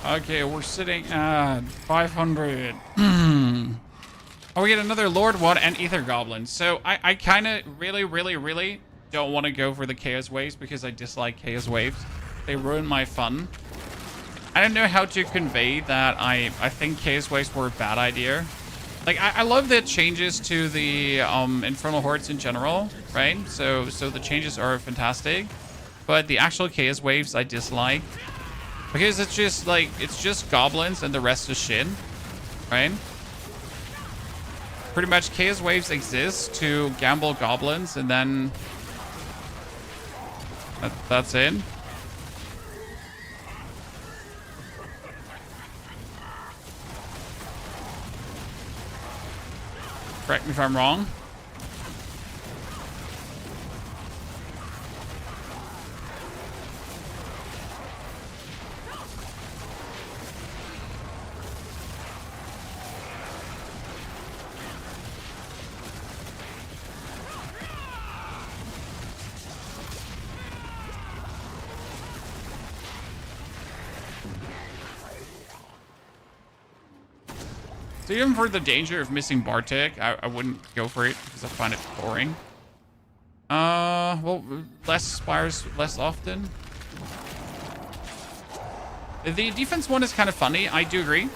Okay, we're sitting at 500. Oh, we get another Lord one and Ether Goblin. So I kind of really don't want to go for the Chaos Waves because I dislike Chaos Waves. They ruin my fun. I don't know how to convey that I think Chaos Waves were a bad idea. Like, I love the changes to the Infernal Hordes in general, right? So the changes are fantastic. But the actual Chaos Waves I dislike. Because it's just, like, it's just goblins and the rest is shit, right? Pretty much Chaos Waves exist to gamble goblins and then that's it. Correct me if I'm wrong. So even for the danger of missing Bartek, I wouldn't go for it because I find it boring. Well, less spires less often. The defense one is kind of funny, I do agree.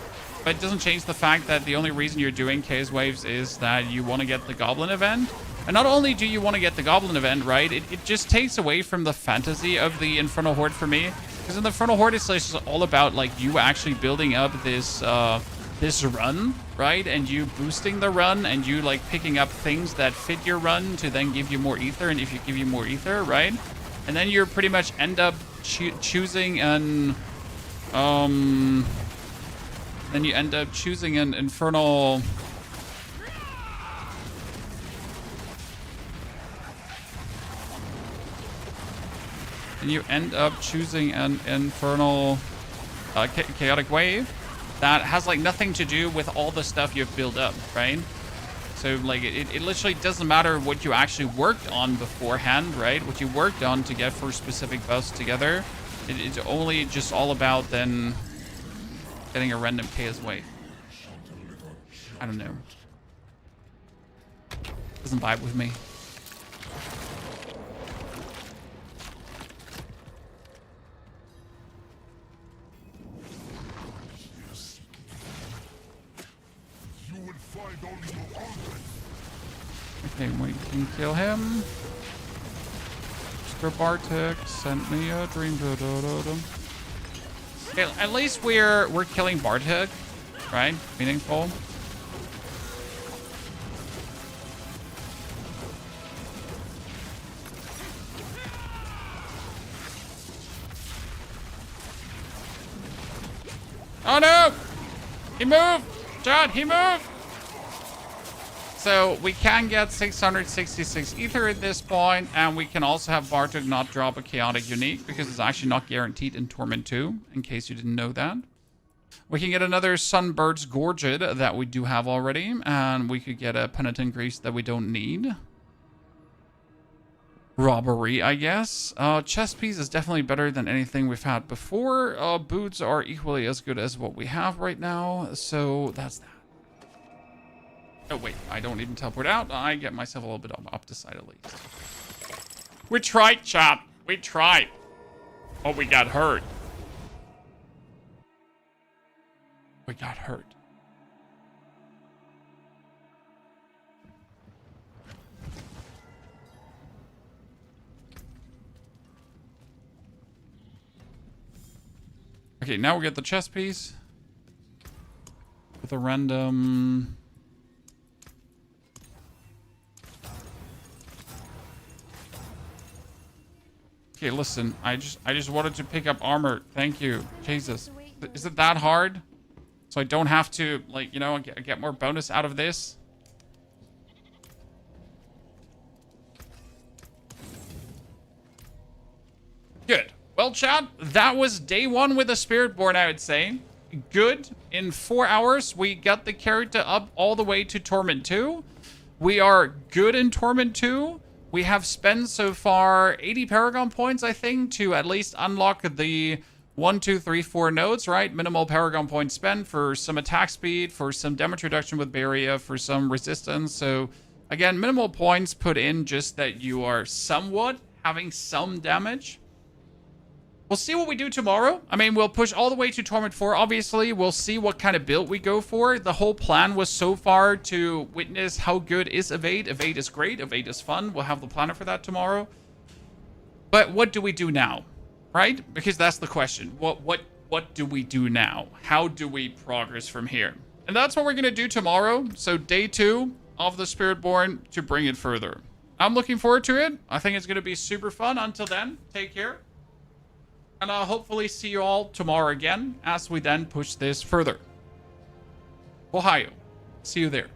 But it doesn't change the fact that the only reason you're doing Chaos Waves is that you want to get the Goblin event. And not only do you want to get the Goblin event, right, it just takes away from the fantasy of the Infernal Horde for me. Because in the Infernal Horde, it's just all about, like, you actually building up this run, right? And you boosting the run and you like picking up things that fit your run to then give you more ether. And if you give you more ether, right? And then you're pretty much end up choosing an then you end up choosing an infernal chaotic wave that has like nothing to do with all the stuff you've built up, right? So like it literally doesn't matter what you actually worked on beforehand, right? What you worked on to get for specific buffs together. It's only just all about then getting a random chaos wave. I don't know. Doesn't vibe with me. Okay, we can kill him. Mr. Bartek sent me a dream. Okay, at least we're killing Bartek, right? Meaningful. Oh no! He moved! John, he moved! So we can get 666 ether at this point, and we can also have Bartek not drop a chaotic unique because it's actually not guaranteed in Torment 2, in case you didn't know that. We can get another Sunbird's Gorget that we do have already, and we could get a Penitent Grease that we don't need. Robbery, I guess. Chest piece is definitely better than anything we've had before. Boots are equally as good as what we have right now, so that's that. Oh, wait, I don't even teleport out. I get myself a little bit up the side at least. We tried, chat. We tried. Oh, we got hurt. We got hurt. Okay, now we get the chest piece. With a random... Okay, listen. I just wanted to pick up armor. Thank you. Jesus. Is it that hard? So I don't have to, like, you know, get more bonus out of this? Good. Well, chat, that was day 1 with the Spiritborn, I would say. Good. In 4 hours, we got the character up all the way to Torment 2. We are good in Torment 2. We have spent so far 80 Paragon points, I think, to at least unlock the 1, 2, 3, 4 nodes, right? Minimal Paragon points spent for some attack speed, for some damage reduction with Barrier, for some resistance. So, again, minimal points put in just that you are somewhat having some damage. We'll see what we do tomorrow. I mean, we'll push all the way to Torment 4, obviously. We'll see what kind of build we go for. The whole plan was so far to witness how good is Evade. Evade is great. Evade is fun. We'll have the planner for that tomorrow. But what do we do now? Right? Because that's the question. What do we do now? How do we progress from here? And that's what we're going to do tomorrow. So day 2 of the Spiritborn to bring it further. I'm looking forward to it. I think it's going to be super fun. Until then, take care. And I'll hopefully see you all tomorrow again as we then push this further. Ohio. See you there.